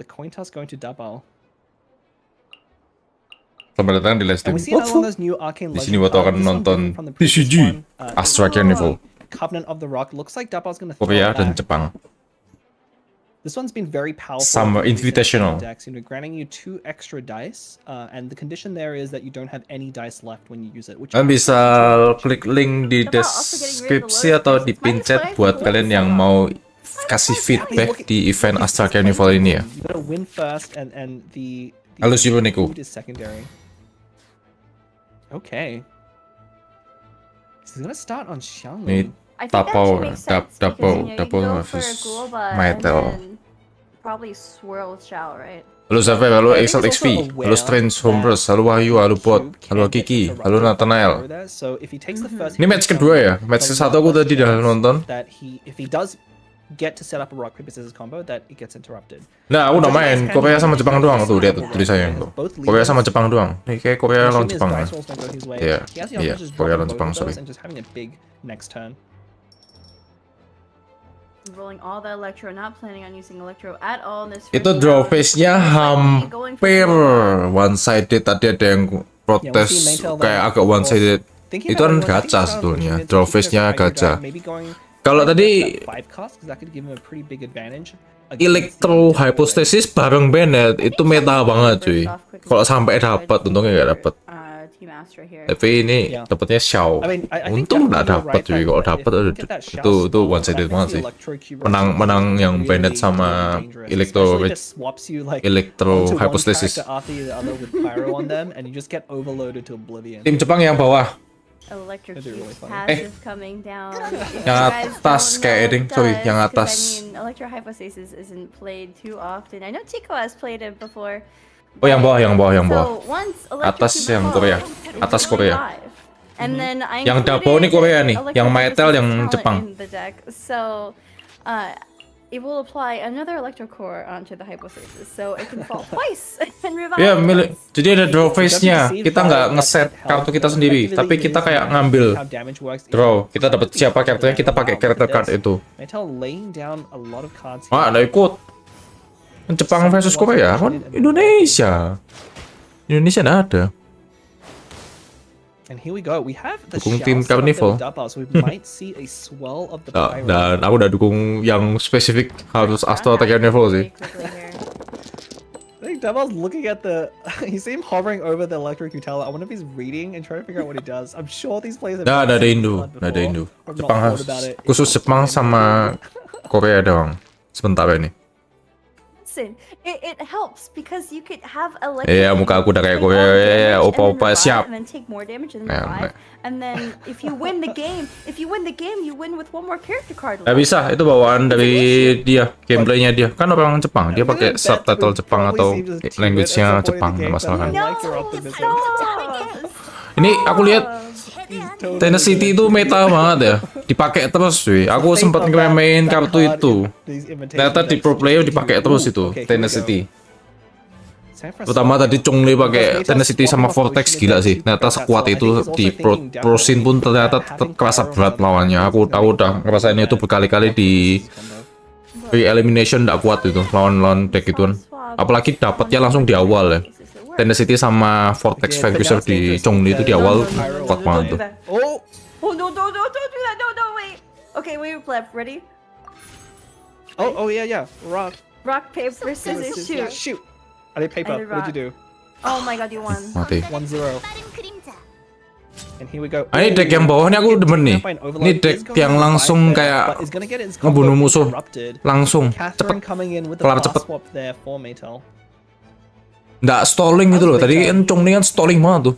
The coin toss going to double. Selamat datang di live And stream. we see another one of those new arcane Di sini legends. waktu akan This one nonton different from the previous TCG one. Astra Carnival. Covenant of the Rock. Looks like Dabal's gonna throw Korea it dan back. Jepang. This one's been very powerful. Summer in recent Invitational. decks, granting you 2 extra dice, and the condition there is that you don't have any dice left when you use it. Which Kalian bisa klik link di deskripsi atau di pin chat buat kalian yang mau kasih feedback di event Astra Carnival ini ya. You gotta win first, and the Halo Siboniku. food is secondary. Okay. So he's gonna start on Ini Xiangling. Tapo, Dapo versus Metal. Probably swirl Shao, right? Halo Zafir, halo Excel XP, halo Strange Homebrus, halo Wahyu, halo Bot, halo Kiki, halo Nathanael. Ini match kedua ya? Match satu aku tadi udah nonton. If he does get to set up a rock paper scissors combo, that it gets interrupted. Nah, aku udah main Korea sama Jepang doang tuh, lihat tuh tulisannya tuh. Korea sama Jepang doang. Nih kayak Korea lawan Jepang kan. Iya, iya, Korea lawan Jepang, sorry. Rolling all the electro, not planning on using electro at all in this. Itu draw face-nya hampir one-sided. Tadi ada yang protes kayak agak one-sided. Itu kan gacha sebetulnya. Draw face-nya gacha. Kalau tadi Electro Hypostasis bareng Bennett itu meta banget cuy. Kalau sampai dapat, untungnya nggak dapat. Tapi ini dapatnya Xiao. Untung nggak dapat cuy. Kalau dapat itu one sided banget sih. Menang yang Bennett sama Electro Hypostasis. Tim Jepang yang bawah. Yang atas kayak Eding, sorry, yang atas. Electro Hypostasis isn't played too often. I know Tico has played it before. Oh, yang bawah. Atas yang Korea. Atas Korea. Yang Dabo nih Korea nih, yang Metal yang Jepang. So, it will apply another electro core onto the hypostasis, so it can fall twice and revive. Ya, jadi ada draw face-nya. Kita nggak ngeset kartu kita sendiri, tapi kita kayak ngambil draw. Kita dapat siapa kartunya, kita pakai character card itu. Ada ikut. Jepang versus Korea kan Indonesia. Indonesia nggak ada. And here we go. We have the dukung tim Carnival. Dan aku udah dukung yang spesifik harus Astra atau Carnival sih. I think Dabal's looking at the. You see him hovering over the electric utility. I wonder if he's reading and trying to figure out what he does. I'm sure these players. Nah, ada Indo. Jepang harus khusus Jepang sama Korea doang. Sebentar ini. Listen, it helps because you could have a Iya, muka aku udah kayak Korea, opa-opa siap. And then take more damage and then revive. And then if you win the game, you win with one more character card. Gak bisa, itu bawaan dari dia, gameplaynya dia. Kan orang Jepang, dia pakai subtitle Jepang atau language-nya Jepang, nggak masalah kan. Ini aku lihat Tennessee itu meta banget ya, dipakai terus cuy. Aku sempat ngeremehin kartu itu. Ternyata di pro player dipakai terus itu Tennessee. Pertama tadi Chongli pakai Tennessee sama Vortex, gila sih. Ternyata sekuat itu di pro scene pun ternyata tetap kerasa berat lawannya. Aku udah ngerasain itu berkali-kali di elimination, nggak kuat itu lawan deck ituan. Apalagi dapatnya langsung di awal ya. Tennessee sama Vortex Vanquisher di Chongli itu di awal kuat banget tuh. Oh no, don't do that, no, wait. Okay, wait, Pleb, ready? Oh yeah. Rock, paper, scissors, shoot. I did paper. What did you do? Oh my god, you won. Mati. 1-0. And here we go. Ini deck yang bawah ini aku demen nih. Ini deck yang langsung kayak ngebunuh musuh langsung cepet, kelar cepet. Nggak stalling gitu loh. Tadi kan Chongli kan stalling banget tuh.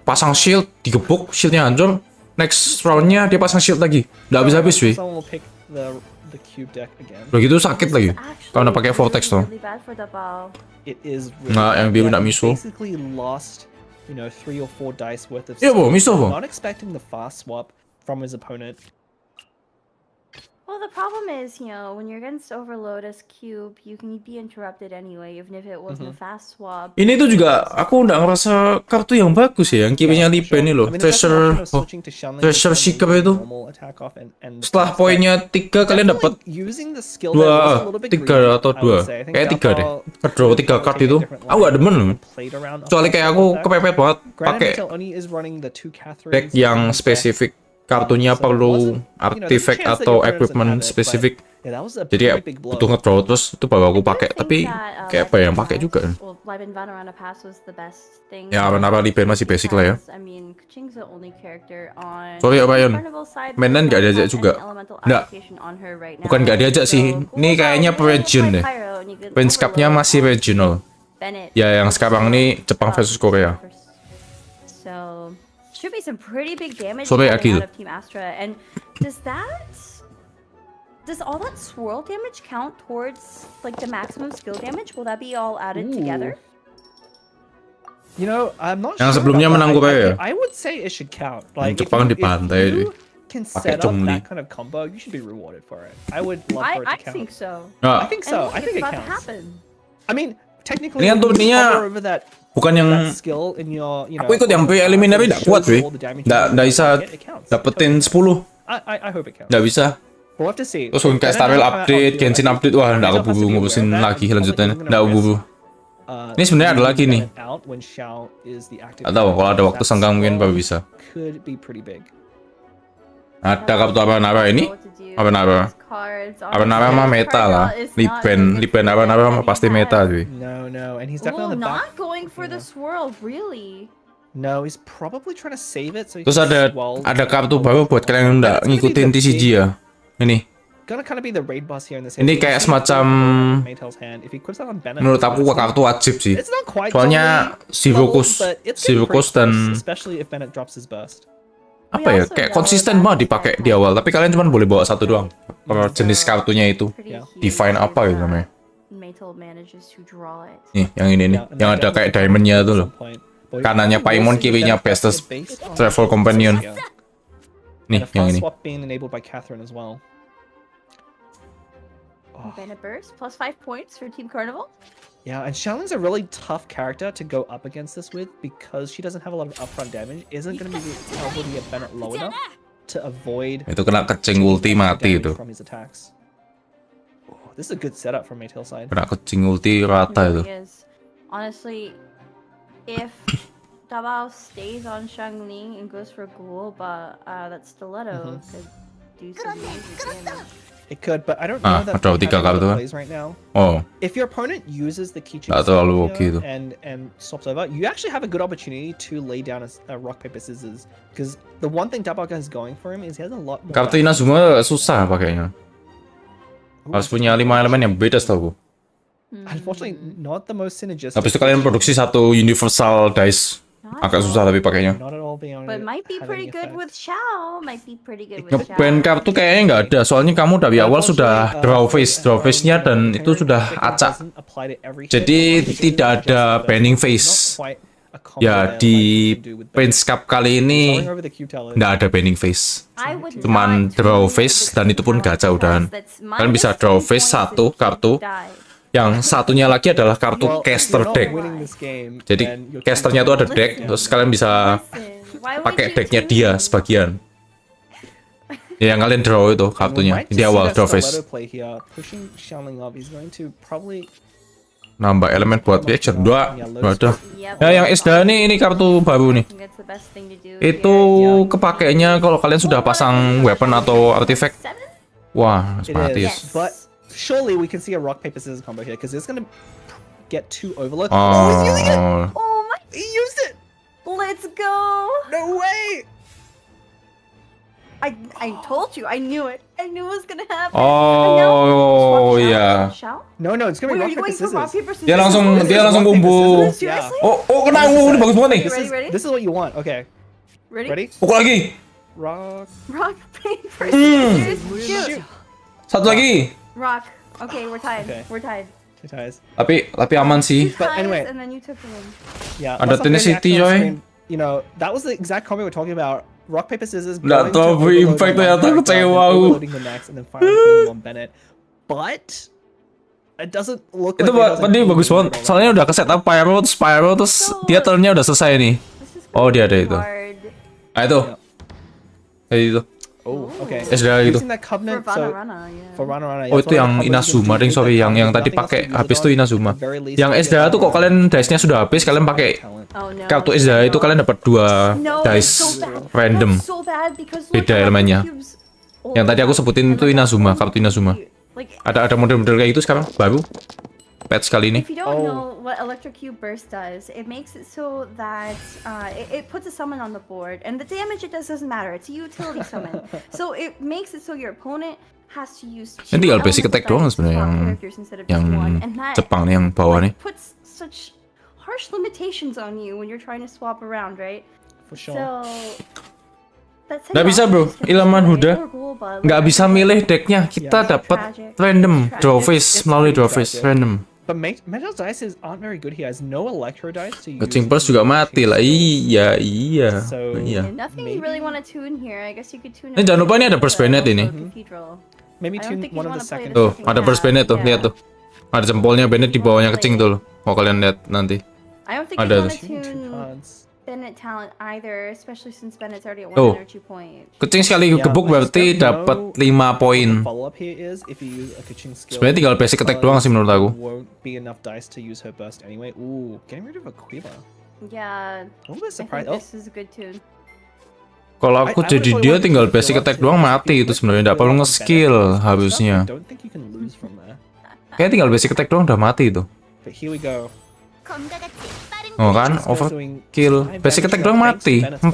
Pasang shield, digebuk, shieldnya hancur. Next roundnya dia pasang shield lagi. Nggak habis-habis cuy. Udah gitu sakit lagi. Kalau udah pakai Vortex tuh. Nggak, yang biru nggak miso. Iya bo, miso bo. Well, the problem is, when you're against Overload as Cube, you can be interrupted anyway, even if it wasn't a fast swap. Ini tuh juga aku nggak ngerasa kartu yang bagus ya, yang kipinya Lipen ini loh. Treasure Seeker itu. Setelah poinnya 3 kalian dapat 3 atau 2. Kayak 3 deh. Kedraw 3 card itu. Aku gak demen loh. Soalnya kayak aku kepepet banget pakai deck yang spesifik. Kartunya perlu artifact atau equipment spesifik. Jadi ya butuh ngedraw terus itu baru aku pakai. Tapi kayak apa yang pakai juga. Ya apa-apa Lipen masih basic lah ya. Sorry apa Yon, mainan gak diajak juga. Nggak, bukan gak diajak sih. Ini kayaknya per region deh. Range Cup-nya masih regional. Ya yang sekarang ini Jepang versus Korea. Should be some pretty big damage Sorry, coming Akil. out of Team Astra. And does all that swirl damage count towards like the maximum skill damage? Will that be all added together? I'm not Yang sure. sebelumnya menang Korea ya? I would say it should count. Like Jepang di pantai if deh. you can Pakai set up Chongli. that kind of combo, you should be rewarded for it. I would love for it to I count. think so. I Nah, think so. And I think it it's about to counts. happen. I mean, technically, Ini kan when you intinya hover over that bukan yang skill in your, aku ikut yang preliminary nggak kuat sih. Nggak bisa dapetin 10. I hope it counts. Nggak bisa. We'll have to see. Terus kayak Star Rail update, Genshin update, wah nggak keburu ngurusin lagi lanjutannya. Nggak keburu. Ini sebenarnya ada lagi nih. Atau kalau ada waktu senggang mungkin baru bisa. Could be pretty big. Ada kartu apa-apa ini? Apa-apa? Apa-apa mah meta lah. Lipen apa-apa mah pasti meta cuy. No, and he's Ooh, definitely on the back. not going for the swirl, really. No, he's probably trying to save it so he Terus can swirl. ada kartu baru buat kalian yang nggak ngikutin TCG ya. Ini. Gonna kind of be the raid boss here in this. Ini kayak semacam menurut aku kartu wajib sih. It's not quite Soalnya Zero Cost dan especially if Bennett drops his burst. apa ya, kayak konsisten banget dipakai di awal, tapi kalian cuma boleh bawa satu doang. Jenis kartunya itu Divine apa gitu namanya. Nih, yang ini nih, yang ada kayak diamondnya tuh loh. Kanannya Paimon, kirinya Bestes Travel Companion. Nih, yang ini. Bennett burst plus 5 points for Team Carnival. Yeah, and Xiaoling's a really tough character to go up against this with because she doesn't have a lot of upfront damage. Isn't going to be able to get Bennett low enough to avoid. Itu kena kecing ulti mati itu. From his attacks. Oh, this is a good setup from Maytail side. Kena kecing ulti rata itu. Honestly, if Dabao stays on Xiangling and goes for Ghoul, but that stiletto could do some major damage. It could, but I don't know that ada 3 kartu kan? plays right now. Oh. If your opponent uses the keychain terlalu oke itu. and swaps over, you actually have a good opportunity to lay down a rock paper scissors. Because the one thing Dabaga is going for him is he has a lot more. Kartu Inazuma susah pakainya. Harus punya 5 elemen yang beda setahu. Unfortunately, not the most synergistic. Habis itu kalian produksi satu universal dice. Agak susah tapi pakainya. Not at all being able to But might be have pretty any good effect. with Xiao. Might be pretty good with Ngeban Xiao. kartu kayaknya nggak ada, soalnya kamu dari awal sudah draw face-nya dan itu sudah acak. Jadi tidak ada banning face. Ya di Prince Cup kali ini nggak ada banning face. Cuman draw face dan itu pun gacha udahan. Kalian bisa draw face satu kartu. Yang satunya lagi adalah kartu caster deck. Jadi casternya itu ada deck, terus kalian bisa pakai decknya dia sebagian. Ya, yang kalian draw itu kartunya di awal draw face. Nambah elemen buat reaction 2 ada. Ya yang Isda ini kartu baru nih. Itu kepakainya kalau kalian sudah pasang weapon atau artifact. Wah, mati. Surely we can see a rock paper scissors combo here because it's gonna get too overlooked. Oh, he's using it! Oh my! He used it! Let's go! No way! I told you, I knew it. I knew it was gonna happen. Oh yeah. No, it's gonna be rock paper scissors. Dia langsung kumbu. Oh kena ini bagus banget nih. This is what you want. Okay. Ready? Pukul lagi. Rock paper scissors. Shoot. Satu lagi. Rock. Okay, we're tied. We're tied. Tapi aman sih. But anyway. And then you took the win. Yeah. Ada Tennessee, coy. You know, that was the exact combo we're talking about rock paper scissors. Nggak going to tahu overload impact on one ternyata, character, kecewa then aku. overloading the next, and then finally putting on Bennett. But it doesn't look Itu like tadi bagus banget. Soalnya udah ke setup pyro terus dia turnnya udah selesai nih. This is Oh, dia ada really itu. hard Ah itu. Kayak itu. Oh, okay. Astra gitu. Using that for covenant, so Vanarana, yeah. for Rana, Oh itu yang Inazuma ding, sorry, yang tadi pakai habis itu Inazuma. Yang Astra tuh kok kalian dice-nya sudah habis, kalian pakai Oh no. kartu Astra itu kalian dapat 2 No, dice it's so bad. random. That's so bad because look Beda at elemennya. the cubes. Oh, Yang tadi aku sebutin and itu like, Inazuma, that's kartu Inazuma. like, Ada model-model kayak gitu sekarang baru. Patch kali ini. if you don't know what Electric Cube Burst does, it makes it so that it puts a summon on the board, and the damage it does doesn't matter. It's a utility summon, so it makes it so your opponent has to use two Ini tinggal basic elemental attack doang dice to sebenarnya swap yang characters instead of just one, and that Jepang nih yang bawah nih. like, puts such harsh limitations on you when you're trying to swap around, right? For sure. So that's Nggak bisa bro, Ilman Huda nggak bisa milih decknya. Kita dapat random draw face melalui draw face random. But metal dice aren't very good here. Has no electro dice to use. Kucing pers juga mati lah. Iya. So, Iya. Nothing you really want to tune here. I guess you could tune. Ini jangan lupa ini ada burst banned ini. Cathedral. Maybe I don't tune think you one of the wanna play second. this. Tuh, ada burst banned tuh, lihat tuh. Ada jempolnya Bennett di bawahnya kecing tuh loh. Mau kalian lihat nanti. I don't think Ada you want to Tune two tune cards. Bennett talent either, especially since Bennett's already at Oh. 1 energy point. Kecing sekali Yeah, gebuk I just berarti don't dapat know 5 poin. Follow up here is if you use a Kuching skill. Sebenarnya tinggal basic attack doang sih menurut aku. Won't be enough dice to use her burst anyway. Ooh, getting rid of a quiver. Yeah, A little bit I think surprised. Oh, this is a good tune. Kalau aku I jadi would've dia thought tinggal you wanted to basic go up attack to doang the mati itu speed sebenarnya. with Nggak perlu the nge-skill Bennett. harusnya. I don't think you can lose from there. Kayaknya tinggal basic attack doang udah mati itu. But here we go. Oh kan, overkill. Basic attack doang mati. 4.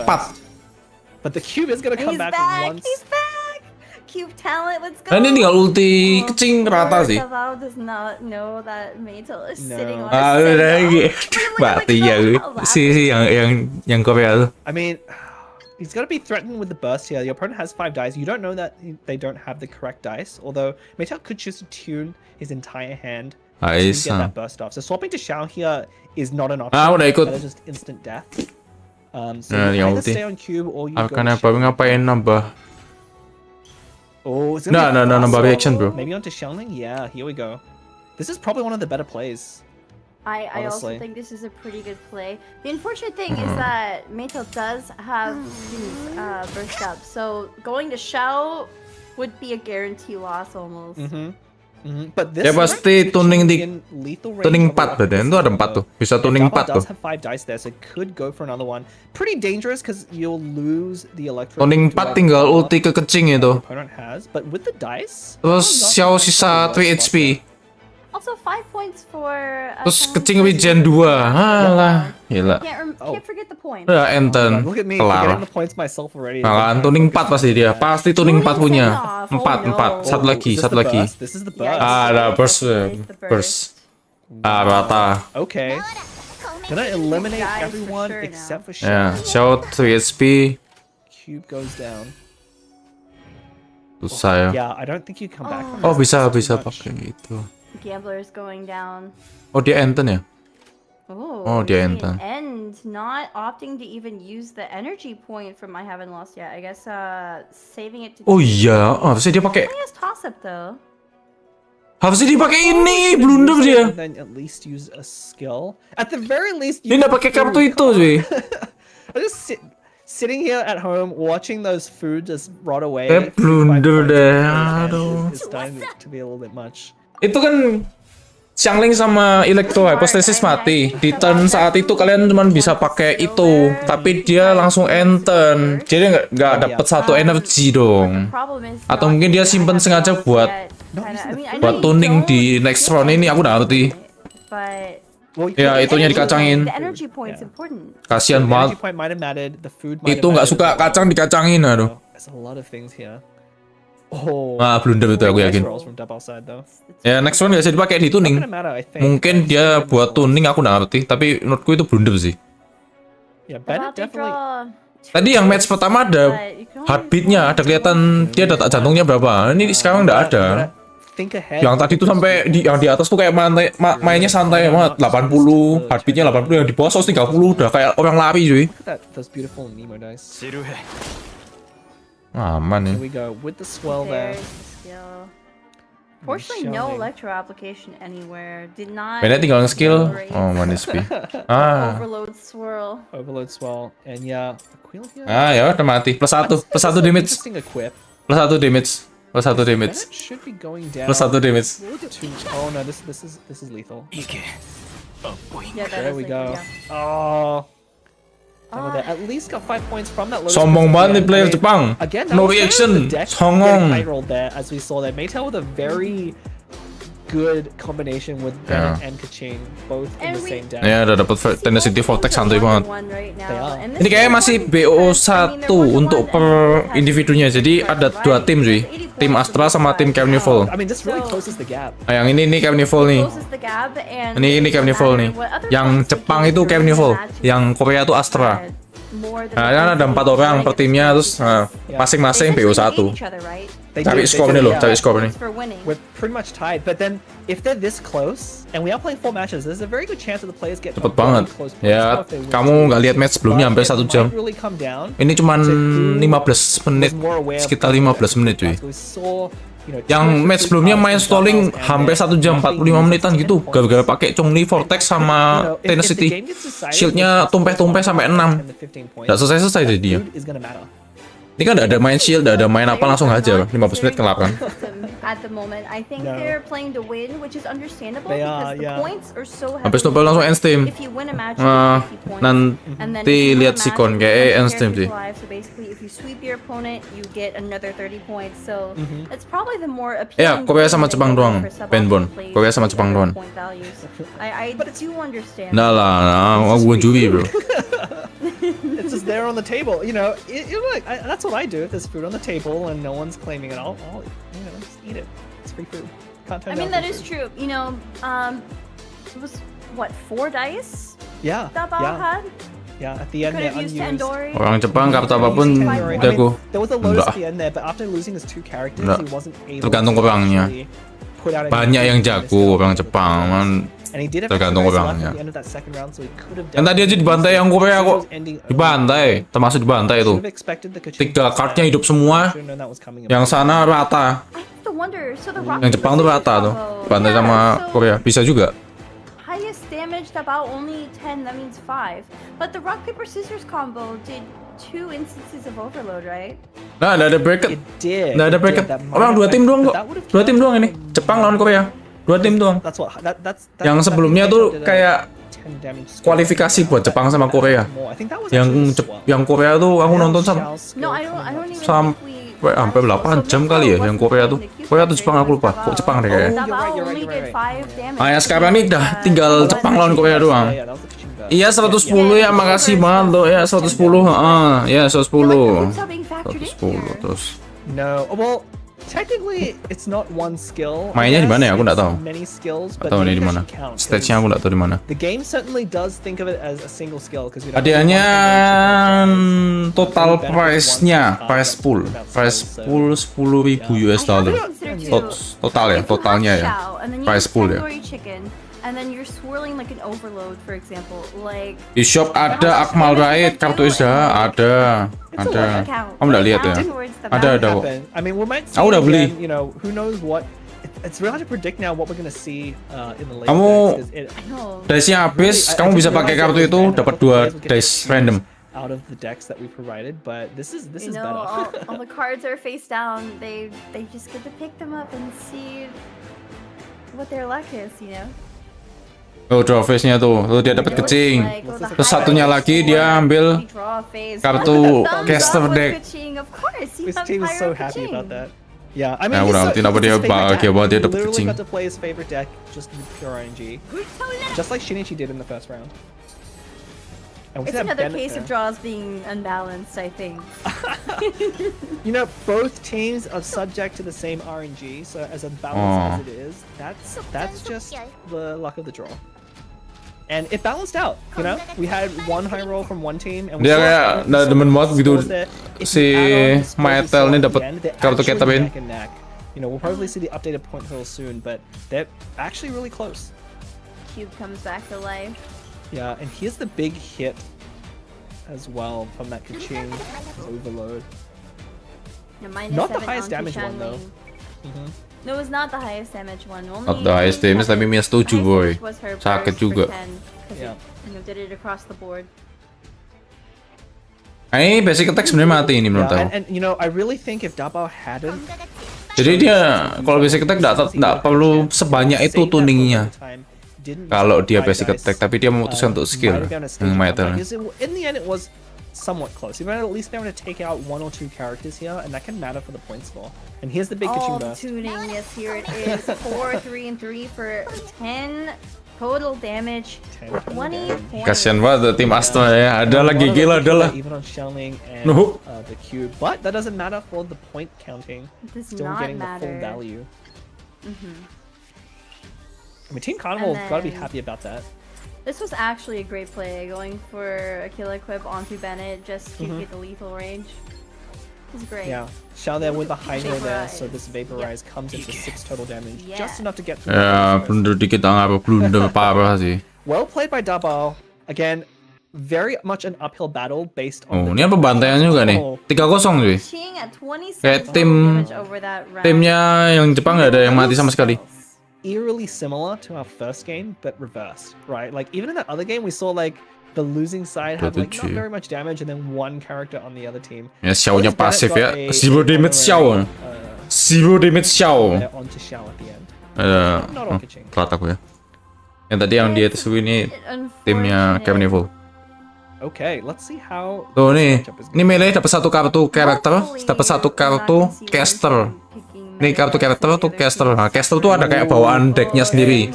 But the cube is gonna come He's back back! once. He's back! Cube talent, let's go! Nah, ini tinggal ulti kecing rata sih. Davao does not know that Maytel is No. sitting on Ah, a udah sandal. gitu. Mati ya gue. Si yang Korea tuh. I mean, he's gonna be threatened with the burst here. Your opponent has 5 dice. You don't know that they don't have the correct dice. Although Maytel could choose to tune his entire hand to Nice. get that burst off. So swapping to Xiao here is not an option. Ah, udah ikut. That is just instant death. So Nah, you yang either ulti. stay on cube or you Akan go apa ngapain nambah? Oh, it's Nah, gonna be a nambah fast reaction, swap. bro. Maybe onto Xiangling? Yeah, here we go. This is probably one of the better plays. I also honestly. think this is a pretty good play. The unfortunate thing is that Maytel does have these burst up, so going to Xiao would be a guarantee loss almost. But this Ya pasti tuning di in lethal range tuning of 4 a berarti. Itu ada 4 tuh. Bisa tuning 4 tuh. does have 5 dice there, so could go for another one. Pretty dangerous because you'll lose the electro. Tuning to 4 a tinggal power ulti ke kecing itu. opponent has, but with the dice. Terus not Xiao necessarily sisa worth 3 it. HP. Also 5 points for. Terus kecing regen 2. Halah, gila. Can't forget the point. Udah enten. Look at me Kelar. forgetting the points myself already. Nah, kan tuning 4 pasti dia. Pasti tuning 4 punya. 4. Satu lagi, Is this satu the lagi. burst? This is the burst. Yeah. Ada burst. Burst. Ah, rata. Okay. Gonna eliminate Guys, for everyone sure except for Ya, Xiao. Xiao 3 HP. Cube goes down. Susah ya. Yeah, I don't think you come back. from Oh, this. bisa It's too much. pakai itu. Gambler is going down. Oh, dia enten ya? Oh, dia we see enten. an end, not opting to even use the energy point from I haven't lost yet. I guess saving it to. Oh iya, harusnya dia pakai. He has toss up though. Harusnya dia pakai ini, blunder dia. And then at least use a skill. At the very least, Dia nggak pakai kartu itu, cuy. I just sitting here at home watching those food just rot away. Blunder deh, It's starting to be a little bit much. Itu kan Xiangling sama Electro Hypostasis mati. Di turn saat itu kalian cuma bisa pakai itu, tapi dia langsung enten. Jadi nggak dapet satu energi dong. Atau mungkin dia simpen sengaja buat tuning di next round ini, aku nggak ngerti. Ya, itunya dikacangin. Kasian banget. Itu nggak suka kacang dikacangin, aduh. Nah, blunder itu aku yakin. Ya, next one nggak bisa dipakai di tuning. Mungkin dia buat tuning, aku nggak ngerti. Tapi menurutku itu blunder sih. Tadi yang match pertama ada heartbeatnya, ada kelihatan dia detak jantungnya berapa. Ini sekarang nggak ada. think ahead. Yang tadi tuh sampai yang di atas tuh kayak mainnya santai banget, 80, heartbeatnya 80, yang di bawah 130 udah kayak orang lari cuy. Look at that, those beautiful Nemo dice. Aman Here nih. we go with the swell there. There's the skill. Fortunately, no electro application anywhere. Did not. Beda tinggal nge-skill. generate Oh, manis pi. Ah. Overload swirl. Overload swell, and yeah, Aquil here. Ah, ya udah mati. Plus 1 damage. Interesting equip. Plus 1 damage. Plus 1 damage. That should be going down. Plus 1 damage. Oh no, this is lethal. Yeah, that There is we like, go. yeah. Oh. At least got 5 points from that. Lotus Sombong Crystal banget nih again. player I mean, Jepang. Again, No that was reaction. the deck Songong. getting high rolled there, as we saw there. Maytel with a very good combination with Bennett and Kaching, both in the same deck. Ya udah dapat Tenacity Vortex santai banget. Ini They kayaknya masih BO1 untuk per individunya. Jadi ada 2 tim cuy. Tim Astra sama tim Carnival. I mean, this really closes the gap. Nah, yang ini Carnival nih. Ini Carnival nih. Yang Jepang itu Carnival, yang Korea itu Astra. Nah, kan ada 4 orang per timnya, terus masing-masing BO1. Cari skor nih loh, cari skor nih. We're pretty much tied, but then if they're this close, and we are playing 4 matches, there's a very good chance that the players get Cepet banget. Ya, kamu nggak lihat match sebelumnya hampir 1 jam. Ini cuman 15 menit, sekitar 15 menit cuy. Yang match sebelumnya main stalling hampir 1 jam 45 menitan gitu, gara-gara pakai Chongli Vortex sama Tenacity. Shieldnya tumpeh-tumpeh sampai 6. Nggak selesai-selesai jadinya. Ini kan ada main shield, ada main apa langsung aja 15 menit kelar kan. At the moment, I think they're playing to win, which is understandable because the points are so heavy. Habis nobel langsung end steam. If you win a match, you get 50 points. Nanti lihat sikon kayak end steam sih. So basically, if you sweep your opponent, you get another 30 points. So it's probably the more Ya, appealing. Korea sama Jepang doang. Penbon. Korea sama Jepang doang. I do understand. Nah lah, aku juri bro. It's just there on the table, you know. That's what I do. If there's food on the table and no one's claiming it, I'll just eat it. It's free food. Can't turn I mean down that free is food. true. You know, it was what 4 dice Yeah, that Bao had. yeah. At the end, Could they're have used unused. Tandori. Orang Jepang kartu apapun udah aku. There was a lotus Enggak. at the end there, but after losing his 2 characters, Enggak. he wasn't able Tergantung to orangnya. actually put out any Banyak yang damage jago in orang this Jepang. Man. And he did have Tergantung extra dice left orangnya. at the end of that second round, so he could have Yang done tadi aja dibantai yang Korea kok. Dibantai, termasuk dibantai itu. 3 cardnya hidup semua. Yang sana rata. I have to wonder. So the rock Yang Jepang tuh rata tuh. Dibantai sama Korea. Bisa juga. Highest damage about only 10. That means 5. But the rock paper scissors combo did 2 instances of overload, right? Nah, ada bracket. did. Nggak ada bracket. Orang 2 tim doang kok. 2 tim doang ini. Jepang lawan Korea. 2 tim doang. Yang sebelumnya tuh kayak kualifikasi buat Jepang sama Korea. Yang Korea tuh aku nonton No, I don't even sampai hampir 8 jam kali ya yang Korea tuh. Korea tuh Jepang aku lupa. Kok Jepang deh kayaknya. only did 5 damage. Ah ya sekarang ini udah tinggal Jepang lawan Korea doang. Iya 110 ya, makasih banget loh ya 110. Ya 110. 110 terus. No, well, technically it's not one skill. Mainnya di mana ya? Aku nggak tahu. Many skills, but Atau the ini di mana? impression counts, Stage-nya aku nggak tahu di mana. The game certainly does think of it as a single skill because you know. Hadiahnya total price-nya, price pool 10.000 US dollar. Total ya, totalnya ya. Price pool ya. And then you're swirling like an overload, for example, like. Di shop ada Akmal Raid, kartu Isda ada. Kamu udah lihat ya? Ada kok. I mean, we might see Aku udah beli. again, you know, who knows what. It's really hard to predict now what we're gonna see in the late Kamu decks, 'cause I know. dice-nya habis, kamu bisa pakai kartu itu dapat 2 dice random. out of the decks that we provided, but this is You know, better. all the cards are face down. They just get to pick them up and see what their luck is, you know. Oh, draw face-nya tuh dia dapat kecing. Terus satunya lagi dia ambil kartu caster deck. This team is so happy about that. Yeah, I Ya mean, udah, kenapa dia bahagia banget dia dapat literally kucing. got to play his favorite deck just with pure RNG, just like Shinichi did in the first round. And we It's had another Bennett case there. of draws being unbalanced, I think. You know, both teams are subject to the same RNG, so as unbalanced as it is, that's just the luck of the draw. And it balanced out, you know? We had one high roll from one team, and we Dia saw kayak we saw demen banget gitu scores that if si you add on the scores we Mytel saw nih at the dapat end, they're kartu actually Ketabin. neck and neck. You know, we'll probably see the updated point total soon, but they're actually really close. Cube comes back to life. Yeah, and here's the big hit as well from that Kaching overload. Not the highest damage one though. No, it's not the highest damage one. Not the highest damage, tapi minus 7 boy. Sakit juga. Yeah. Did it across the board. Ini basic attack sebenarnya mati ini menurut aku. And you know, I really think if Dabao hadn't, jadi dia kalau basic attack nggak perlu sebanyak itu tuningnya. Kalau dia basic attack, tapi dia memutuskan untuk skill yang matter. In the end, it was somewhat close. You might at least be able to take out 1 or 2 characters here, and that can matter for the point score. And here's the big Kaching burst. Tuning, yes, here it is. 4, 3, and 3 for 10 total damage. 20 points. Kasian banget tim Astra ya. Ada lagi gila adalah. Even on shelling and the cube, but that doesn't matter for the point counting. Still getting the full value. I mean, Team Carnival's got to be happy about that. This was actually a great play, going for a kill equip onto Bennett just to get the lethal range. It's great. Yeah, Xiao there with the high note there, so this Vaporize comes into 6 total damage, just enough to get through. Ya, blunder dikit blunder parah sih. Well played by Dabao. Again, very much an uphill battle based on. Oh, ini apa bantaian juga nih? 3-0 cuy. Kayak timnya yang Jepang nggak ada yang mati sama sekali. Eerily similar to our first game, but reversed, right? Like even in that other game, we saw like the losing side had like not very much damage, and then 1 character on the other team. Ya, Xiao-nya pasif ya. 0 damage Xiao. 0 damage Xiao. Onto Xiao at the end. Telat aku ya. Yang tadi yang di atas ini timnya Carnival. Okay, let's see how. Tuh nih, ini melee dapat 1 kartu karakter, dapat 1 kartu caster. Nih kartu karakter tuh caster. Nah, caster tuh ada kayak bawaan decknya sendiri.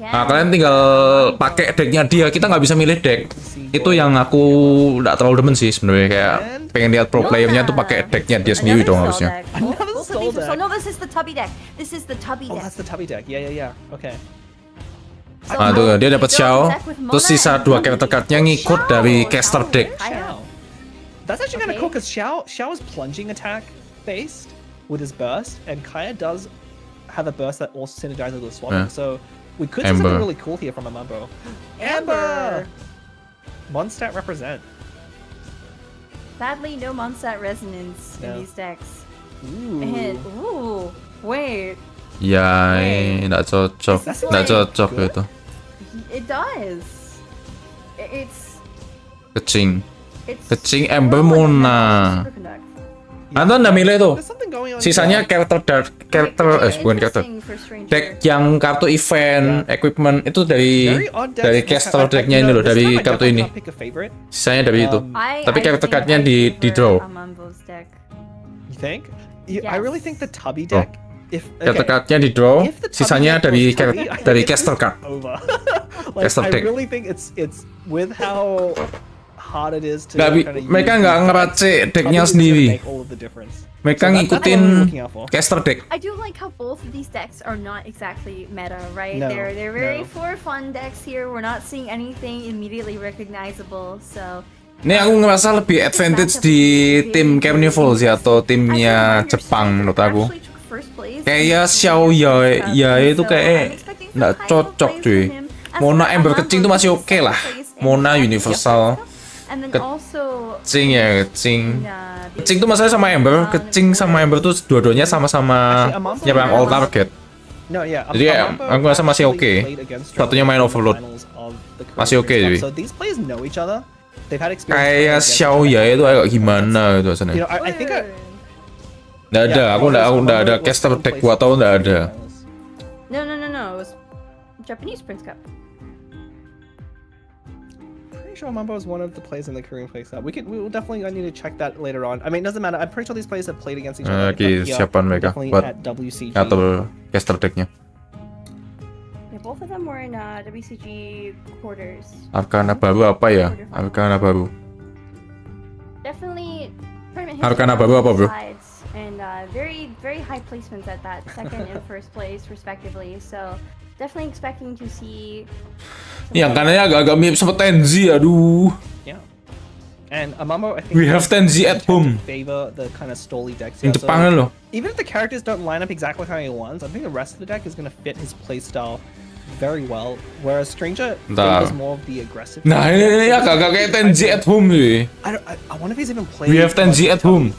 Nah, kalian tinggal pakai decknya dia. Kita nggak bisa milih deck. Itu yang aku nggak terlalu demen sih sebenarnya. Kayak pengen lihat pro playernya tuh pakai decknya dia sendiri dong harusnya. No, this is the tubby deck. This is the tubby deck. Oh, that's the tubby deck. Yeah. Okay. Nah, tuh dia dapat Xiao. Terus sisa 2 character cardnya ngikut dari caster deck. That's actually kind of cool because Xiao is plunging attack based with his burst, and Kaya does have a burst that also synergizes with swapping. So we could see something really cool here from Amambo. Amber! Mondstadt represent. Sadly, no Mondstadt resonance in these decks. Wait. Ya, nggak cocok. Nggak cocok gitu. It does. It's Kaching Ember Mona. Anton udah milih tuh. Sisanya karakter bukan karakter. Deck yang kartu event, equipment itu dari caster decknya ini loh, dari kartu ini. Sisanya dari itu. Tapi karakter cardnya di draw. You think? I really think the tubby deck. Karakter cardnya di draw, sisanya dari caster card. Caster deck. I really think it's with how hard it is to mereka nggak ngeracik decknya sendiri. Mereka ngikutin caster deck. I do like how both of these decks are not exactly meta, right? They're very for fun decks here. We're not seeing anything immediately recognizable, so. Ini aku ngerasa lebih advantage di tim Carnival sih atau timnya Jepang menurut aku. Kayak Xiao ya itu kayak nggak cocok cuy. Mona Ember Kaching tuh masih oke lah. Mona Universal. Kaching tuh masalahnya sama Ember. Kaching sama Ember tuh dua-duanya sama-sama nyerang all target. Jadi aku rasa masih oke. Satunya main overload. Masih oke jadi. Kayak Xiao ya itu agak gimana gitu rasanya. Nggak ada, aku nggak ada caster deck gua tahu nggak ada. No. It was Japanese Prince Cup. Sure Mambo is one of the players in the Korean Play Cup. We will definitely need to check that later on. I mean, it doesn't matter. I'm pretty sure these players have played against each other. Siapaan mereka buat atau caster decknya? Yeah, both of them were in WCG quarters. Arcana baru apa ya? Arcana baru. Definitely. Arcana baru apa bro? And very high placements at that second and first place respectively. So definitely expecting to see. Yang kanannya agak-agak mirip sama Tenzi, aduh. Yeah. And Amamo, I think We have 10Z at home. Favor the kind of stally decks. In here. Jepang loh. Even if the characters don't line up exactly how he wants, I think the rest of the deck is going to fit his playstyle very well. Whereas Stranger favors more of the aggressive. Nah, ini agak kayak 10Z at home nih. I wonder if he's even playing. We have 10Z at home.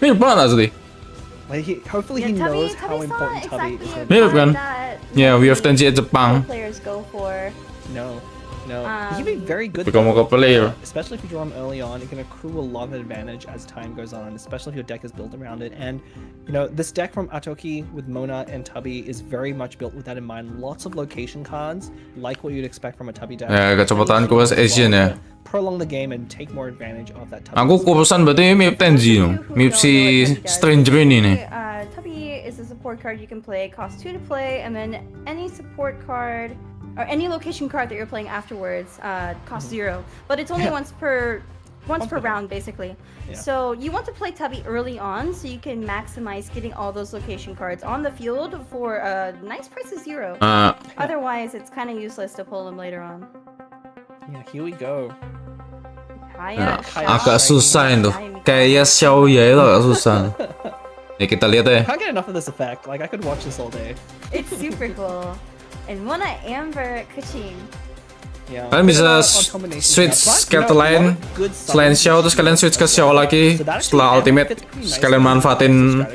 Mirip banget asli. Like hopefully he knows how important Tubby is. Mirip kan? Yeah, we have 10Z at Jepang. Players go for. No. He can be very good. Become a player. Especially if you draw him early on, it can accrue a lot of advantage as time goes on, especially if your deck is built around it. And, you know, this deck from Atoki with Mona and Tubby is very much built with that in mind. Lots of location cards, like what you'd expect from a Tubby deck. Ya, kecepatan ku pas Asian ya. Prolong the game and take more advantage of that Tubby. Aku kurusan berarti mirip Tenji no. Mirip si Stranger ini nih. Tubby is a support card you can play, costs 2 to play, and then any support card or any location card that you're playing afterwards costs 0, but it's only once per round basically. Yeah. So you want to play Tubby early on so you can maximize getting all those location cards on the field for a nice price of 0. Otherwise, it's kind of useless to pull them later on. Yeah, here we go. Agak susah itu. Kayak Xiaoye itu agak susah. Ya kita lihat ya. I can't get enough of this effect. Like I could watch this all day. It's super cool. And Mona Amber Kuching. Yeah. Kalian bisa switch character lain selain Xiao, terus kalian switch ke Xiao lagi setelah ultimate, sekalian manfaatin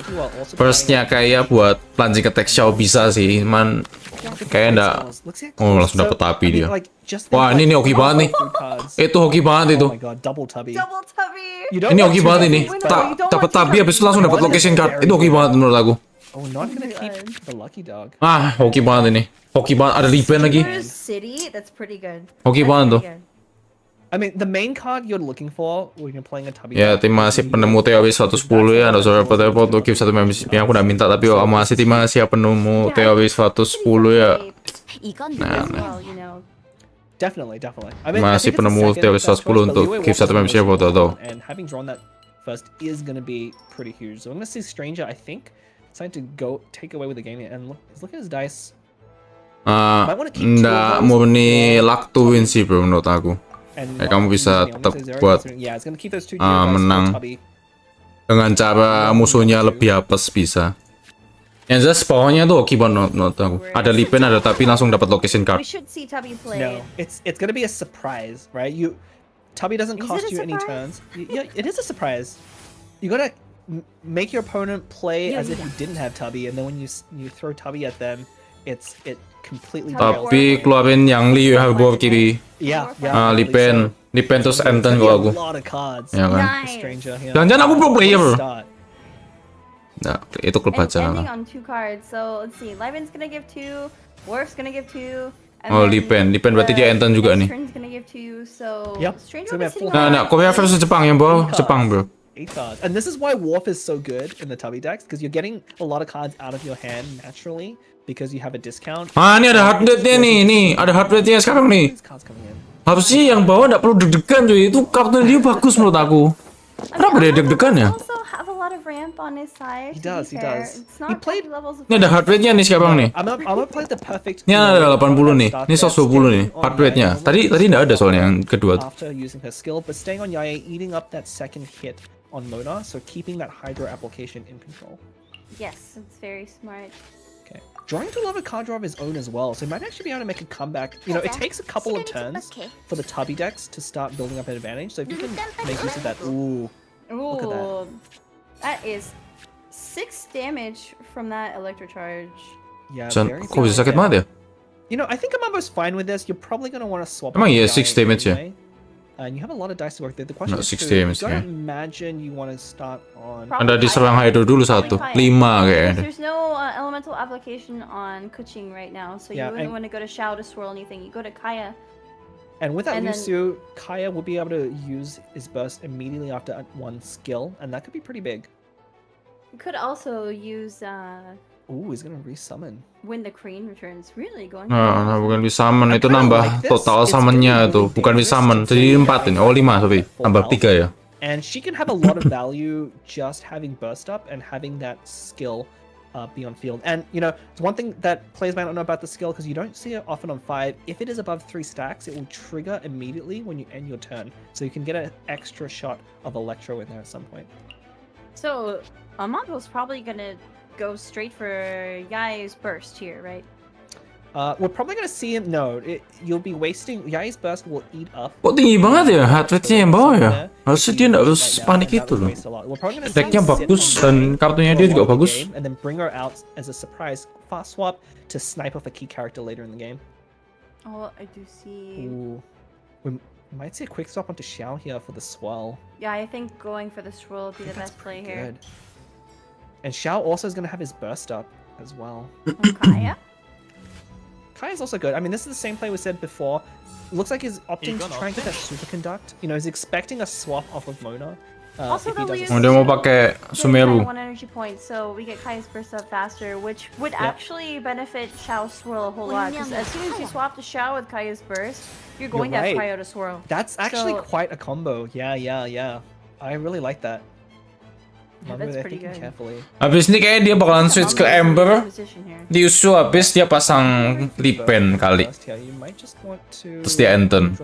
burstnya kayak buat plunging attack Xiao bisa sih, cuman kayak enggak. Oh, langsung dapet Tubby dia. Wah, ini hoki banget nih. Itu hoki banget itu. Double Tubby. Ini hoki banget ini. Dapat Tubby habis itu langsung dapat location card. Itu hoki banget menurut aku. Oh, not gonna keep the lucky dog. Ah, hoki banget ini. Hoki banget, ada Lipen lagi. City, that's pretty good. Hoki banget tuh. I mean, the main card you're looking for when you're playing a Tubby. Ya, terima kasih penemu TOW 110 ya. Ada suara repot untuk give satu membership yang aku udah minta, tapi masih terima kasih penemu TOW 110 ya. Nah. Definitely. I mean, Masih penemu TOW 110 untuk give satu membership buat Toto. And having drawn that first is gonna be pretty huge. So I'm gonna see Stranger, I think, trying to go take away with the game, and look at his dice. Nggak murni luck to win sih bro menurut aku. Kamu bisa tetap buat menang dengan cara musuhnya lebih apes bisa. Yang jelas bawahnya tuh hoki banget menurut aku. Ada Lipen, ada tapi langsung dapat location card. No, it's gonna be a surprise, right? Tubby doesn't cost you any turns. Yeah, it is a surprise. You gotta make your opponent play as if you didn't have Tubby, and then when you throw Tubby at them, it completely. Tapi keluarin yang Li Harbor kiri. Yeah. Lipen terus Enten kalau aku. Ya kan. Jangan-jangan aku pro player bro. Nah, itu klub baca lah. On 2 cards, so let's see. Liven's gonna give 2, Worf's gonna give 2. Oh, Lipen berarti dia Enten juga nih. Nah, Korea versus Jepang yang bawah Jepang bro. 8 cards. And this is why Worf is so good in the Tubby decks, because you're getting a lot of cards out of your hand naturally because you have a discount. Ini ada hard rate-nya nih. Ada hard rate-nya sekarang nih. Harusnya yang bawah nggak perlu deg-degan cuy. Itu kartu dia bagus menurut aku. Kenapa dia deg-degan ya? He does. He played levels. Ini ada hard rate-nya nih sekarang nih. I'm gonna play the perfect. Ini ada 80 nih. Ini 120 nih hard rate-nya. Tadi nggak ada soalnya yang kedua. After using her skill, but staying on Yae, eating up that second hit on Mona, so keeping that Hydro application in control. Yes, it's very smart. Okay. Drawing to a lot of card draw of his own as well, so he might actually be able to make a comeback. You know, it takes a couple of turns for the Tubby decks to start building up an advantage, so if you can make use of that, look at that. That is 6 damage from that electro charge. Yeah, kok bisa sakit banget ya? You know, I think Amabo's fine with this. You're probably going to want to swap. Emang iya 6 damage ya? And you have a lot of dice to work there. The question No, is, 6 damage, you gotta yeah. imagine you want to start on. Anda diserang Hydro dulu satu, 5 kayaknya. There's no elemental application on Kuching right now, so you wouldn't want to go to Xiao to swirl anything. You go to Kaya. And with that Lucio, Kaya will be able to use his burst immediately after one skill, and that could be pretty big. You could also use. Ooh, he's gonna resummon. When the crane returns, really going. Nah, bukan resummon itu nambah total summonnya itu, bukan resummon. Jadi 4 ini, oh 5 tapi tambah 3 ya. And she can have a lot of value just having burst up and having that skill be on field. And you know, it's one thing that players might not know about the skill because you don't see it often on 5. If it is above 3 stacks, it will trigger immediately when you end your turn, so you can get an extra shot of Electro in there at some point. So Amando's probably gonna go straight for Yai's burst here, right? We're probably gonna see him. No, you'll be wasting. Yai's burst will eat up. Kok tinggi banget ya heart rate-nya yang bawah ya? Harusnya dia nggak harus panik itu loh. Decknya bagus dan kartunya dia juga bagus. And then bring her out as a surprise fast swap to snipe off a key character later in the game. Oh, I do see. Ooh. We might see a quick swap onto Xiao here for the swell. Yeah, I think going for the swirl would be the best play here. Good. And Xiao also is gonna have his burst up as well. Kaya? Kaya's also good. I mean, this is the same play we said before. Looks like he's opting to try and get that superconduct. You know, he's expecting a swap off of Mona. Also, if he does dia mau pakai Sumeru. 1 energy point, so we get Kaya's burst up faster, which would actually benefit Xiao's swirl a whole lot. Because as soon as you swap the Xiao with Kaya's burst, you're going to have Kaya to swirl. That's actually quite a combo. Yeah. I really like that. Yeah, that's pretty good. Carefully. Habis ini kayak dia bakalan switch ke Ember. Di Usu habis dia pasang Lipen kali. Terus dia Enten.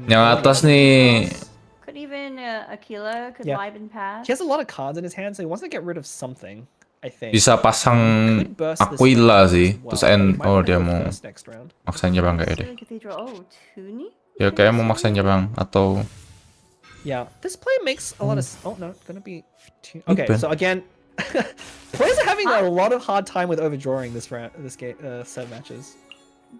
Yang atas nih. Could even Aquila could Lipen pass. He has a lot of cards in his hand, so he wants to get rid of something. I think. Bisa pasang Aquila sih. Terus dia mau maksa nyerang kayak dia. Ya kayak mau maksa nyerang atau Yeah, this play makes a lot of. Oh no, it's gonna be. Okay, so again, players are having a lot of hard time with overdrawing this game, set matches.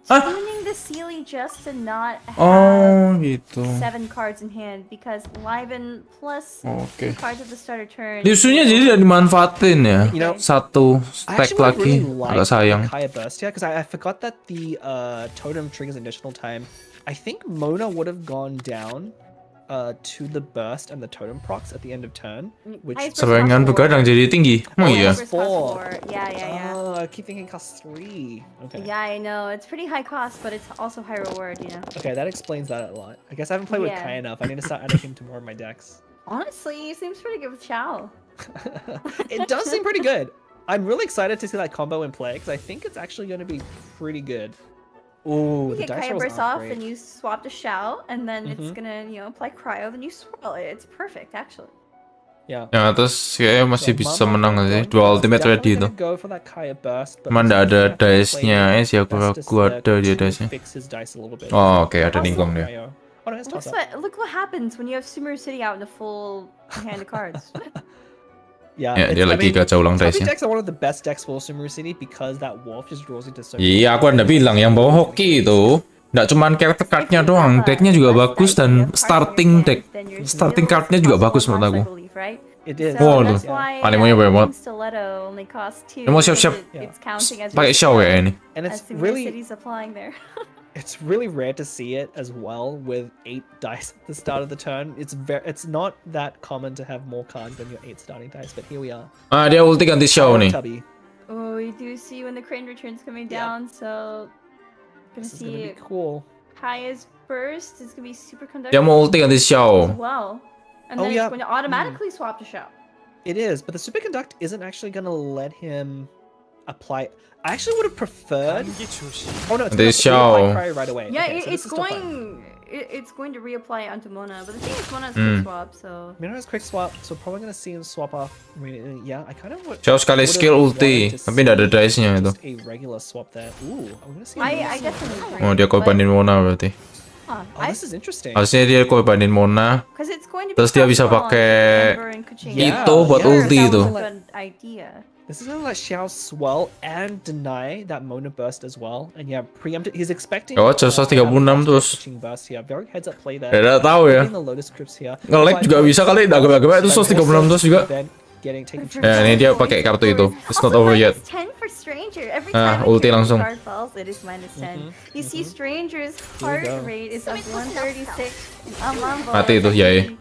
Tuning the Sealy just to not have 7 cards in hand because Liven plus 2 cards at the start of turn. Isunya jadi tidak dimanfaatin ya. Satu stack lagi, agak sayang. Kaya burst, yeah, because I forgot that the totem triggers additional time. I think Mona would have gone down. To the burst and the totem procs at the end of turn, which serangan begadang jadi tinggi. Oh iya. Yeah. Oh, I keep thinking cost 3. Okay. Yeah, I know. It's pretty high cost, but it's also high reward, you know. Okay, that explains that a lot. I guess I haven't played with Kai enough. I need to start adding him to more of my decks. Honestly, he seems pretty good with Xiao. It does seem pretty good. I'm really excited to see that combo in play because I think it's actually going to be pretty good. Ooh, you get Kaya burst off and you swap to Xiao, and then it's gonna, apply cryo, then you swirl it. It's perfect, actually. Yeah. Yang atas kayaknya masih bisa menang sih. Dua ultimate ready itu. Cuman nggak ada dice-nya sih, aku ada dia dice-nya. Oh, oke, ada ningkong dia. Look what happens when you have Sumeru City out in a full hand of cards. Yeah, dia lagi kacau ulang dice-nya. Decks are one of the best decks for Sumeru City because that wolf just draws into so Iya, aku udah bilang yang bawa hoki itu nggak cuman character card-nya doang, decknya juga bagus dan starting card-nya juga bagus menurut aku. Wow, tuh animonya banyak banget. Ini mau siap-siap pakai Xiao ya ini. And it's really rare to see it as well with 8 dice at the start of the turn. It's not that common to have more cards than your 8 starting dice, but here we are. Dia ulti ganti Xiao nih. Oh, we do see when the crane returns coming down, so gonna see cool. Kaya's burst is gonna be super conductive. Dia mau ulti ganti Xiao. Well, and then it's going to automatically swap to Xiao. It is, but the superconduct isn't actually gonna let him apply. I actually would have preferred. Oh no, it's going to apply right away. Yeah, it's going to reapply onto Mona, but the thing is Mona's quick swap, so. Mona's quick swap, so probably gonna see him swap off. Yeah, I kind of would. Xiao sekali skill ulti, tapi nggak ada dice-nya itu. A regular swap there. Ooh, I'm gonna see. I definitely agree. Oh, dia korbanin Mona berarti. Oh, this is interesting. Harusnya dia korbanin Mona. Terus dia bisa pakai itu buat ulti itu. This is gonna let Xiao swell and deny that Mona burst as well, and yeah, preempted. He's expecting. Oh, 136 terus. Very heads up play there. Tidak tahu ya. Nge-lag juga bisa kali, nggak gak itu 136 terus juga. Ya, ini dia pakai kartu itu. It's not over yet. Ah, ulti langsung. You see Stranger's heart rate is up 136. Mati itu Yai.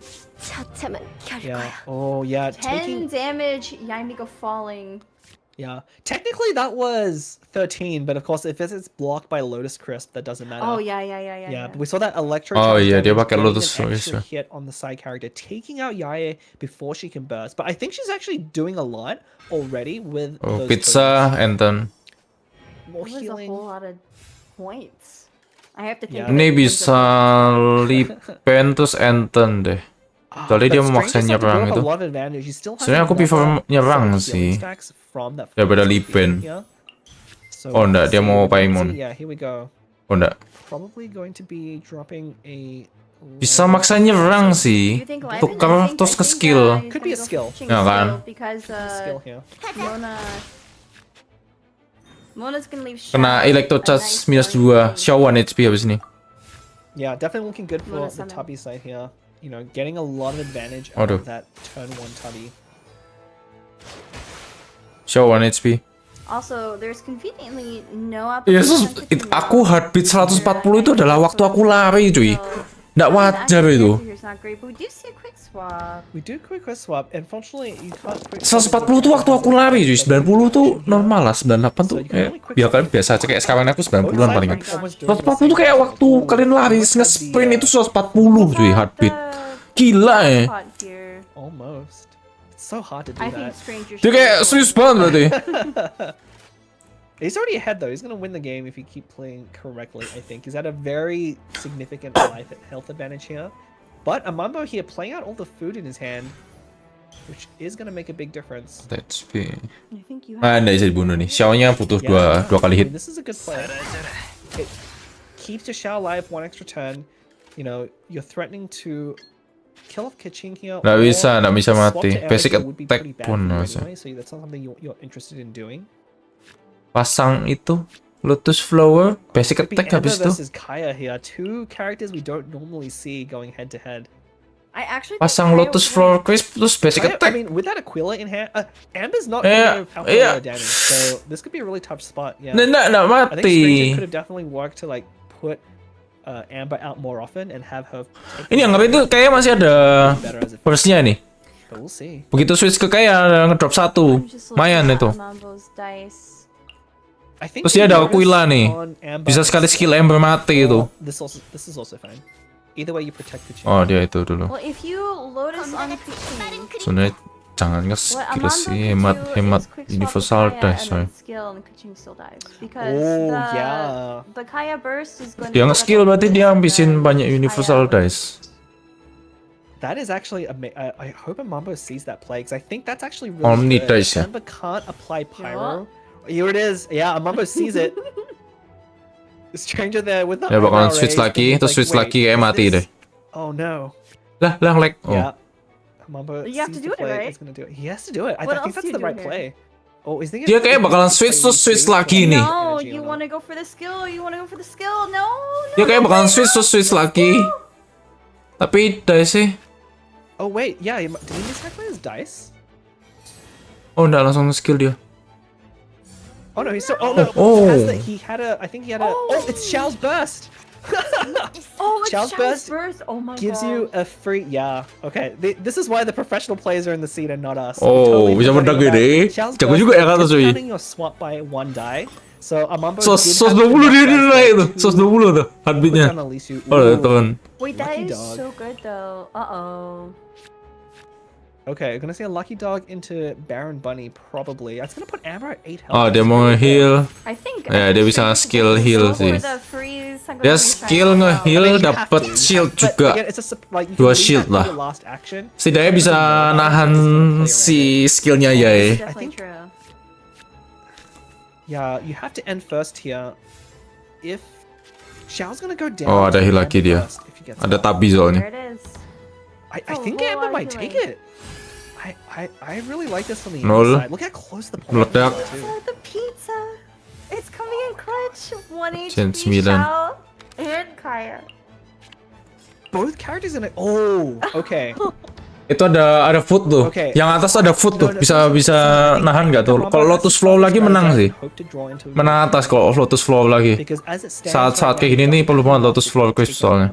Yeah. Oh yeah. 10 damage. Yaimiko falling. Yeah, technically that was 13, but of course if it's blocked by Lotus Crisp, that doesn't matter. Oh yeah. Yeah, but we saw that Electro Oh, charge iya, dia damage, pakai getting Lotus an Crisp, extra ya. hit on the side character, taking out Yae before she can burst. But I think she's actually doing a lot already with Oh, those pizza, tokens. Enten. More That was a healing. whole lot of points. I have to think. Yeah. of it Ini in terms bisa of Lipen terus Enten deh. Soalnya dia But memaksa Stranger started to nyerang build up itu. a lot of advantage. He still has Sebenarnya aku prefer another nyerang set of healing sih. stacks from that Daripada first Lipen. feeling here. So Oh, enggak, let's dia see, mau we're going to Paimon. see- Yeah, here we go. Oh, enggak. Probably going to be dropping a. Bisa maksa nyerang sih. You think Liven? Tukar terus ke skill. Could be a skill. Ya kan? Because Skill here. Mona's gonna leave. Kena Shao Electro a Charge nice minus warning 2. thing. Xiao 1 HP habis ini. Yeah, definitely looking good for Mona the summon. Tubby side here. You know, getting a lot of advantage out Aduh. of that turn 1 Tubby. Xiao 1 HP. Also, there's conveniently no Yesus, application to aku heartbeat 140 itu adalah waktu aku lari, cuy. Nggak I mean, wajar actually, itu. here's not great, but we do see a quick swap. We do quick swap, and fortunately you can't quick 140 tuh waktu aku lari, cuy. 90 tuh normal lah, 98 tuh ya kan biasa aja kayak sekarang aku 90-an palingan. 140 tuh kayak waktu kalian lari nge-sprint itu 140 cuy heartbeat. Gila ya. Spot here. Almost. It's so hard to do I think that. Stranger. Dia kayak serius banget berarti. He's already ahead though. He's gonna win the game if he keep playing correctly. I think he's at a very significant life health advantage here. But Amambo here playing out all the food in his hand, which is gonna make a big difference. HP. I think you Ah, have. nggak bisa dibunuh nih. Xiao-nya butuh dua kali I hit. mean, this is a good play. It keeps your Xiao alive 1 extra turn. You know, you're threatening to kill off Keqing here. Nggak or bisa swap mati. to Basic Eric, it would be attack pretty bad pun for you harusnya. anyway, so that's not something you're interested in doing. Pasang itu Lotus Flower, basic Could be attack Amber habis itu. versus Kaya here. 2 characters we don't normally see going head to head. I actually. think Pasang Kaya Lotus would Flower win. Crisp terus basic I attack. mean, with that Aquila in hand, Amber's not Yeah, going to yeah. damage, so this could be a really tough spot. Yeah, Nggak I think Stranger mati. could have definitely worked to like put Amber out more often and have her. take Ini yang the ngeri itu kayak masih ada better as a burst-nya nih. but we'll see. Begitu switch ke kayak ngedrop 1. I'm just looking Lumayan at itu. Mambo's dice. I think Terus the dia ada bonus Aquila nih. on Amber Bisa is sekali skill Ember mati itu. This is also fine. Either way, you protect the Oh, champ. dia itu dulu. Well, if you Lotus on Kuching, Sebenarnya jangan what nge-skill Amando sih, can hemat do hemat is quick swap universal with Kaya dash, and sorry. then skill and Kuching still dies because Oh, the yeah. the Kaya burst is going. Dia nge-skill berarti dia ambisin banyak universal Kaya. dice. That is actually I hope Amambo sees that play because I think that's actually really Omni good. dice, ya? Amber can't apply pyro. Here it is. Yeah, Amambo sees it. The stranger there with the Dia bakalan eyebrow switch raised, lagi, and he's terus like, switch "Wait, lagi kayak is mati this-" deh. Oh no. Lah, lag. Oh. Yeah. Amambo You have to sees do the it, play, right? he's gonna do it. He has to do it. I What think else that's do you the do right here? play. Oh, is he Dia kayak bakalan switch terus switch lagi nih. No, you want to go for the skill. You want to go for the skill. No. Dia kayak bakalan switch terus switch lagi. Tapi dice sih. Oh wait, yeah. Did he miscalculate his dice? Oh, enggak langsung skill dia. Oh no, he's still. Oh no. Oh. He had a. I think he had a. Oh, it's Xiao's burst. Oh, it's Xiao's Xiao's burst burst. Oh my Gives god. you a free. Yeah. Okay. This is why the professional players are in the scene and not us. Oh, bisa forgetting menang about gede. Xiao's Jago burst juga ya kata cuy. discounting your swap by 1 die. So Amambo Sos did sos have 20 dia enough naik tuh. dice Sos to 20 tuh put heartbeatnya. down Alisu. Oh, Ooh. teman. Wait, that Lucky is dog. so good though. Uh-oh. Okay, we're gonna see a lucky dog into Baron Bunny probably. That's gonna put Amber at 8 health. Oh, dia That's mau really good. heal. I think. Ya, dia bisa skill heal sih. Dia skill I nge-heal mean, you have dapat to. shield But juga. again, it's a like, you Dua can leave shield that for lah. your last action. Setidaknya bisa nahan si skillnya ya. Definitely think- true. Yeah, you have to end first here. If Xiao's gonna go down. Oh, ada to heal end lagi dia. first if he gets Ada out. tabi There soalnya. it is. I Oh, think whole Amber lot of might take healing. it. I really like this from the Nol. inside. Look how close the point Meledak. is too. The pizza. It's coming in clutch. 1 Gen HP 9. Xiao and Kaya. Both characters in it. Oh, okay. Itu ada foot tuh. Oke. Yang atas ada foot tuh. Bisa nahan nggak tuh? Kalau Lotus Flow lagi menang sih. Menang atas kalau Lotus Flow lagi. Saat-saat kayak gini nih perlu banget Lotus Flow Crisp soalnya.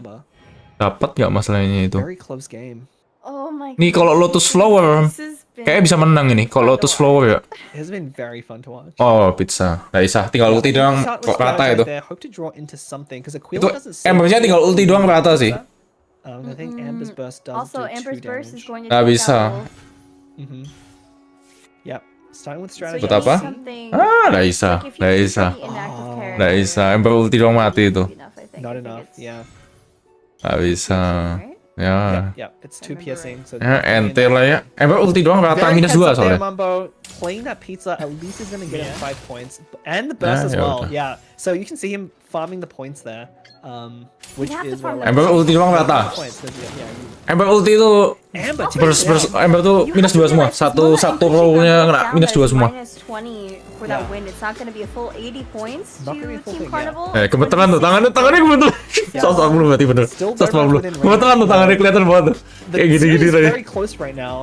Dapat nggak masalahnya itu? Very close game. Oh my Nih kalau Lotus Flower This is Kayaknya bisa menang ini kalau Lotus Flower ya. It has been very fun to watch. Oh, pizza. Nggak bisa, tinggal ulti doang kok rata itu. Hope to draw into something because Itu Embernya tinggal ulti doang rata sih. I think Amber's burst does Also, do Amber's 2 burst damage. is going to Nggak take bisa. out wolf. Yep. Starting with So strategy. you Buat apa? need something- Nggak bisa, like if you nggak choose bisa. any inactive character, Nggak bisa, Ember ulti doang mati itu. enough, I think. Not I think enough. it's Yeah. Nggak bisa. right? Ya. Yep. It's 2 piercing. So Ya, ente lah ya. Ember ulti doang rata Very minus heads 2 up there, soalnya. Mambo. Playing that pizza at least is gonna get him 5 points, and the burst as ya well. udah. Yeah. So you can see him farming the points there, which You have to is farm where, the Ember ulti doang rata. points. 'Cause, yeah, you- Ember ulti itu Amber Ember tuh You minus have to 2 semua. realize this moment Satu I'm pushing row-nya Carnival kena down, minus that 2 is semua. minus 20 for that Yeah. win. It's not going to be a full 80 points Not gonna be to a full Team thing, yeah. Carnival. Kebetulan tuh tangannya kebetulan. 140 berarti bener. Still very 140. much within range. Kebetulan tuh tangannya kelihatan banget tuh. The Kayak gini-gini series is tadi. very close right now.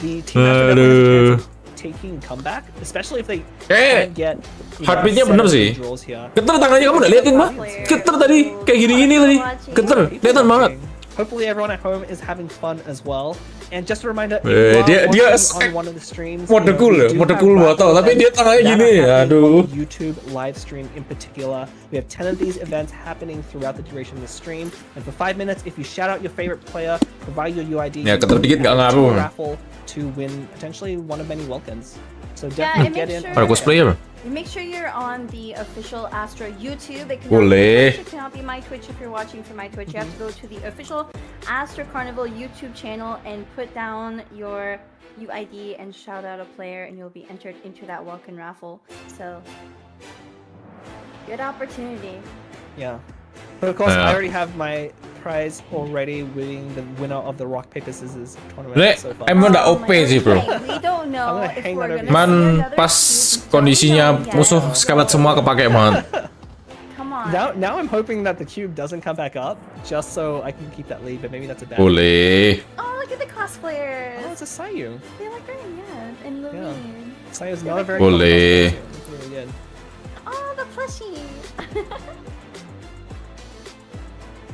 The team after that has a chance of taking comeback, especially if they Kayak can get heartbeatnya set bener of sih. draws here. Keter tangannya kamu udah liatin mah? Keter tadi kayak gini-gini tadi. Keter, kelihatan banget. Hopefully everyone at home is having fun as well. And just a reminder, if Dia you are watching on one of the streams, mode cool ya, we do mode have cool buat tau, raffle tapi dia events tangannya that gini, are happening aduh. on YouTube live stream in particular. We have 10 of these events happening throughout the duration of the stream. And for 5 minutes, if you shout out your favorite player, provide your UID, Ya, keter dikit nggak you ngaruh. have a raffle to win potentially one of many welcomes. So Yeah, definitely and get make in. sure- Ada cosplayer. Make sure you're on the official Astra YouTube. It cannot Boleh. be my Twitch, it cannot be my Twitch if you're watching from my Twitch. You have to go to the official Astra Carnival YouTube channel and put down your UID and shout out a player, and you'll be entered into that welcome raffle. So, good opportunity. Yeah. But of course, Yeah. I already have my prize already winning the winner of the rock paper scissors tournament Nek, so far. emang udah Oh OP my sih bro. God. We don't know gonna if hang we're that over gonna Man see another pas cube. kondisinya Don't know musuh yet. skelet semua kepake banget. Come on. Now I'm hoping that the cube doesn't come back up, just so I can keep that lead. But maybe that's a bad. Boleh. Oh, look at the cosplayers. Oh, it's a Sayu. They look great, yeah. And the Yeah. lead. Sayu's not a very. Boleh. common costume. It's really good. Oh, the plushie.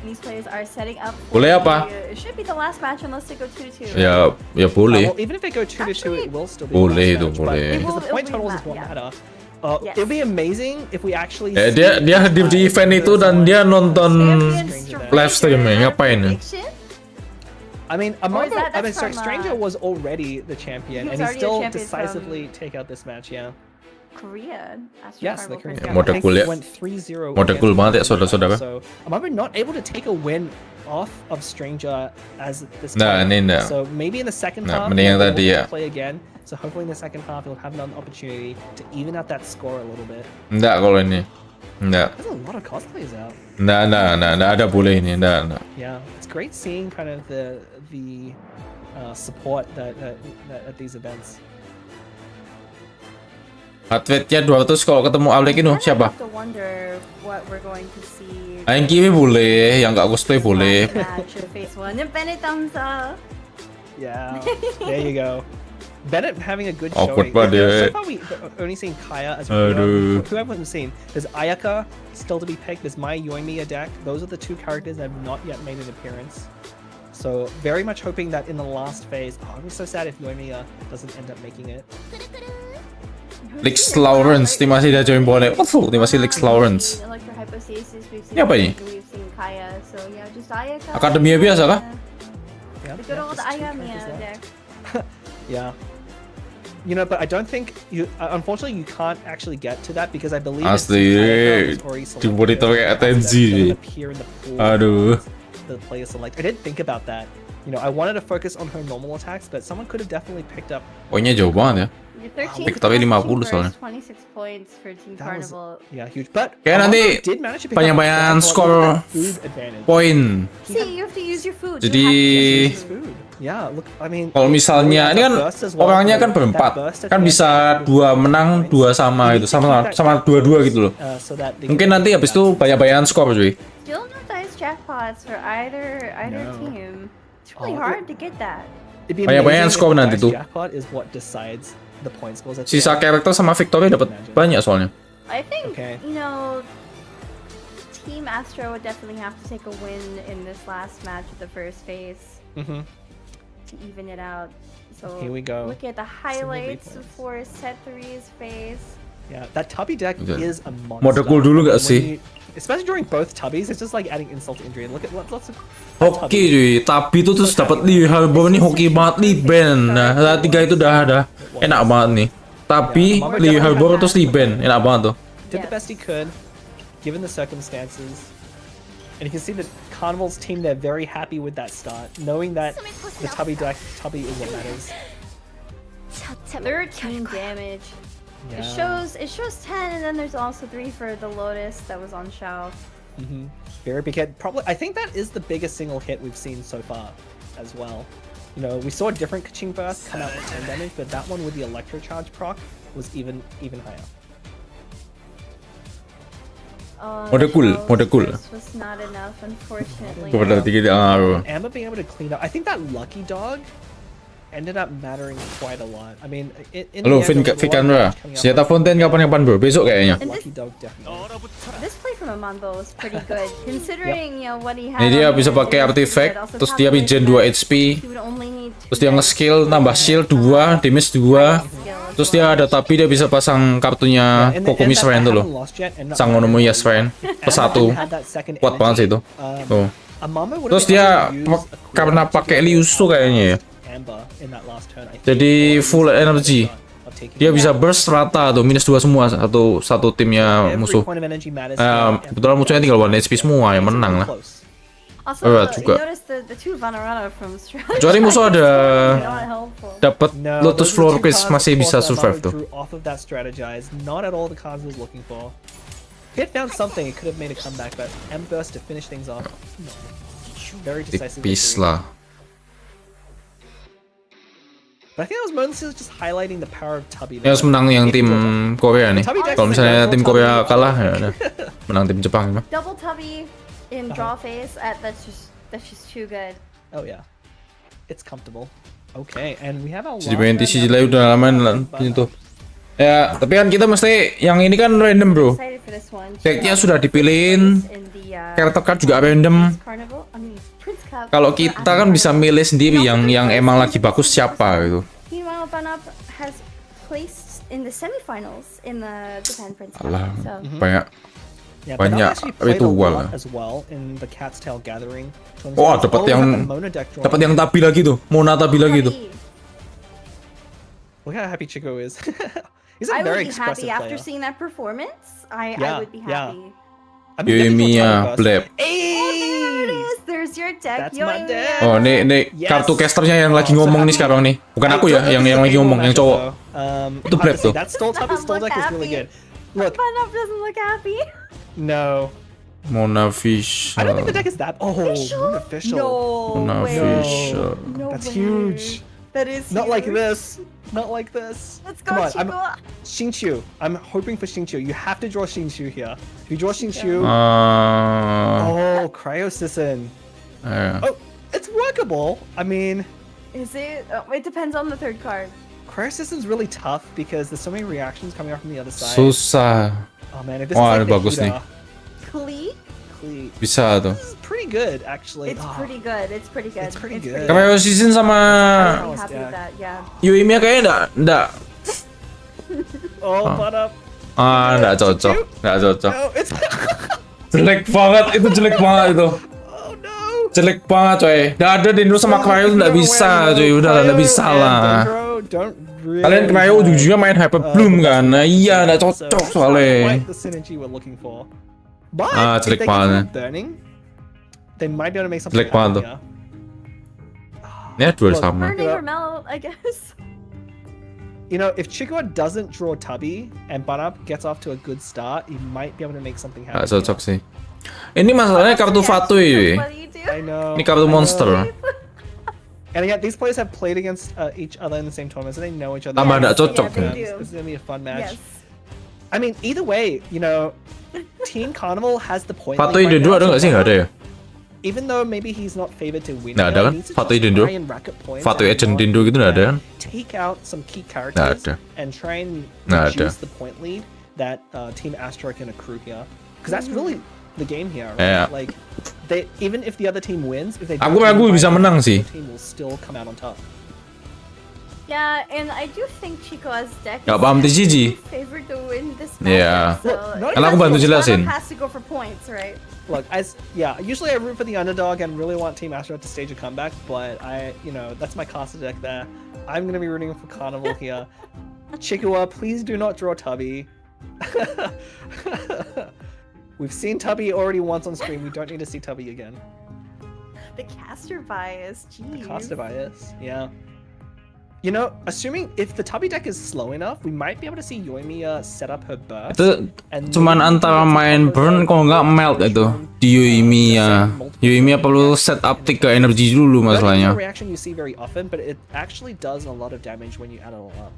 These players are setting up. for Boleh apa? It should be the last match unless they go 2-2. Ya, ya boleh. Well, even if they go 2-2, Actually, it will still be. boleh the itu, last match, but boleh. Because the It point will totals is be what yeah. matter. Yes. It'd be amazing if we actually. Dia di event itu dan dia nonton live stream ya, ngapain ya? Prediction? I mean, Or is Amanda, that- that's from, Stranger was already the champion, He was and he already a still champion decisively take out this match. Yeah. Korea. Astra Yes, the Carnival Korean first champion. Mode I think cool he ya. went 3-0. Mode against cool banget ya, Amanda. saudara-saudara. So Amanda not able to take a win off of Stranger as this Nah, time. ini nggak. So maybe in the second Nah, half, mending yang he'll tadi ya. play again. So hopefully in the second half he'll have another opportunity to even out that score a little bit. Enggak kalau ini. Enggak. There's a lot of cosplays out. Enggak ada boleh ini, enggak. Yeah, it's great seeing kind of the support that at these events. Heart rate-nya 200 kalau ketemu Alek itu siapa? I have to wonder what we're going to see. Aing Kiwi boleh, yang nggak cosplay boleh. Match of phase 1. And Bennett thumbs up. Yeah, there you go. Bennett having a good Awkward showing. banget ya. So far we've only seen Kaya as Aduh. who haven't seen. There's Ayaka still to be picked. There's Mai Yoimiya deck. Those are the two characters that have not yet made an appearance. So very much hoping that in the last phase, I'd be so sad if Yoimiya doesn't end up making it. Lex Lawrence, timasi dia join boleh. Waduh, timasi Lex Lawrence. Electro Hypostasis, we've seen Ini apa ini? We've seen Kaya, so yeah, just Ayaka. Akademia biasa kah? Yeah, The good old just two Ayamiya characters left. deck. Yeah. You know, but I don't think you. Unfortunately, you can't actually get to that because I believe Asli, di monitor kayak atensi. Aduh. The player select. I didn't think about that. You know, I wanted to focus on her normal attacks, but someone could have definitely picked up. Poinnya jauh banget ya. Your 13 Victory 50 soalnya. 26 points for Team That was Carnival. yeah huge. But Kayak Amanda nanti did manage to pick up banyak-banyakan that skor food advantage. Poin. See, you have to use your food. You Jadi- have to use It's food. Yeah, look, I mean. Kalau misalnya ini kan orangnya kan berempat, kan bisa 2 menang, 2 sama itu, sama 2-2 gitu loh. So that they Mungkin nanti habis itu banyak-banyakan skor cuy. Still no dice jackpots for either No. team. It's really Oh, hard to get that. It'd be Banyak-banyak amazing skor if the nanti dice tuh. Jackpot is what decides the point scores. At the Sisa end. karakter sama Victory dapat banyak soalnya. I think Okay. you know, Team Astra would definitely have to take a win in this last match of the first phase. Mhm. to even it out. So Here we go. look at the highlights for set 3's face. Yeah, that tubby deck is a monster. Mode cool dulu gak sih? Especially during both tubbies, it's just like adding insult to injury. Look at lots of Hoki cuy, tapi itu terus dapat Lee Harbor nih hoki banget Lee Ben. Nah, 3 itu udah enak banget nih. Tapi Lee Harbor terus Lee Ben, enak banget tuh. Did the best he could, given the circumstances. And you can see that Carnival's team, they're very happy with that start, knowing that the tubby is what matters. 13 damage. Yeah. It shows 10, and then there's also 3 for the Lotus that was on Xiao. Very big hit. Probably, I think that is the biggest single hit we've seen so far, as well. You know, we saw a different Kaching burst come out with 10 damage, but that one with the electro charge proc was even higher. Mode cool. This was not enough, unfortunately. Amber being able to clean up. I think that lucky dog ended up mattering quite a lot. I mean, Halo, Vikan bro. Senjata Fontaine kapan-kapan bro? Besok kayaknya. Lucky dog definitely. This play from Amando was pretty good, considering you know what he had. Ini dia on bisa hand, pakai and artifact, also terus dia regen 2 HP, he would only need terus dia nge-skill nambah shield 2, damage 2, terus dia ada tapi dia bisa pasang kartunya Kokomi Shrine tuh loh. Sangonomiya Shrine plus 1. Kuat banget sih itu. Tuh. Terus dia karena pakai Liusu kayaknya ya. Jadi full energy. Dia bisa burst rata tuh, minus 2 semua satu timnya musuh. Kebetulan musuhnya tinggal 1 HP semua, yang menang lah. Juga. Kecuali musuh ada dapat Lotus Floor Quiz masih bisa survive tuh. Tipis lah. But I think that was mostly just highlighting the power of Tubby. Ini harus menang yang tim Korea nih. Kalau misalnya tim Korea kalah, ya menang tim Jepang. Double Tubby in draw phase. That's just too good. Oh yeah, it's comfortable. Okay, and we have a. Jadi main TCG lain udah lama itu. Ya, tapi kan kita mesti yang ini kan random bro. Decknya sudah dipilihin. Character card juga random. Kalau kita kan bisa milih sendiri yang emang lagi bagus siapa gitu. Meanwhile, Banap has placed in the semifinals in the Japan Prince Cup. Alah, So. banyak ritual. Oh, dapat yang tabi lagi tuh. Mona tabi lagi tuh. Look how happy Chico is. He's I a would very be expressive happy after player. seeing that performance. I would be Yeah. happy. I mean, Yoimiya, Blep. There it is. There's your deck. That's my deck. Oh, nih kartu casternya yang lagi ngomong nih sekarang nih. Bukan aku ya, yang lagi ngomong, yang cowok. Itu Blep tuh. That Stole deck is really good. Look, Banap doesn't look happy. no. Mona Fish. I don't think the deck is that. Oh, official. No. Mona way. Fish. No That's way. huge. That is Not like huge. this. Not like this. Let's go, Come on, Chico. Xingqiu. I'm hoping for Xingqiu. You have to draw Xingqiu here. If you draw Xingqiu, oh, Cryosisson. Oh, it's workable. I mean, Is it? It depends on the third card. Cryosisson's really tough because there's so many reactions coming out from the other side. Susah. Oh man, if this Wah, is like ini bagus nih. Cleat? Bisa tuh. This is pretty good actually. It's pretty good. It's pretty good. It's pretty good. Kayak season sama I'm happy with that. Yeah. Yoimiya kayaknya enggak. Oh, but up. Enggak cocok. Enggak cocok. No, it's. Jelek banget, itu jelek banget itu. Oh no. Jelek banget coy. Enggak ada Dendro sama Cryo enggak bisa coy. Udah enggak bisa lah. Kalian Cryo ujung-ujungnya main Hyper Bloom kan. Nah, iya enggak cocok soalnya. Jelek banget. Jelek banget tuh. Ya, duel sama. Burning or melt, I guess. You know, if Chico doesn't draw Tubby and Banap gets off to a good start, he might be able to make something happen. Enggak cocok sih. Ini masalahnya kartu Fatui. What do you do? I know. Ini kartu monster. And again, these players have played against each other in the same tournament, so they know each other. Tambah enggak cocok. Yeah, they do. This is gonna be a fun match. Yes. I mean, either way, you know, Team Carnival has the point. Fatui Dendro ada nggak sih? Nggak ada ya? Even though maybe he's not favored to win, Nggak ada kan? Fatui Dendro? Fatui Agent Dendro gitu nggak ada kan? Take out some key characters ada. and try and Nggak reduce ada. the point lead that Team Astra can accrue here, because that's really the game here, right? Yeah. Like even if the other team wins, if they Aku don't win by bisa a lot, menang the sih. other team will still come out on top. Yeah, and I do think Chico's deck Gak paham tuh, Gigi. favored to win this Yeah. matchup. So Not Kalau aku bantu jelasin. has to go for points, right? Look, usually I root for the underdog and really want Team Astra to stage a comeback, but that's my Casa deck there. I'm gonna be rooting for Carnival here. Chikua, please do not draw Tubby. We've seen Tubby already once on stream. We don't need to see Tubby again. The caster bias, jeez. The caster bias, yeah. You know, assuming if the Tubby deck is slow enough, we might be able to see Yoimiya set up her burst. Itu and cuman maybe antara we can main take burn over kalau nggak melt itu di Yoimiya. Yoimiya perlu set up 3 energi dulu Burn isn't a masalahnya. reaction you see very often, but it actually does a lot of damage when you add it all up.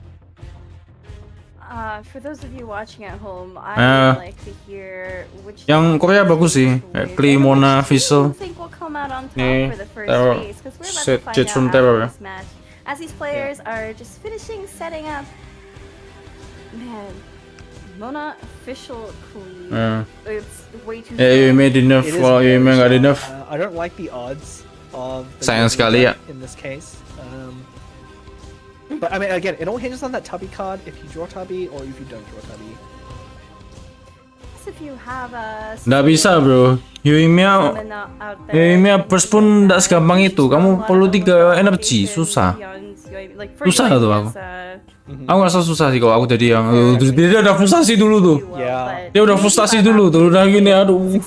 For those of you watching at home, I would like to hear which Yang Korea bagus sih, kayak Klee, Mona, Vissel. think will come out on top Nih, for the first terror. phase, 'cause we're about Set to find Jet out from after terror. this match. As these players are just finishing setting up. Man, Mona official Klee. It's way too Yoimiya di nerf, It is kalau very Yoimiya nggak di strong. nerf. I don't like the odds of the Sayang Yoimiya sekali ya. in this case. But I mean, again, it all hinges on that Tubby card. If you draw Tubby or if you don't draw Tubby. If you have a Nggak bisa bro, Yoimiya burst pun nggak segampang itu. Kamu perlu 3 energi, susah. Susah tuh aku. Aku ngerasa susah sih kalau aku jadi yang dia udah frustasi dulu tuh. Yeah. Dia udah frustasi dulu tuh, udah gini aduh.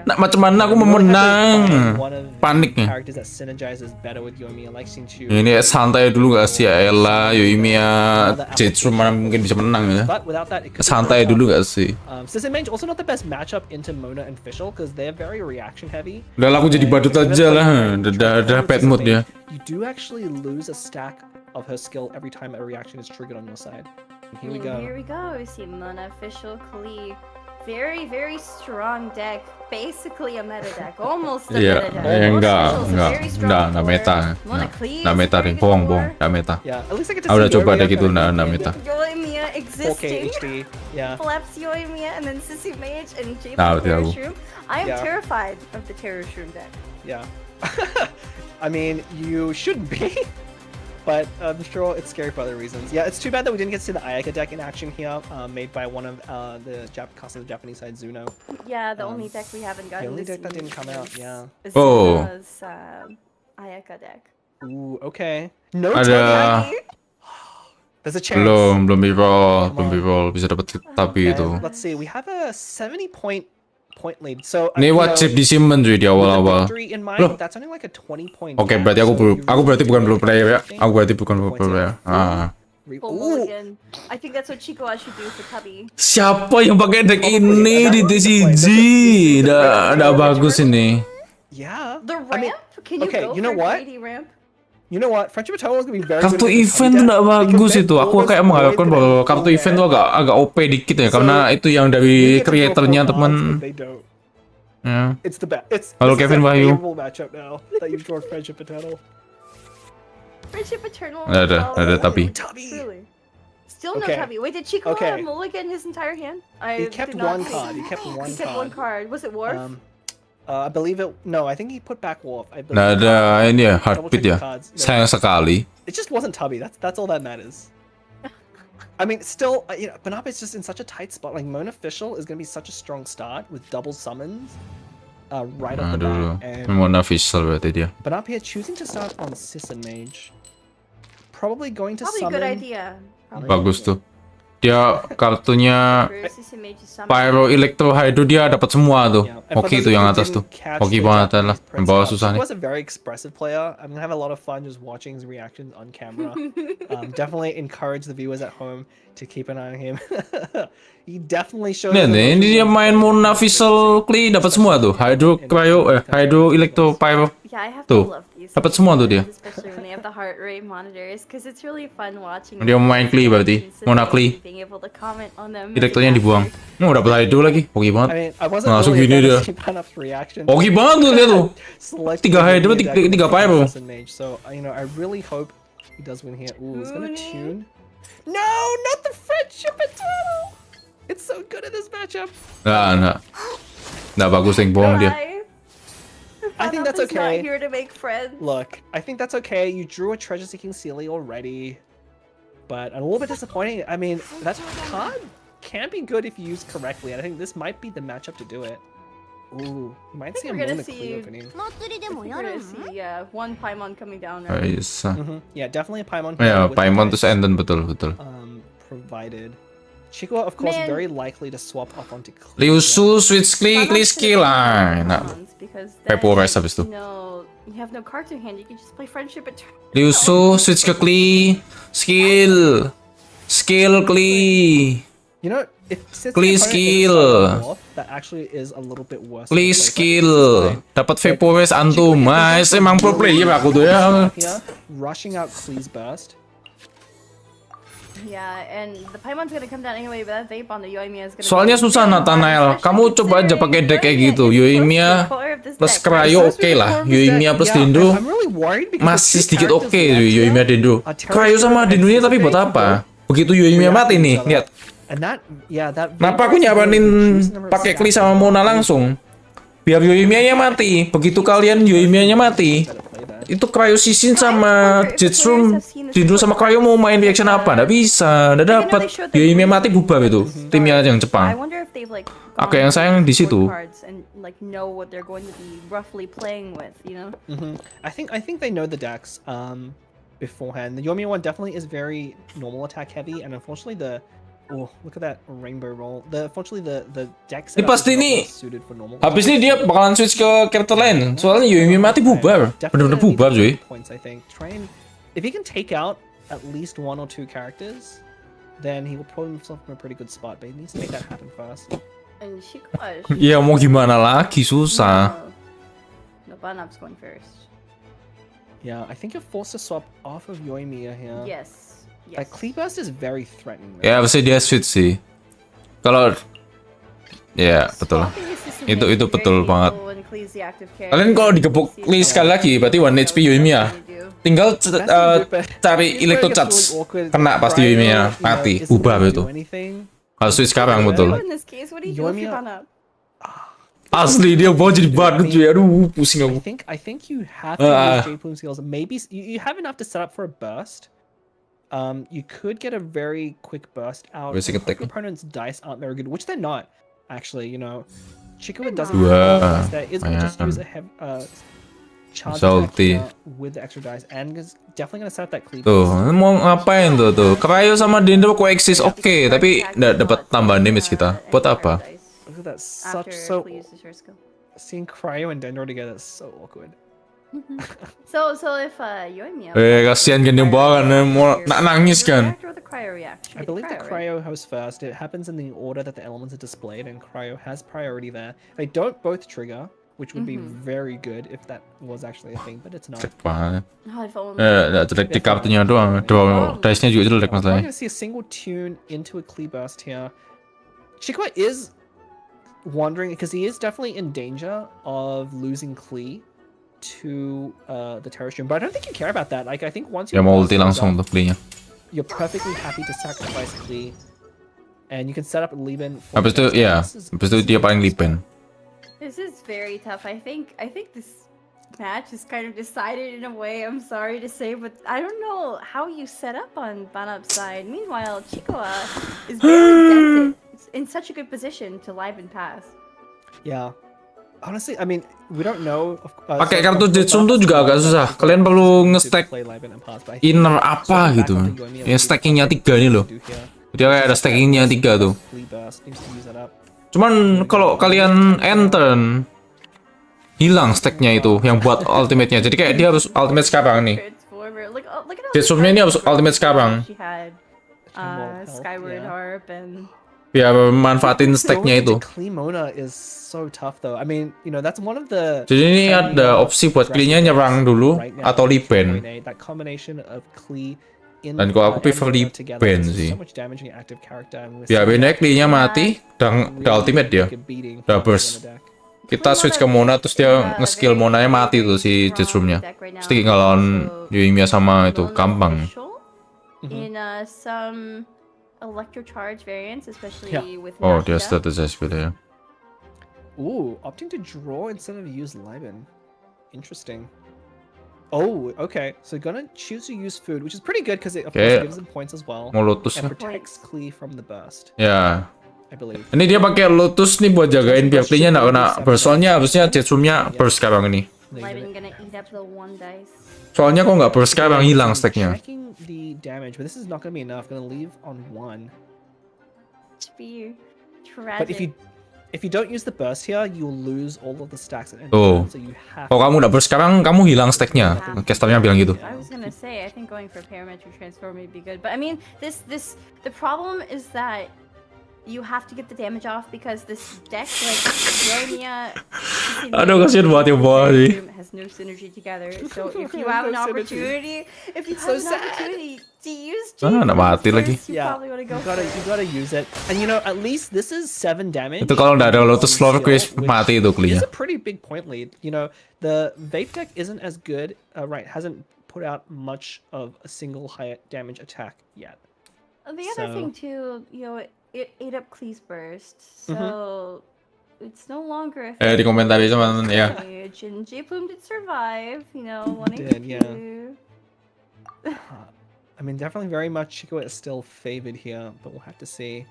Nah, macam mana aku mau menang? Panik nih. Characters that synergizes better with Yoimiya, like Xingqiu. Ini santai dulu gak sih? Elah, Yoimiya Jetsu mana mungkin bisa menang ya. But without that, it could be Santai very dulu tough. gak sih? Sissy Mage also not the best matchup into Mona and Fischl because they're very reaction heavy. Udah lah, aku jadi badut aja lah. Udah bad mood ya. You do actually lose a stack of her skill every time a reaction is triggered on your side. And here we go. Here we go. We see Mona official Klee. Very, very strong deck. Basically a meta deck. Almost a Iya, meta deck. enggak meta. Enggak meta nih, bohong. Enggak meta. Yeah, at least I get to Aku udah see coba Yoimiya deh gitu, kinda enggak in meta. Yoimiya 4K existing. HD. Yeah. Flaps Yoimiya and then Sissy Mage and J Tahu, Terror tahu. Shroom. I am Yeah. terrified of the Terror Shroom deck. Yeah. I mean, you shouldn't be. But I'm sure it's scary for other reasons. Yeah, it's too bad that we didn't get to see the Ayaka deck in action here, made by one of the Japanese side, Zuno. Yeah, the only deck we haven't The gotten only to deck that see didn't come out, is yeah. Oh. Zuno's, Ayaka deck. Ooh, okay. No Ada Tubby. There's a chance. belum reroll, bisa dapat tapi itu. And let's see, we have a 70 point lead. So Ini wajib disimpan cuy di awal-awal. victory in mind, Loh. that's only like a 20 point. Oke, gap, berarti aku so you berarti bukan really pro player ya. think Aku berarti bukan pro points player. enough? Full Ooh, mulligan. I think that's what Chico should do for Tubby. Siapa yang pakai deck ini di TCG? Udah bagus ini. yeah. The I mean, ramp? Can you okay, go you know for what? greedy ramp? You know what? Friendship Eternal is gonna be very Kartu good against event tuh Tubby nggak deck, bagus because itu. they Aku kayak always mengharapkan avoid bahwa the kartu full event tuh ramp. agak OP dikit ya, So, karena itu yang You dari get to draw kreatornya four teman. cards, but they don't. Ya. It's the best. It's Halo, this is Kevin a Wahyu. favorable matchup now that you've drawn Friendship Eternal. Friendship Eternal. Ada tapi. Tubby. Truly. Still no Okay. Tubby. Wait, did Chico Okay. mulligan his entire hand? He kept did not one see. card. He kept one He kept one card. card. Was it Worf? I believe it. No, I think he put back Wolf. I believe. Nggak ada ini ya, Double heartbeat check ya. the cards. No, Sayang sekali. it just wasn't Tubby. That's all that matters. I mean, still, Banapa is just in such a tight spot. Like Mona Fischl is gonna be such a strong start with double summons, right off the Aduh, bat. And Mona Vissel berarti dia. Banapa choosing to start on Sisson Mage, probably going to Probably a summon. good idea. Probably Bagus tuh. Dia kartunya for Sissy Mage to summon. Pyro, Electro, Hydro dia dapat semua tuh. Yeah. And for Hoki those tuh of yang you who atas tuh. didn't catch Hoki the banget Japanese lah. Yang Prince bawah card, susah he nih. was a very expressive player. I'm gonna have a lot of fun just watching his reactions on camera. Definitely encourage the viewers at home to keep an eye on him. He definitely shows. Nih, emotion ini dia when he main plays. Mona Vissel, Klee dapat semua tuh. Hydro, Cryo, Hydro, Electro, Pyro. Yeah, I have Tuh, to love these. dapat semua tuh dia. Especially when they have the heart rate monitors, because it's really fun watching. Dia main Klee berarti. Mona Klee. Being able to comment on them. Electronya dibuang. Dapat Hydro lagi. Hoki I banget. mean, I wasn't Langsung really gini a fan dia. of Banap's reaction. Hoki banget tuh dia tuh. Selecting Tiga the Hydro, Mage deck tiga with Pyro. Assassin Mage. So, I really hope he does win here. Ooh, he's gonna Mooney. tune. No, not the Friendship Eternal. It's so good in this matchup. Nggak bagus yang bohong dia. Bye. I think that's Is not okay. here to make friends. Look, I think that's okay. You drew a treasure-seeking Sealy already, but a little bit disappointing. I mean, that card can be good if used correctly, and I think this might be the matchup to do it. Ooh, you might see a we're gonna Mona see- Clee opening. We're gonna see one Paimon coming down. Right? Ayos. Yeah, definitely a Paimon. Ya, with Paimon the terus Enden betul. provided. Chico, of course, Man. very likely to swap off onto Clee. Liusu switch Klee skill lah. Enak. Because Kayak then, Polres habis itu. you have no cards in hand. You can just play friendship and turn. Liusu switch ke Klee skill Klee. You know, if since Clee the opponent is skill. starting off, that actually is a little bit worse. than Klee the play skill. that Dapat Vaporwave antum. Mas emang pro player aku tuh ya. here, rushing out Clee's burst. Yeah, and the Paimon's gonna come down anyway, but that vape on the Yoimiya is gonna. Soalnya susah Nathanael. Kamu coba aja pakai deck kayak gitu. Yoimiya plus Cryo oke lah. Yoimiya plus Dendro I'm really worried because masih the two sedikit oke characters left Yoimiya here Dendro. are Cryo sama Terraform Dendronya and tapi buat Disintegrate apa? Begitu Yoimiya mati nih, lihat. And that, yeah, that. Kenapa aku nyabanin pakai Klee sama Mona langsung? Biar Yoimiya mati. Begitu kalian Yoimiya mati, itu Cryo Sisin sama Jetsroom, Dendro sama Cryo mau main reaction apa? Nggak bisa, nggak dapat. Yoimiya mati bubar itu. Timnya yang I Jepang. wonder if they've like. Oke, yang sayang di situ. Cards and like know what they're going to be roughly playing with, you know. I think they know the decks beforehand. The Yoimiya one definitely is very normal attack heavy, and unfortunately look at that rainbow roll. Unfortunately the deck Ini setup pasti is not nih. well suited for normal. Habis ini dia bakalan switch ke karakter lain. Soalnya Yoimiya mati bubar. Bener-bener bubar cuy. Points, I think. If he can take out at least one or two characters, then he will put himself in a pretty good spot. But he needs to make that happen first. And Shikoa. Ya mau gimana lagi, susah. No, Banap's going first. Yeah, I think you're forced to swap off of Yoimiya here. Yes. That Clee burst is very threatening. Ya pasti dia switch sih. Kalau ya betul. Itu betul banget. Kalian kalau digebuk Klee sekali lagi berarti 1 HP Yoimiya. Tinggal cari Electro Charge. Kena pasti Yoimiya mati, bubar itu. Harus switch sekarang betul. Asli dia bawa jadi banget cuy. Aduh, pusing aku. I think you have to use J-Plume skills. Maybe you have enough to set up for a burst. You could get a very quick burst out. Basic attack. Your opponent's dice aren't very good, which they're not. Actually, you know, Chico doesn't Wah, that is going to just use a charge Salty. attack with the extra dice, and is definitely going to set up that Clee. Tuh, mau ngapain tuh? Cryo sama Dendro coexist oke, tapi nggak dapat tambahan damage kita. Buat apa? Look at that, seeing Cryo and Dendro together is so awkward. So if Yoimiya. Kasihan kan yang bawa kan, mau nangis kan. I believe the Cryo goes first. It happens in the order that the elements are displayed, and Cryo has priority there. They don't both trigger, which would be very good if that was actually a thing, but it's not. Jelek banget. Oh, Jelek di kartunya doang. Dice-nya juga jelek I'm masalahnya. going to see a single tune into a Clee burst here. Chico is wondering, because he is definitely in danger of losing Clee to the Terror Stream, but I don't think you care about that. Like, I think once you Ya mau ulti langsung tuh Klee-nya. you're perfectly happy to sacrifice Clee, and you can set up Lieben. Habis itu ya, habis itu dia paling lipen. This is very tough. I think this match is kind of decided in a way. I'm sorry to say, but I don't know how you set up on Banap's side. Meanwhile, Chicoa is very dented in such a good position to live and pass. Yeah. Honestly, I mean, we don't know. Pakai kartu Jetsum tuh juga agak susah. Kalian perlu nge-stack inner apa gitu. Yang stackingnya 3 nih loh. Jadi kayak ada stackingnya 3 tuh. Cuman kalau kalian enter hilang stacknya itu yang buat ultimate-nya. Jadi kayak dia harus ultimate sekarang nih. Jetsumnya ini harus ultimate sekarang. Skyward Harp and Ya manfaatin stacknya itu. Jadi ini ada opsi buat Klee-nya nyerang dulu atau Liben. Dan kalau aku prefer Liben sih. Ya bener Klee-nya mati dan udah ultimate dia. Udah burst. Kita switch ke Mona terus dia nge-skill Monanya mati tuh si Jetsroom-nya. Terus tinggal lawan Yoimiya sama itu gampang. In some electro charge variants, especially with Oh, dia strategize gitu ya. Ooh, opting to draw instead of use Liben. Interesting. Oh, okay. So gonna choose to use food, which is pretty good because it of Okay. course gives them points as well Mau Lotus and ya? protects Klee from the burst, Ya. I believe. Ini dia pakai Lotus nih buat jagain biar Klee-nya nggak kena burst. Soalnya harusnya Jetsumnya burst sekarang ini. Levin gonna eat up the one dice. Soalnya kok nggak burst sekarang hilang stacknya. Checking the damage, but this is not gonna be enough. Gonna leave on 1. To be But tragic. if you don't use the burst here, you'll lose all of the stacks at end Tuh. turn, so you have. Kalau kamu nggak burst sekarang, kamu hilang stacknya. Casternya bilang gitu. I was gonna say, I think going for parametric transform may be good, but I mean, the problem is that you have to get the damage off because this deck, like Yormia, Aduh, kasihan banget ya, boy. has no synergy together. So if you have an No synergy. opportunity, So sad. to use Nggak mati lagi. you probably want to go You gotta use it, and you know at least this is 7 damage. Itu kalau nggak ada Lotus Floor Skill, Quiz which mati itu is Klee-nya. a pretty big point lead. You know the vape deck isn't as good, right? Hasn't put out much of a single high damage attack yet. The other So- thing too, you know, it ate up Klee's burst, so it's no longer a Di komentari teman-teman ya. damage, and J Plume did survive, you know, 1 Did, HP. yeah. I mean, definitely very much Chico is still favored here, but we'll have to see.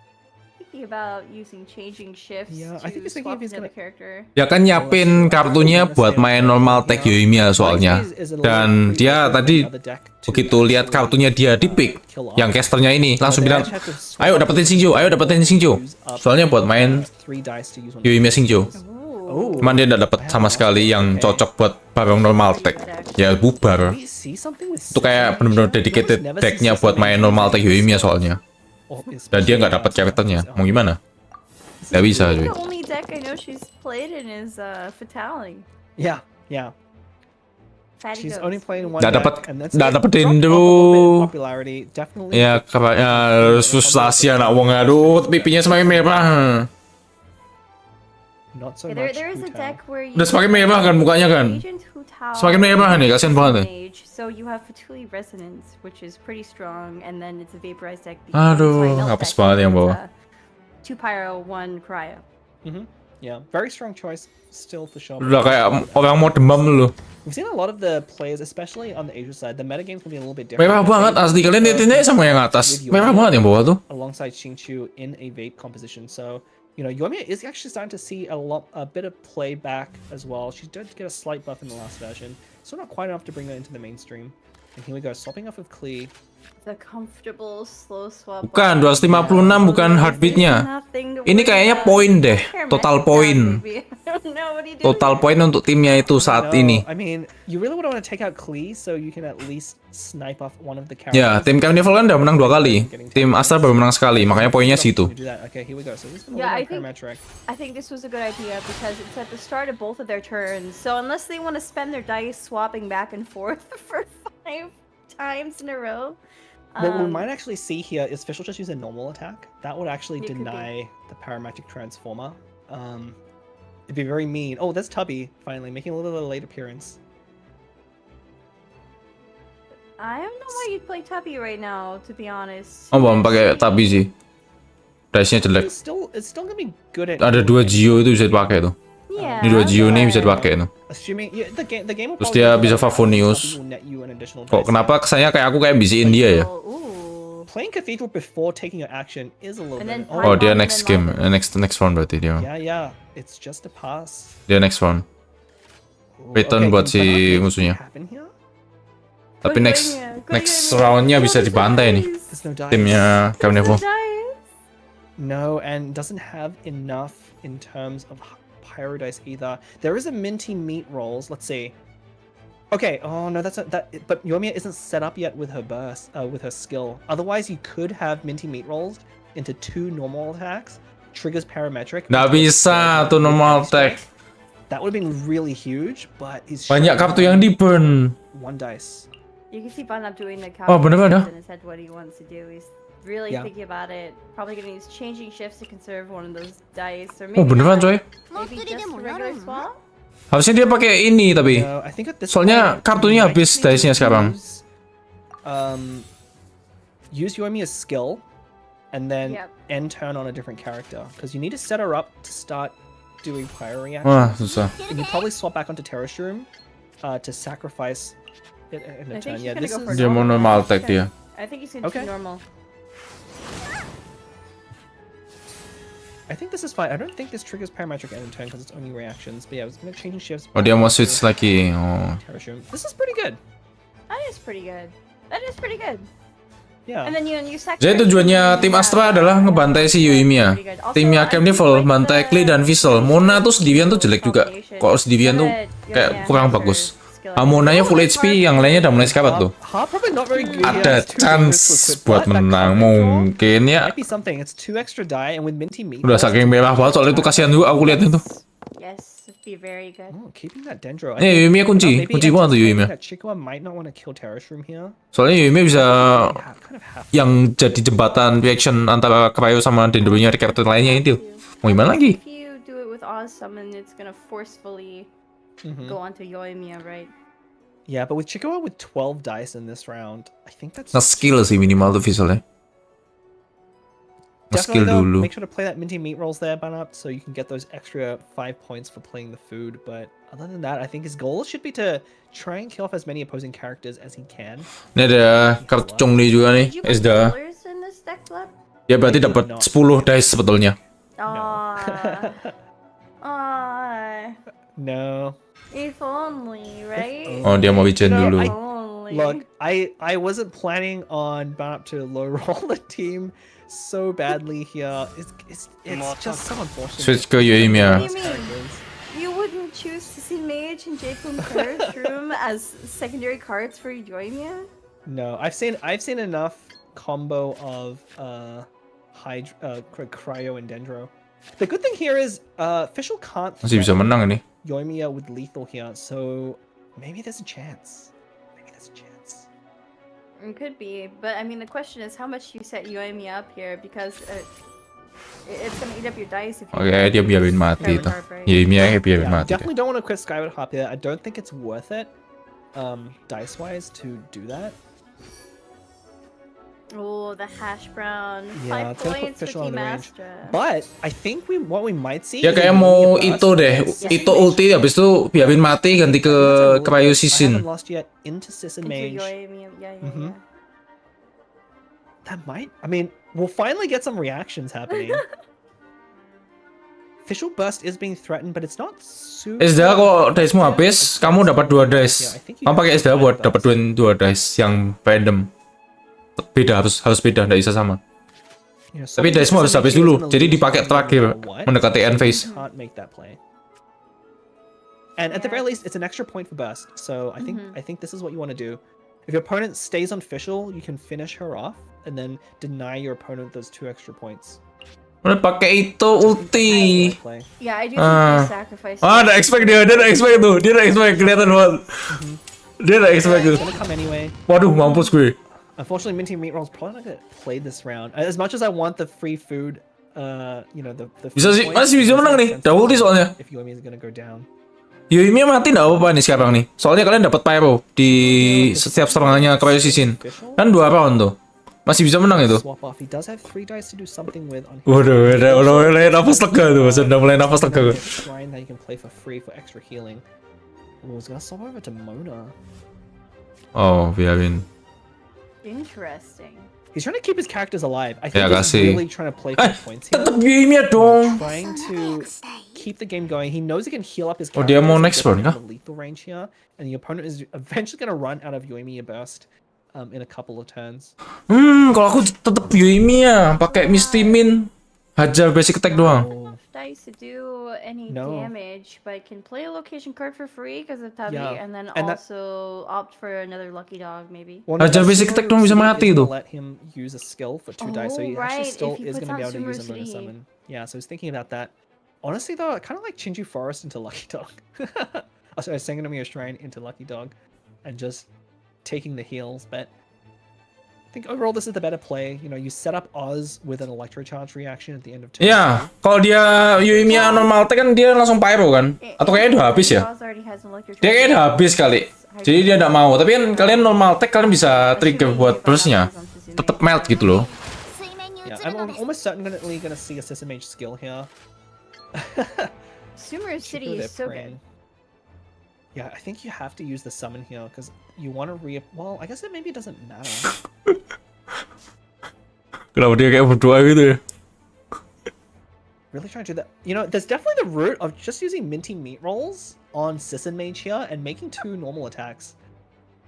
Thinking about using changing shifts Yeah, I to think he's thinking swap if he's another gonna- character. Dia kan nyiapin kartunya buat main normal tag Yoimiya soalnya. Dan dia tadi begitu lihat kartunya dia di pick, yang casternya ini langsung bilang, ayo dapetin Xingqiu, ayo dapetin Xingqiu. Soalnya buat main Yoimiya Xingqiu. Oh, Cuman dia nggak dapet sama sekali yang cocok buat barang normal tag. Ya bubar. Itu kayak bener-bener dedicated decknya buat main normal tag Yoimiya soalnya. Dan dia nggak dapat karakternya. Mau gimana? Nggak bisa, cuy. The only deck I know she's played in is Fatality. Yeah. Fatty She's Ghost. only playing one Nggak deck, dapet- and that's nggak it. dapetin Dropped off a dulu. little bit in popularity. Definitely. Ya, kayaknya frustasi anak wong. Aduh, pipinya semakin merah. Not so Yeah, much. there is a Hu Tao. deck where you Udah semakin merah kan mukanya kan. Agent Hu Tao Semakin merah nih, kasihan banget. mage, so you have Fatui Resonance, which is pretty strong, and then it's a vaporized deck. Aduh, sorry, no hapus deck, banget yang it's bawah. a 2 pyro, 1 cryo. Yeah, very strong choice still for sure. Udah kayak orang mau demam lu. We've seen a lot of the players, especially on the Asia side, the metagame's gonna be a little bit different. Merah banget asli, kalian liatin aja sama yang atas. Merah banget yang bawah tuh. Alongside Xingqiu in a vape composition, so you know Yoimiya is actually starting to see a bit of playback as well. She did get a slight buff in the last version, so not quite enough to bring her into the mainstream. And here we go, swapping off of Klee. The comfortable slow swap. Bukan, 256 bukan heartbeatnya. Ini kayaknya poin deh, total poin. Total poin untuk timnya itu saat No, ini. I mean, you really would want to take out Klee so you can at least snipe off one of the characters. Ya, tim Carnival kan udah menang 2 kali. Tim Astra baru menang sekali, makanya poinnya situ. Do that. Okay, here we go. So this is gonna Yeah, lead I on think- parametric. I think this was a good idea because it's at the start of both of their turns. So unless they want to spend their dice swapping back and forth for 5 times in a row. What we might actually see here is Fischl just use a normal attack. That would actually It could be. deny the parametric transformer. It'd be very mean. Oh, there's Tubby finally making a little late appearance. I don't know why you'd play Tuppy right now, to be honest. Oh, bang pakai tabi sih. Dice-nya jelek. It's still gonna be good at. Ada 2 Geo itu bisa dipakai tuh. Yeah. Ini 2 Geo nih bisa dipakai tuh. Assuming the game will Terus probably dia be bisa better, Favonius. Tubby will net you an additional Kok dice. kenapa kesannya kayak aku kayak bisiin dia ya? Ooh. Playing Cathedral before taking your action is a little And then bit. Oh, dia Python next and game, Lava. next round berarti dia. Yeah. It's just a pass. Dia next round. Ooh, Return buat si but nothing musuhnya. happen here? Tapi Good next going, good next going. roundnya bisa There's no dibantai nih. dice. There's no dice. Timnya Carnival. There's no dice. No, and doesn't have enough in terms of pyro dice either. There is a minty meat rolls. Let's see. Okay. Oh no, that's not that. But Yoimiya isn't set up yet with her burst, with her skill. Otherwise, you could have minty meat rolls into 2 normal attacks. Triggers parametric. Nggak bisa tuh normal attack. That would have been really huge, but he's Banyak kartu yang di burn. 1 dice. You can see Banab doing the Oh, bener-bener. calculations in his head what he wants to do. He's really Yeah. thinking about it. Probably gonna use changing shifts to conserve one of those dice, or Oh maybe beneran not. coy. Maybe just a regular swap. Harusnya dia pakai ini tapi. No, I think at this Soalnya point, kartunya you habis might dice-nya sekarang. Use Yoimiya's skill, and then Yep. end turn on a different character because you need to set her up to start doing pyro reactions. Wah susah. And you probably swap back onto Terra Shroom, to sacrifice it in a I think turn. she's Yeah, gonna this go is. for Dia mau normal attack dia. I think he's gonna Okay. choose normal. I think this is fine. I don't think this triggers parametric end in turn because it's only reactions. But yeah, I was gonna change shifts. Oh, dia mau switch lagi. Oh. Terrashroom. This is pretty good. That is pretty good. That is pretty good. Yeah. And then you sacrifice. Jadi tujuannya tim Astra adalah ngebantai si Yoimiya. Timnya Carnival bantai Klee dan Vissel. Mona tuh sendirian tuh jelek juga. Kalau sendirian tuh kayak kurang bagus. Monanya full HP, yang lainnya udah mulai sekarat tuh. Probably not very good. Ada chance buat menang mungkin ya. Might be something. It's 2 extra die and with minty meat. Udah saking merah banget soalnya itu kasihan juga aku liatin tuh. Yes, it'd be very good. Oh, keeping that Dendro. Yoimiya kunci banget tuh Yoimiya. Chico might not want to kill Terrashroom here. Soalnya Yoimiya bisa Kind of have yang jadi jembatan reaction antara Cryo sama Dendronya di karakter lainnya itu. Mau gimana lagi? If you do it with Oz Summon, it's gonna forcefully go onto Yoimiya, right? Yeah, but with Chicoa with 12 dice in this round, I think that's Nge-skill sih minimal tuh Vissel ya. Nge-skill definitely though, dulu. make sure to play that minty meat rolls there, Banap, so you can get those extra 5 points for playing the food. But other than that, I think his goal should be to try and kill off as many opposing characters as he can. Ini ada kartu Chongli juga nih. Did you put Esda. colors in this deck, Flap? Ya berarti dapat 10 dice sebetulnya. No. If only, right? Oh, dia mau wijen No, dulu. Only. Look, I wasn't planning on Banap to low roll the team so badly here. It's just so unfortunate. Switch ke Yoimiya. What do you mean? You wouldn't choose Sissy Mage and Jacob Terrashroom as secondary cards for Yoimiya? No, I've seen enough combo of Cryo and Dendro. The good thing here is Fischl can't Masih bisa menang ini. Yoimiya with lethal here, so maybe there's a chance. It could be, but I mean the question is how much you set Yoimiya up here because it's gonna eat up your dice if you. Oke, dia biarin mati itu. Yoimiya biarin mati. Definitely don't want to quit Skyward Harp here. I don't think it's worth it, dice-wise, to do that. Oh, the hash brown. Yeah, 5 it's gonna put points for Fischl on Team the range. Astra. But I think what we might see. Ya is kayak a mau mini itu burst deh, with itu ulti habis itu biarin mati ganti ke Cryo I Season. haven't lost yet into Sisson Into Mage. Yoimiya, yeah. That might. I mean, we'll finally get some reactions happening. Official burst is being threatened, but it's not super. Esda kalau dice-mu habis, kamu dapat 2 dice. Kamu pakai Esda buat dapat 2 dice yang random. Beda harus beda, nggak bisa sama. Yeah, Tapi dice-mu harus habis dulu, jadi dipakai terakhir mendekati end phase. Can't make that play. And at the very least, it's an extra point for burst. So I think this is what you want to do. If your opponent stays on Fischl, you can finish her off and then deny your opponent those 2 extra points. Udah pakai itu ulti. Play. Yeah, I do think you sacrifice. Udah expect dia udah expect tuh, dia udah expect kelihatan banget. Dia udah expect tuh. It's gonna come anyway. Waduh, mampus gue. Unfortunately, Minty Meat Roll's probably not gonna play this round. As much as I want the free food, the Bisa food sih, points, masih bisa it doesn't menang make nih. sense Udah ulti soalnya. if Yoimiya is gonna go down. Yoimiya mati nggak apa-apa nih sekarang nih. Soalnya kalian dapat pyro di setiap serangannya Cryo Season. Kan 2 round tuh. Masih bisa menang itu. Swap off. He does have 3 dice to do something with on his Waduh, udah mulai nafas lega tuh. Sudah mulai nafas lega. shrine that you can play for free for extra healing. Oh, he's gonna swap over to Mona. Oh, biarin. Interesting. He's trying to keep his characters alive. I think Ya, he's kasih. really trying to play for points here. Tetep Yoimiya dong. Trying to keep the game going. He knows he can heal up his Oh, characters. dia mau and next get turn them kah? in the lethal range here, and the opponent is eventually gonna run out of Yoimiya burst in a couple of turns. Kalau aku tetep Yoimiya pakai Misty Min. Hajar basic attack doang. Oh, Dice to do any No. damage, but can play a location card for free because of Tabi, Yeah, and then and that- also opt for another lucky dog, maybe. well, Hajar that basic Sumeru attack dong bisa City mati is tuh. gonna let him use a skill for 2 dice, so he Oh, actually right, still if he is puts gonna be on able to use a Sumeru Mona City. summon. Yeah, so I was thinking about that. Honestly, though, I kind of like Chinju Forest into Lucky Dog. Oh, sorry, Sangonomiya Shrine into Lucky Dog, and just taking the heals. But I think overall this is the better play. You know, you set up Oz with an Electro Charge reaction at the end of turn. Ya, kalau dia Yoimiya normal attack kan dia langsung pyro kan? Atau kayaknya udah habis ya? Oz already has an electric Dia kayaknya udah habis kali. Jadi dia nggak mau. Tapi kan kalian normal attack kalian bisa trigger buat burstnya. Tetep melt gitu loh. Yeah, I'm almost certainly gonna see a System Mage skill here. Sumeru City is so good. Yeah, I think you have to use the summon here because you want to well, I guess it maybe doesn't matter. Kenapa dia kayak berdoa gitu ya? Really trying to do that. You know, there's definitely the route of just using minty meat rolls on Sisson Mage here and making 2 normal attacks.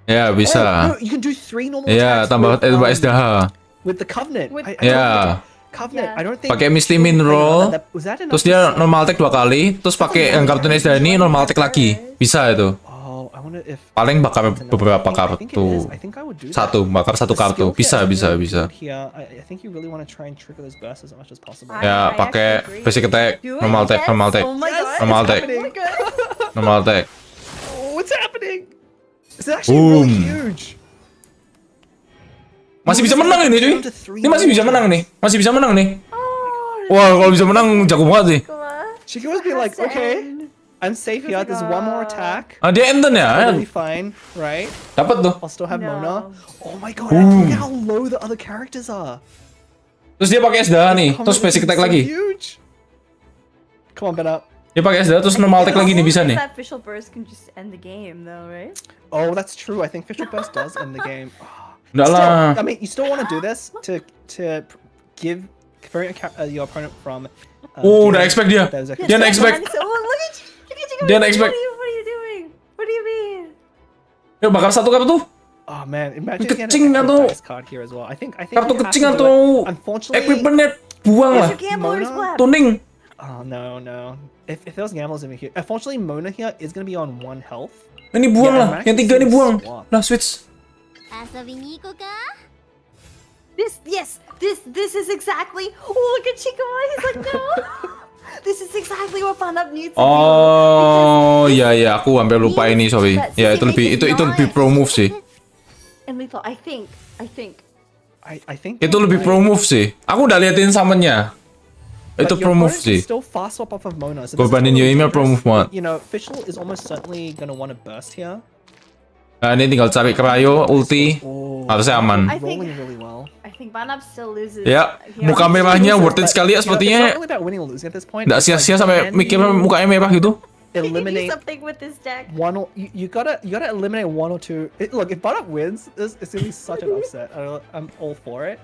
Ya, bisa. Oh, no, you can do 3 normal Ya, attacks tambah SDH. with the Covenant. Ya. Covenant. I don't think Pakai Misty Min roll. Was that enough Terus dia normal attack 2 kali, terus pakai yang kartu SDH ini normal attack lagi. Bisa itu. Oh, I wonder if Paling bakar beberapa kartu. I think I would do that. Satu, bakar 1 kartu. Bisa. Here, I think you really want to try and trigger those bursts as much as possible. Ya, pakai basic attack, normal attack. Oh my god. Normal attack. Normal attack. Oh, what's happening? It's actually really huge. Masih bisa menang ini, cuy. Ini masih bisa menang nih. Wah, kalau bisa menang jago banget sih. She could be like, okay, I'm safe here. There's one more attack. Ah, dia enden ya. Totally fine, right? Dapat tuh. I'll still have No. Mona. Oh my god, look at how low the other characters are. Terus dia pakai SDH nih, terus basic attack lagi. Huge. Come on, Ben up. Dia pakai SDH terus normal attack lagi nih bisa nih. That official burst can just end the game though, right? Oh, that's true. I think Fisher Burst does end the game. Enggak lah. Still, I mean, you still want to do this to give your opponent from. Udah expect dia. Dia nggak expect. Oh, look at you. Dia nggak expect. What are you doing? What do you mean? Yuk bakar 1 kartu. Oh man, imagine Kecing getting atau- a dice card here as well. I think Kartu you have kecing to do atau it. Unfortunately, equipmentnya buang lah. There's your gambler's Mona? left. Tuning. Oh no. If there was gambles in here, unfortunately Mona here is gonna be on 1 health. Ini buang Yeah, lah. I'm Yang 3 actually ini buang. swap. Lah switch. This is exactly. Oh, look at Chico. He's like, no. This is exactly what Fun Up needs to do. Oh, iya, aku hampir lupa ini, sorry. Ya, itu lebih pro move sih. And lethal, I think. I think Itu lebih pro move sih. Aku udah liatin summonnya. Itu But pro your move opponent sih. can still fast swap off of Mona. So Gua this is bandingin totally Yoimiya pro dangerous. move banget. You know, Fischl is almost certainly gonna want to burst here. Nah, ini tinggal cari Krayo, ulti. Oh, Harusnya aman. I think- rolling really well. I think Fun Up still loses. Ya, here. muka merahnya worth it sekali ya You know, it's sepertinya. not really about winning or losing at this point. Nggak It's like, sia-sia sampai can mikir you mukanya merah gitu. Can you do eliminate something with this deck? one or you gotta eliminate 1 or 2. Look, if Butt Up wins, it's gonna be such an upset. I'm all for it.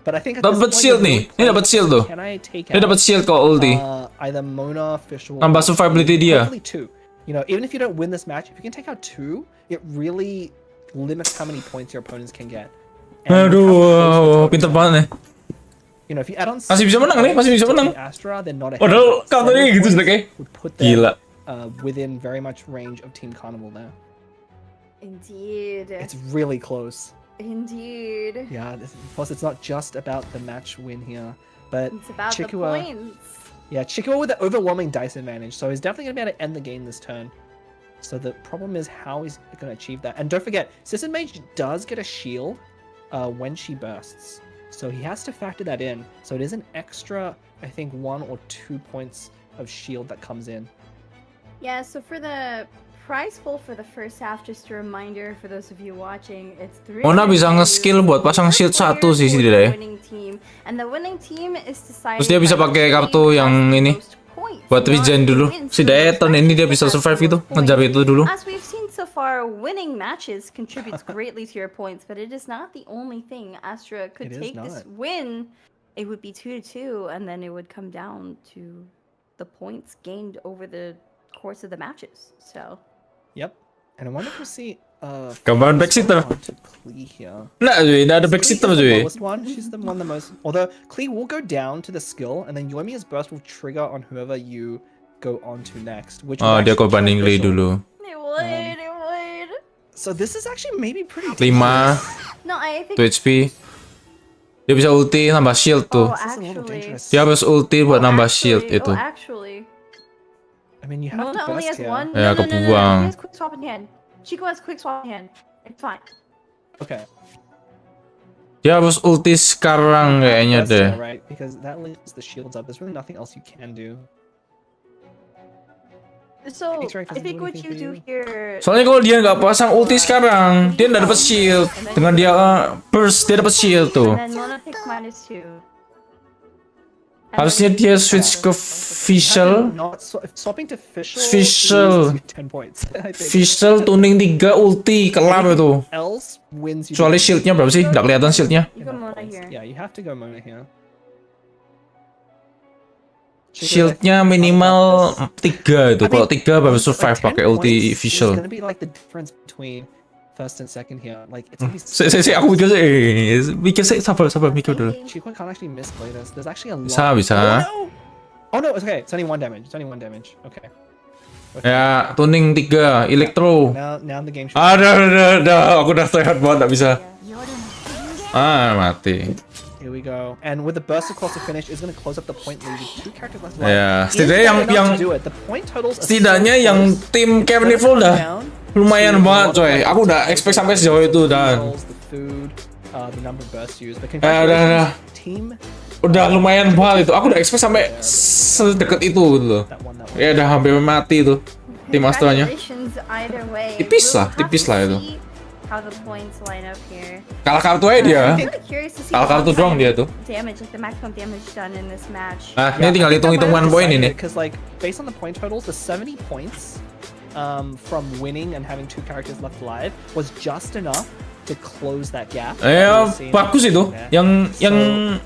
But I think at this Dapat point, shield you're nih. really Ini dapat shield tuh. Can I take Dia out dapat shield kalau ulti. either Mona, Fischl, Nambah survivability dia. hopefully 2. You know, even if you don't win this match, if you can take out 2, it really limits how many points your opponents can get. And with how close the Pinter points banget nih. are, you know, if you add on Masih bisa menang nih, masih bisa menang. Astra, they're not ahead. Padahal but kartunya 7 gitu points sedeknya. would put them, Gila. within very much range of Team Carnival now. Indeed. It's really close. Indeed. Yeah, plus it's not just about the match win here, but It's about Chikua, the points. yeah, Chikua with the overwhelming dice advantage, so he's definitely gonna be able to end the game this turn. So the problem is how he's gonna achieve that. And don't forget, Sisson Mage does get a shield when she bursts, so he has to factor that in. So it is an extra, I think, 1 or 2 points of shield that comes in. Yeah, so for the prize pool for the first half, just a reminder for those of you watching, it's 3. Mona bisa nge-skill buat pasang shield 1 sih sih dia. And the winning team is decided. Terus dia bisa pakai kartu yang ini buat regen dulu. Si Daeton ini dia bisa survive gitu, ngejar itu dulu. As we've seen so far, winning matches contributes greatly to your points, but it is not the only thing. Astra could It is take this not. win, it would be 2-2, and then it would come down to the points gained over the course of the matches. So Yep. And I wonder if we'll see Gambaran backseater. to Klee here. Nggak cuy, nggak ada backseater Klee is the cuy. lowest one. She's the one the most. Although Klee will go down to the skill, and then Yoimiya's burst will trigger on whoever you go on to next. Which will Oh, dia actually kok banding kill Lee Fischl. dulu. it would. So this is actually maybe pretty. 5 No, I think. 2 HP. Dia bisa ulti nambah shield tuh. Oh, This is a little actually. dangerous. Dia harus ulti buat nambah shield Actually, itu. actually. I mean, you have Mona to only has burst here. one. Ya, No, kebuang. He has quick swap in hand. Chico has quick swap in hand. It's fine. Okay. Dia harus ulti sekarang kayaknya Burst deh. here, right? Because that leaves the shields up. There's really nothing else you can do. So Phoenix Wright I doesn't think do what anything you for do you. here. Soalnya kalau dia nggak pasang ulti sekarang, dia nggak dapat shield. Dengan dia burst, dia dapat shield tuh. And then Mona takes -2. Harusnya dia switch ke Fischl. Swapping to Fischl. Fischl. 10 points. I think. Fischl tuning 3 ulti kelar itu. Else wins you. Soalnya shieldnya berapa sih? Nggak kelihatan shieldnya. You go Mona here. Yeah, you have to go Mona here. Shieldnya minimal 3 itu. Kalau 3 baru survive pakai ulti It's Fischl. gonna be like the difference between first and second here. Like it's gonna be. Aku mikir sih, sabar mikir dulu. Chico can't actually misplay this. There's actually a lot. Bisa. Oh no, it's okay. It's only 1 damage. Okay. Ya, tuning 3, elektro. Now the game should. Ada. Aku udah sehat banget, nggak bisa. Mati. Here we go. And with the burst across the finish, is going to close up the point lead with 2 characters left. Ya, Is setidaknya that enough yang to do it? The point totals are setidaknya so yang close. tim Carnival dah lumayan banget coy. Aku udah expect sampai sejauh itu dan The food, the number of bursts used. But udah. congratulations, team. Udah lumayan banget itu. Aku udah expect sampai sedekat itu gitu loh. That one. Ya udah hampir mati tuh tim Astranya. Congratulations either way. Tipis We'll have tipis to lah itu. see how the points line up here. Kalah kartu aja dia. I'm really curious to see Kalah kartu what doang kind dia of tuh. damage, like the maximum damage done in this match. Nah, ini tinggal hitung-hitungan poin ini. Because like based on the point totals, the 70 points from winning and having 2 characters left alive was just enough to close that gap. Bagus itu. Yang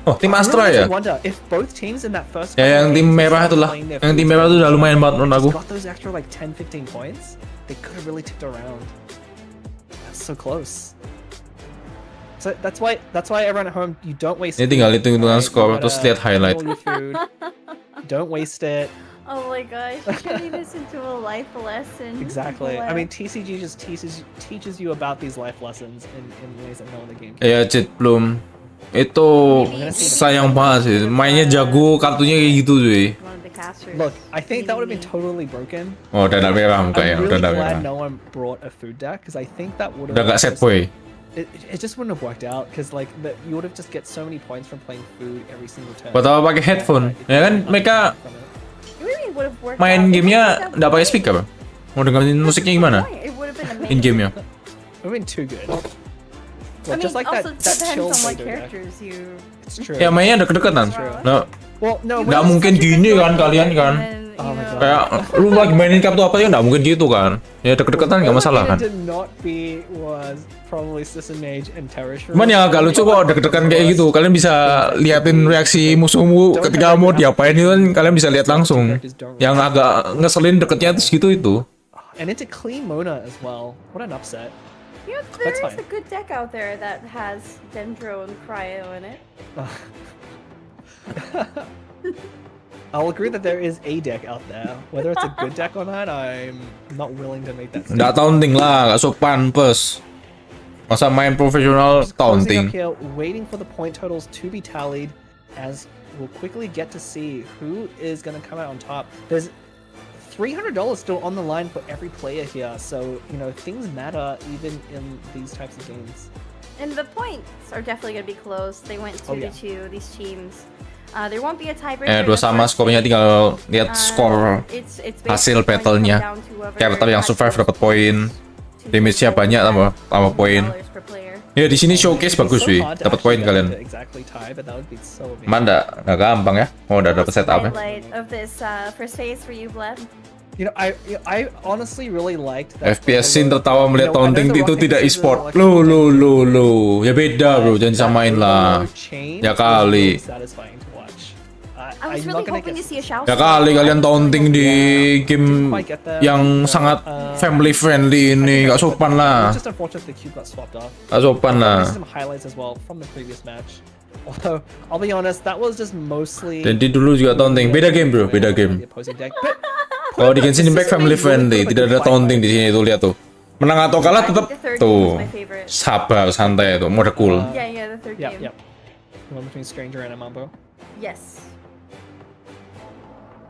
oh, tim Astra ya. Wonder if both teams in that first Ya, yang tim merah itulah. Yang tim merah itu udah lumayan banget menurut aku. got those extra like 10-15 points, they could have really ticked around. That's so close. So that's why everyone at home, you don't waste. Ini tinggal hitung-hitungan food, skor, you terus gotta lihat highlight. control your food. Don't waste it. Oh my gosh, you're turning this into a life lesson. Exactly. I Wow. mean, TCG just teaches you about these life lessons in ways that no other game can. Ya, Cid belum. Itu sayang banget sih. Mainnya jago, kartunya kayak gitu cuy. One of the casters. Look, I think that would have been Maybe. totally broken. Oh, udah merah mukanya, I'm udah really merah. glad no one brought a food deck because I think that would have. Udah gak set boy. It just wouldn't have worked out because like you would have just get so many points from playing food every single turn. Buat apa pakai headphone? Ya kan mereka It really would have worked main out. It gamenya would've been nggak pakai great. speaker, Bang. Mau dengerin musiknya gimana? It would have been amazing. In gamenya. It would have been too good. I Well, mean, just like also that chill depends on what Vader deck. characters you. It's true. Ya mainnya deket-deketan. Nah, Well, no. nggak mungkin gini kan kalian kan? And, Oh my God. Kayak lu lagi mainin kartu apa ya nggak mungkin gitu kan? Ya deket-deketan nggak masalah kan? What did not be was probably Sisson Mage and Terror. Cuman yang agak lucu kok deket-dekan kayak gitu. Kalian bisa liatin reaksi musuhmu ketika mau diapain itu kan kalian bisa lihat langsung. Yang agak ngeselin deketnya terus gitu itu. And it's a clean Mona as well. What an upset. You know, there That's is fine. a good deck out there that has Dendro and Cryo in it. I'll agree that there is a deck out there. Whether it's a good deck or not, I'm not willing to make that statement. Nggak taunting lah, nggak sopan pes. Masa main profesional Just closing taunting. up here, waiting for the point totals to be tallied, as we'll quickly get to see who is going to come out on top. There's $300 still on the line for every player here, so you know things matter even in these types of games. And the points are definitely going to be close. They went Oh, yeah. 2-2, these teams. There won't be a tiebreaker. Dua sama skornya, tinggal lihat skor It's hasil basically going to battle-nya. come down to whoever Karakter yang has survive the dapat poin. most Damage-nya banyak tambah poin. $2 per player. Ya di sini showcase It'd be bagus so wih, hard to dapat actually poin get kalian. to exactly tie, but that would be so amazing. Cuman nggak gampang ya. Oh udah dapat setup ya. Highlight of this first phase for you, Bled. You know, I honestly really liked that. FPS scene tertawa melihat You know, I know taunting the itu rock tidak paper scissors e-sport. are like- Lo. Ya beda bro, jangan samain lah. Ya kali. Satisfying to watch. I was really hoping to see a shout. Ya kali kalian taunting di game yang sangat family friendly ini, nggak sopan lah. It's just unfortunate the cube got swapped off. Nggak sopan lah. There's some highlights as well from the previous match. Although I'll be honest, that was just mostly. Jadi dulu juga taunting. Beda game bro, beda game. The opposing deck. But Kalau di Genshin Impact family friendly, tidak ada taunting di sini tuh lihat tuh. Menang atau kalah tetap tuh sabar santai tuh, mode cool. Yeah, the third yep, game. yep. The one between Stranger and Amambo. Yes.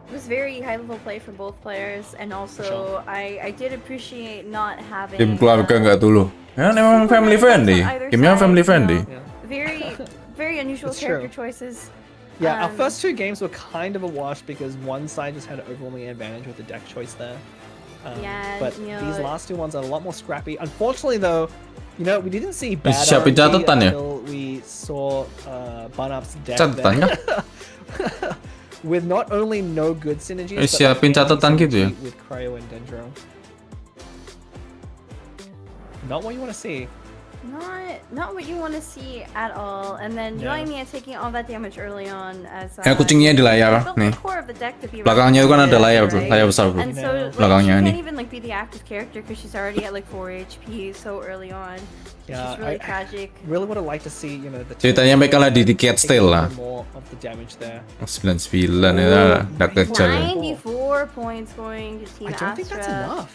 It was very high level play from both players, and also Sure. I did appreciate not having Tim keluarga nggak dulu. Ya memang family friendly. Gamenya family friendly. Yeah. very unusual It's character true. choices. Yeah, our Um, first 2 games were kind of a wash because one side just had an overwhelming advantage with the deck choice there. Yeah, but you know, these last 2 ones are a lot more scrappy. Unfortunately, though, you know, we didn't see bad Siapin RNG catatan ya? until we saw Bunup's deck. Catatannya? there. with not only no good synergies, but siapin catatan gitu ya? with Cryo and Dendro. Not what you want to see. Not what you want to see at all. And then Yoimiya taking all that damage early on as kucingnya di layar nih. Belakangnya itu kan ada layar bro, layar besar bro. And so Belakangnya she nih. can't even like be the active character because she's already at like 4 HP so early on. Yeah, She's really tragic. Really would have liked to see, you know, the Ceritanya mereka lah di cat style lah. more of the damage there. 99 ya, udah kecil ya. 94 points going to Team I don't think that's Astra. enough.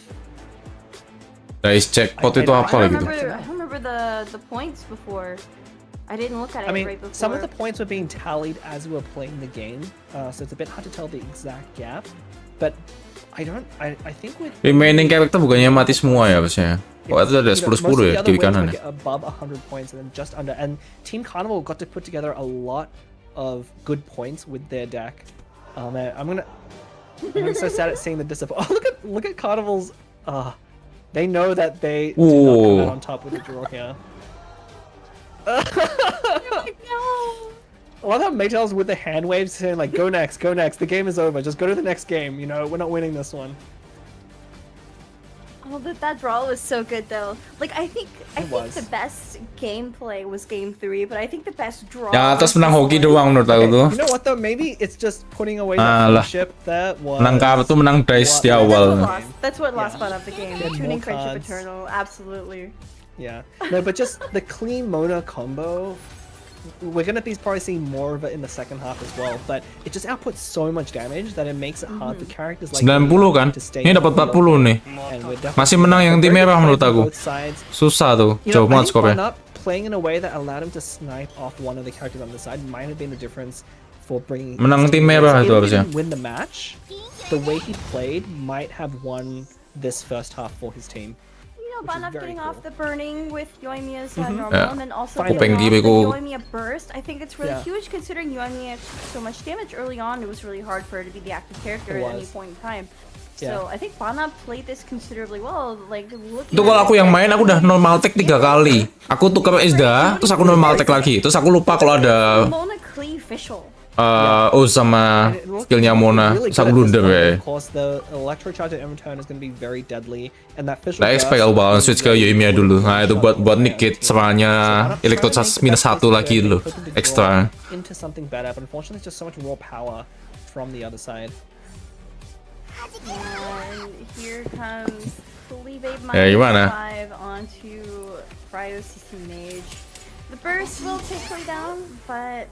Dice jackpot itu apa lagi tuh? I don't remember the points before. I didn't look at it I mean, right before. some of the points were being tallied as we were playing the game, so it's a bit hard to tell the exact gap. But I think with Remaining character bukannya mati semua ya biasanya. Oh itu ada 10-10 ya kiri kanan ya. Above 100 points and then just under. And Team Carnival got to put together a lot of good points with their deck. Oh man, I'm so sad at seeing the disappointment. Oh look at Carnival's. They know that they did not come out on top with the draw here. No. I love how Maytel's with the hand waves saying like, go next, the game is over, just go to the next game, you know, we're not winning this one. Oh, that draw was so good though. Like I think was. the best gameplay was game 3, but I think the best draw. Yang atas menang hoki doang menurut aku tuh. You know what though? Maybe it's just putting away that ship that was. Menang kartu menang dice di awal. That's what lost part of the game. Get Tuning more Friendship cards. Eternal, absolutely. Yeah. No, but just the clean Mona combo. We're gonna be probably seeing more of it in the second half as well, but it just outputs so much damage that it makes it hard for characters like 90 kan? to stay Ini dapat 40 nih. And we're definitely- Masih menang yang tim merah menurut aku. both sides. Susah tuh, You know, jauh I banget think skornya. One Up playing in a way that allowed him to snipe off one of the characters on the side might have been the difference for bringing. Menang tim merah itu harusnya. If he didn't win the match, the way he played might have won this first half for his team. You know, Which is Banaf very getting off cool. the burning with Yoimiya's normal, Yeah. and then also Fine. getting Pengi off the beko. Yoimiya burst. I think it's really Yeah. huge considering Yoimiya took so much damage early on. It was really hard for her to be the active character It at any was. point in time. Yeah. So I think Banaf played this considerably well. Like looking Itu kalau aku yang main aku udah normal tech 3 kali. Aku tukar Ezda, terus aku normal tech lagi. Terus aku lupa kalau ada Mona Klee Fischl. sama And it looked skillnya Mona. really Terus aku good at this blunder point. ya. Of course, the electro charge at return is going to be very deadly, and that fish. Nah, expect aku bakalan switch ke Yoimiya dulu. Nah, itu buat negate serangannya Electro Charge -1 lagi dulu. Extra. Into something better, but unfortunately, it's just so much raw power from the other side. And here comes Felipe gimana? -5 onto Cryo CC Mage. The burst will take her down, but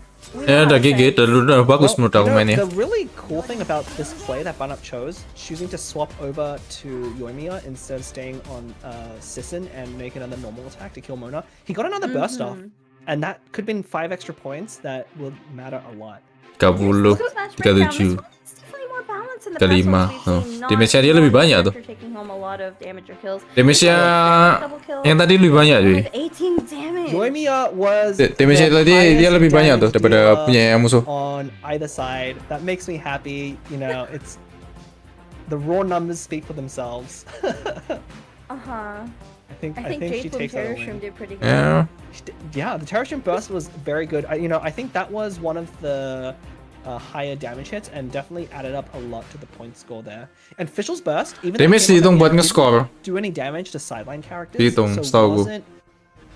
Ya udah GG, udah bagus menurut aku mainnya. The really cool thing about this play that Banup chose, choosing to swap over to Yoimiya instead of staying on Sisson and make another normal attack to kill Mona, he got another burst off, and that could have been 5 extra points that will matter a lot. 30, 37, 35. Damage-nya dia lebih banyak tuh. Damage-nya yang tadi lebih banyak cuy. Yoimiya was Damage-nya tadi dia lebih banyak tuh daripada punya yang musuh. On either side, that makes me happy. You know, it's the raw numbers speak for themselves. I think she takes that win. did pretty good. Ya, Yeah, the Terrorstream burst was very good. I think that was one of the higher damage hits and definitely added up a lot to the point score there. And Fischl's burst, even though damage it came dihitung out buat didn't nge-score. do any damage to sideline characters. Dihitung, so setahu gue. wasn't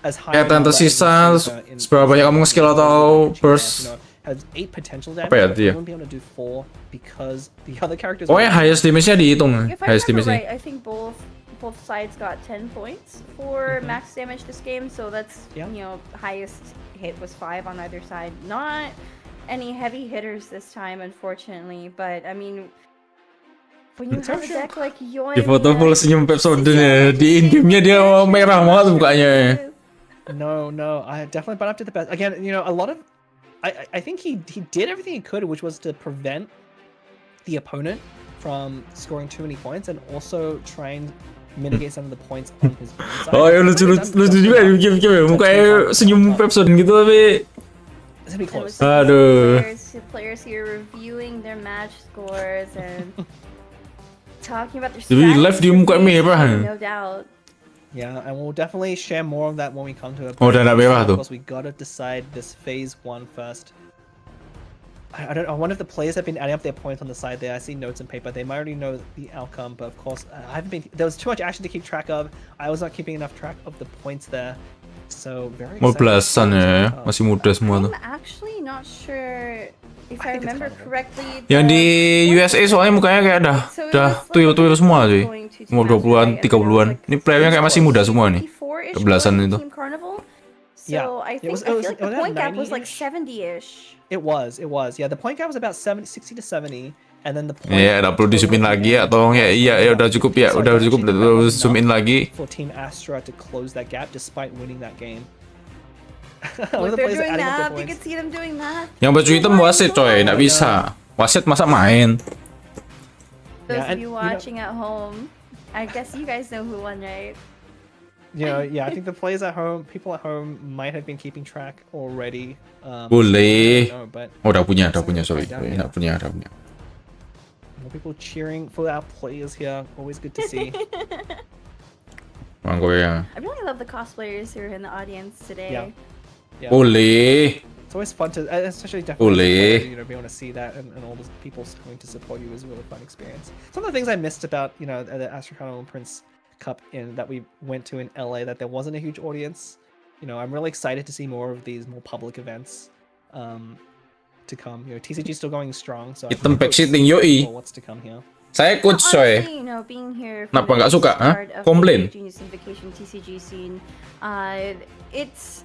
as high. Kayak tante sisa seberapa banyak kamu nge-skill atau burst. Has 8 potential damage. Apa ya but dia? won't be able to do 4 because the other characters. Oh ya highest damage-nya dihitung. If I Highest remember damage-nya. right, I think both sides got 10 points for max damage this game, so that's Yeah. highest hit was 5 on either side. Not any heavy hitters this time, unfortunately, but I mean, when you have a deck like Yoimiya, Di foto full senyum Pepsodent di in-game-nya dia merah banget mukanya. No, I definitely brought up to the best. Again, a lot of, I think he did everything he could, which was to prevent the opponent from scoring too many points and also try and mitigate some of the points on his own side. Oh ya lucu juga di game-game mukanya senyum Pepsodent gitu tapi. It's gonna be close. Aduh. Players here reviewing their match scores and talking about their Jadi live di muka merah. no doubt. Yeah, and we'll definitely share more of that when we come to it. Oh, udah ada merah tuh. Of course, we gotta decide this phase 1 first. I don't know. One of the players have been adding up their points on the side there. I see notes and paper. They might already know the outcome, but of course, I haven't been. There was too much action to keep track of. I was not keeping enough track of the points there. So very Mau excited. belasan ya, masih muda semua tuh. I'm actually not sure if I remember correctly. Yang di USA soalnya mukanya kayak udah tuyul-tuyul semua sih. Umur 20-an, 30-an. Ini playernya kayak masih muda semua nih. Kebelasan itu. So I think I feel like the point gap was like 70-ish. It was. Yeah, the point gap was about 60 to 70, and then the point. Iya, udah perlu di zoom in lagi ya, tolong ya. Iya, udah cukup ya, udah cukup. Zoom in lagi. For Team Astra to close that gap despite winning that game. Look, they're doing math. You can see them doing math. Yang baju hitam wasit coy, nggak bisa. Wasit masa main. Those of you watching at home, I guess you guys know who won, right? Yeah, I think the players at home, people at home might have been keeping track already. Boleh. Udah punya, sorry. Udah punya. More people cheering for our players here. Always good to see. Mangko ya. I really love the cosplayers who are in the audience today. Yeah. Boleh. It's always fun to, especially definitely, Boleh. be able to see that and all the people coming to support you is a really fun experience. Some of the things I missed about, the Astra Carnival Prince Cup that we went to in LA, that there wasn't a huge audience. I'm really excited to see more of these more public events to come. TCG is still going strong, so Hitam backseating yoi. What's to come here. Saya coach coy. Being here Kenapa nggak suka? Komplain. TCG scene, it's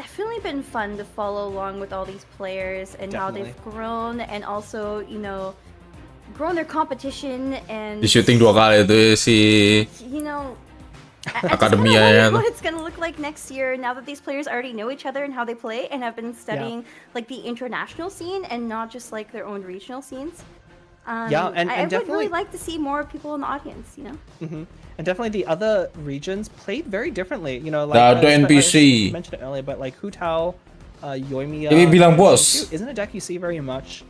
definitely been fun to follow along with all these players and how they've grown, and also grown their competition and Di shooting 2 kali itu si akademia ya. What it's gonna look like next year now that these players already know each other and how they play and have been studying like the international scene and not just like their own regional scenes. And I would definitely really like to see more people in the audience. And definitely the other regions played very differently. Like Ada NPC. I mentioned it earlier, but like Hu Tao, Yoimiya. Ini bilang bos. Isn't a deck you see very much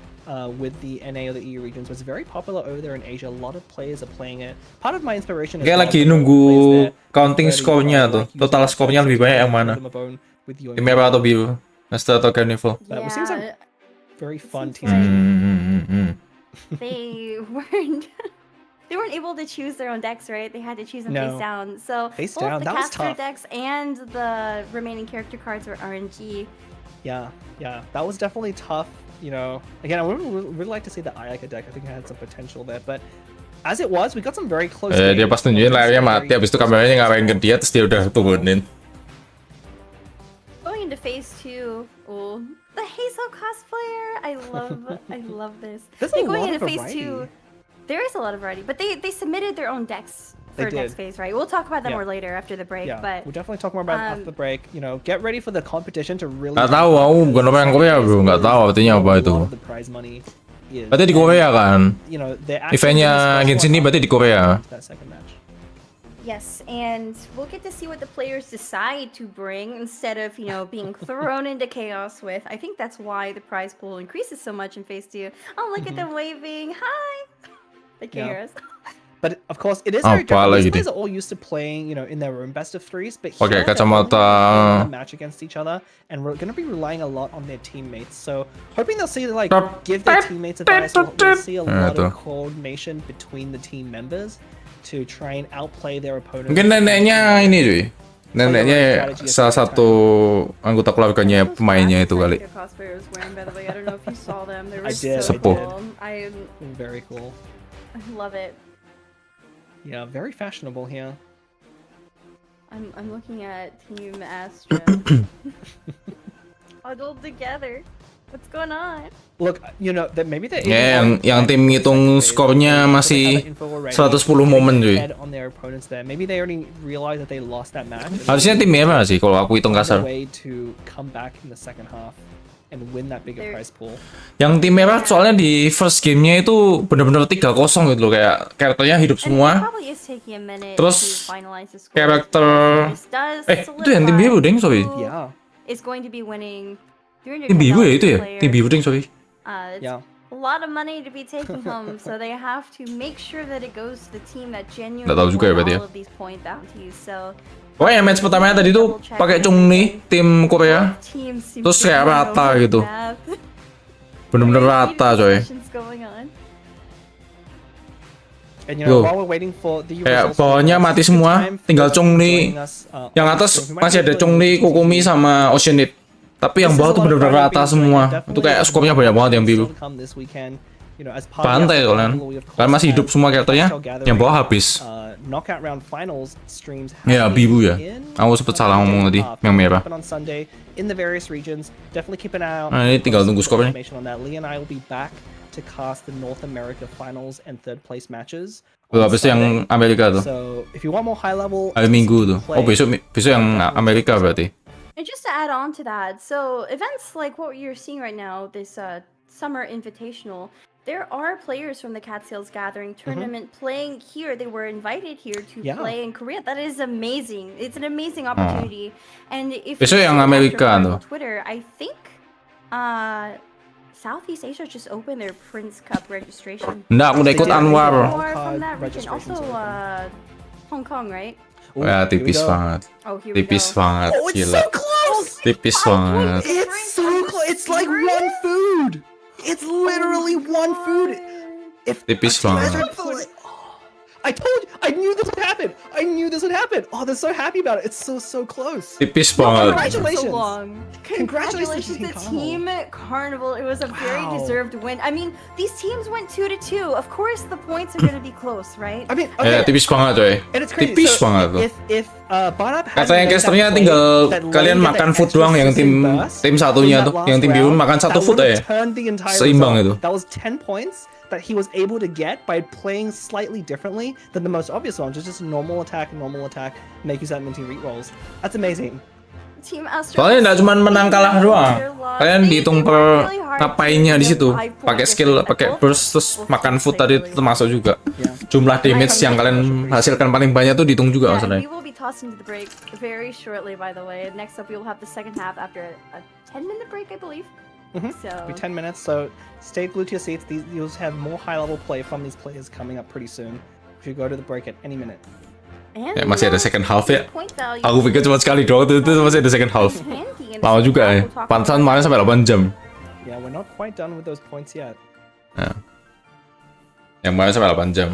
with the NA or the EU regions. It's very popular over there in Asia. A lot of players are playing it. Part of my inspiration is Kayak lagi nunggu counting score-nya tuh. Total score-nya lebih banyak yang mana? Tim merah atau biru? Astra atau Carnival? It seems like very fun team. They weren't able to choose their own decks, right? They had to choose them face down. So both the caster decks and the remaining character cards were RNG. Yeah, that was definitely tough. Again, I would really like to see the Ayaka deck. I think it had some potential there, but as it was, we got some very close. Dia pas tunjukin layarnya mati, habis itu kameranya ngarahin ke dia, terus dia udah turunin. Going into phase 2, the Hazel cosplayer. I love this. There's a lot of phase variety. 2, there is a lot of variety, but they submitted their own decks for next phase, right? We'll talk about that more later after the break. Yeah, but we'll definitely talk more about it after the break. Get ready for the competition to really. Nggak tahu, aku bukan orang yang Korea bro, nggak tahu artinya apa itu. Berarti di Korea kan? Eventnya Genshin ini berarti di Korea. Yes, and we'll get to see what the players decide to bring instead of, being thrown into chaos with. I think that's why the prize pool increases so much in phase 2. Oh, look at them waving. Hi! They can't hear us. But of course, it is very different. These players are all used to playing, in their own best of 3s. But here, kacamata. Match against each other, and we're going to be relying a lot on their teammates. So hoping they'll see give their teammates advice. We'll see a lot of coordination between the team members to try and outplay their opponents. Mungkin neneknya ini cuy. Neneknya salah satu anggota keluarganya pemainnya itu kali. Sepuh. Very cool. I love it. Yeah, very fashionable here. I'm looking at Team Astra. Huddled together. What's going on? Look, that maybe they yang tim ngitung skornya masih 110 momen cuy. Maybe they already realized that they lost that match. Harusnya tim merah sih kalau aku hitung kasar. Way to come back in the second half and win that bigger prize pool. Yang tim merah soalnya di first game-nya itu benar-benar 3-0 gitu loh, kayak karakternya hidup semua. Terus karakter itu yang tim biru deng, sorry. Tim biru ya itu ya? Tim biru deng, sorry. A lot of money to be taken home, so they have to make sure that it goes to the team that genuinely won all of these point bounties. So pokoknya match pertamanya tadi tuh pakai Chung nih tim Korea, terus kayak rata gitu. Bener-bener rata coy. And you know, Yo. while we're waiting for the Kayak results, bawahnya it's mati a good semua, time for tinggal those who Chongli. joining us, Yang on atas Instagram who might masih be ada feeling Chongli, the Kokomi TTT. sama Oceanit. Tapi yang This bawah is a tuh lot of bener-bener fun rata being semua. joined, and Itu kayak definitely skornya banyak banget yang biru. still to come this weekend. You know, as part of the Pantai Astra kalian. Carnival, we of course Kalian masih hidup have semua karakternya. Astra Gathering, Yang bawah habis. knockout round finals streams Ya, happening biru ya. in, Aku sempet salah a day ngomong and a tadi, half. yang merah. Happen on Sunday in the various regions. Definitely keep an eye out. Nah, ini tinggal tunggu skornya. Information on that. Lee and I will be back to cast the North America finals and third place matches. Tuh, on habis itu yang Sunday. Amerika tuh. So if you want more high level Hari Minggu tuh. play, Oh, besok yang Amerika berarti. And just to add on to that, so events like what you're seeing right now, this summer invitational, there are players from the Cattails Gathering tournament playing here. They were invited here to play in Korea. That is amazing. It's an amazing opportunity. And if Besok you yang see Amerika Astra Carnival tuh. Twitter, I think Southeast Asia just opened their Prince Cup registration. Nggak, aku udah ikut They did. Anwar. More from that region. Registration's Also, open. Hong Kong, right? Ooh, Ya, here we tipis go. banget. Oh, here we Tipis go. banget, Oh, it's gila. so close! Tipis banget. It's so close. It's like one food. It's literally one food. If Tipis a team has banget. red food- I told you, I knew this would happen. I knew this would happen. Oh, they're so happy about it. It's so close. Tipis No, banget. Congratulations. So long. Congratulations Congratulations to to Team Carnival. It was a very Wow. deserved win. I mean, these teams went 2-2. Of course, the points are going to be close, right? I mean, Ya, okay. tipis banget coy. And it's crazy. Tipis So, banget tuh. if Banap hadn't Katanya made that casternya play, tinggal that kalian Lane makan get food that doang yang extra tim burst satunya in that tuh, last yang tim biru round, makan satu that food would've aja. turned the entire Seimbang result. itu. That was 10 points that he was able to get by playing slightly differently than the most obvious one, just normal attack, make use of minting re-rolls. That's amazing. Team Astra. Soalnya nggak cuma menang kalah doang. Kalian They dihitung worked per really hard ngapainnya to di situ. get 5 Pakai points skill, at pakai both- burst, terus both makan teams food played tadi really termasuk juga. Yeah. Jumlah damage yang kalian hasilkan paling banyak tuh dihitung juga Yeah, and masalahnya. we will be tossed into the break very shortly, by the way. Next up, we will have the second half after a 10-minute break, I believe. So, It'll be 10 minutes, so stay glued to your seats. You'll have more high-level play from these players coming up pretty soon. We should go to the break at any minute. and, Ya, masih ada second half ya. point value Aku pikir cuma sekali doang, itu masih ada second half. handy in Lama this juga ya. we'll talk Pantesan about kemarin sampai 8 jam. Yeah, we're not quite done with those points yet. Ya. Yang kemarin sampai 8 jam.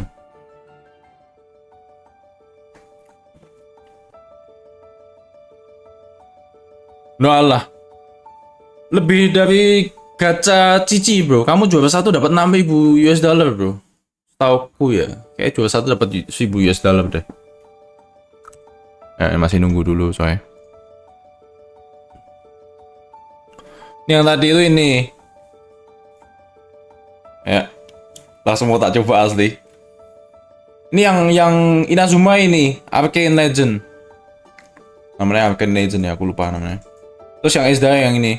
No Allah. Lebih dari gacha Cici, bro. Kamu juara satu dapat 6.000 US dollar, bro. Tauku ya. Kayak juara satu dapat 1.000 US dollar deh. Masih nunggu dulu, coy. Ini yang tadi itu ini. Ya. Langsung mau tak coba asli. Ini yang Inazuma ini, Arcane Legend. Namanya Arcane Legend ya, aku lupa namanya. Terus yang Isda yang ini.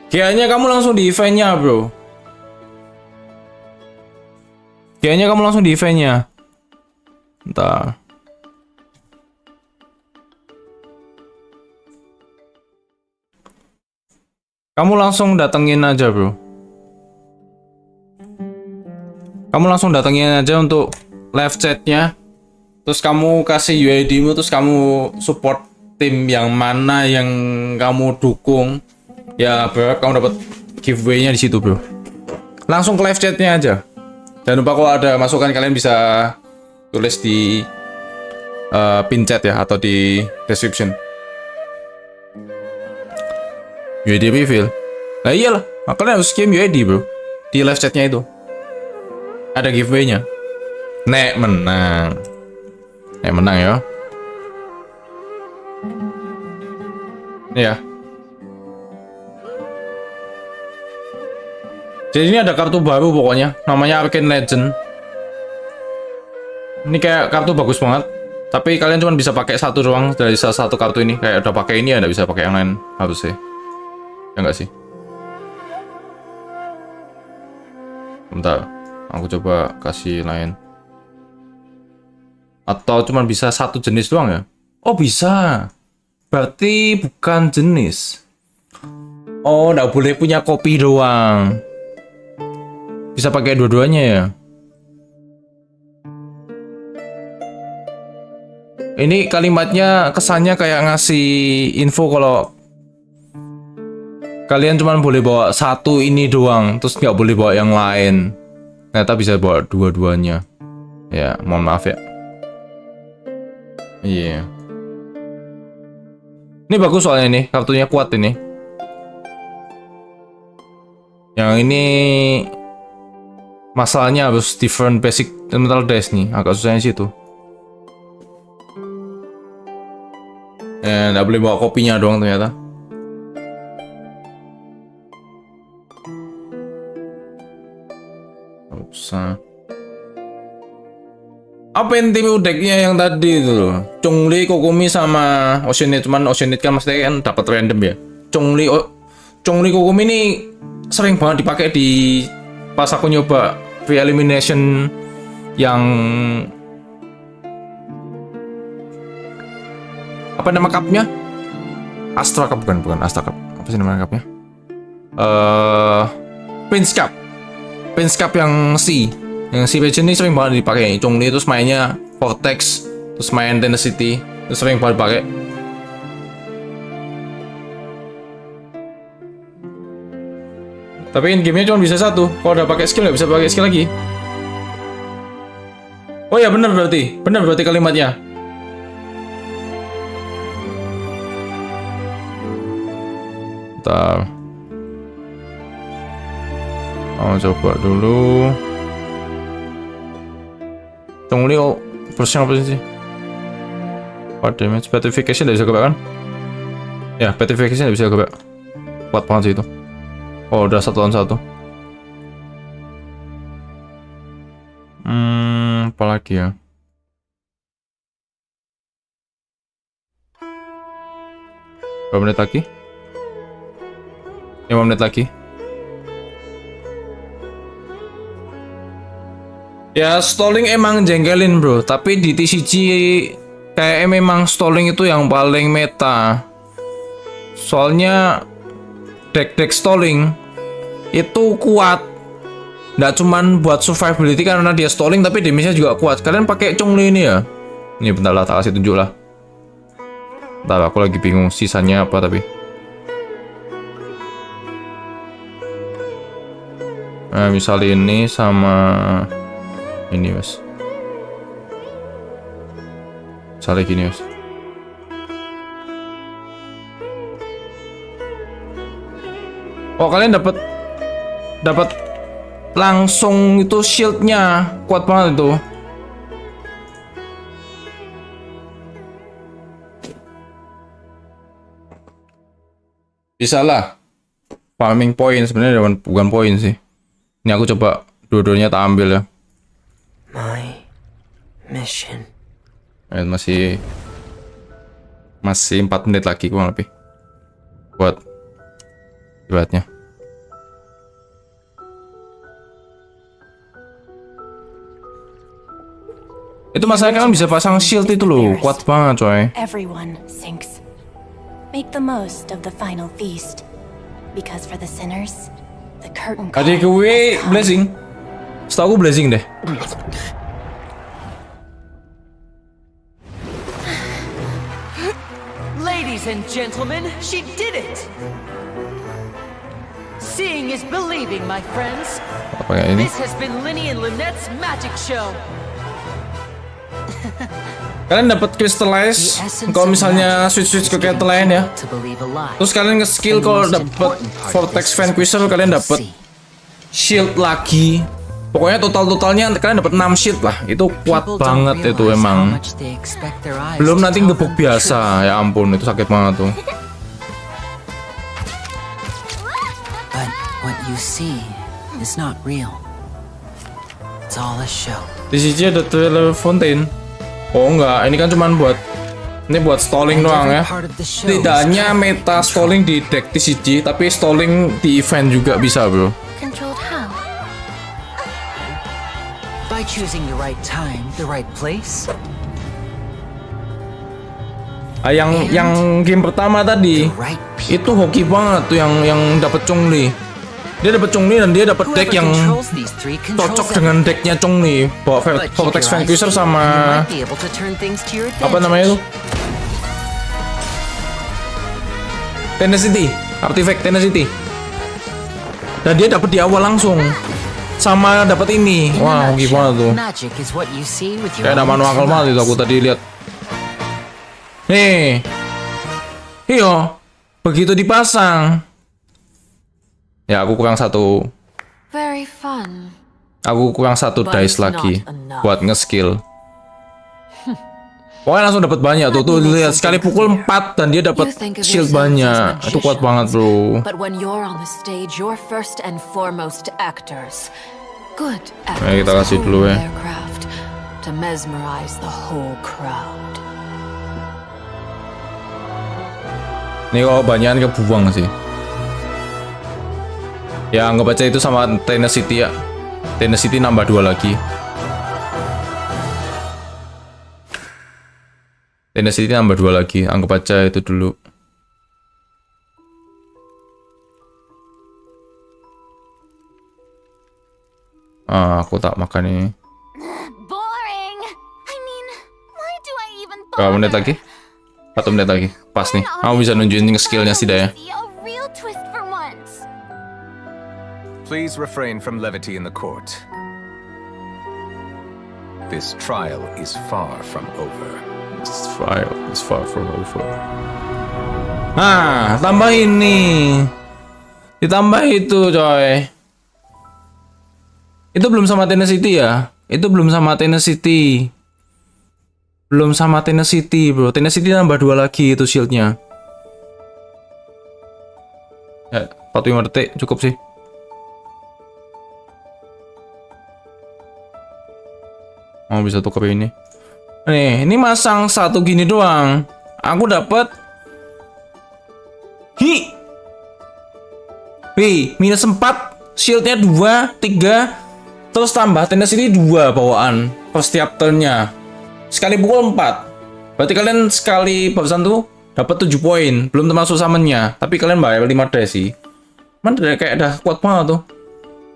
Kayaknya kamu langsung di eventnya, bro. Kayaknya kamu langsung di eventnya. Entah. Kamu langsung datengin aja, bro. Kamu langsung datengin aja untuk live chatnya. Terus kamu kasih UID-mu, terus kamu support tim yang mana yang kamu dukung. Ya, bro, kamu dapat giveaway-nya di situ, bro. Langsung ke live chatnya aja. Jangan lupa kalau ada masukan kalian bisa tulis di pin chat ya atau di description. UID reveal. Nah iyalah, makanya harus kirim UID, bro. Di live chatnya itu ada giveaway-nya. Nek menang. Nek menang ya. Ya. Jadi ini ada kartu baru pokoknya, namanya Arcane Legend. Ini kayak kartu bagus banget. Tapi kalian cuma bisa pakai satu doang dari salah satu kartu ini. Kayak udah pakai ini ya, nggak bisa pakai yang lain harusnya. Ya nggak sih? Bentar, aku coba kasih lain. Atau cuma bisa satu jenis doang ya? Oh bisa. Berarti bukan jenis. Oh, nggak boleh punya kopi doang. Bisa pakai dua-duanya ya? Ini kalimatnya kesannya kayak ngasih info kalau kalian cuma boleh bawa satu ini doang, terus nggak boleh bawa yang lain. Ternyata bisa bawa dua-duanya. Ya, mohon maaf ya. Iya. Ini bagus soalnya nih, kartunya kuat ini. Yang ini masalahnya harus different basic elemental dash nih, agak susahnya situ. Nggak boleh bawa kopinya doang ternyata. Nggak usah. Apa intimu decknya yang tadi itu loh? Chungli, Kokomi sama Oceanite, cuman Oceanite kan maksudnya kan dapat random ya. Chungli, Kokomi ini sering banget dipakai di pas aku nyoba free elimination yang apa nama cupnya? Astra Cup, bukan Astra Cup. Apa sih nama cupnya? Prince Cup yang C. Yang si Legend ini sering banget dipakai. Chungli terus mainnya Vortex, terus main Tenacity, terus sering banget dipakai. Tapi in game-nya cuma bisa satu. Kalau udah pakai skill nggak bisa pakai skill lagi. Oh ya benar berarti kalimatnya. Bentar. Coba dulu. Chungli versi apa sih? What damage? Petrification nggak bisa kebak kan? Ya, Petrification nggak bisa kebak. Kuat banget sih itu. Oh, udah 1 lawan 1. Apa lagi ya? Berapa menit lagi? 5 menit lagi. Ya, stalling emang jengkelin bro, tapi di TCG kayak memang stalling itu yang paling meta. Soalnya deck stalling itu kuat. Nggak cuman buat survivability karena dia stalling, tapi damage-nya juga kuat. Kalian pakai Chungli ini ya? Ini bentar lah, tak kasih tunjuk lah. Bentar, aku lagi bingung sisanya apa tapi. Nah, misal ini sama ini mas, misalnya gini mas. Oh, kalian dapat langsung itu shieldnya kuat banget itu. Bisa lah farming point sebenarnya, bukan poin sih. Ini aku coba dua-duanya tak ambil ya. My mission. Masih 4 menit lagi kurang lebih buat buatnya. Itu masalahnya kan bisa pasang shield itu loh, kuat banget coy. Everyone sinks. Make the most of the final feast. Because for the sinners, the curtain call Adik gue blessing. Setahu gue blessing deh. Ladies and gentlemen, she did it! Seeing is believing, my friends. Apa kayak ini? This has been Linny and Lynette's magic show. Kalian dapat crystallize kalau misalnya switch ke kartu lain ya. Terus kalian nge-skill kalau dapat Vortex Vanquisher kalian dapat shield lagi. Pokoknya totalnya kalian dapat 6 shield lah. Itu kuat banget itu emang. Belum nanti ngebuk biasa, ya ampun itu sakit banget tuh. But what you see is not real. It's all a show. Di sini ada trailer fountain. Oh enggak, ini kan cuman buat stalling doang ya. Tidak hanya meta stalling di deck TCG, tapi stalling di event juga bisa bro. controlled how? By choosing the right time, the right place. Yang game pertama tadi itu hoki banget tuh yang dapat Chungli. Dia dapat Chungli dan dia dapat deck yang cocok dengan decknya Chungli. Bawa Vortex Vanquisher sama apa namanya itu? Tenacity, Artifact Tenacity. Dan dia dapat di awal langsung. Sama dapat ini. Wah, gimana tuh? Magic is what you see with your Kayak ada own manual two banget itu eyes. aku tadi lihat. Nih. Iyo. Begitu dipasang. Ya, aku kurang satu. Very fun. Aku kurang satu But dice it's lagi not enough. buat nge-skill. Pokoknya langsung dapat banyak tuh lihat sekali pukul 4 dan dia dapat You think of shield yourselves banyak. as Itu kuat banget, Bro. But when you're on the stage, you're first and foremost actors. Good Nah, kita actors kasih hone dulu ya. their craft to mesmerize the whole crowd. Ini kalau banyakan kebuang sih. Ya anggap aja itu sama Tenacity ya. Tenacity nambah 2 lagi. Tenacity nambah 2 lagi. Anggap aja itu dulu. Aku tak makan ini. Boring. I mean, why do I even Berapa menit lagi? 1 menit lagi. Pas nih. Aku bisa nunjukin skillnya sih dah ya. See a real twist for once. Please refrain from levity in the court. This trial is far from over. This trial is far from over. Nah, tambah ini. Ditambah itu, coy. Itu belum sama Tenacity ya? Itu belum sama Tenacity. Belum sama Tenacity, bro. Tenacity nambah 2 lagi itu shieldnya. Ya, 45 detik cukup sih. Oh, bisa tuker ini. Nih, ini masang satu gini doang. Aku dapat minus 4, shieldnya 2, 3, terus tambah tenacity 2 bawaan per setiap turnnya. Sekali pukul 4. Berarti kalian sekali barusan tuh dapat 7 poin, belum termasuk summonnya. Tapi kalian bayar 5 dice sih. Mana kayak udah kuat banget tuh.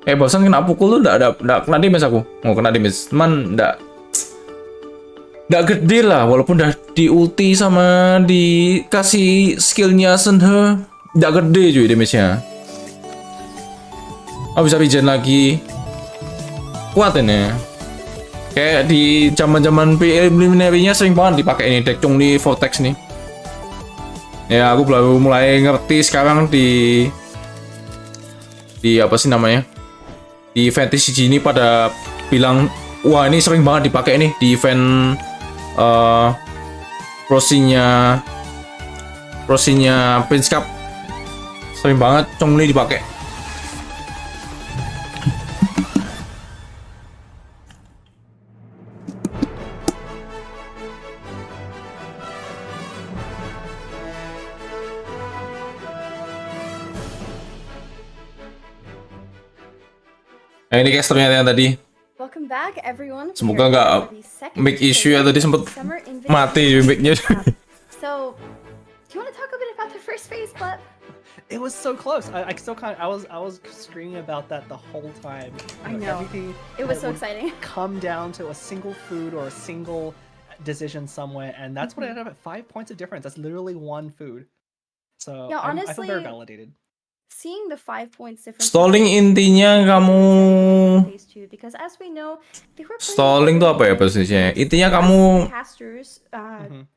Kayak barusan kena pukul tuh udah kena damage aku. Mau kena damage, cuman nggak gede lah, walaupun udah di ulti sama dikasih skillnya Senhe, nggak gede cuy damage-nya. Oh, bisa regen lagi, kuat ini. Kayak di zaman preliminary-nya sering banget dipakai ini deck Chongli Vortex nih. Ya aku baru mulai ngerti sekarang di apa sih namanya, di event TCG ini pada bilang wah ini sering banget dipakai nih di event Prosinya Prince Cup, sering banget Chongli dipakai. Nah, ini casternya yang tadi. Welcome back, everyone. Semoga nggak make issue ya, tadi sempet mati mic-nya. So, do you want to talk a bit about the first phase, but It was so close. I still kind of, I was screaming about that the whole time. I know. Everything it was so would exciting. come down to a single food or a single decision somewhere, and that's what ended up at 5 points of difference. That's literally one food. So Yeah, I feel honestly, very validated. Seeing the 5 points difference. Stalling intinya kamu phase 2, because as we know, they were playing stalling tuh apa ya bahasanya? Intinya kamu casters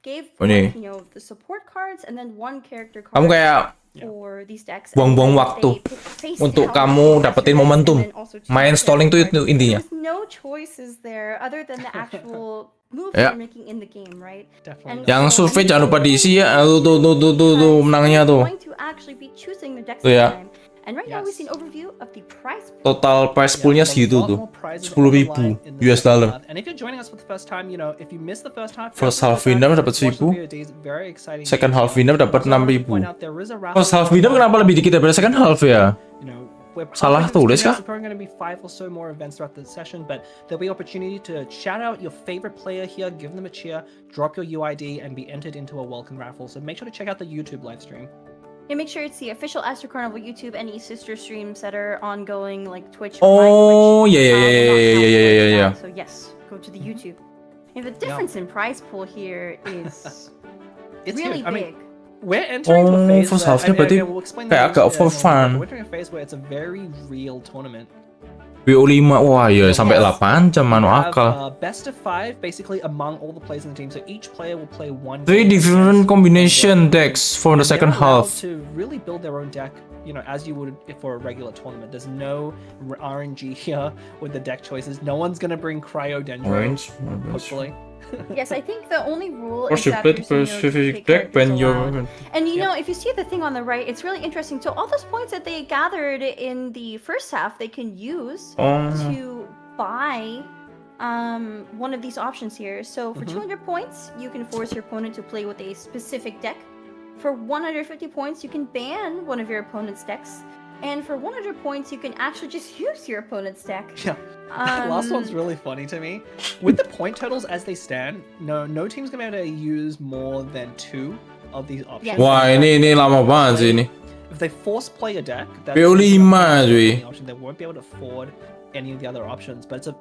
gave ini. you know, the support cards and then one character card Kamu kayak for these decks. buang-buang and then waktu they face untuk down kamu casters dapetin and momentum. then also two Main character stalling tuh cards. itu intinya. There's no choices there other than the actual moves Ya. you're making in the game, right? Definitely. Yang survei jangan lupa diisi ya. Tuh menangnya tuh. Going to actually be choosing the decks Tuh ya. this time. And right now we Yes. see an overview of the price pool. Total price poolnya segitu tuh. 10.000 US dollar. And if you're joining us for the first time, you know, if you missed the first half, First half winner dapat 1.000. Second half winner dapat 6.000. First half winner kenapa lebih dikit daripada second half ya? Salah tulis kah? There's probably going to be 5 or so more events throughout the session, but there'll be opportunity to shout out your favorite player here, give them a cheer, drop your UID, and be entered into a welcome raffle. So make sure to check out the YouTube live stream. Yeah, make sure it's the official Astra Carnival YouTube, any sister streams that are ongoing, like Twitch. Oh, my Twitch, yeah. will not count towards that. So yes, go to the YouTube. And the difference in prize pool here is It's really huge. I big. mean, we're entering a phase first where, half-nya berarti we'll explain kayak the agak rules for in a moment, fun. but we're entering a phase where it's a very real tournament. BO5, wah ya sampai Yes. 8 jam We mano have akal. best of 5 basically among all the players in the team, so each player will play one. 3 game different against combination one their decks opponent, for the and second they're allowed half. to really build their own deck, you know, as you would if for a regular tournament. There's no RNG here with the deck choices. No one's gonna bring Cryo Dendro, Orange. hopefully. Yes, I think the only rule Course is you that play the there's no specific duplicate deck when characters you're. allowed. And you know, if you see the thing on the right, it's really interesting. So all those points that they gathered in the first half, they can use to buy one of these options here. So for 200 points, you can force your opponent to play with a specific deck. For 150 points, you can ban one of your opponent's decks. And for 100 points, you can actually just use your opponent's deck. Yeah. The last one's really funny to me. With the point totals as they stand, no team's gonna be able to use more than 2 of these options. Yes. Wah ini lama banget sih ini. If they force play a deck, that's BO5 cuy. option, they won't be able to afford any of the other options. But it's a,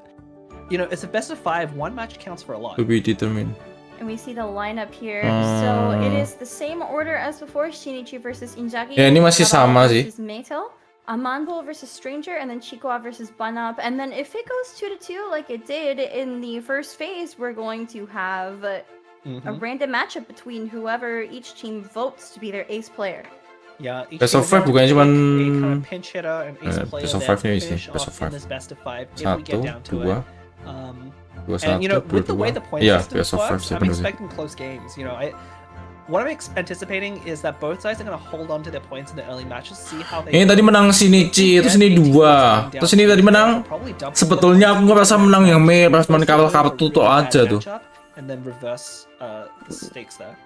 you know, it's a best of 5. One match counts for a lot. To be determined. And we see the lineup here. So it is the same order as before: Shinichi versus Injagi. Ya, ini masih Naval sama sih. versus Meito, Amanbo versus Stranger, and then Chikoa versus Banap. And then if it goes 2-2 like it did in the first phase, we're going to have a random matchup between whoever each team votes to be their ace player. Yeah, each Best of team 5 will bukannya pick cuman a kind of pinch hitter and ace player best of that 5 nya sih, finish best of off in 5. this best of 5 if we get 1, down to 2, it. 2, And you know, 1, with the 2, way the point Iya, system best of 5 works, sih I'm bener sih. expecting close games. You know, what I'm anticipating is that both sides are going to hold on to their points in the early matches, see how they. Ini tadi menang Shinichi, terus ini 2. Terus ini tadi menang. Sebetulnya aku ngerasa menang yang Mei pas main kartu tuh aja tuh. And then reverse the stakes there.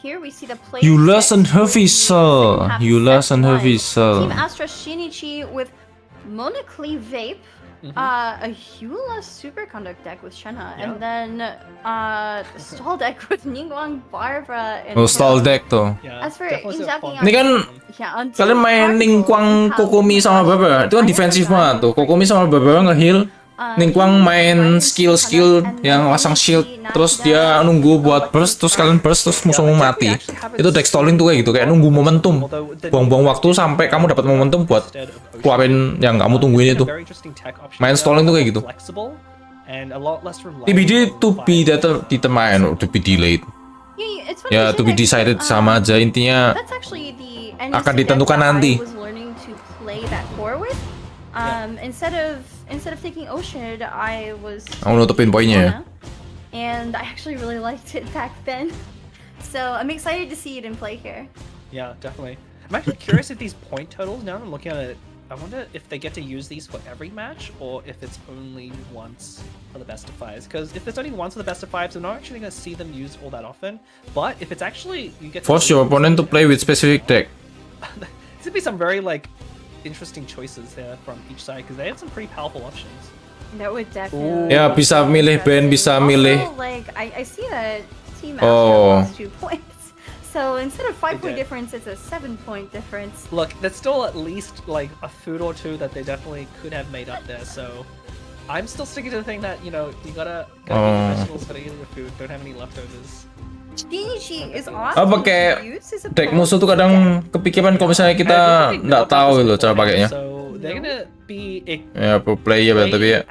Here we see the play. Yulas and her vessel. Yulas and her Team vessel. Astra Shinichi with Monocleve Vape, a Hula Superconduct deck with Shenhe, and then the stall deck with Ningguang, Barbara, and Stall deck tuh. As for Injaki, Ini kan kalian main Ningguang, Kokomi sama Barbara. Itu kan defensif banget tuh. Kokomi sama Barbara nge-heal. Ningguang main skill yang pasang shield, terus dia nunggu buat burst, terus kalian burst, terus musuhmu mati. Itu deck stalling tuh kayak gitu, kayak nunggu momentum, buang-buang waktu sampai kamu dapat momentum buat keluarin yang kamu tungguin itu. Main stalling tuh kayak gitu. TBD to be determined or to be delayed. Ya, to be decided sama aja, intinya akan ditentukan nanti. Instead of taking Ocean, I was Aku nutupin poinnya ya. And I actually really liked it back then. So I'm excited to see it in play here. Yeah, definitely. I'm actually curious if these point totals, now that I'm looking at it, I wonder if they get to use these for every match or if it's only once for the best of 5s. Because if it's only once for the best of 5s, I'm not actually going to see them used all that often. But if it's actually, you get to Force your opponent to play with specific deck. There's gonna be some very interesting choices there from each side because they have some pretty powerful options. That would definitely. Ya, bisa milih band, bisa milih. Like I see that Team Astra lost 2 points. So instead of 5-point difference, it's a 7-point difference. Look, there's still at least like a food or two that they definitely could have made up there. So I'm still sticking to the thing that, you know, you gotta eat your vegetables, gotta eat your food, don't have any leftovers. Shinichi is awesome. Apa kayak deck musuh tuh kadang kepikiran kalau misalnya kita nggak tahu gitu cara pakainya. So they're gonna be ya pro player tapi ya.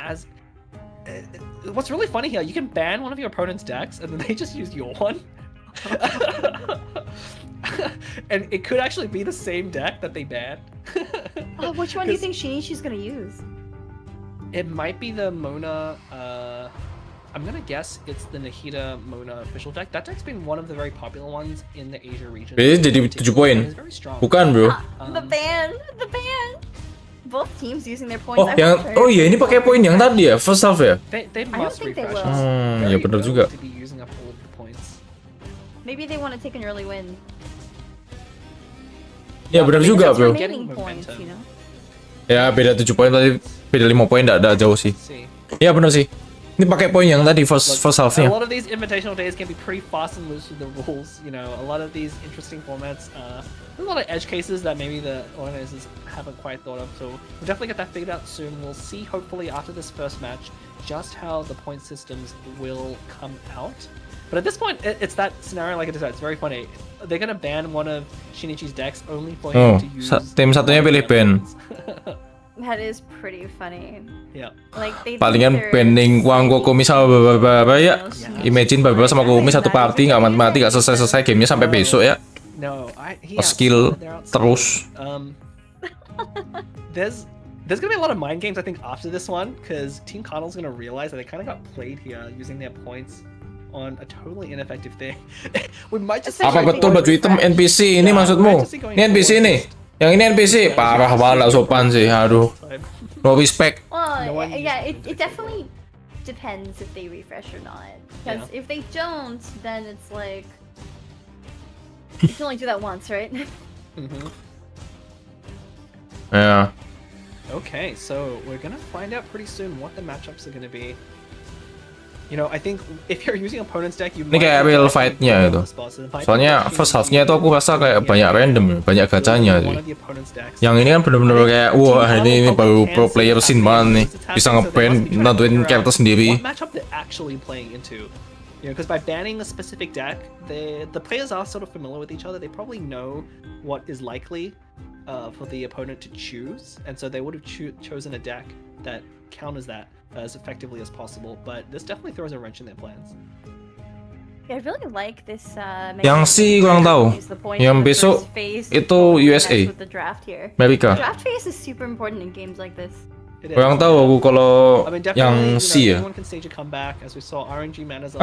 What's really funny here, you can ban one of your opponent's decks and then they just use your one. And it could actually be the same deck that they banned. Which one do you think Shinichi's gonna use? It might be the Mona. I'm gonna guess it's the Nahida Mona official deck. That deck's been one of the very popular ones in the Asia region. Jadi 7 poin. Bukan bro. The ban. Both teams using their Oh, points. iya ini pakai poin yang tadi ya, first half ya. They must refresh. Ya benar juga. Maybe they want to take an early win. Ya benar juga bro. Points, you know? Ya beda 7 poin tadi, beda 5 poin enggak jauh sih. Ya benar sih. Ini pakai poin yang tadi first half-nya. A lot of these invitational days can be pretty fast and loose with the rules. You know, a lot of these interesting formats there's a lot of edge cases that maybe the organizers haven't quite thought of, so we'll definitely get that figured out soon. We'll see, hopefully, after this first match, just how the point systems will come out. But at this point, it's that scenario like I said, it's very funny. They're gonna ban one of Shinichi's decks only for him to use... tim satunya pilih ban. That is pretty funny. Yeah. Like they Palingan banding Wangko Komi sama Baba ya. Imagine Baba sama Komi satu party nggak mati-mati nggak selesai gamenya sampai besok ya. No, Skill terus. There's gonna be a lot of mind games I think after this one, because Team Carnival's gonna realize that they kind of got played here using their points on a totally ineffective thing. We might just Apa betul baju hitam NPC ini maksudmu? Ini NPC nih. Yang ini NPC parah banget sopan sih, aduh. No respect. Well, yeah, it definitely depends if they refresh or not. Because if they don't, then it's like you can only do that once, right? Yeah. Okay, so we're gonna find out pretty soon what the matchups are gonna be. You know, I think if you're using opponent's deck, you Ini kayak real fight-nya itu. Soalnya first half-nya itu aku rasa kayak banyak random, banyak gacanya sih. Yang ini kan bener-bener kayak, wah ini baru pro player scene banget nih, bisa nge-ban, nentuin karakter sendiri. What matchup they're actually playing into? You know, because by banning a specific deck, the players are sort of familiar with each other. They probably know what is likely for the opponent to choose, and so they would have chosen a deck that counters that as effectively as possible, but this definitely throws a wrench in their plans. Yeah, I really like this. Yang sih kurang tahu. Yang besok itu USA, Amerika. Draft phase is super important in games like this. Kurang tahu aku kalau yang C ya. Kan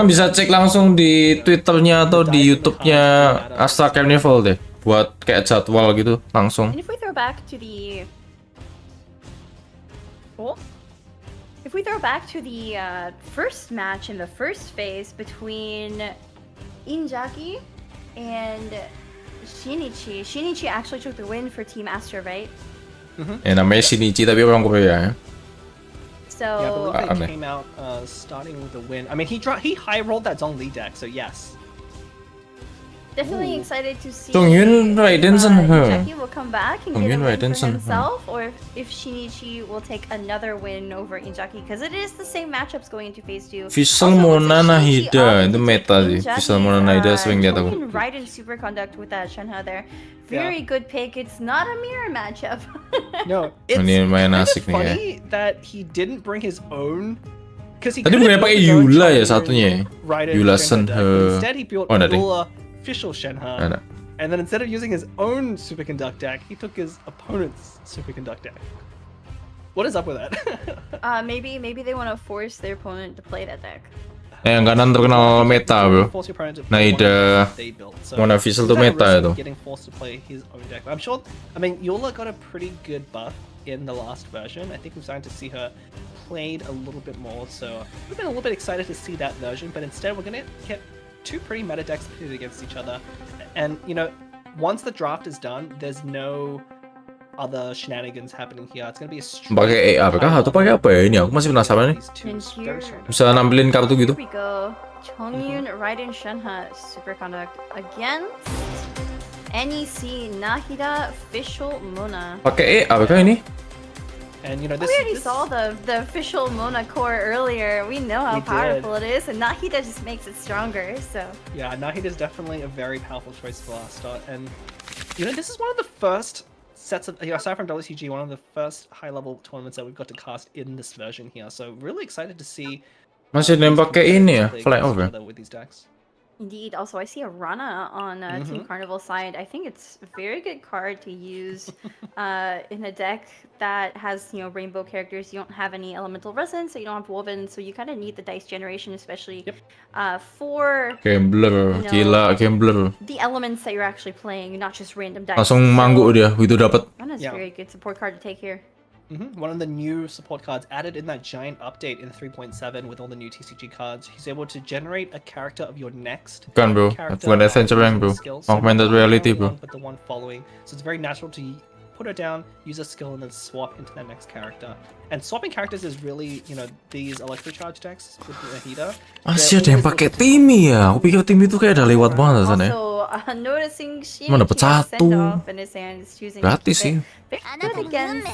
bisa cek langsung di Twitternya atau di YouTube-nya Astra Carnival deh, buat kayak jadwal gitu langsung. And if we throw back to the first match in the first phase between Injaki and Shinichi actually took the win for Team Astra, right? Namanya Shinichi tapi orang Korea ya. So yeah, I believe they came out starting with a win. I mean, he high rolled that Zhong Li deck, so yes. Definitely excited to see Dongyun Raidensen Jackie will come back and get a win for Raidensen, himself, or if Shinichi will take another win over Injaki, because it is the same matchups going into phase 2. Visual Mona Nahida itu meta sih. Visual Mona Nahida sering lihat aku. Raiden Superconduct with that Shenhe there. Very good pick. It's not a mirror matchup. No, it's funny that he didn't bring his own. Because he tadi bukannya pakai Yula ya satunya. Yula Shenhe. Instead he built a official Shenhe, and then instead of using his own Superconduct deck, he took his opponent's Superconduct deck. What is up with that? Maybe they want to force their opponent to play that deck. Yang kanan terkenal meta bro. Naida mana visual tuh meta itu. Getting forced to play his own deck. I'm sure. I mean, Yola got a pretty good buff in the last version. I think we're starting to see her played a little bit more. So we've been a little bit excited to see that version, but instead we're gonna get two pretty meta decks pitted against each other, and you know, once the draft is done, there's no other shenanigans happening here. It's gonna be a pakai AR kah atau pakai apa ya ini? Aku masih penasaran nih. Bisa nampilin kartu gitu. Here we go. Chongyun Raiden Shenhe Superconduct against NEC Nahida Official Mona. Pakai AR kah ini? And you know, we already saw the official Mona core earlier. We know how powerful it is, and Nahida just makes it stronger. So yeah, Nahida is definitely a very powerful choice for Astra. And you know, this is one of the first sets of, aside from WCG, one of the first high-level tournaments that we've got to cast in this version here. So really excited to see. Masih nembak kayak ini ya, flyover. With these decks. Indeed. Also, I see a Rana on Team Carnival side. I think it's a very good card to use in a deck that has, you know, rainbow characters. You don't have any elemental resonance, so you don't have woven, so you kind of need the dice generation, especially for gambler, gila gambler. The elements that you're actually playing, not just random dice. Langsung mangguk dia, itu dapat. Rana's very good support card to take here. One of the new support cards added in that giant update in 3.7 with all the new TCG cards. He's able to generate a character of your next bukan bro, bukan Adventure Rank bro, augmented reality bro. But the one following, so it's very natural to put her down, use a skill, and then swap into that next character. And swapping characters is really, you know, these electrocharge decks with Nahida. Masih ada yang pakai Timmy ya? Aku pikir Timmy itu kayak udah lewat banget sana. Also, noticing Mana Shinichi dapat has satu. send off in his hand is choosing to Gratis keep sih. it. Very good against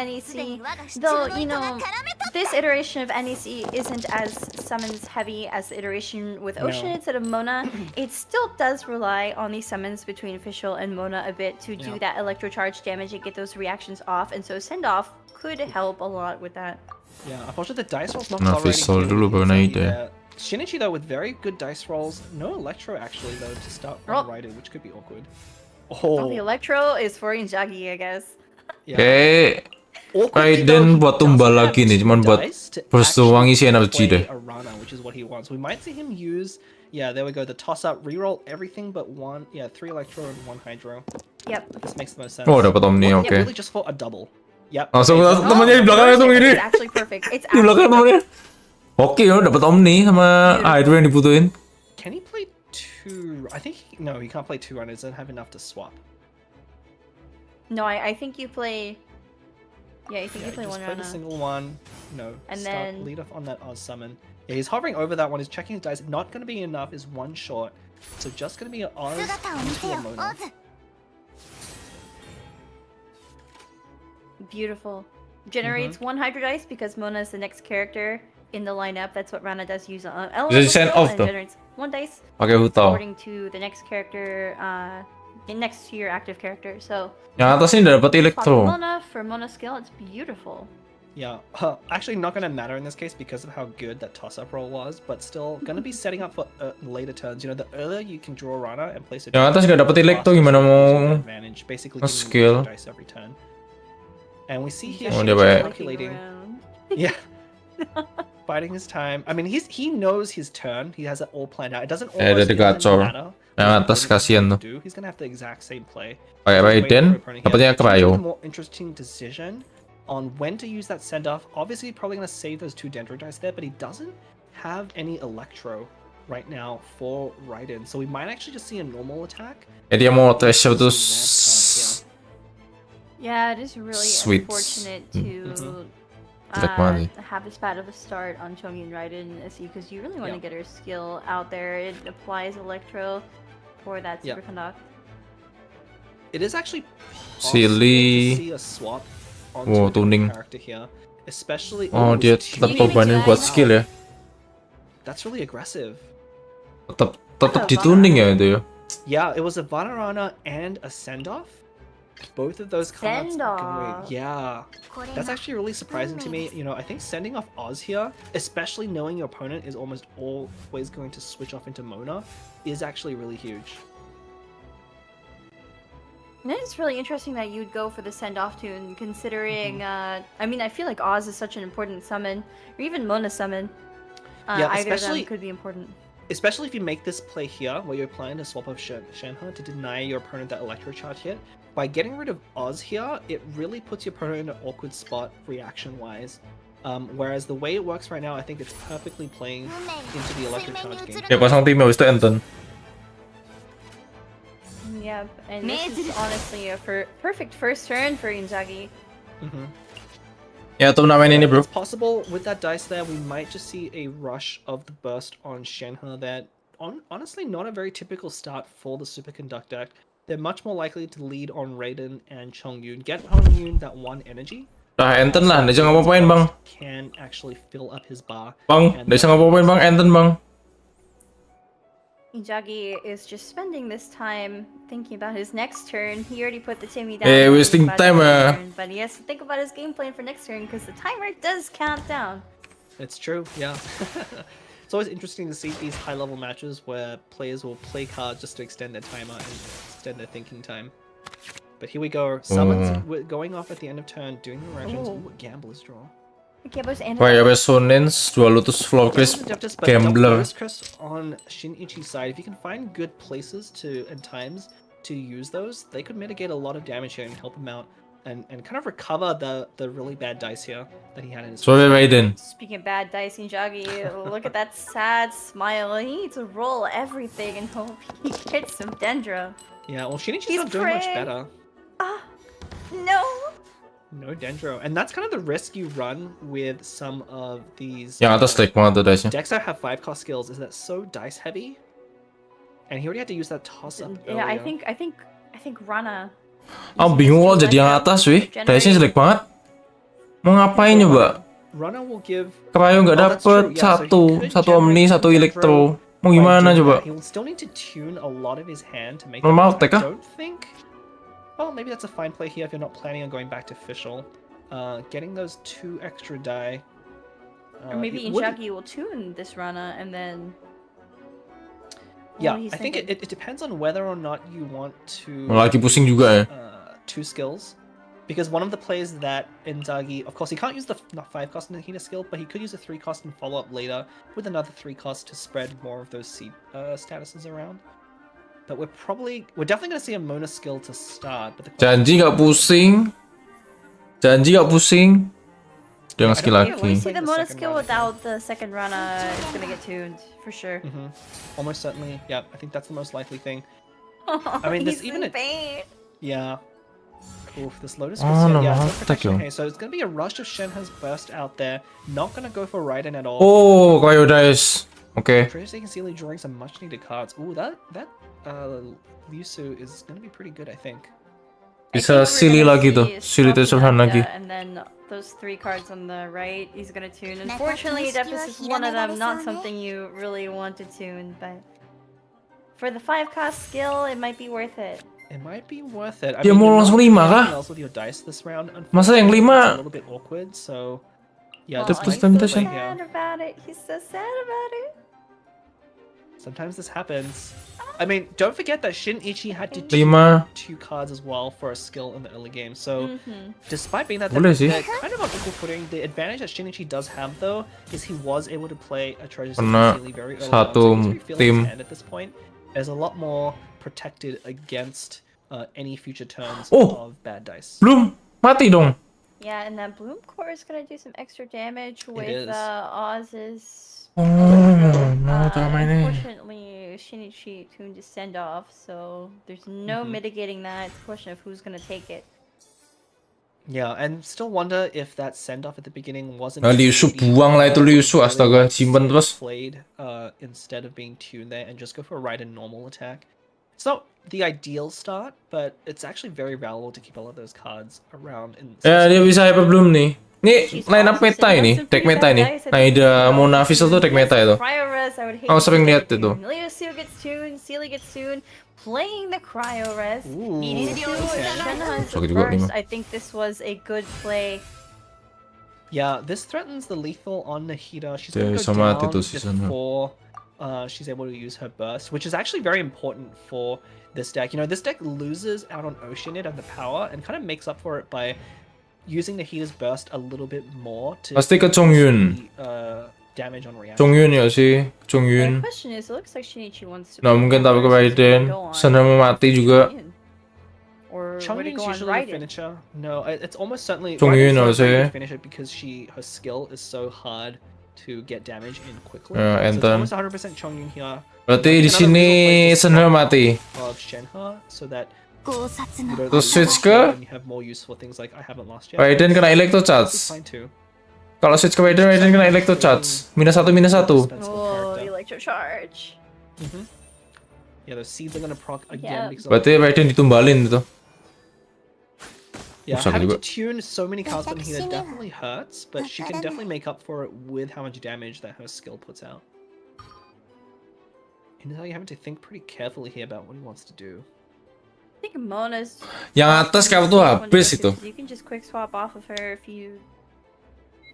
NEC, though you know this iteration of NEC isn't as summons heavy as the iteration with Ocean instead of Mona. It still does rely on these summons between Official and Mona a bit to do that electro charge damage and get those reactions off, and so send off could help a lot with that. Yeah, unfortunately the dice roll's not Nah, tolerating Visual here dulu with baru Inzaghi naik deh. there. Shinichi though with very good dice rolls, no Electro actually though to start on Raiden, which could be awkward. Oh, the Electro is for Inzaghi, I guess. Raiden buat tumbal lagi nih, cuman buat burst doang isi energy deh. Arana, which is what he wants. We might see him use, there we go, the toss up, reroll everything but 1, 3 Electro and 1 Hydro. Yep. This makes the most sense. Oh, dapat Omni, oke. Really just for a double. Yep. Langsung temennya di belakang itu gini. It's actually perfect. It's Di belakang temennya. Oke, dapat Omni sama Hydro yang dibutuhin. Can he play 2? I think no, he can't play 2 runners. Doesn't have enough to swap. No, I think you play. Yeah, I think you play just 1 play runner. the single one. And start then lead off on that Oz summon. Yeah, he's hovering over that one. He's checking his dice. Not going to be enough. Is 1 short. So just going to be an Oz into a Mona. Beautiful. Generates 1 Hydro dice because Mona is the next character in the lineup. That's what Rana does use on Jadi send off and tuh. generates 1 dice Pakai Hutao. according to the next character, next to your active character. So Yang atas ini udah dapat Electro. Mona for Mona skill, it's beautiful. Yeah, actually not going to matter in this case because of how good that toss-up roll was, but still going to be setting up for later turns. You know, the earlier you can draw Rana and place it. Yang atas nggak dapat Electro, gimana mau advantage, basically skill. dice every turn. And we see here Oh, dia baik. calculating. Yeah. Biding his time. I mean, he knows his turn. He has it all planned out. It doesn't almost matter. Yang atas kasihan tuh. He's gonna have the exact same play. Pakai Raiden, dapatnya Cryo. More interesting decision on when to use that send off. Obviously, probably gonna save those 2 Dendro dice there, but he doesn't have any Electro right now for Raiden, so we might actually just see a normal attack. Dia mau tes itu. Yeah, it is really Sweet. unfortunate to have this bad of a start on Chongyun Raiden because you really want to get her skill out there. It applies Electro for that Superconduct. It is actually Silly. to see a swap onto tuning. character here, especially. Oh, dia tetap korbanin buat skill ya. That's really aggressive. Tetap dituning ya itu ya. Yeah, it was a Vanarana and a send off. Both of those cards going. Yeah, that's actually really surprising to me. You know, I think sending off Oz here, especially knowing your opponent is almost always going to switch off into Mona, is actually really huge. And it's really interesting that you'd go for the send-off tune, considering, I mean, I feel like Oz is such an important summon, or even Mona summon. Either of them could be important. Especially if you make this play here, where you're planning to swap off Shenhe to deny your opponent that Electro charge hit. By getting rid of Oz here, it really puts your opponent in an awkward spot reaction-wise. Whereas the way it works right now, I think it's perfectly playing into the Electro charge game. Ya pasang tim habis itu Enten. Yep, and this is honestly a perfect first turn for Inzaghi. Ya turnamen ini bro. It's possible with that dice there, we might just see a rush of the burst on Shenhe that, honestly, not a very typical start for the Superconductor. They're much more likely to lead on Raiden and Chongyun. Get Chongyun that 1 energy. Enten lah, dia jangan ngapain bang. Can actually fill up his bar. Bang, dia jangan ngapain bang, Enten bang. Inzaghi is just spending this time thinking about his next turn. He already put the Timmy down. Wasting time But he has to think about his game plan for next turn because the timer does count down. It's true, yeah. It's always interesting to see these high-level matches where players will play cards just to extend their timer and extend their thinking time. But here we go. Summons going off at the end of turn, doing the reactions. Ooh, a Gambler's draw. Kayak Resonance, 2 Lotus Flawcrest, Gambler. On Shinichi's side, if you can find good places and times to use those, they could mitigate a lot of damage here and help him out. And kind of recover the really bad dice here that he had in his Sorry, Raiden. Speaking of bad dice, Inzaghi, look at that sad smile. He needs to roll everything and hope he gets some Dendro. Yeah, well, Shinichi's not doing much better. No! No Dendro. And that's kind of the risk you run with some of these... Yang atas like banget tuh dice-nya. Decks that have 5-cost skills is that so dice heavy And he already had to use that toss up. Yeah, I earlier. think Rana. Bingung kalau jadi yang atas, weh. Dice-nya jelek banget. Mau ngapain coba? Rana will give. Cryo nggak Oh, that's dapet, true. Yeah, so he could satu generate Omni, satu two Elektro. Mau by gimana doing coba? that. He will still need to tune a lot of his hand to make Normal that. attack, I don't think. Well, maybe that's a fine play here if you're not planning on going back to official. Getting those 2 extra die. Or maybe it would- Inzaghi will tune this Rana and then. Yeah, he's I think thinking. it depends on whether or not you want to. Lagi pusing juga ya. 2 skills. Because one of the plays that Inzaghi, of course, he can't use the 5 cost in the Hina skill, but he could use a 3 cost and follow up later with another 3 cost to spread more of those seed statuses around. But we're definitely going to see a Mona skill to start. But the Janji nggak pusing. Janji nggak pusing. Dia nggak skill I Yeah, don't we lagi. see the The Mona second skill Rana. without the second Rana is gonna get tuned for sure. Almost certainly, yeah, I think that's the most likely thing. I mean, he's this even in a- pain. Yeah. Oof, this Lotus Oh, Crystal, no, yeah, no, no protection. take Okay, so it's gonna be a rush of Shenhe's burst out there. Not gonna go for Raiden at all. Oh, Cryo Dice. Oke. Tracer can see drawing some much needed cards. Ooh, that Liu Su is gonna be pretty good, I think. Bisa silly lagi tuh. Silly Tesurhan lagi. And then those 3 cards on the right, he's gonna tune. Unfortunately, Adeptus is one of them. Not something you really want to tune, but for the 5 cost skill, it might be worth it. It might be worth it. I Dia mean, mau you're langsung not 5 doing kah? anything else with your dice this round. Masa yang Unfortunately, 5? it's a little bit awkward, so yeah. Oh, just Adeptus he's like so Temptation. yeah. sad about it. He's so sad about it. Sometimes this happens. I mean, don't forget that Shinichi had to 5. choose 2 cards as well for a skill in the early game. So, Mm-hmm. despite being that Boleh sih. they're kind of on equal footing, the advantage that Shinichi does have though is he was able to play a treasure Karena Seeker very early satu on. So he's really feeling tim. his hand at this point. There's a lot more protected against any future turns Oh! of bad dice. Belum mati dong. Yeah, and then Bloom Core is gonna do some extra damage with is. Oz's. Oh, mau cara mainnya. Unfortunately, Shinichi tuned to send off, so there's no mitigating that. It's a question of who's gonna take it. Yeah, and still wonder if that send off at the beginning wasn't. Nah, Liu Su maybe buang lah itu Liu Su, really astaga, well simpen terus. played instead of being tuned there and just go for a Raiden normal attack. It's not the ideal start, but it's actually very valuable to keep all of those cards around. Ya, dia bisa apa belum nih? Nih, line up meta ini, deck meta ini. Naida Mona Visual tuh deck meta itu. Cryo-Res, I would hate Aku to sering see lihat it. itu. Liu Su gets tuned, Sealy gets tuned, playing the Cryo-Res. Ooh, Needs to Shenhe's Sakit juga nih, burst. mah. I think this was a good play. Yeah, this threatens the lethal on Nahida. She's Dia gonna bisa go mati down tuh season. before she's able to use her burst, which is actually very important for this deck. You know, this deck loses out on Oceanid and the power, and kind of makes up for it by using Nahida's burst a little bit more to Pasti ke Chongyun. damage on reaction. Chongyun ya sih, The Chongyun. question is, it looks like Shinichi wants to. Nah, mungkin tapi ke Raiden. Sana mau mati juga. Or would it Chongyun's go on usually the Raiden? finisher. No, it's almost certainly Chongyun Raiden's also, not a very yeah. good finisher because her skill is so hard to get damage in quickly. And so then- it's almost 100% Chongyun here. Berarti di sini Senhe mati. Of Shenhe, so that you 殺 don't Terus lose switch your ke? and you have more useful things like I haven't lost yet. Raiden kena Electro This is Charge. fine too. Kalau switch ke Raiden, Raiden kena Electro Charge. -1, -1. Dispensable Oh, character. Electro Charge. Yeah, those seeds are gonna proc again Yeah. because Berarti Raiden ditumbalin itu. yeah, sakit having juga. to tune so many cards on here definitely hurts, but she can definitely make up for it with how much damage that her skill puts out. And now you're having to think pretty carefully here about what he wants to do. I think Mona's. Yang atas kamu tuh habis itu. You can just quick swap off of her if you.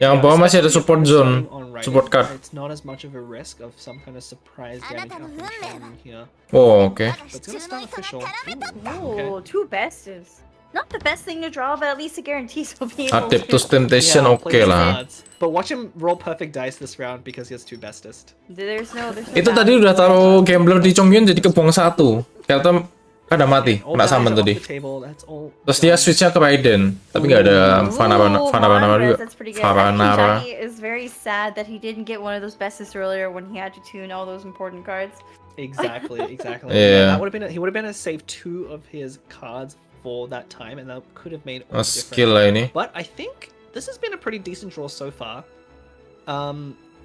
Yang Yeah, bawah masih ada especially if support you're zone, starting on Raiden, support card. It's not as much of a risk of some kind of surprise damage out from Chongyun here. Oh, oke. But it's gonna start official. Ooh, Oh, okay. two besties. Not the best thing to draw, but at least it guarantees he'll be able Adeptus to. Temptation Yeah, oke play his lah. cards. But watch him roll perfect dice this round because he has two bestest. There's no. Itu tadi udah taruh gambler di Chongyun jadi kebuang 1. Ternyata kada mati, All kena damage summon off tadi. the table, that's all Terus dia done. switchnya ke Raiden, tapi nggak ada Fana juga. That's pretty good. Fana. Jackie is very sad that he didn't get one of those bestest earlier when he had to tune all those important cards. Exactly, exactly. Yeah. That would have been he would have been able to save 2 of his cards for that time, and that could have made all the difference. Skill lah ini. But I think this has been a pretty decent draw so far.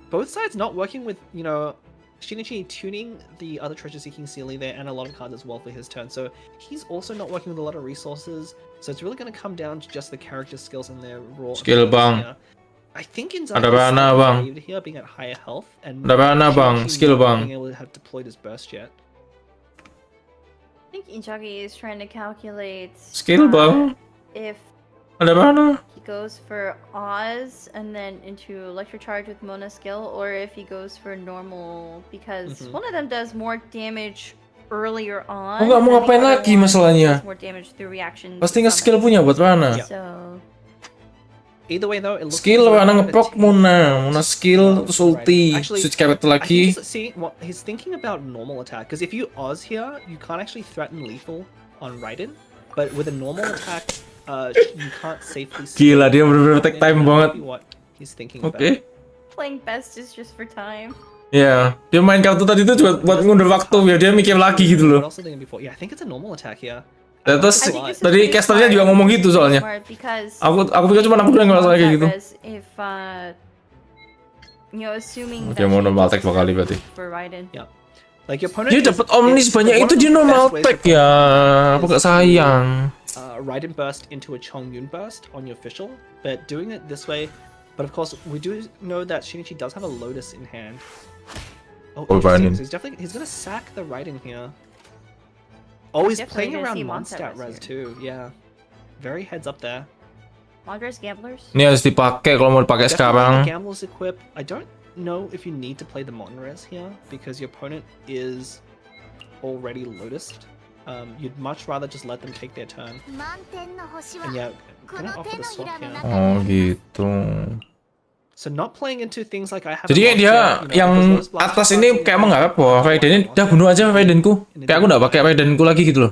Both sides not working with, you know, Shinichi tuning the other treasure-seeking ceiling there and a lot of cards as well for his turn. So he's also not working with a lot of resources. So it's really going to come down to just the character skills and their raw Skill bang. here. I think Inzaki Ada mana, bang? here being at higher health and Ada mana, bang? Shinichi Skill not bang. being able to have deployed his burst yet. I think Inzaki is trying to calculate Skill bang. if Ada mana? he goes for Oz and then into Electro Charge with Mona skill, or if he goes for normal, because one of them does more damage earlier on. Aku nggak mau and the ngapain other lagi one masalahnya. does more damage through reaction. Pasti nge-skill punya buat mana? So Either way though, it looks Skill like mana ngeproc Mona skill terus ulti, Actually, switch capital I think lagi. he's thinking about normal attack, because if you Oz here, you can't actually threaten lethal on Raiden, but with a normal attack, you can't safely. Gila, dia bener-bener take time banget. What he's thinking Oke. playing best is just for time. Ya, dia main kartu tadi itu cuma buat ngundur waktu biar dia mikir lagi gitu loh. What else are they gonna be for? Yeah, I think it's a normal attack here. Terus I think this is tadi really casternya smart. juga ngomong gitu soalnya. Smart because Aku pikir cuma aku yang ngerasa kayak gitu. If assuming Dia mau normal attack 2 kali berarti. for Raiden. Yeah. Like your opponent Dia dapat Omni sebanyak itu dia normal attack ya. Apa gak sayang? Raiden burst into a Chongyun burst on your official, but doing it this way. But of course, we do know that Shinichi does have a Lotus in hand. Oh, interesting. So he's gonna sack the Raiden here. Oh, he's Definitely playing gonna around see Mondstadt Mondstadt res here. too. Yeah, very heads up there. Madras Gamblers. Ini harus dipakai kalau mau dipakai sekarang. Gambles equip. I don't know if you need to play the Monres here because your opponent is already Lotused. You'd much rather just let them take their turn. And yeah, gonna offer the swap here. Oh gitu. So not playing into things like I have. Jadi kayak dia yang atas ini kayak mengharap bahwa Raiden ini udah bunuh aja Raidenku. Kayak aku nggak pakai Raidenku lagi gitu loh.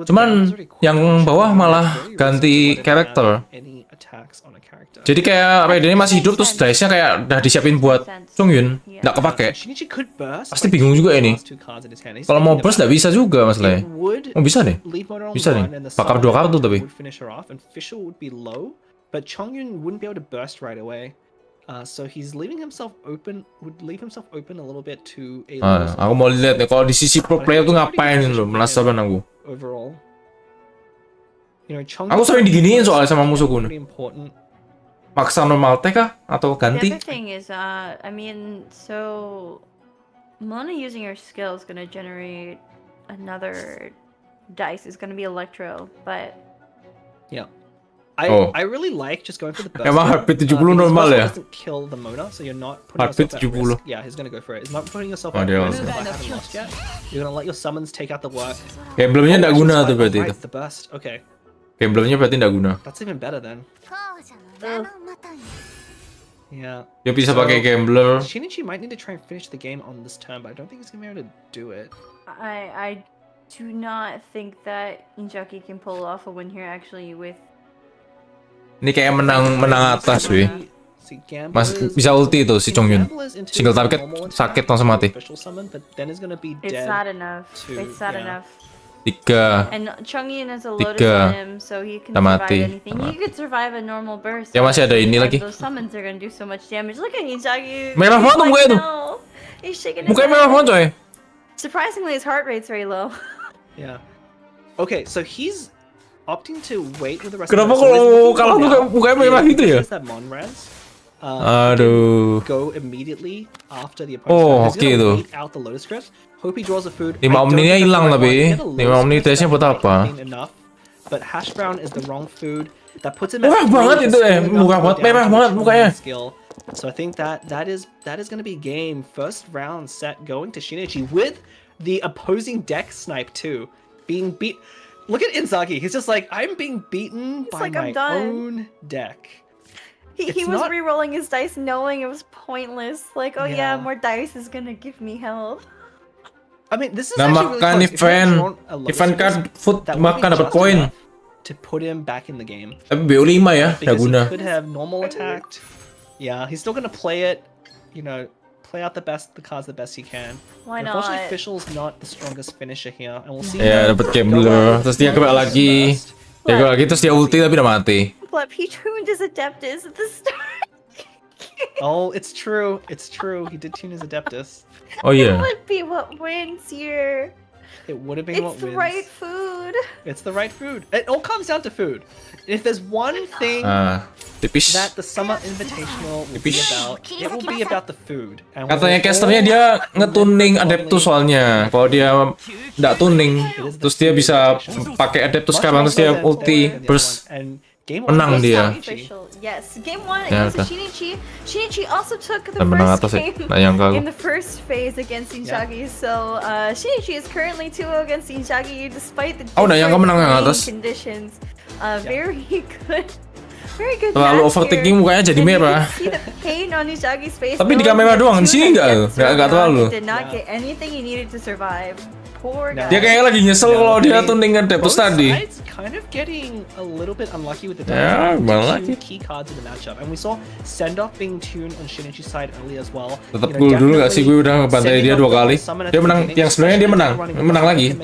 Cuman yang bawah malah ganti karakter. Jadi kayak Raiden ini masih hidup terus dice-nya kayak udah disiapin buat Chongyun, nggak kepake. Pasti bingung juga ini. Kalau mau burst nggak bisa juga masalahnya. Oh bisa nih, bisa nih. Bakar 2 kartu tapi. But Chongyun wouldn't be able to burst right away. So he's leaving himself open. Would leave himself open a little bit to a. Aku mau lihat nih kalau di sisi pro player tuh ngapain loh, penasaran aku. Overall, aku sering diginiin soalnya sama musuhku nih. Maksa normal tech kah atau ganti? The other thing is, I mean, so Mona using her skill is gonna generate another dice. It's gonna be Electro, but yeah. I really like just going for the burst. Emang heartbeat 70 normal ya? Doesn't kill the Mona, so you're not putting Heartbeat yourself at 70. risk. Yeah, he's gonna go for it. He's not putting yourself at dia risk langsung. by having lost yet. You're gonna let your summons take out the work. Gamblernya nggak guna tuh berarti itu. The burst. Okay, Gamblernya berarti nggak guna. that's even better then. Yeah. Dia bisa pakai gambler. Shinichi might need to try and finish the game on this turn, but I don't think he's gonna be able to do it. I do not think that Inzaki can pull off a win here actually with. Ini kayak menang atas weh. Mas bisa ulti itu si Chongyun. Single target sakit langsung mati. It's not enough. It's not enough. 3. And Chongyun has a Lotus on him, so he can survive anything. He could survive a normal burst. Ya masih ada ini lagi. Those summons are gonna do so much damage. Look at Inzaki. Merah banget tuh mukanya tuh. He's shaking his Mukanya merah banget coy. Surprisingly, his heart rate's very low. Yeah. Okay, so he's opting to wait with the rest Kenapa of the kalau mukanya merah gitu ya? Aduh. Go immediately after the Oh, opponent. oke itu. Out the Lotus Crypt. Hope he draws a food. 5 omninya hilang tapi. 5 omni testnya buat apa? But hash brown is the wrong food. That puts him Murah banget itu murah banget, merah banget mukanya. So I think that is going to be game. First round set going to Shinichi with the opposing deck snipe too. Being beat. Look at Inzaki. He's just like, I'm being beaten by like, my I'm done. own deck. He was re-rolling his dice knowing it was pointless. Like, oh yeah, more dice is gonna give me health. I mean, this is Nah, makan event card food makan dapat poin. To put him back in the game. Tapi BO5 ya, nggak guna. He could have normal attacked. Yeah, he's still gonna play it. Play out the cards the best he can. Why not? Unfortunately, Official's not the strongest finisher here, and we'll see. Ya, dapat gambler, terus dia kebak lagi. Dia kebak lagi terus dia ulti tapi udah mati. But he tuned his Adeptus at the start. Oh, it's true. It's true. He did tune his Adeptus. Oh It iya. would be what wins here. It would have been what It's the wins. right food. It's the right food. It all comes down to food. If there's one thing Tipis. that the Summer Invitational will be Tipis. about, it will be about the food. And Katanya we're casternya all- dia ngetuning Adeptus soalnya. Kalau dia nggak tuning, terus dia bisa pakai Adeptus sekarang terus dia ulti burst. And game one Menang was dia. Shinichi. Official. Yes, game one Ya, against udah. Shinichi. Shinichi also took the Dan menang first atas ya. game Nggak nyangka aku. in the first phase against Inzaghi. So Shinichi is currently 2-0 against Inzaghi despite the Oh, udah nyangka different menang yang playing atas. conditions. Very good. Very good Terlalu match overthinking here. mukanya jadi And you merah. can see the pain on Inzaghi's face. Tapi di knowing kamera that doang, di two sini nggak? Adepts Nggak right now, terlalu. He did not Yeah. get anything he needed to survive. Poor guy. Dia kayak lagi nyesel kalau dia tuning Adeptus Both tadi. sides kind of getting a little bit unlucky with the Ya, two gimana lagi? key cards in the matchup, and we saw send off being tuned on Shinichi's side early as well. Tetap cool dulu nggak sih, gue udah ngebantai dia 2 kali. Dia menang, yang sebelumnya dia menang lagi.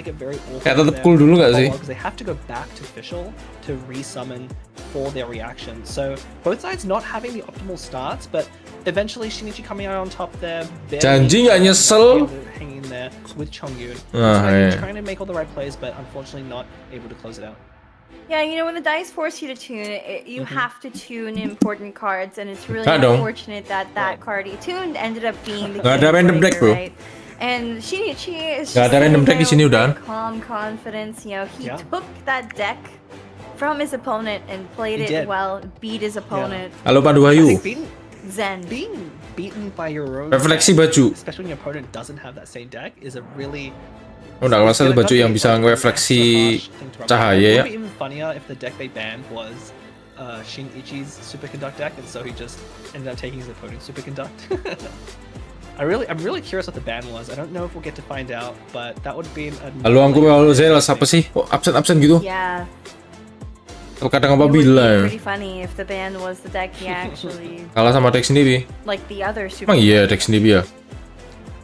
Kayak tetap cool dulu nggak sih? They have to go back to official to resummon for their reaction. So both sides not having the optimal starts, but eventually Shinichi coming out on top there. Janji nggak nyesel. Hanging there with Chongyun. Ah, iya. Trying to make all the right plays, but unfortunately not able to close it out. Yeah, you know, when the dice force you to tune, you have to tune important cards, and it's really Ah, dong. unfortunate that that card he tuned ended up being the Nggak ada game random deck, breaker, bro. right? And Shinichi is Nggak ada just random sitting deck di there sini with udah. calm confidence. You know, he Yeah. took that deck from his opponent and played He it did. well, beat his opponent. Halo Pandu I Wahyu. think Zen. being beaten by your own Refleksi deck, baju. especially when your opponent doesn't have that same deck, is a really Oh, nggak ngerasa itu baju yang bisa ngerefleksi cahaya ya. It would be even funnier if the deck they banned was Shinichi's Superconduct deck, and so he just ended up taking his opponent's Superconduct. I'm really curious what the ban was. I don't know if we'll get to find out, but that would be Halo Angku, halo Zelas, apa sih? Kok absen-absen gitu? Yeah. Kadang It would be apabila pretty funny if the band was the deck he actually kalah sama deck sendiri. like the other super. Emang iya deck sendiri ya?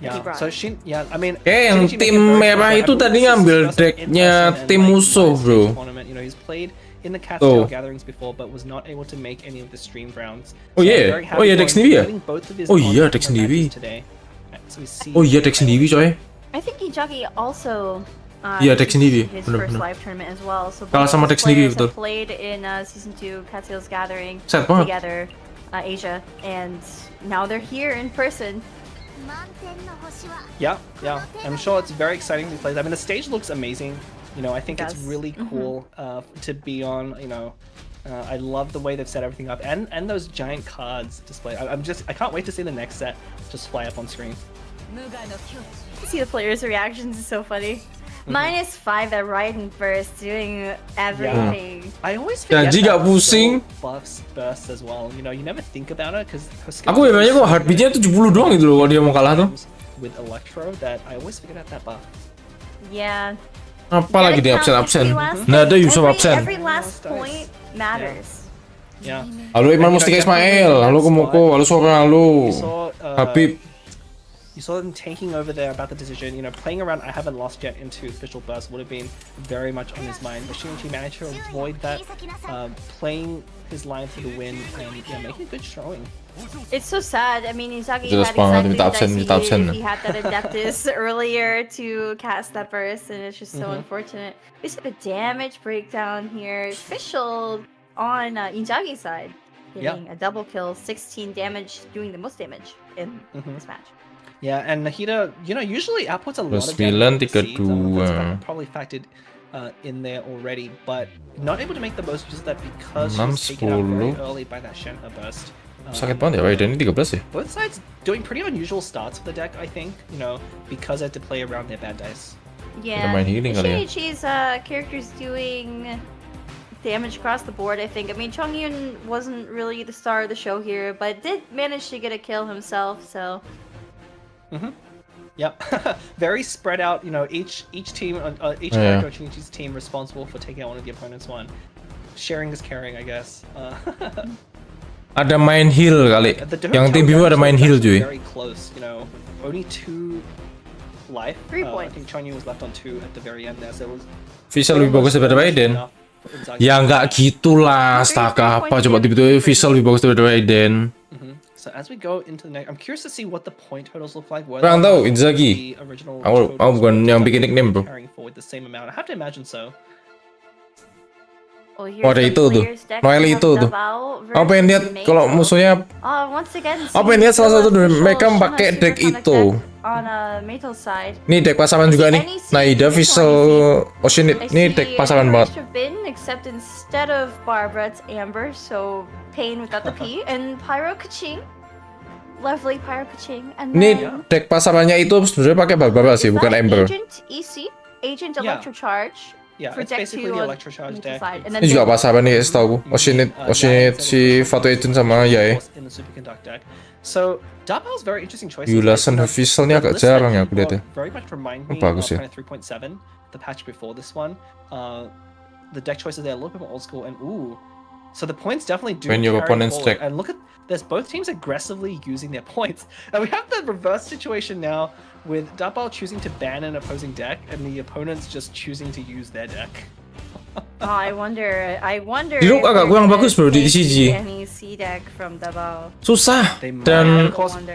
Yeah, brought. so I mean, yang Shinichi tim making a very merah good itu point. tadi This is ngambil just decknya in person and, tim like, musuh, last bro. stage tournament, you know, he's played in the Cat Tuh. Scale gatherings before, but was not able to make any of the stream rounds. Oh, So I'm iya? very happy Oh, iya, for deck him sendiri ya? getting both of his Oh, iya, on-camera deck sendiri. matches today. So we see Oh iya deck sendiri coy. I think Inzaghi also Iya, deck used sendiri. his Bener, first bener. live tournament as well. So Kalah both sama these deck sendiri, players betul. have played in season 2 Catsiel's Gathering Set banget. together, Asia, and now they're here in person. Yeah, I'm sure it's very exciting to play. I mean, the stage looks amazing. You know, I think It it's does. really cool to be on. You know, I love the way they've set everything up, and those giant cards displayed. I can't wait to see the next set just fly up on screen. See the players' reactions is so funny. -5 that Raiden burst doing everything. I always forget Janji that gak pusing. Soul buffs burst as well. You know, you never think about it because Aku biasanya kok heartbeatnya 70 doang gitu loh kalau dia mau kalah tuh. with Electro that I always forget about that buff. Yeah. Apa lagi dia absen-absen? Every last- Nah ada Yusuf absen. Every last point matters. Yeah. Halo Iman Mustika Ismail, halo Komoko, halo Sora, halo You saw Habib. You saw them taking over there about the decision. You know, playing around I haven't lost yet into official burst would have been very much on his mind. But Shinichi managed to avoid that, playing his line for the win and making a good showing. It's so sad. I mean, Inzaghi Jelas had banget, exactly minta absen. he had that Adeptus earlier to cast that burst, and it's just so unfortunate. We see the damage breakdown here. Official on Inzaghi's side, getting a double kill, 16 damage, doing the most damage in this match. Yeah, and Nahida, you know, usually outputs a lot of 9, damage. 32. Probably factored in there already, but not able to make the most of that because she was 6, taken out very 10. early by that Shenhe burst. Sakit banget ya, Raiden ini 13 ya? Both sides doing pretty unusual starts for the deck, I think, you know, because they had to play around their bad dice. Yeah, main healing kali ya? Shinichi's characters doing damage across the board, I think. I mean, Chongyun wasn't really the star of the show here, but did manage to get a kill himself, so... Yep, very spread out. You know, each team, each Yeah. character on each team responsible for taking out one of the opponent's one. Sharing is caring, I guess. Ada main heal kali. Yang tim biru ada main heal cuy. Very close, you know, only 2 life. 3 I points. think Chongyun was left on 2 at the very end there, so it was. Visual lebih bagus daripada Raiden. Ya nggak gitulah, astaga apa coba tiba-tiba visual lebih bagus daripada Raiden. So as we go into the next, I'm curious to see what the point totals look like. Kurang tahu, Inzaghi. The original Aku totals bukan will yang end up bikin nickname, bro. carrying forward the same amount. I have to imagine so. Well, Oh, ada itu tuh. Noel itu tuh. Aku pengen lihat kalau musuhnya. Once again, Aku pengen lihat salah satu dari mereka pakai deck itu. Ini deck pasaman juga nih. Naida, Vissel, Oceanid. Ini deck pasaman banget. Except instead of Barbara, it's Amber, so Pain without the P, and Pyro Kaching. Lovely Pyro Kaching. And Ini deck pasamannya itu sebenarnya pakai Barbara sih, bukan Amber. Agent EC, Agent Electrocharge. Yeah, it's basically the Electrocharge deck. Ini juga pasaman nih, setahu gue. Oceanid, si Fatu Agent sama Yae. In the Superconduct deck. So, Dabal's very interesting choice. Yulasan Vissel ini agak jarang ya aku lihat ya. Very much remind me Bagus of ya. 3.7, the patch before this one. The deck choices there are a little bit more old school, and so the points definitely do When your carry opponent's forward. deck. And look at there's both teams aggressively using their points, and we have the reverse situation now with Dabal choosing to ban an opposing deck, and the opponents just choosing to use their deck. I wonder. Di agak kurang bagus bro di TCG. NEC deck from Dabao. Susah dan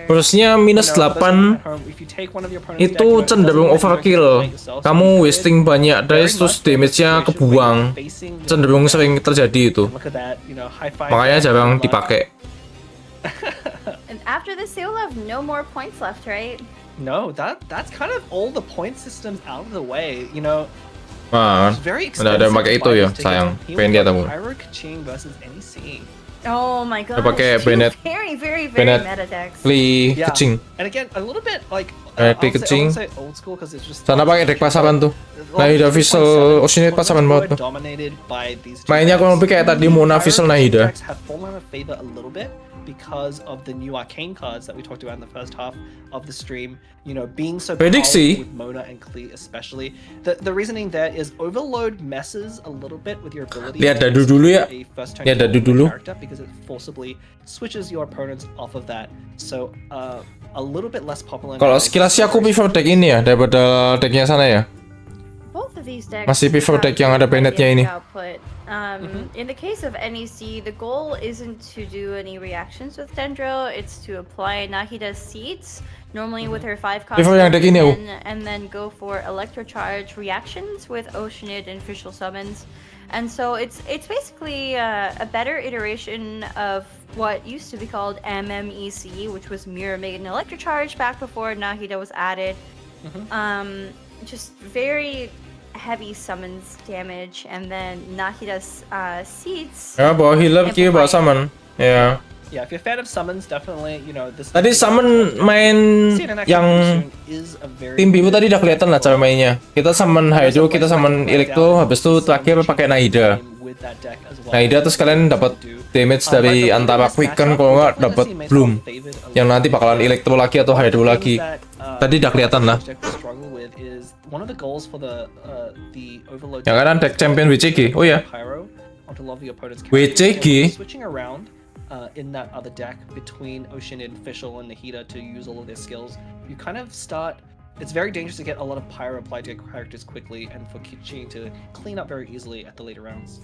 burstnya minus 8 itu cenderung overkill. Kamu wasting banyak dice terus damage-nya kebuang. Cenderung sering terjadi itu. Makanya jarang dipakai. And after this, they will have no more points left, right? No, that's kind of all the point systems out of the way. You know, Nah, udah ada yang pakai itu ya, sayang. Pengen lihat aku. Oh my god. Pakai Bennett, Very Bennett, meta decks. Lee, Kecing. And again, a little bit like Kecing. Sana pakai deck pasaman tuh. Naida, Vissel, Oceanid pasaman banget tuh. Mainnya kurang lebih kayak tadi Mona, Vissel, Naida. Because of the new arcane cards that we talked about in the first half of the stream, you know, being so Prediksi. powerful with Mona and Klee especially. The reasoning there is overload messes a little bit with your ability Lihat to dadu dulu ya. a first turn Lihat dadu healing dulu. character because it forcibly switches your opponents off of that. So a little bit less popular. Kalau sekilas sih aku prefer deck ini ya daripada decknya sana ya. Both of these decks Masih prefer deck yang ada Bennett-nya ini. In the case of NEC, the goal isn't to do any reactions with Dendro, it's to apply Nahida's seeds, normally with her 5 cost, Prefer yang deck ini aku. and then go for Electrocharge reactions with Oceanid and Official Summons. And so it's basically a better iteration of what used to be called MMEC, which was Mirror Maiden Electrocharge back before Nahida was added. Just very heavy summons damage, and then Nahida's seeds. Ya, bawa healer kiri bawa summon. Ya. Yeah, if you're a fan of summons, definitely, you know, this. Tadi summon main yang tim biru tadi udah kelihatan lah cara mainnya. Kita summon Hydro, kita summon Electro, habis itu terakhir pakai Naida. Naida terus kalian dapat damage dari antara Quicken kalau nggak dapat Bloom, yang nanti bakalan Electro lagi atau Hydro lagi. Tadi udah kelihatan lah. Yang kanan deck champion WCG. Oh ya. WCG. In that other deck between Oceanid, Official, and Nahida to use all of their skills, you kind of start. It's very dangerous to get a lot of pyro applied to your characters quickly, and for Kichi to clean up very easily at the later rounds.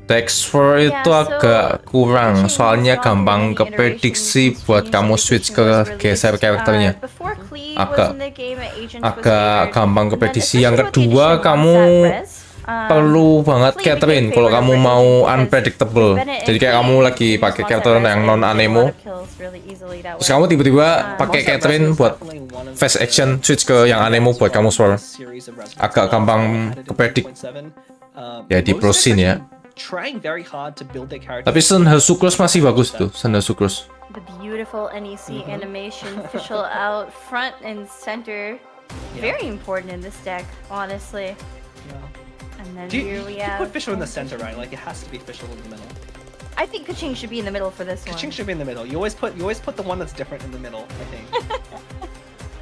Dex for itu agak kurang, soalnya gampang keprediksi buat kamu switch ke geser karakternya. Agak gampang keprediksi. Yang kedua, kamu perlu banget Catherine kalau kamu mau unpredictable. Jadi kayak kamu lagi pakai karakter yang non anemo, terus kamu tiba-tiba pakai Catherine buat fast action switch ke yang anemo buat kamu sword. Agak gampang kepredik. Ya di pro scene ya. Tapi Sun Hasukrus masih bagus tuh, Sun Hasukrus. The beautiful NEC animation, official out front and center, very important in this deck, honestly. And then here we have. You put Official in the center, right? Like it has to be Official in the middle. I think Kaching should be in the middle for this one. Kaching should be in the middle. You always put the one that's different in the middle, I think.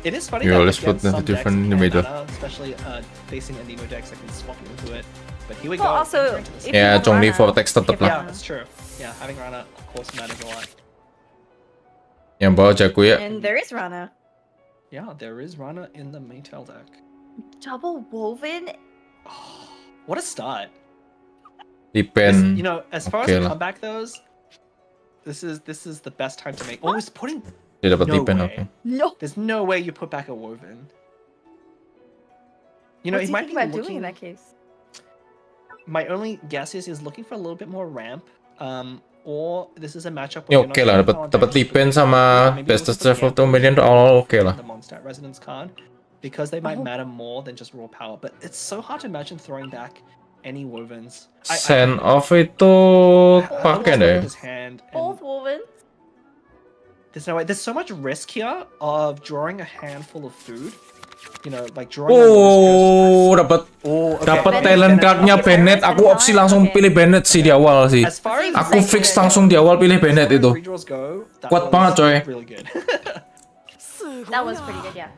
It is funny You that always put the different in the middle. Especially facing a Nemo decks that can swap into it. But here we Well, go. also, Ya, Zhongli Vortex tetep Yeah, lah. that's true. Yeah, having Rana of course matters a lot. Yang bawa jago ya. And there is Rana. Yeah, there is Rana in the Maytail deck. Double woven. What a start. Depend. You know, as far Okay as the lah. comeback goes, This is the best time to make. Oh, he's putting. Dia dapat No defend, way. oke. No. There's no way you put back a woven. You know, What's he he might think be about doing looking. in that case? My only guess is he's looking for a little bit more ramp. Or this is a matchup Ya where you're oke not lah, sure dapat how dapat advantage defend the sama maybe Best looking for Travel gambles Dominion all oke lah. The Mondstadt Resonance card because they might matter more than just raw power. But it's so hard to imagine throwing back any wovens. Send off itu pakai deh. His hand and Both woven. there's no way. There's so much risk here of drawing a handful of food. You know, like drawing. a Oh, dapat Oh, okay. dapat Bennett. talent cardnya Okay, Bennett. Bennett Aku opsi langsung okay. pilih Bennett sih di awal sih. As far as Aku fix langsung di awal pilih Bennett as far as itu. redraws go, that Kuat was banget, coy. Really good. That was pretty good, yeah.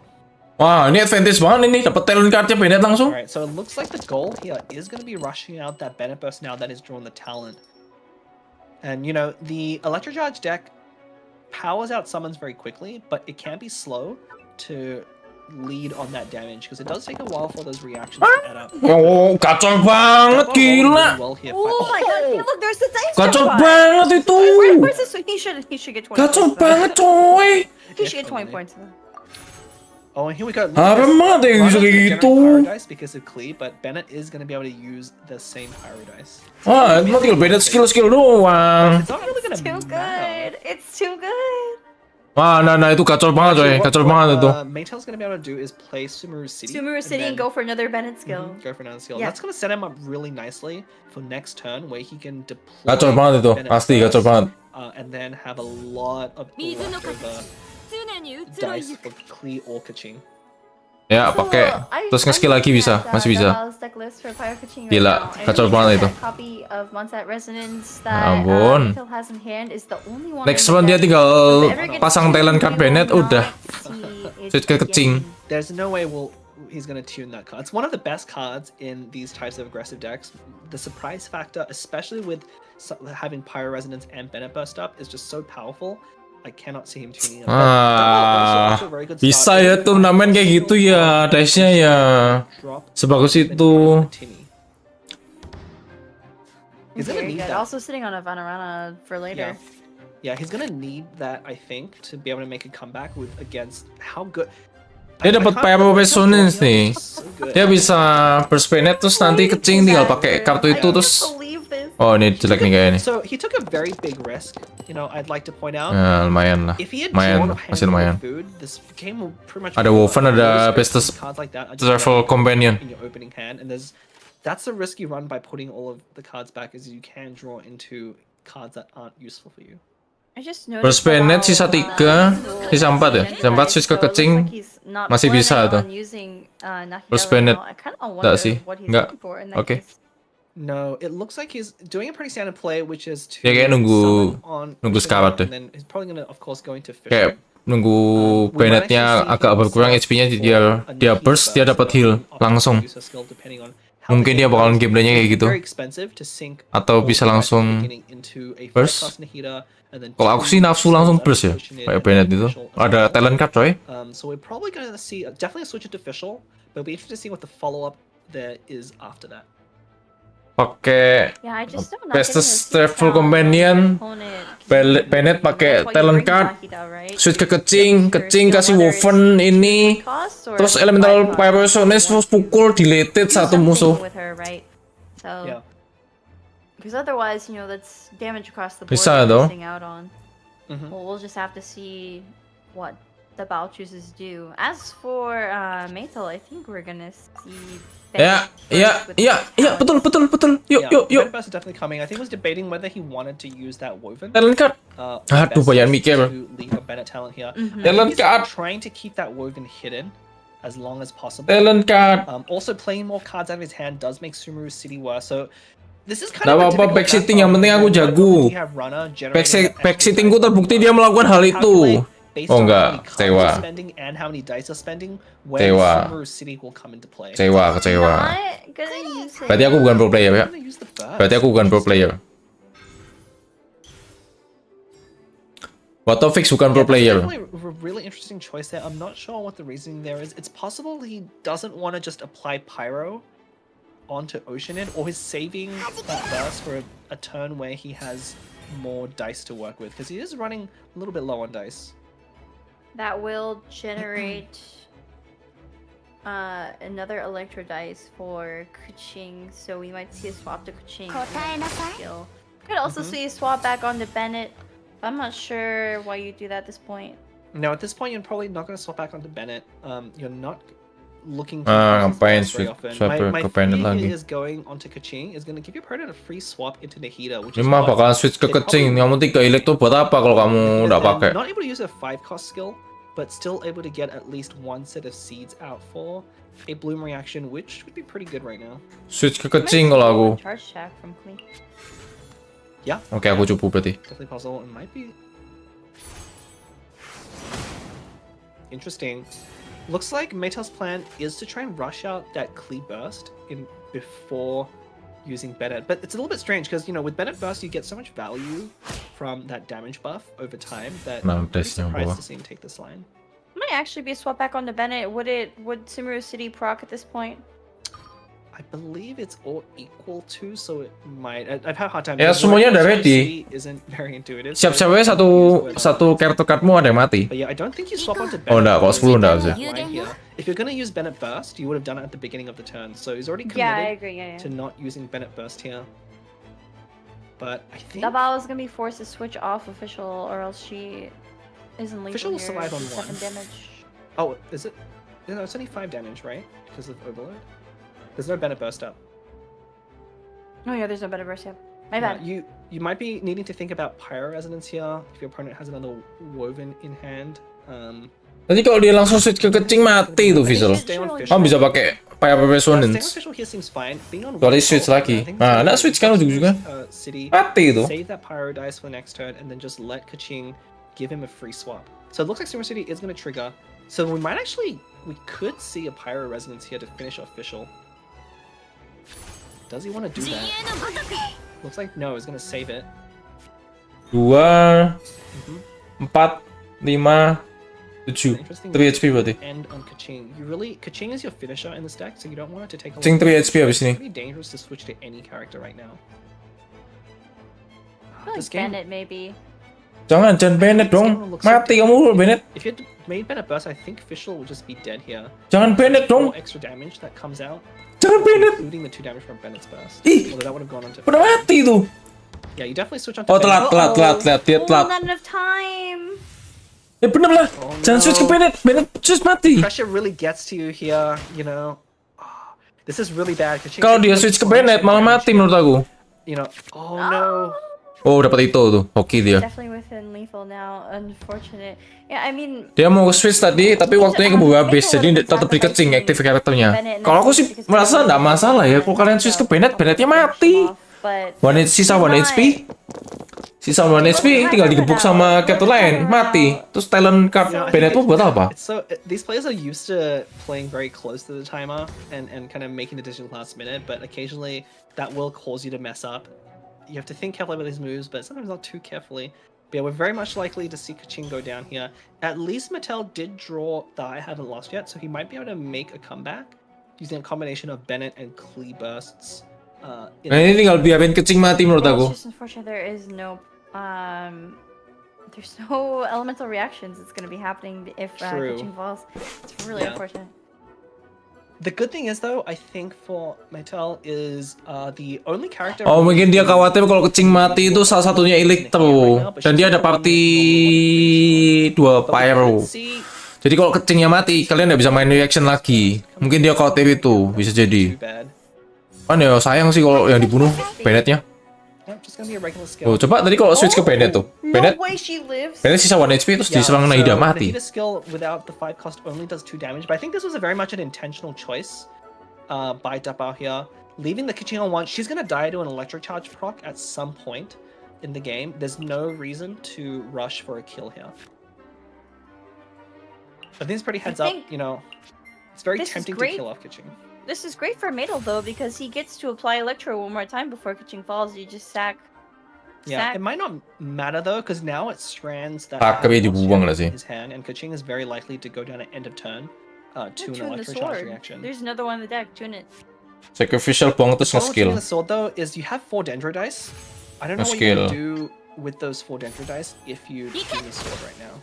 Wah, ini advantage banget ini dapat talent cardnya Bennett langsung. Alright, so it looks like the goal here is going to be rushing out that Bennett burst now that is drawn the talent. And you know, the Electro Charge deck powers out summons very quickly, but it can be slow to lead on that damage because it does take a while for those reactions to add up. Oh, kacau banget, Double rolling gila. really well here, Oh my god, yeah, look, there's the dice Kacau drop. banget itu. Where's this? He should get 20 Kacau points. banget, coy. He should get 20 points. Oh, and here we go. Look Apa at this. mah ada yang Runner's bisa gonna kayak generate gitu? Pyro Dice because of Klee, but Bennett is going to be able to use the same Pyro Dice. Wah, itu mah tinggal Bennett skill doang. It's not really going It's to too matter. good. It's too good. Wah, nah itu kacau banget, coy. Kacau banget itu. Maytail's going to be able to do is play Sumeru City. Sumeru City and then- go for another Bennett skill. Go for another skill. Yeah. That's going to set him up really nicely for next turn where he can deploy. Kacau banget itu, Bennett pasti first, kacau banget. And then have a lot of leftover dice for Klee or Kaching. Ya, pakai. Terus nge-skill lagi bisa, masih bisa. Gila, kacau banget itu. Ampun. Next one dia tinggal pasang talent card Bennett, udah. Switch ke Kaching. There's no way he's going to tune that card. It's one of the best cards in these types of aggressive decks. The surprise factor, especially with having Pyro Resonance and Bennett Burst up, is just so powerful. I cannot see him tuning it. Ah, bisa ya turnamen kayak gitu ya, dice-nya ya. Sebagus itu. He's gonna need that. Also sitting on a Vanarana for later. Yeah, he's gonna need that, I think, to be able to make a comeback with against how good. Dia dapat Pyro Resonance nih. Dia bisa burst Bennett terus nanti Kaching tinggal pakai kartu itu terus. Oh, ini jelek nih kayaknya. So he took a very big risk. You know, I'd like to point out. Ya, lumayan lah. If he had Lumayan, drawn a masih handful lumayan. of food, this game will pretty much. Ada Woven, ada Best cards like that are just Travel Companion. in your opening hand, and that's the risk you run by putting all of the cards back, is you can draw into cards that aren't useful for you. I just noticed Burst Bennett sisa 3, sisa 4 ya. Sisa 4 switch ke Kaching. Masih bisa tuh. Burst Bennett. Enggak sih, enggak. Oke. No, it looks like he's doing a pretty standard play, which is to Ya, kayak nunggu summon sekarat deh. and then he's probably gonna, of course, going to fish. Kayak nunggu Bennett-nya agak berkurang HP-nya, dia burst, dia dapat heal langsung. Mungkin dia bakalan gameplaynya kayak gitu. Atau bisa langsung burst. Kalau aku sih nafsu langsung burst ya, kayak Bennett itu. Ada talent card, coy. So we're probably gonna see definitely a switch it to official, but we'll be interested to see what the follow-up there is after that. Pakai Best Travel Companion, Bennett pakai talent card, switch ke Kaching kasih Woven ini, terus Elemental Pyro Resonance terus pukul deleted satu musuh. Yeah. Because otherwise, you know, that's damage across the board. Bisa dong. Missing out on. Well, we'll just have to see what the Bao chooses to do. As for Maytel, I think we're gonna see. Ya, betul. Yuk. Bennett Burst is definitely coming. I think he was debating whether he wanted to use that Woven. Talent card. Aduh, banyak mikir. To lead a Bennett talent here. Talent He's card. trying to keep that Woven hidden as long as possible. Talent card. Also, playing more cards out of his hand does make Sumeru City worse. So this is kind Nggak of a apa-apa, typical backseating, deck yang penting aku where jago. you have runner generating Backseatingku terbukti dia melakukan hal itu. Oh enggak, kecewa. And how many dice are spending when Kecewa. Sumeru City will come into play. Kecewa. Berarti aku bukan pro player ya. Berarti aku bukan pro player. Wato fix bukan pro player. Definitely a really interesting choice there. I'm not sure what the reasoning there is. It's possible he doesn't want to just apply Pyro onto Oceanid, or he's saving that burst for a turn where he has more dice to work with because he is running a little bit low on dice. That will generate another Electro dice for Kuching, so we might see a swap to Kuching. Skill. Could also see a swap back onto Bennett. I'm not sure why you do that at this point. No, at this point you're probably not going to swap back onto Bennett. You're not looking to ngapain very switch often. swap My ke Bennett feeling lagi. is going onto Kuching is going to give your opponent a free swap into Nahida, which Ini is mah what bakalan switch ke they Kecing. probably Kamu 3 elektro buat apa kalau kamu nggak they're pakai? not able to use a 5-cost skill, but still able to get at least one set of seeds out for a bloom reaction, which would be pretty good right now. Switch ke Kecing kalau aku. Charge shack from Queen. Yeah. Oke, aku cupu berarti. Definitely possible. It might be interesting. Looks like Maytel's plan is to try and rush out that Clee burst in before using Bennett, but it's a little bit strange because with Bennett burst you get so much value from that damage buff over time that Nah, I'm pretty tesnya surprised bawah. to see him take this line. Might actually be a swap back onto Bennett. Would Sumeru City proc at this point? I believe it's all equal to, so it might. I've had a hard time. Ya, because semuanya udah Maytel's ready. City Isn't very intuitive. so Siap-siap I aja don't use satu kartu kartumu ada yang mati. But yeah, I don't think you swap onto Bennett. Oh, enggak, kalau 10 enggak bisa. Line here. If you're gonna use Bennett burst, you would have done it at the beginning of the turn. So he's already committed Yeah, I agree. Yeah, to not using Bennett burst here. But I think Dabao is gonna be forced to switch off official, or else she isn't lethal Official will here. survive on 7 1. damage. Oh, is it? No, it's only 5 damage, right? Because of overload. There's no Bennett burst up. Oh yeah, there's no better verse. Yeah, my Yeah, bad. you might be needing to think about Pyro Resonance here if your opponent has another Woven in hand. Nanti kalau dia langsung switch ke Kecing mati tuh Visual. Stay on Kamu bisa pakai Pyro Staying on Resonance. official here seems fine. Being on Kecuali one switch fault, lagi. I think Nah, it's nak gonna switch kan ujung-ujungnya. City, Mati itu. save that Pyro dice for the next turn, and then just let Kaching give him a free swap. So it looks like Sumer City is going to trigger. So we could see a Pyro Resonance here to finish official. Does he want to do that? Looks like no, he's going to save it. 2, 4, 5, 7. 3 HP berarti. End on Kaching. Kaching is your finisher in this deck, so you don't want it to take a Kaching 3 HP habis ini. It's pretty dangerous to switch to any character right now. I feel like Bennett maybe. Jangan Bennett dong. Mati kamu Bennett. If you had made Bennett burst, I think Fischl will just be dead here. Jangan Bennett dong. More extra damage that comes out, Jangan Bennett. including the 2 damage from Bennett's burst. Ih. Although that would have gone on to. Udah mati tuh. Yeah, you definitely switch on to Oh, Bennett. telat. Dia telat. Not enough time. Ya bener lah. Oh, Jangan switch ke no. Bennett. Bennett just mati. Pressure really gets to you here, Ah, this is really bad. Kaching Kalau dia switch ke Bennett malah mati menurut aku. Oh no. Oh, dapat itu tuh. Hoki dia. Definitely within lethal now. Unfortunate. Yeah, I mean. Dia mau switch tadi, tapi waktunya keburu habis, jadi tetap di Kecing aktif karakternya. Kalau aku sih merasa nggak masalah ya, kalau kalian switch ke Bennett, Bennettnya mati. Sisa 1 HP. Sisa 1 HP, tinggal digebuk sama kartu lain, mati. Terus talent card Bennett pun buat apa? So these players are used to playing very close to the timer and kind of making the decisions last minute, but occasionally that will cause you to mess up. You have to think carefully about these moves, but sometimes not too carefully. But yeah, we're very much likely to see Kaching go down here. At least Mattel did draw that I haven't lost yet, so he might be able to make a comeback using a combination of Bennett and Clee bursts. Nah ini tinggal biarin Kecing mati menurut aku. It's just unfortunate there's no elemental reactions that's going to be happening if Kaching falls. It's really unfortunate. The good thing is though, I think for Mattel is the only character. Oh mungkin dia khawatir kalau Kecing mati itu salah satunya elektro dan dia ada party 2 pyro. Jadi kalau Kecingnya mati, kalian nggak bisa main reaction lagi. Mungkin dia khawatir itu bisa jadi. Kan ya sayang sih kalau yang dibunuh Bennettnya. Oh coba tadi kalau switch ke Bennett tuh. Bennett sisa 1 HP terus diserang Nahida mati. The skill without the 5 cost only does 2 damage, but I think this was a very much an intentional choice by Dabao here. Leaving the Kaching on 1, she's gonna die to an electric charge proc at some point in the game. There's no reason to rush for a kill here. I think it's pretty heads up, it's very tempting to kill off Kaching. This is great for Maytel though, because he gets to apply Electro one more time before Kaching falls. You just sack. Yeah, it might not matter though, because now it strands that dibuang lah sih. his hand, and Kaching is very likely to go down at end of turn to an Tune the electro charge sword. reaction. There's another one in the deck. Tune it. Sacrificial Bong terus The problem with nge-skill. tuning the sword though is you have 4 Dendro dice. I don't know what Skill. you're gonna do with those 4 Dendro dice if you tune the sword right now.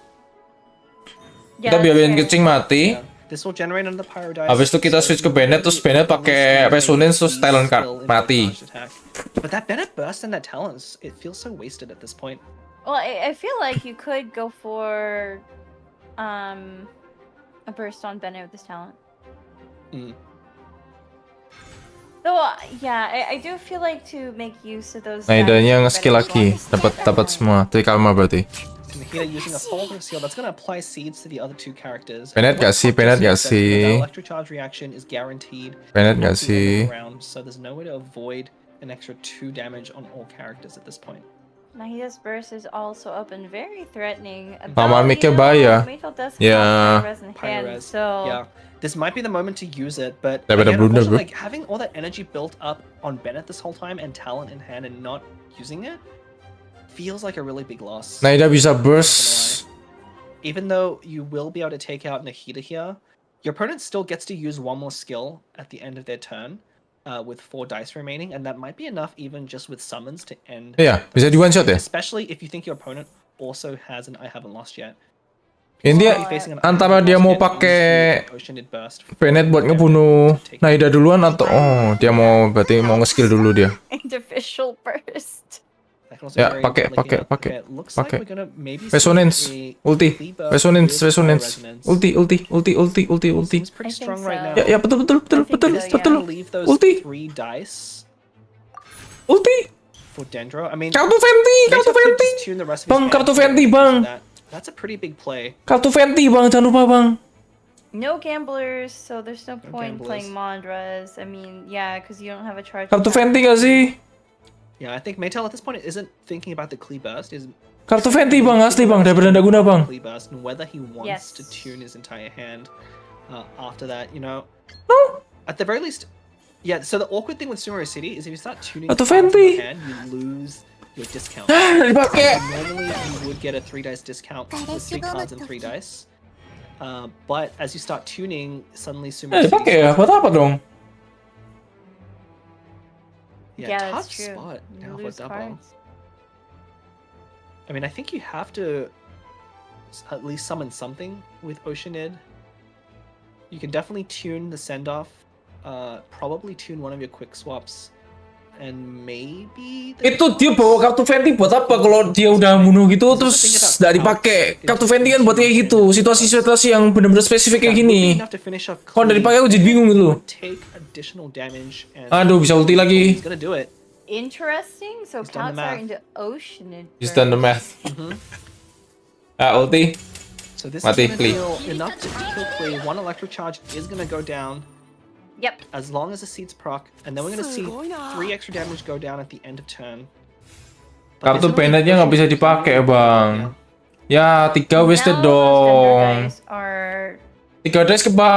Yeah, Kita that's biarin fair. kecing mati. Yeah. This will generate another pyro dice. Habis itu kita so switch ke you Bennett, really terus Bennett only pakai see resonance, terus the talent card skill in mati. both ranged attack. But that Bennett burst and that talents, it feels so wasted at this point. Well, I feel like you could go for a burst on Bennett with this talent. Though, yeah, I do feel like to make use of those. Nah, idenya dice, nge-skill Bennett lagi, is dapat semua. Tri karma berarti. And here using a folding seal, that's going to apply seeds to the other 2 characters. Bennett And gak sih? what Bennett gak Fox just said, sih? that electric charge reaction is guaranteed. Bennett not gak to the sih? round, so there's no way to avoid an extra 2 damage on all characters at this point. Nahida's burst is also up and very threatening. Paman Though, Mika you know, bahaya. Metal does Yeah. have Pyro-Res in hand, Pyro-Res. so Yeah. This might be the moment to use it, but Daripada again, blunder, unfortunately, bro. like having all that energy built up on Bennett this whole time and talent in hand and not using it feels like a really big loss. Nahida bisa Not gonna burst. lie. Even though you will be able to take out Nahida here, your opponent still gets to use 1 more skill at the end of their turn with 4 dice remaining, and that might be enough even just with summons to end. Iya, bisa di one shot ya. Especially if you think your opponent also has an I haven't lost yet. Intinya antara dia mau pakai Bennett buat ngebunuh Nahida duluan atau dia mau berarti mau nge-skill dulu dia. Individual burst. Ya, pakai. Resonance, ulti, resonance. Ulti. Seems pretty strong right now. Ya, betul. Leave those Ulti. 3 dice Ulti. for Dendro. I mean, Kartu Venti. Metal could just tune the rest of his Bang, hand kartu to Venti, use bang. that. That's a pretty big play. Kartu Venti bang, jangan lupa bang. No gamblers, so there's no point gamblers. playing Mondras. I mean, yeah, because you don't have a charge. Kartu attack. Venti gak sih? Yeah, I think Maytel at this point isn't thinking about the Klee burst. Is Kartu Venti bang, asli bang, daripada nggak guna bang. Klee burst and whether he wants Yes. to tune his entire hand after that, you know. No. At the very least, yeah. So the awkward thing with Sumeru City is if you start tuning Kartu cards in Venti. your hand, you lose your discount. Dipakai. Normally you would get a 3 dice discount with 3 cards and 3 dice. But as you start tuning, suddenly Sumeru City Dipakai ya, buat apa dong? Yeah, tough that's true. spot You now for lose double. cards. I mean, I think you have to at least summon something with Oceanid. You can definitely tune the send-off, probably tune one of your quick swaps, and maybe... Itu dia bawa kartu Venti buat apa kalau dia udah bunuh gitu terus nggak dipakai? Kartu Venti kan buat kayak gitu, situasi-situasi yang benar-benar spesifik kayak gini. Kalau nggak dipakai aku jadi bingung gitu. Aduh, bisa ulti lagi. He's gonna do it. Interesting. So He's done the counts are math. into Oceanid. He's done the math. Ulti. So this Mati, is gonna Klee. deal enough to kill Klee. 1 electric charge is gonna go down. Yep. As long as the seeds proc, and then we're gonna see 3 extra damage go down at the end of turn. But Kartu this is only Bennettnya nggak bisa dipakai bang. Ya 3 wasted Now those Dendro dong. dice are 3 dice keba.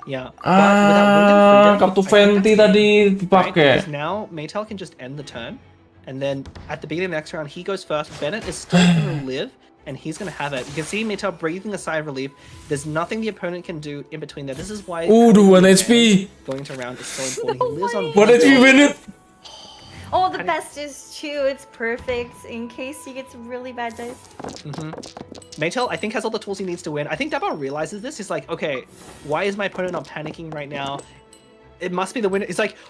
Yeah. but without Wind and Freedom, Kartu I think Venti that's tadi Right? dipakai. Because now Maytel can just end the turn, and then at the beginning of the next round he goes first. Bennett is still gonna live, and he's gonna have it. You can see Maytel breathing a sigh of relief. There's nothing the opponent can do in between there. This is why Duh, having 1 the HP. advantage going to round is so important. He lives on 1 HP Bennett. Oh, the best is 2. It's perfect in case he gets really bad dice. Maytel, I think, has all the tools he needs to win. I think Dabo realizes this. He's like, okay, why is my opponent not panicking right now? It must be the wind. It's like,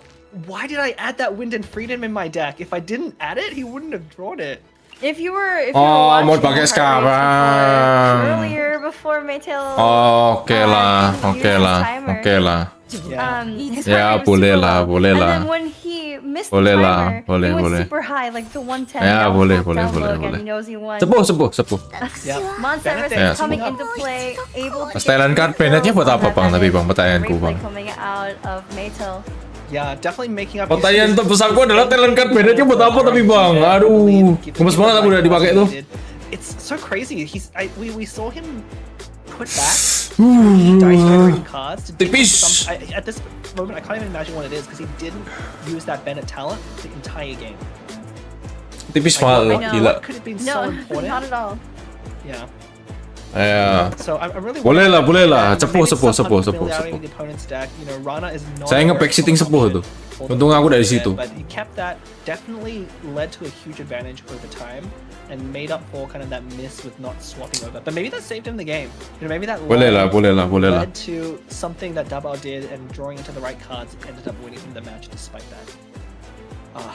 why did I add that Wind and Freedom in my deck? If I didn't add it, he wouldn't have drawn it. If you were Oh, mau watching pakai the heart rates sekarang. earlier before Maytel Oke lah, used oke his lah, timer, oke lah. his Ya, heart rate was boleh super lah, low. boleh And lah. then when he missed Boleh the lah, timer, boleh, it went boleh. super high, like the 110. Ya, now boleh, it's boleh, down boleh, low again. boleh. He knows he won. Sepuh. Yeah. Monster Bennett is Ya, coming sepuh. into play, able to Talent card Bennettnya buat apa bang? Tapi bang, pertanyaanku bang. coming out of Maytel. Yeah, definitely making up. Pertanyaan terbesarku adalah talent card Bennettnya buat apa tapi bang? Aduh, gemes banget aku udah dipakai tuh. It's so crazy. We saw him put back dice generating cards. Tipis. At this moment, I can't even imagine what it is because he didn't use that Bennett talent the entire game. Tipis Like, banget, what gila. could have been No, so important? not at all. Yeah. Ya. So I'm really. Boleh lah. Maybe Sepuh. some unfamiliarity with the opponent's deck. You know, Rana is not. Saya nge-backseating sepuh tuh. pulled Untung it aku dari a bit, situ. but he kept that, definitely led to a huge advantage over time and made up for kind of that miss with not swapping over. But maybe that saved him the game. You know, maybe that Boleh lah. led to something that Dabao did, and drawing into the right cards ended up winning him the match despite that.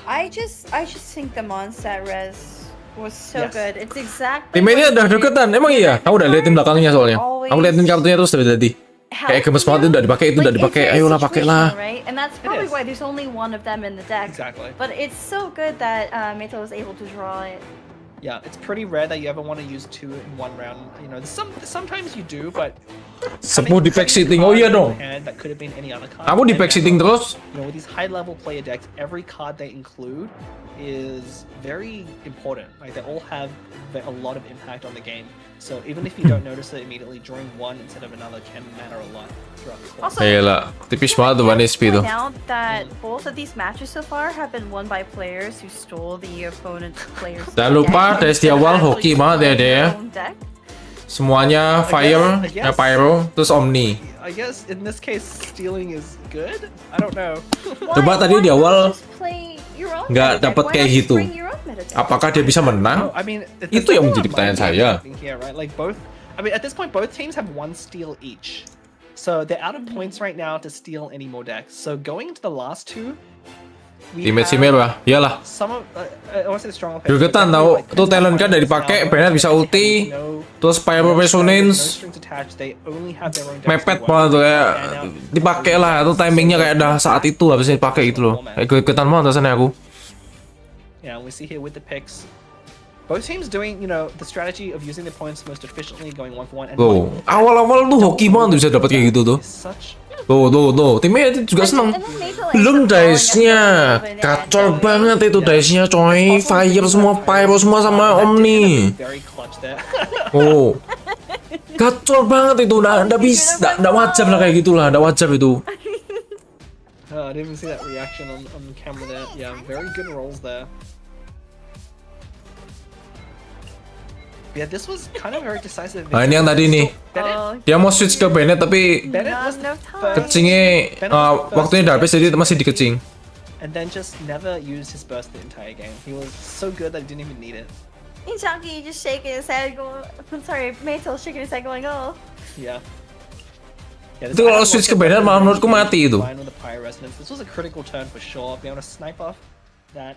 I just think the Mondstadt res was so Yes. good. It's exactly. Teammatenya udah deketan, emang iya? Aku udah liatin belakangnya soalnya. Aku liatin kartunya terus dari tadi. Kayak gemes banget, itu udah dipakai, itu udah dipakai. Ayolah pakailah. Right? And that's probably why there's only one of them in the deck. Exactly. But it's so good that Meto was able to draw it. Yeah, it's pretty rare that you ever want to use 2 in 1 round. You know, sometimes you do, but Semua di pack sitting. Oh iya dong. That could have been any other card. Aku di pack And sitting now, terus. You know, with these high-level player decks, every card they include is very important. Like they all have a lot of impact on the game. So even if you don't notice it immediately, drawing one instead of another can matter a lot throughout the course. Also, Ayolah, tipis banget tuh 1 HP tuh. point out that both of these matches so far have been won by players who stole the opponent's players. Jangan lupa dari di awal hoki banget ya dia ya. Semuanya fire, ya pyro, terus omni. I guess in this case, stealing is good. I don't know. Coba tadi di awal nggak dapat kayak gitu. Apakah dia bisa menang? I mean, Itu yang menjadi pertanyaan saya. Here, right? Like both. I mean, at this point, both teams have 1 steal each, so they're out of points right now to steal any more decks. So going into the last 2. Teammate si merah, iyalah. Gregetan tau, tuh talent kan dari dipakai, Bennett bisa ulti, terus Pyro Resonance, mepet banget tuh kayak dipakai lah, itu timingnya kayak dah saat itu habisnya dipakai gitu loh. Kayak gregetan banget rasanya aku. Yeah, we see here with the picks. Both teams doing, you know, the strategy of using the points most efficiently, going 1 for 1. Tuh, awal-awal tuh hoki banget tuh bisa dapat kayak gitu tuh. Tuh, timnya juga seneng. Belum dice-nya, kacau banget itu dice-nya coy. Fire semua, pyro semua sama omni. Oh, kacau banget itu. Nggak bisa, nggak wajar lah kayak gitulah, nggak wajar itu. I didn't even see that reaction on camera there. Yeah, very good rolls there. Yeah, this was kind of very decisive. Nah ini yang tadi nih, dia mau switch ke Bennett tapi kecingnya waktunya udah habis jadi masih dikecing. And then just never used his burst the entire game. He was so good that he didn't even need it. Inzaghi just shaking his head, going. I'm sorry, Meto shaking his head, going, oh. Yeah. Itu kalau switch ke Bennett malah menurutku mati itu. This was a critical turn for sure. Being able to snipe off that.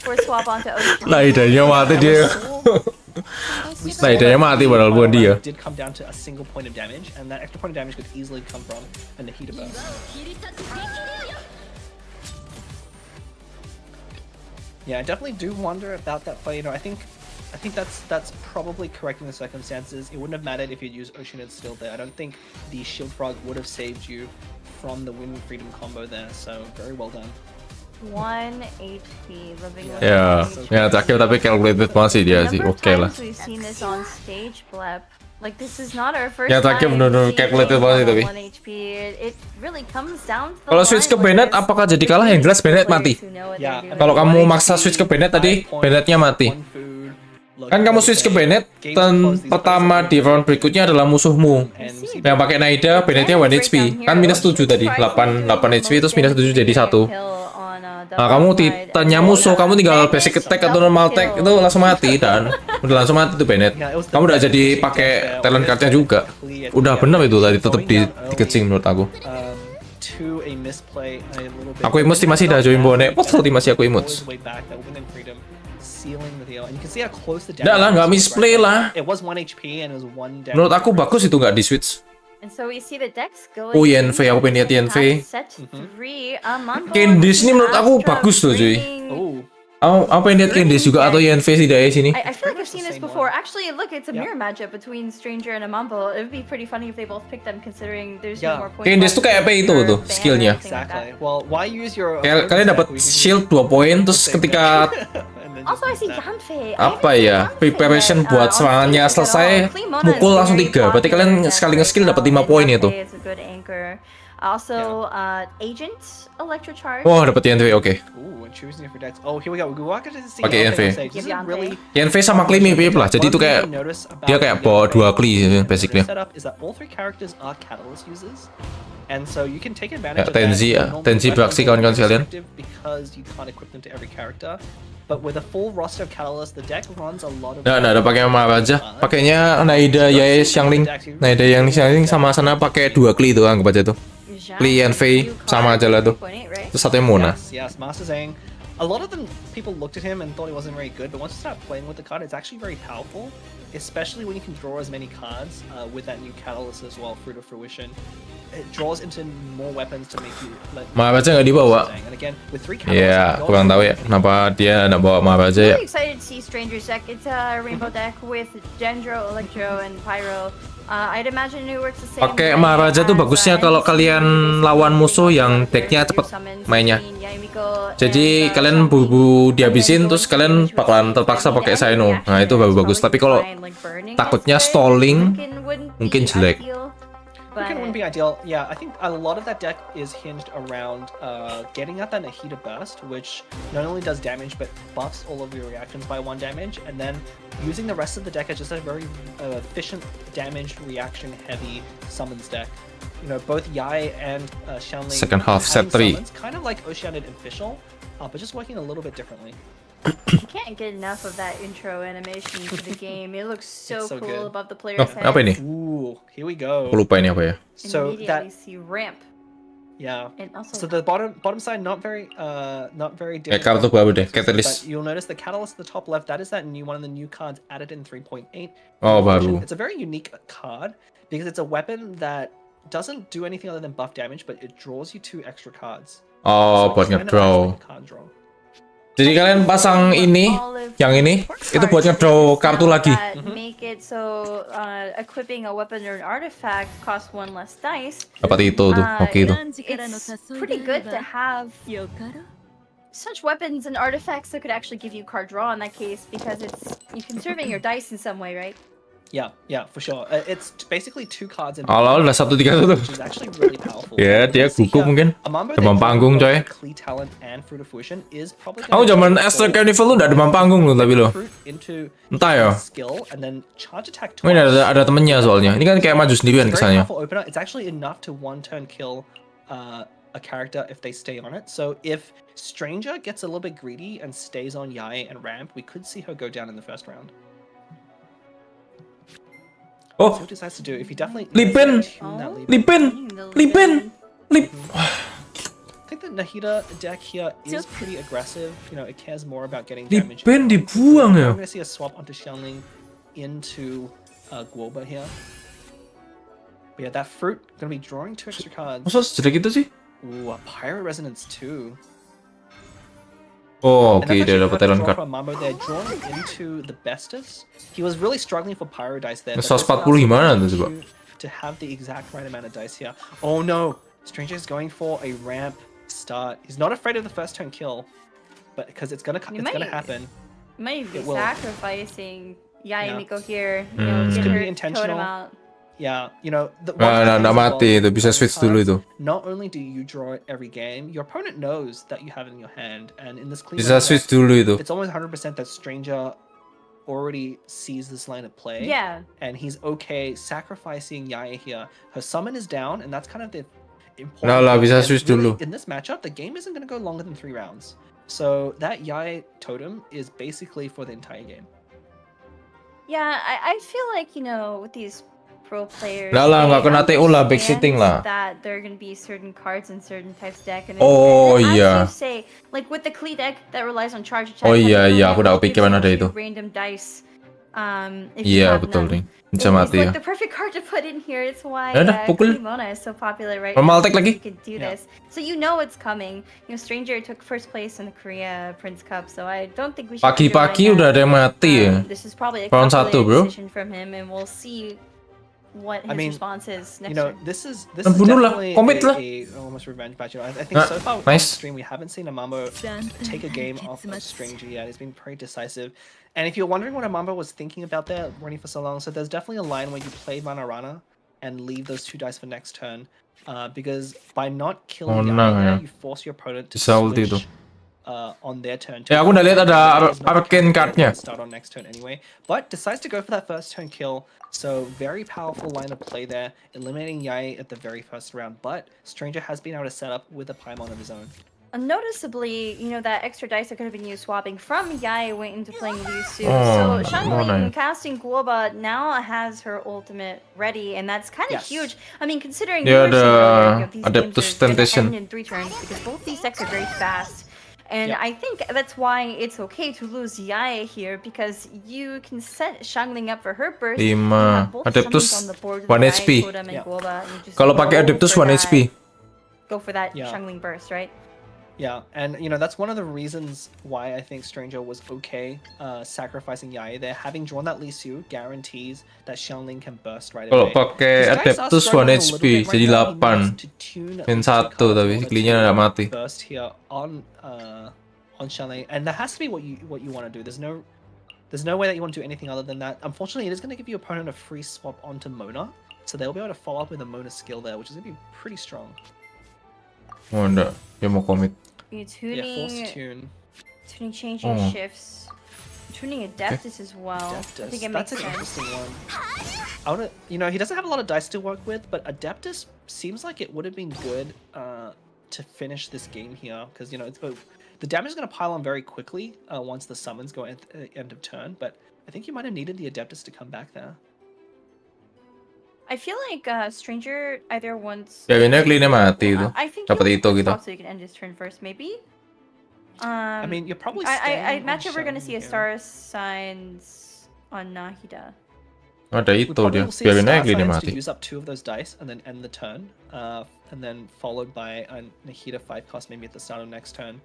For swap onto Ocean. Nah idenya mati dia. Nah idenya mati padahal buat dia. Did come down to a single point of damage, and that extra point of damage could easily come from an Nahida burst. Yeah, I definitely do wonder about that play. You know, I think that's probably correct in the circumstances. It wouldn't have mattered if you'd used Oceanid still there. I don't think the Shield Frog would have saved you from the Wind Freedom combo there. So very well done. 1 HP living with Ya terakhir tapi calculated banget sih dia sih, oke lah. We've seen this on stage, Blep. Like this is not our first Ya terakhir time bener-bener calculated banget sih tapi. 1 HP. It really comes down to the Kalau switch ke Bennett apakah jadi kalah? Yang jelas Bennett mati. Kalau kamu maksa switch ke Bennett tadi, Bennettnya mati. Kan kamu switch ke Bennett, turn pertama di round berikutnya adalah musuhmu. Yang pakai Naida, Bennettnya 1 HP. Kan minus 7 tadi, 8 HP terus minus 7 jadi 1. Nah, kamu tanya musuh, kamu tinggal basic attack atau normal attack itu langsung mati dan udah langsung mati tuh Bennett. Kamu udah jadi pakai talent cardnya juga. Udah bener itu tadi tetap dikecing menurut aku. Aku imut sih masih dah join bonek. Betul masih aku imut. Nggak lah, nggak misplay lah. Menurut aku bagus itu nggak di switch. Oh YNV, aku pengen lihat YNV. Candice ini menurut aku bagus loh cuy. Aku pengen lihat Candice juga atau YNV sih dari sini. I feel like I've seen this before. Actually, look, it's a mirror matchup between Stranger and Amambo. It would be pretty funny if they both picked them, considering there's no more points. Candice tuh kayak apa itu tuh skillnya. Kalian dapat shield 2 poin terus ketika Also, I see Yanfei. apa ya preparation buat serangannya selesai mukul langsung 3. Berarti kalian sekali nge-skill dapat 5 poin itu. Also, Agent Electro Charge. Wah, dapat INV, oke. Ooh, and choosing different decks. Oh, here we go. We're going to see Pakai Yante INV. stage. This is really INV sama Kli mirip lah. Jadi itu kayak dia kayak bawa 2 Kli basically. Setup is that all 3 characters are Catalyst users. And so you can take advantage Kayak of Tenzi ya, that. Tenzi beraksi kawan-kawan sekalian. Because you can't equip them to every character. But with a full roster of Catalyst, the deck runs a lot of... Nah, ada pakai Maharaja. Pakainya Naida Yae Xiangling. Naida yang Xiangling sama sana pakai 2 Kli tuh, anggap aja tuh. Kli and Fei sama aja lah tuh. Terus satunya Mona. Yes, Master Zhang. A lot of them, people looked at him and thought he wasn't very good, but once you start playing with the card, it's actually very powerful, especially when you can draw as many cards with that new Catalyst as well, Fruit of Fruition. It draws into more weapons to make you... Maharaja nggak dibawa. And again, with 3 Iya, kurang tahu ya kenapa dia nggak bawa Maharaja ya. I'm really excited to see Stranger's deck. It's a rainbow deck with Dendro, Electro, and Pyro. I'd imagine it works the same. Pakai Maharaja tuh bagusnya kalau kalian lawan musuh yang decknya cepet mainnya. Jadi kalian buru dihabisin terus kalian bakalan terpaksa pakai Saino. Nah itu baru bagus. Tapi kalau takutnya stalling mungkin jelek. It wouldn't be ideal. Yeah, I think a lot of that deck is hinged around getting out that Nahida Burst, which not only does damage but buffs all of your reactions by 1 damage, and then using the rest of the deck as just a very efficient damage reaction heavy summons deck. You know, both Yai and Xiangling Second half, set 3. Summons, kind of like Oceanid and Fischl, but just working a little bit differently. I can't get enough of that intro animation for the game. It looks so, so cool good. above the player's head. Apa ini? Ooh, here we go. Aku lupa ini apa ya. So Immediately that see ramp. yeah. And also So the bottom side not very Kayak different. kartu baru deh, But Catalyst. you'll notice the Catalyst at the top left, that is that new one of the new cards added in 3.8. Oh, baru. It's a very unique card because it's a weapon that doesn't do anything other than buff damage, but it draws you 2 extra cards. Oh, So buat it's kind of ngedraw. like a card draw. Jadi kalian pasang ini, yang ini, itu buat ngedraw kartu lagi. Make it so equipping a weapon or an artifact costs 1 less dice. Dapat itu tuh, oke itu. It's pretty good to have such weapons and artifacts that could actually give you card draw in that case, because it's you conserving your dice in some way, right? Yeah, for sure. It's basically 2 cards in Awal-awal udah 131. which is actually really powerful. Ya, dia gugup mungkin. Amambo Demam panggung coy. Clee talent and Fruit of Fruition is probably Aku zaman Astra Carnival lu udah demam panggung lu tapi lo. Entah ya. Skill and then charge attack Ini ada temennya soalnya. Ini kan kayak maju sendirian kesannya. It's actually enough to 1-turn kill a character if they stay on it. So if Stranger gets a little bit greedy and stays on Yae and Ramp, we could see her go down in the first round. Oh, So what he decides to do, if he definitely Lipin, tune that Lipin. I think the Nahida deck here is pretty aggressive. You know, it cares more about getting damage. Lipin dibuang ya. I'm gonna see a swap onto Xiangling into Guoba here. But yeah, that fruit gonna be drawing 2 extra cards. Masa sejelek itu sih? Ooh, a Pyro Resonance 2. Oh, And oke, that's dia actually dapat quite a talent draw card. from Mambo. They're drawn into the Bestus. He was really struggling for Pyro dice there. but 140 this gimana allows tuh coba? you to have the exact right amount of dice here. Oh no! Stranger is going for a ramp start. He's not afraid of the first turn kill, but because it's gonna happen. Might be It will. sacrificing Yai Yeah. Miko here. You know, This get could her be intentional. totem out. Yeah, you know. Nggak mati itu, bisa switch dulu itu. Not only do you draw it every game, your opponent knows that you have it in your hand, and in this clean Bisa switch dulu itu. it's almost 100% that Stranger already sees this line of play. Yeah. And he's okay sacrificing Yaya here. Her summon is down, and that's kind of the important. Nah lah, thing. bisa And switch really, dulu. in this matchup, the game isn't going to go longer than 3 rounds. So that Yaya totem is basically for the entire game. Yeah, I feel like, you know, with these pro players, Lah lah, they nggak kena TO lah, understand backsitting lah. that there are going to be certain cards in certain types of deck. And Oh, and as iya. you say, like with the Klee deck that relies on charge attack. Oh iya, having iya, aku udah gives kepikiran you ada itu. Random dice. If you Iya have betul none. nih. Bisa It's mati like ya. the perfect card to put in here. It's why Ya udah, pukul. Mona is so popular right Normal now. attack lagi. You can do Yeah. this, so you know it's coming. You know, Stranger took first place in the Korea Prince Cup, so I don't think we should. Pagi-pagi undermine udah ada that. yang mati ya. This is probably a Round calculated 1, bro. decision from him, and we'll see what his I mean, response is next You know, turn. this is Bunuh lah, definitely commit lah. a almost revenge match. You know, I think Ah, so far on nice. stream we haven't seen Amambo take a game off of Stranger yet. It's been pretty decisive. And if you're wondering what Amambo was thinking about there, running for so long, so there's definitely a line where you play Manarana, and leave those 2 dice for next turn. Because by not killing no, Yaya, ya. you force your opponent to Bisa ulti switch tuh. on their turn. Ya, aku udah lihat ada arcane card-nya. Start on next turn anyway, but decides to go for that first turn kill. So very powerful line of play there, eliminating Yai at the very first round. But Stranger has been able to set up with a Paimon of his own. Noticeably, you know, that extra dice that could have been used swapping from Yai went into playing Liu Su. So Xiangling casting Guoba now has her ultimate ready, and that's kind of huge. I mean, considering Dia we were saying earlier, you know, these Adeptus games are gonna Temptation. end in 3 turns because both these decks are very fast. And I think that's why it's okay to lose Yaya here, because you can set Xiangling up for her burst. 5 Adeptus 1 HP. Kalau pakai Adeptus 1 HP. Go for that Xiangling burst, right? Yeah, and you know that's one of the reasons why I think Stranger was okay sacrificing Yai there. Having drawn that Li Su guarantees that Xiangling can burst right Kalau away. pakai Adeptus 1 HP jadi 8. Min 1 tapi skillnya udah mati. Burst here on Xiangling, and that has to be what you want to do. There's no way that you want to do anything other than that. Unfortunately, it is going to give your opponent a free swap onto Mona, so they'll be able to follow up with a Mona skill there, which is going to be pretty strong. Oh enggak, dia mau commit. Tuning changing shifts. Tuning Adeptus as well. I think it makes That's an sense. interesting one. I wanna, you know, he doesn't have a lot of dice to work with, but Adeptus seems like it would have been good to finish this game here, because you know the damage is going to pile on very quickly once the summons go at the end of turn. But I think you might have needed the Adeptus to come back there. I feel like Stranger either wants. Biarinnya clean-nya mati itu. I think Dapat itu gitu. So you can end his turn first, maybe. I mean, you're probably. I imagine we're gonna see a star signs on Nahida. Ada itu dia. We'll see Biarin aja Star clean-nya Signs to mati. use up 2 of those dice and then end the turn, and then followed by a Nahida 5 cost maybe at the start of next turn.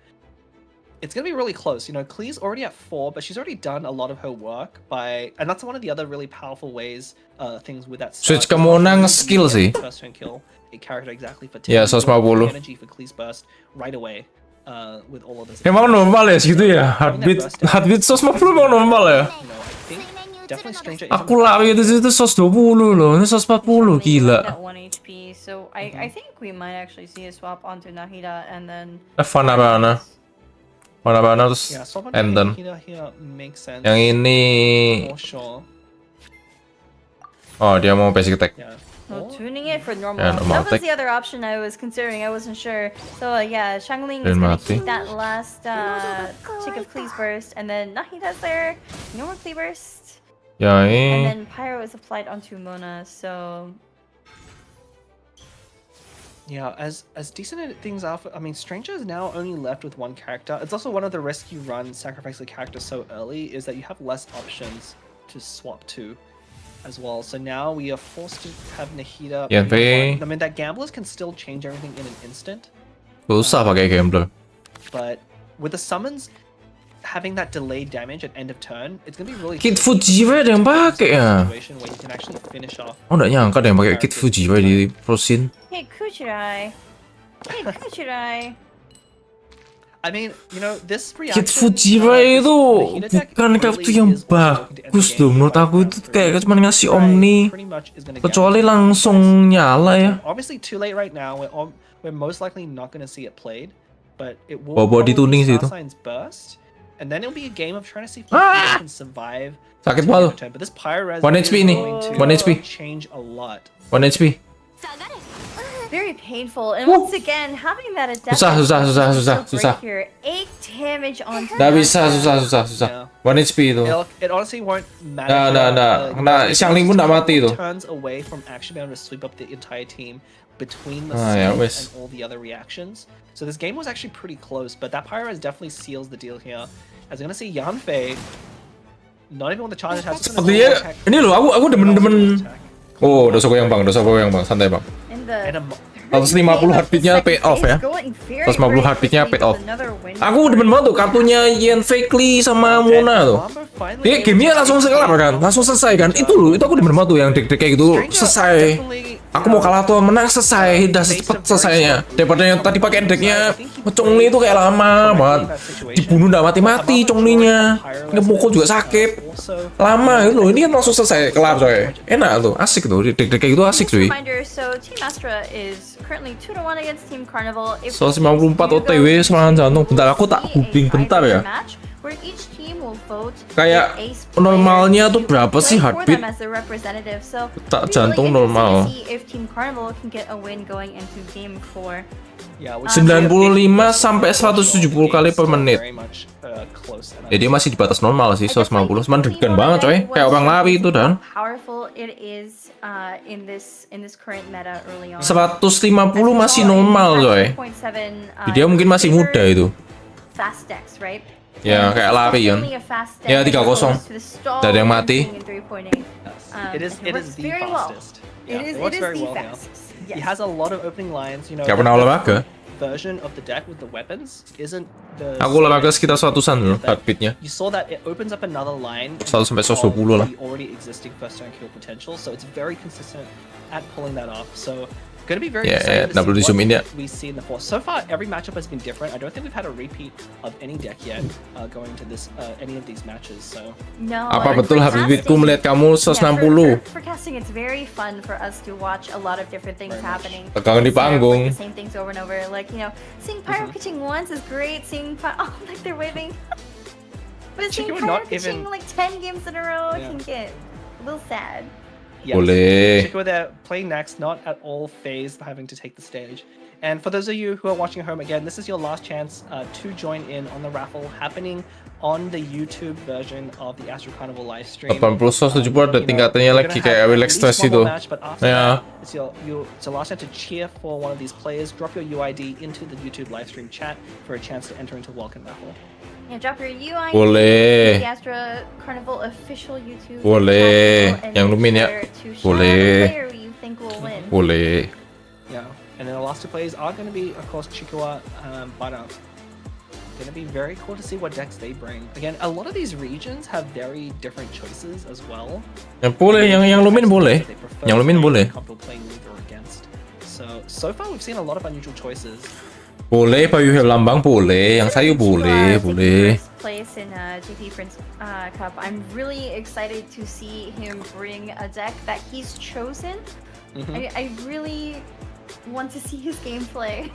It's gonna be really close. You know, Klee's already at 4, but she's already done a lot of her work by, and that's one of the other really powerful ways, things with that. Switch ke Mona nge-skill sih. First turn kill a character exactly for 10. Ya, 150. Energy for Klee's burst right away. With all of this. Emang normal ya segitu ya? Heartbeat 150 emang normal ya? You know, I think definitely Stranger. Aku lari di situ 120 loh, ini 140 gila. At 1 HP, so I think we might actually see a swap onto Nahida and then. Vanabana terus Yeah, swap on Enden. Nahida here makes sense. Yang ini, For sure. oh dia mau basic attack. Yeah. Well, tuning it for normal. Yeah, normal That was attack. the other option I was considering. I wasn't sure. So yeah, Xiangling is Then gonna mati. keep that last tick of Klee's burst, and then Nahida's there. No more Klee burst, Ya and ini. then Pyro is applied onto Mona. So Yeah, as decent as things are, I mean, Stranger is now only left with 1 character. It's also one of the risks you run sacrificing a character so early is that you have less options to swap to as well. So now we are forced to have Nahida. Yeah, I mean, that gamblers can still change everything in an instant, Usah pakai gambler. but with the summons having that delayed damage at end of turn, it's gonna be really Kit tricky to Fujiwara ada yang pakai ya. situation where you can actually finish off. Oh nggak nyangka ada yang pakai Kit Fujiwara di Prosin. hey Kuchirai, hey Kuchirai. I mean, you know, this reaction. Kit Fujiwara itu bukan kartu yang bagus loh menurut aku, itu kayak cuma ngasih Omni, kecuali langsung nyala ya. Obviously too late right now. We're most likely not going to see it played, but it will Bawa probably tuning sih Star itu. Signs burst, and then it'll be a game of trying to see if you can survive. Sakit to banget. the turn. But this Pyro 1 HP nih, 1 HP. change a lot. 1 HP. Very painful, and once again having that Susah. here, 8 damage on. Nggak bisa, susah. 1 HP itu. It honestly won't matter. Nah, Xiangling pun nggak mati itu. Turns away from actually being able to sweep up the entire team between the ya sweep wes. and all the other reactions. So this game was actually pretty close, but that Pyro definitely seals the deal here. As we're gonna see Yanfei, not even on the charge has. Sepertinya ini loh, aku demen-demen. Oh, dosa goyang bang, santai bang. In the 150 heartbeatnya paid off ya. 150 heartbeatnya paid off. Aku demen banget tuh kartunya Yen Fakely sama Mona tuh. Dia gamenya langsung kelar kan, langsung selesai kan. Itu loh, itu aku demen banget tuh yang dek-dek kayak gitu selesai. Aku mau kalah atau menang selesai, udah cepet selesainya. Daripada yang tadi pakai decknya Chongli itu kayak lama banget. Dibunuh nggak mati-mati Chonglinya. Ngemukul juga sakit. Lama itu loh, ini kan langsung selesai kelar coy. Enak tuh, asik tuh. Deck-deck kayak gitu asik cuy. So Team Astra is currently 2-1 against Team Carnival. 154 OTW serangan jantung. Bentar, aku tak googling bentar ya. Where each team will vote Kayak their ace normalnya tuh player berapa to sih play for heartbeat? them as their representative. So Tak it'll be jantung really interesting normal. to see if Team Carnival can get a win going into game 4. Yeah, 95 sampai 170 kali per menit. Ya dia masih di batas normal sih, 150. Cuman deg-degan banget coy. Kayak orang lari itu dan. Powerful it is in this current meta early on. 150 masih normal coy. Dia mungkin masih muda itu. Fast decks, right? Ya kayak lari kan. Ya 3-0. Dari yang mati. It is the fastest. Yeah, it works very well now. He has a lot of opening lines, you know. Kayak pernah olahraga. Version of the deck with the weapons isn't the. Aku olahraga sekitar 100-an loh heartbeatnya. You saw that it opens up another line. 100 sampai 120 lah. The already existing first turn kill potential, so it's very consistent at pulling that off. So gonna be very exciting to see zoom in ya. what we see in the fourth. So far, every matchup has been different. I don't think we've had a repeat of any deck yet going to this any of these matches. So no. Apa betul heartbeatku melihat kamu 160? For casting, it's very fun for us to watch a lot of different things happening. Tegang di panggung. The same things over and over. Like, you know, seeing Pyro pitching once is great. Seeing oh, like they're waving. But seeing Pyro pitching like 10 games in a row can get a little sad. Yes. Boleh. Chico, they're playing next, not at all phased having to take the stage. And for those of you who are watching at home again, this is your last chance to join in on the raffle happening on the YouTube version of the Astra Carnival live stream. 80-170 ada tingkatannya lagi kayak relax stress itu. Ya. It's your last chance to cheer for one of these players. Drop your UID into the YouTube live stream chat for a chance to enter into welcome raffle. Yeah, drop your UID Boleh. to the Astra Carnival official YouTube. Boleh. Yang lumin ya. Boleh. Boleh. Yeah, and then the last two players are going to be, of course, Chikua, Bara. Going to be very cool to see what decks they bring. Again, a lot of these regions have very different choices as well. Yang boleh, yang lumin boleh. Yang lumin boleh. So far we've seen a lot of unusual choices. Boleh, Pak Yuhel Lambang boleh, yang sayu boleh, boleh. Place in GP Prince Cup. I'm really excited to see him bring a deck that he's chosen. I really want to see his gameplay.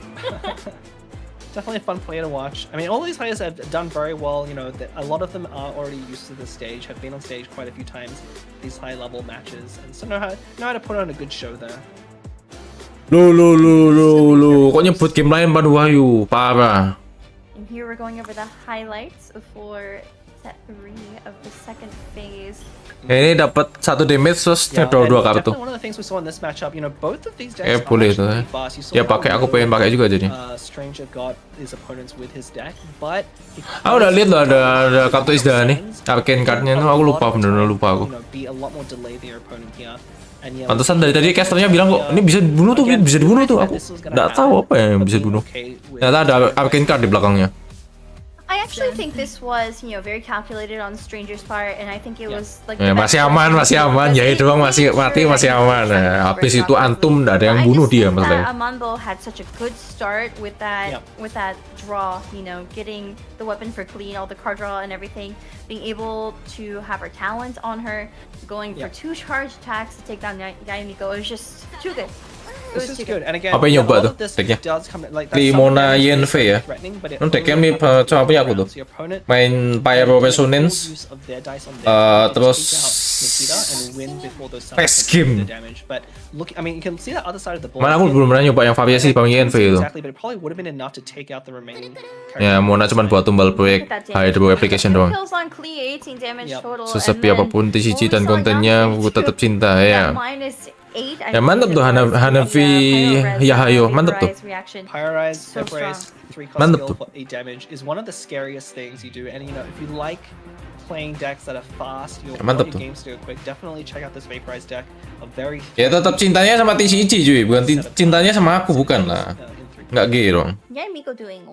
Definitely a fun player to watch. I mean, all these players have done very well. You know, a lot of them are already used to the stage, have been on stage quite a few times, these high-level matches, and so know how to put on a good show there. Lu. Kok nyebut game lain Pak Wahyu? Parah. And here we're going over the highlights for set 3 of the second phase. Ini dapat 1 damage terus nyetor 2 kartu. One of the things we saw in this matchup, you know, both of these decks are boleh tuh. Ya pakai, aku pengen pakai juga jadi. Stranger got his opponents with his deck, but aku udah lihat loh ada kartu Isda nih. Arcane card-nya tuh aku lupa, bener-bener lupa aku. Pantesan dari tadi casternya bilang kok ini bisa dibunuh tuh, bisa dibunuh tuh. Aku nggak tahu apa yang bisa dibunuh. Ternyata ada arcane card di belakangnya. I actually think this was, you know, very calculated on Stranger's part, and I think it was like. Masih aman. Ya itu doang masih mati masih aman. Habis itu antum nggak ada yang bunuh dia masalahnya. Amanbo had such a good start with that draw, you know, getting the weapon for clean, all the card draw and everything, being able to have her talent on her, going for 2 charge attacks to take down Yayamiko. It was just too good. This is good. And again, apa yang nyoba tuh decknya? Limona YNV ya. Decknya mirip sama punya aku tuh. Main Pyro Resonance, terus Fast Game. Mana aku belum pernah nyoba yang variasi Bang YNV itu. Ya, Mona cuma buat tumbal proyek Hydro Application doang. Sesepi apapun TCG dan kontennya, aku tetap cinta ya. Ya mantap tuh Hanafi Yahayo, mantap tuh. Mantap tuh. Mantap tuh. Ya tetap cintanya sama TCG cuy, bukan cintanya sama aku, bukan lah. Nggak gay dong.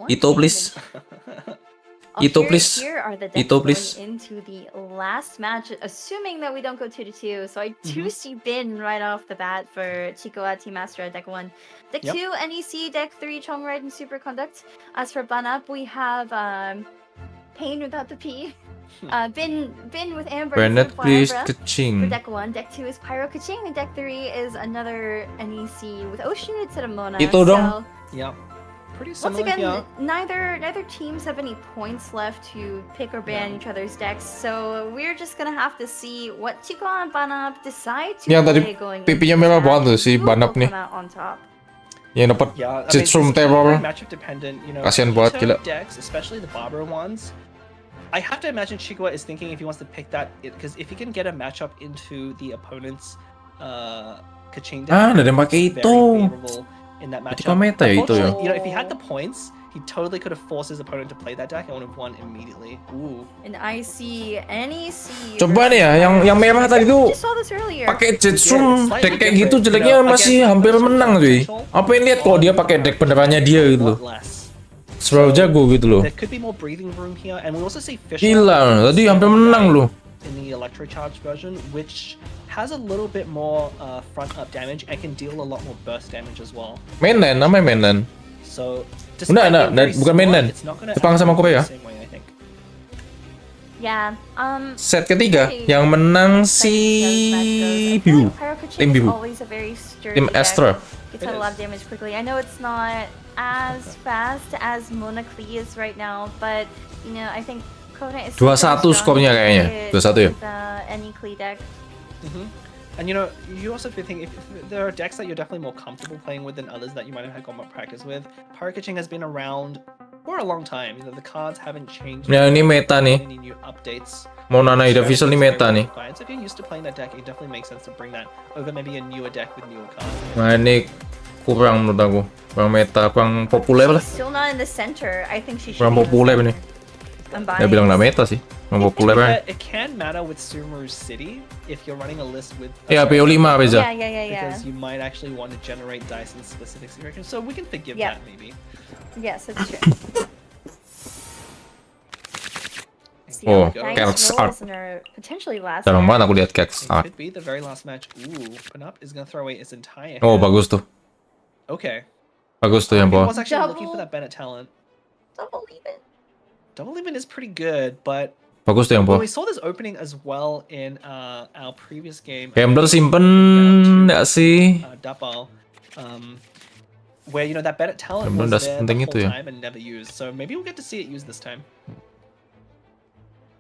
Itu please. Ito, please. Here are the decks Ito, going please. into the last match, assuming that we don't go 2-2. So I do see Bin right off the bat for Chicoa Team Astra deck 1. Deck 2, NEC, deck 3, Chongride and Superconduct. As for Banap, we have Pain without the P. Bin with Amber and Bennett, Fly please. Abra. For Kaching. deck 1, deck 2 is Pyro Kaching, and deck 3 is another NEC with Ocean instead of Mona. Ito dong. Yeah. Pretty Once similar again, here. neither teams have any points left to pick or ban each other's decks, so we're just gonna have to see what Chico and Banap decide to Yang tadi play going pipinya into merah this banget tuh match. si Who will Banap nih. come out on top? Yang dapat Yeah, I mean, Jetstroom it's Terror. very matchup dependent, you know. Kasian each banget, of gila. the decks, especially the Barbara ones. I have to imagine Chicoa is thinking if he wants to pick that, because if he can get a matchup into the opponent's Kaching deck, Ah, ada yang pakai it's itu. very favorable in that Itu matchup. kan meta ya itu ya. Unfortunately, you know, if he had the points, he totally could have forced his opponent to play that deck and would have won immediately. Ooh. And I see NEC. Coba nih ya, yang merah tadi tuh Just saw this earlier. pakai Jetstroom deck kayak gitu jeleknya masih hampir menang cuy. Apa yang lihat kalau dia pakai deck benerannya dia gitu loh. Seberapa jago gitu loh. There could be more breathing room here, and we also see Fisher. Gila, tadi hampir menang loh. In the electro charge version, which has a little bit more front up damage and can deal a lot more burst damage as well. Mainan, namanya mainan. So, Enggak, despite being very bukan mainan. small, it's not gonna Jepang sama outperform Korea. the same way, I think. Yeah. Set ketiga yang menang si Biu. Tim Biu. Tim Astra. Gets a lot of damage quickly. I know it's not as fast as Mona Klee is right now, but you know, I think Kona is 2-1 skornya kayaknya. 2-1 ya. Any Klee deck. And you know, you also think if there are decks that you're definitely more comfortable playing with than others that you might have had more practice with. Pyro-Kaching has been around for a long time. You know, the cards haven't changed. Ya ini meta nih. Any new updates. Mau Nana Ida Visual ini meta nih. So if you're used to playing that deck, it definitely makes sense to bring that over maybe a newer deck with newer cards. Nah ini kurang menurut aku. Kurang meta, kurang populer lah. Still not in the center. I think she should Kurang be in the populer center. ini. Ya bilang nggak meta sih. Kurang populer kan. It can matter with Sumeru City if you're running a list with. Ya PO5 Beza. Yeah. Because you might actually want to generate dice in specific situations, so we can forgive that maybe. Yes, that's true. Oh, Nice Kerks roll Art. listener, potentially last Jarang match. banget aku lihat Kerks It Art. could be the very last match. Ooh, Panop is gonna throw away its entire. Oh hand. bagus tuh. Okay. Bagus tuh yang I bawah. was actually looking for that Bennett talent. Double even. Double Even is pretty good, but Bagus tuh yang when bawah. we saw this opening as well in our previous game. Gambler simpen nggak sih? Dapal, where you know that Bennett talent Gambler was udah there sepenting the itu whole ya. time and never used. So maybe we'll get to see it used this time.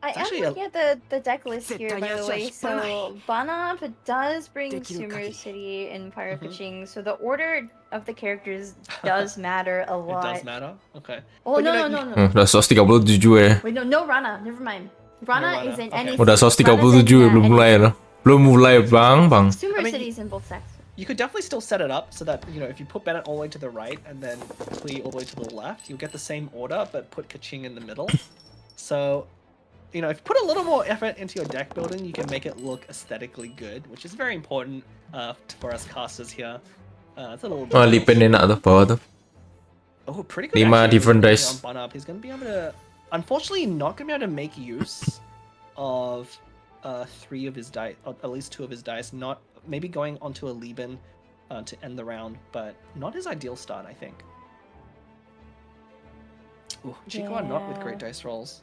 I am actually looking at the deck list here, by the way. So Banap does bring Sumeru City and Pyro Kaching, so the order of the characters does matter a It lot. does matter. Okay. Oh But, you no, know, no. Udah 137 ya. Wait, no Rana. Never mind. Rana Rana, is in okay. NEC. Udah 137 ya, belum mulai loh. Belum mulai bang. Sumeru I mean, City is in both sets. You could definitely still set it up so that, you know, if you put Bennett all the way to the right and then Klee all the way to the left, you'll get the same order, but put Kaching in the middle. So, you know, if you put a little more effort into your deck building, you can make it look aesthetically good, which is very important for us casters here. It's a little Oh, Lipen enak tuh bawah tuh. Oh, pretty good. 5 actually, different on dice. Banap. He's going to be able to... Unfortunately, not going to be able to make use of 3 of his dice, or at least 2 of his dice. Not maybe going onto a Lieben to end the round, but not his ideal start, I think. Ooh, Chico are not with great dice rolls.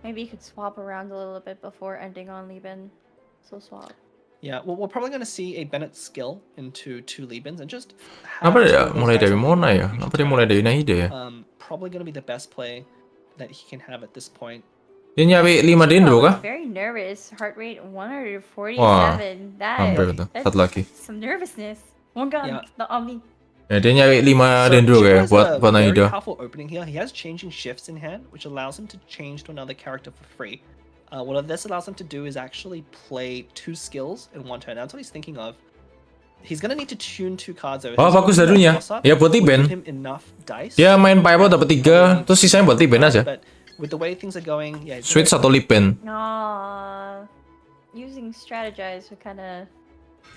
Maybe you could swap around a little bit before ending on Lieben. So swap. Yeah, well, we're probably going to see a Bennett skill into 2 Liebens and just have Apa 2 ya? of those Mulai dice dari on Mona the ya? board Apa dia mulai dari Nahida ya? probably going to be the best play that he can have at this point. Dia nyari 5 dendro kah? Very nervous. Heart rate 147. Wah, That hampir tuh. that's Satu lagi. some nervousness. One gun, Yeah. the Omni. Ya dia nyari 5 So dendro Chico kayak has buat a very Nahida. powerful opening here. He has changing shifts in hand, which allows him to change to another character for free. What this allows him to do is actually play 2 skills in one turn. That's what he's thinking of. He's gonna need to tune 2 cards over. Oh, bagus darunya. Ya buat Liben. Him enough dice. Dia main Pyro dapat 3, terus sisanya buat Liben aja. But with the way things are going, yeah. he's Switch gonna- atau Liben. Using strategize would kind of.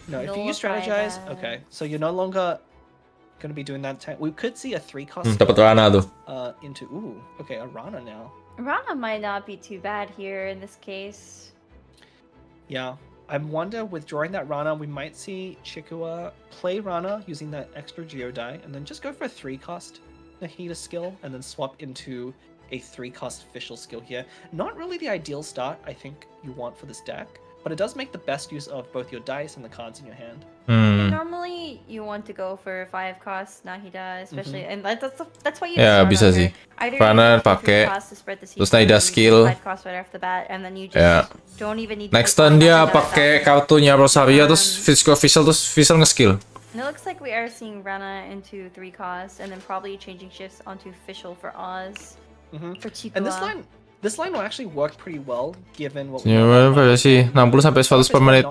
No, if you use nullify strategize, that. okay. So you're no longer gonna be doing that. We could see a 3 cost Dapat Rana tuh. into okay, a Rana now. Rana might not be too bad here in this case. Yeah. I wonder, withdrawing that Rana, we might see Chikua play Rana using that extra Geodai, and then just go for a 3-cost Nahida skill, and then swap into a 3-cost official skill here. Not really the ideal start, I think, you want for this deck, but it does make the best use of both your dice and the cards in your hand. Normally, you want to go for 5-cost Nahida, especially, and that's why you Ya, start bisa over. sih. Either Rana you go for pakai, 3 cost to spread the terus sequence, Nahida skill. 5-cost right off the bat, and then you just Ya. don't even need to Next put turn dia Nahida pakai at that point. kartunya Rosaria terus physical official terus official nge-skill. And it looks like we are seeing Rana into 3 costs, and then probably changing shifts onto official for Oz. For Chikua. And this line will actually work pretty well, given what Ya, berapa sih? 60 sampai 100 per menit.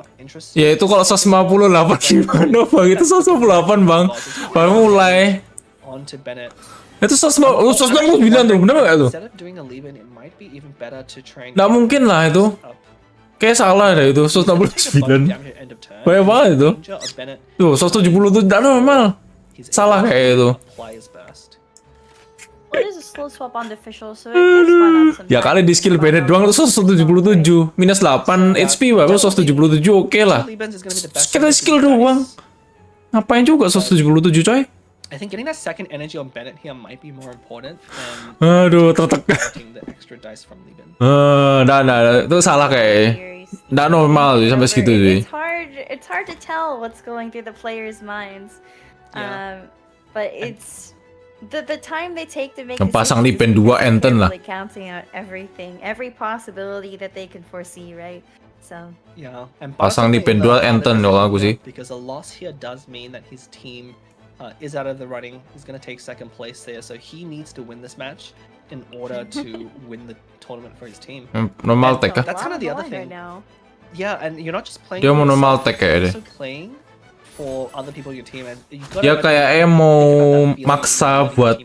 Ya itu kalau 158 gimana bang? Itu 158 bang. Baru mulai. On to Bennett. Itu 169 tuh, bener gak tuh? Instead of doing a leave-in, it might be even better to try and Nggak mungkin lah itu. Kayak salah deh itu, 169. Banyak banget itu. Tuh, 170 tuh tidak normal. Salah kayak itu. Well, it is a slow swap on the official, so it can spawn out some Ya kali di skill Bennett doang tuh 177. Minus 8 HP baru 177 oke lah. Kita skill doang. Ngapain juga 177 coy? I think getting that second energy on Bennett here might be more important than Aduh, tertekan. getting the extra dice from Lieben. Nah, itu salah kayak. Nggak normal sih sampai segitu sih. It's hard to tell what's going through the players' minds. But it's the time they take to make Pasang decisions Liben 2 Enten lah. really counting out everything, every possibility that they can foresee, right? So Yeah, and Pasang Barca Liben in the 2 Enten other kalau aku sih. because a loss here does mean that his team is out of the running. He's going to take second place there, so he needs to win this match in order to win the tournament for his team. Normal tech kah? That's kind of the other right thing. now. Yeah, and you're not just playing Dia for mau normal yourself, tech kayaknya you're deh. also playing for other people in your team, and you gotta Dia kayaknya mau maksa buat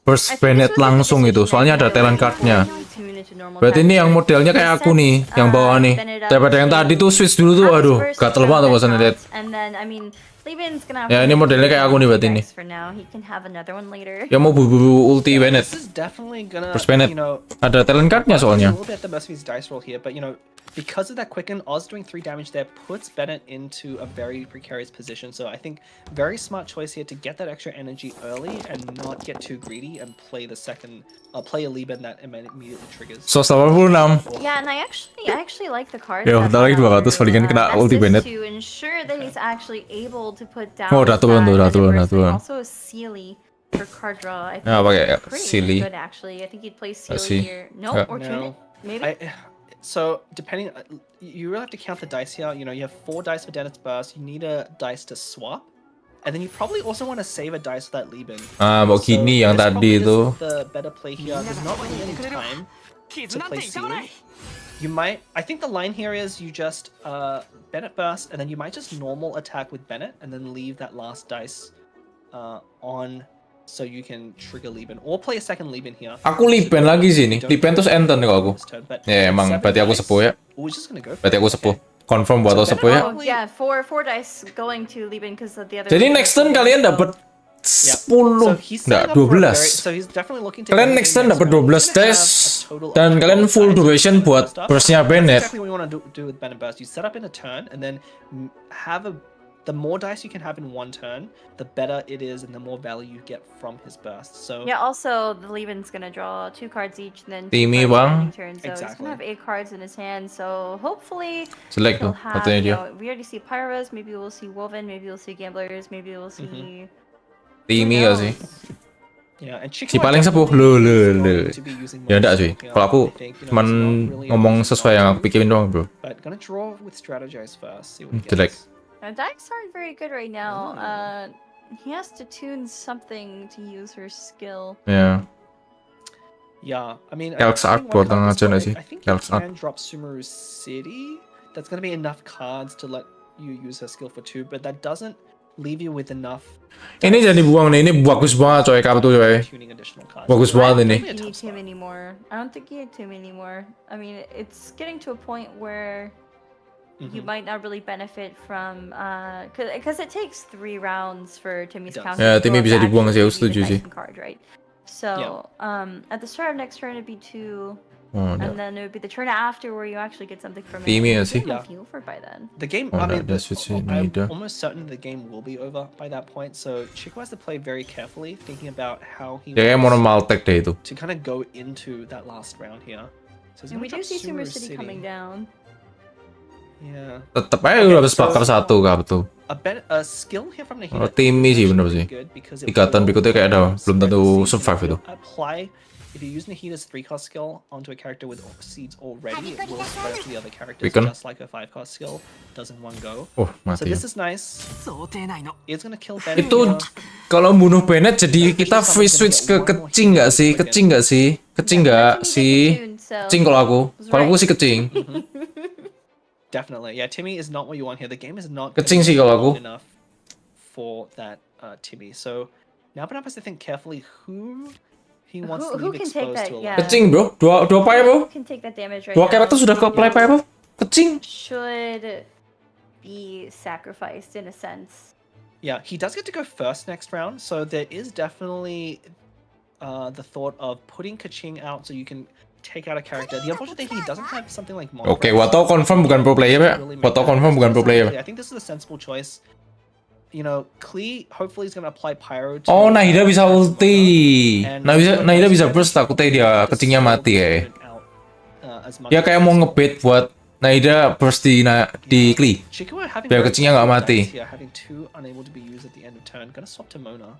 burst Bennett langsung itu, soalnya ada talent cardnya. Berarti ini yang modelnya kayak aku nih, yang bawah nih. Daripada yang tadi tuh switch dulu tuh, aduh, gatel banget aku rasanya lihat. Ya ini modelnya kayak aku nih berarti ini. Dia mau bubu ulti Bennett. Burst Bennett. Ada talent cardnya soalnya. Because of that quicken, Oz doing 3 damage there puts Bennett into a very precarious position. So I think very smart choice here to get that extra energy early and not get too greedy and play the second, play a Lieben that immediately triggers. 186. Yeah, and I actually like the card. Yo, udah lagi 200 palingan kena ulti Bennett. To ensure that he's actually able to put down. Oh, udah turun tuh, udah turun. Also a Sealy for card draw. I think Ya, pakai pretty Sealy. good actually. I think he'd play see. Sealy here. No, or Tunic, maybe. So depending, you really have to count the dice here. You know, you have 4 dice for Dennis Burst. You need a dice to swap, and then you probably also want to save a dice for that Lieben. Mau gini yang this tadi probably itu. isn't the better play here. There's not really any time to play Sealy. You might, I think the line here is you just Bennett Burst, and then you might just normal attack with Bennett, and then leave that last dice on. So you can trigger Lieben or play a second Lieben here. Aku Liben lagi sini. Liben terus Enten nih aku. Ya emang berarti aku sepuh ya. Berarti aku sepuh. Confirm buat aku sepuh ya. Oh yeah, four dice going to Lieben because the other. Jadi next turn kalian dapat 10, enggak 12. Kalian next turn dapat 12 dash dan kalian full duration buat burstnya Bennett. That's exactly what we want to do with Bennett Burst. You set up in a turn and then have the more dice you can have in one turn, the better it is and the more value you get from his burst. So yeah, also the Lieben's gonna draw 2 cards each and then Timmy 2 bang. cards ending turn, so he's gonna have 8 cards in his hand. So hopefully Jelek tuh he'll have, katanya dia. we already see Pyros, maybe we'll see Woven, maybe we'll see Gamblers, maybe we'll see Timmy gak sih? yeah, and Si paling sepuh lo. Ya enggak sih. Kalau aku cuman ngomong sesuai yang aku pikirin doang, bro. But gonna draw with strategize first. See what he Jelek. gets. Dice aren't very good right now. He has to tune something to use her skill. Ya. Yeah, I mean, Kelk's I Arc buat think aja nggak sih? I think you Kelk's Arc. can drop Sumeru City. That's gonna be enough cards to let you use her skill for 2, but that doesn't leave you with enough. Ini jadi buang nih. Ini bagus banget coy kartu coy. Tuning additional cards. Bagus banget ini. I don't think you need him anymore. I don't think you need him anymore. I mean, it's getting to a point where you might not really benefit from because it takes 3 rounds for Timmy's counter. Ya, to Timmy go bisa to dibuang sih, actually aku setuju be the sih. Titan card, right? So at the start of next turn it'd be 2, Oh, and then it would be the turn after where you actually get something from it. Timmy The sih. game might be over by then. The game, Oh, I mean, that's what's it, I'm Naida. almost certain the game will be over by that point. So Chico has to play very carefully, thinking about how he Dia kayak mau wants Maltek deh itu. to kind of go into that last round here. So he's And gonna we do drop see Sumer Sumer City coming down. Yeah. Tetep aja udah habis bakar satu kah betul. A skill here from Nahida Oh, Timmy is sih, actually bener pretty sih. good because it Ikatan will, berikutnya kayak ada, belum spread tentu the seeds. survive If you itu. apply, if you use Nahida's 3-cost skill onto a character with seeds already, it will spread to the other characters Weaken. just like a 5-cost skill does in one go. Oh, So mati ya. this is nice. It's gonna kill Bennett Itu here. kalau bunuh Bennett jadi kita free switch ke kecing nggak sih? Kecing nggak sih? Kecing nggak sih? Kecing kalau aku. Kalau aku sih kecing. Definitely, yeah. Timmy is not what you want here. The game is not Kecing sih kalau aku. enough for that Timmy. So now Banap has to think carefully who he wants to Who leave can take exposed that? to a Yeah. lot. Kecing bro. Dua apa ya bro? Who can take that damage right Dua now? character sudah ke play apa? Kecing. Should be sacrificed in a sense. Yeah, he does get to go first next round, so there is definitely the thought of putting Kaching out so you can take out a character. The unfortunate thing, he doesn't have something like Mongrel. Oke, Wato confirm bukan pro player ya. Wato confirm bukan pro player. I think this is a sensible choice. You know, Klee hopefully is going to apply Pyro to... Oh, Nahida bisa ulti. Nahida bisa burst, takutnya dia kecingnya mati ya. Dia kayak mau ngebait buat Nahida burst di Klee. Biar kecingnya nggak mati. Having 2 unable to be used at the end of turn. Gonna swap to Mona.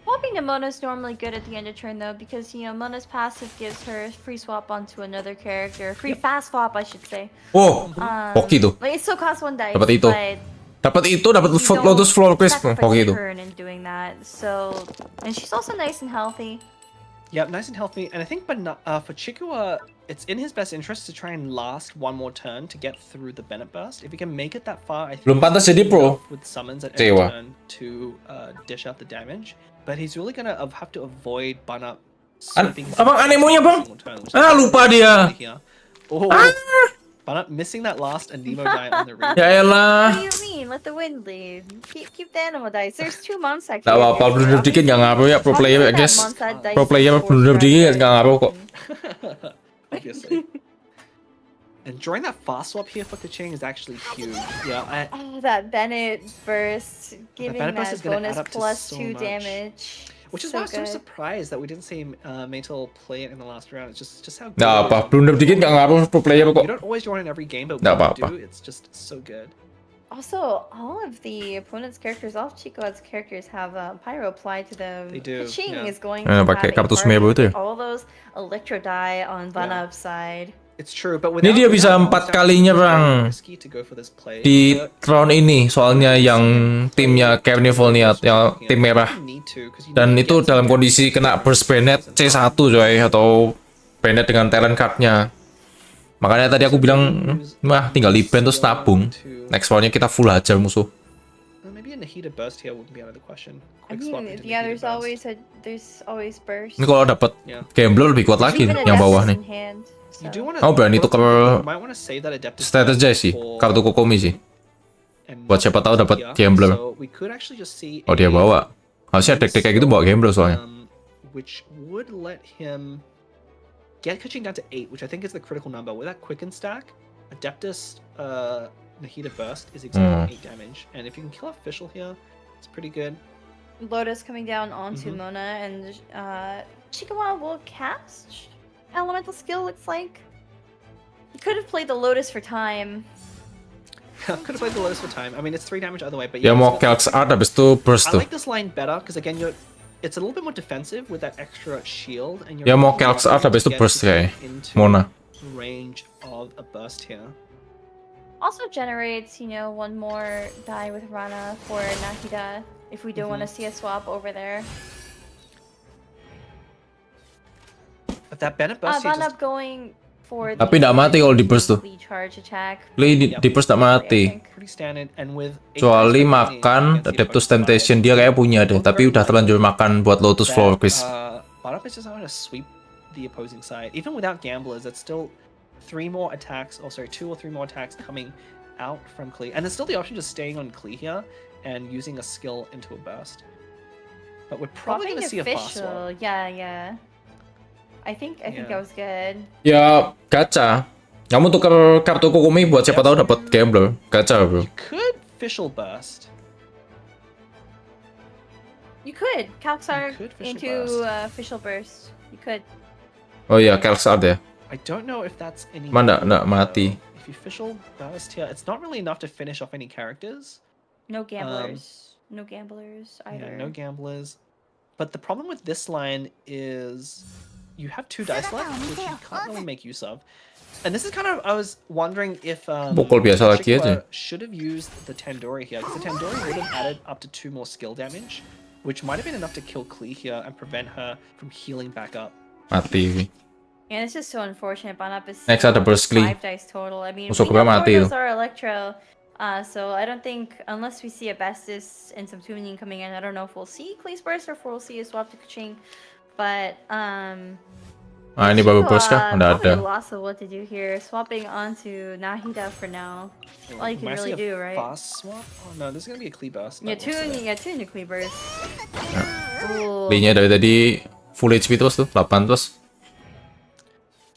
Swapping to Mona's normally good at the end of turn though, because you know Mona's passive gives her free swap onto another character, free fast swap I should say. Oh, hoki tuh. Like it still costs 1 dice. Dapat itu. Dapat Lotus Flower Crisp, hoki itu. Turn in doing that. So, and she's also nice and healthy. Yeah, nice and healthy. And I think for Chikua, it's in his best interest to try and last one more turn to get through the Bennett burst. If he can make it that far, I think Belum pantas jadi pro. with summons at every turn to dish out the damage. But he's really gonna have to avoid Banap sweeping. Abang anemonya bang. Lupa dia. Oh, Banap missing that last Anemo die on the reef. Ya elah. What do you mean? Let the wind lead. Keep the animal dice. There's 2 months actually. Gak apa-apa, blunder dikit gak ngaruh ya pro player ya guys. Pro player blunder dikit gak ngaruh kok. Obviously. And drawing that fast swap here for Kaching is actually huge. Yeah, that Bennett burst, giving Bennett burst that is gonna bonus add up to plus so 2 much. damage. Which is So why I was so good. surprised that we didn't see Maytel play it in the last round. It's just how Gak good it apa, is. blunder dikit gak ngaruh pro player You kok. don't always draw it in every game, but Nggak when apa-apa. you do, it's just so good. Also, all of the opponent's characters, all of Chico's characters have Pyro applied to them. They do, Kaching yeah. is going to pakai have a kartu part Sumeru itu ya? with all those Electro die on Vanap's side. It's true, but Ini dia bisa 4 kalinya bang risky to go for this play. di round ini, soalnya yang timnya Carnival nih, yang tim merah. Dan itu dalam kondisi kena burst Bennett C1 coy, atau Bennett dengan talent cardnya. Makanya tadi aku bilang, mah tinggal di ban terus tabung. Next roundnya kita full aja musuh. Maybe a Nahida burst here would be out of the question. I Quick swap mean, into yeah, Nahida there's always burst. Ini kalau dapat gambler lebih kuat lagi Even yang bawah Adeptus nih. in hand, You so. do wanna, Oh berani tuker you might wanna save that Adeptus strategi sih, for- kartu Kokomi sih. and Buat siapa tahu dapat here. gambler. So we could actually just see Oh dia bawa. Harusnya deck-deck kayak gitu bawa gambler soalnya. which would let him get Kaching down to 8, which I think is the critical number. With that quicken stack, Adeptus Nahida burst is exactly 8 damage, and if you can kill off Fischl here, it's pretty good. Lotus coming down onto Mona, and Chikawa will cast elemental skill. Looks like he could have played the Lotus for time. Could have played the Lotus for time. I mean, it's 3 damage either way, but Dia yeah, mau it's Calx Art habis itu burst I tuh. like this line better because again, it's a little bit more defensive with that extra shield, and you're Dia mau able Calx to Art habis itu get burst kayak into Mona. range of a burst here. Also generates, you know, 1 more die with Rana for Nahida if we do want to see a swap over there. But that Bennett burst here Vanap just going for Tapi nggak mati kalau di burst tuh. charge attack. Play di burst nggak mati. pretty standard, and with Kecuali makan Adeptus Temptation, dia kayak punya deh, tapi udah terlanjur makan buat Lotus Flower Crisp. Banap is just going to sweep the opposing side. Even without gamblers, it's still 3 more attacks, or sorry, 2 or 3 more attacks coming out from Klee. And there's still the option of staying on Klee here and using a skill into a burst. But we're probably Swapping gonna see a fast official. swap. Yeah. I think Yeah. that was good. Ya, gacha. Kamu tukar kartu Kokumi buat siapa tahu dapat gambler. Gacha, bro. You could official burst. You could Kalksar could official into burst. official burst. You could. Oh iya, Kelsa ada. I don't know if that's any. Mana good, nggak mati. though. If you official burst here, it's not really enough to finish off any characters. No gamblers. No gamblers either. Yeah, no gamblers. But the problem with this line is you have 2 dice left, which you can't really make use of. And this is kind of, I was wondering if Pukul biasa lagi aja. Shikwa should have used the Tandoori here, because the Tandoori would have added up to 2 more skill damage, which might have been enough to kill Klee here and prevent her from healing back up. Mati. Yeah, it's just so unfortunate. Banap is Next ada burst Klee. 5 dice total. I mean, Musuh we know gue mati Portals tuh. are Electro, so I don't think, unless we see a Bestis and some tuning coming in, I don't know if we'll see Klee's burst or if we'll see a swap to Kaching. But Ah, ini baru burst kah? Udah probably ada. lost of what to do here. Swapping onto Nahida for now. All you can Might really see a do, right? Fast swap? Oh no, this is gonna be a Klee burst. Yeah, That looks like. two nuclear burst. Ooh, Klee-nya dari tadi full HP terus tuh, 8 terus.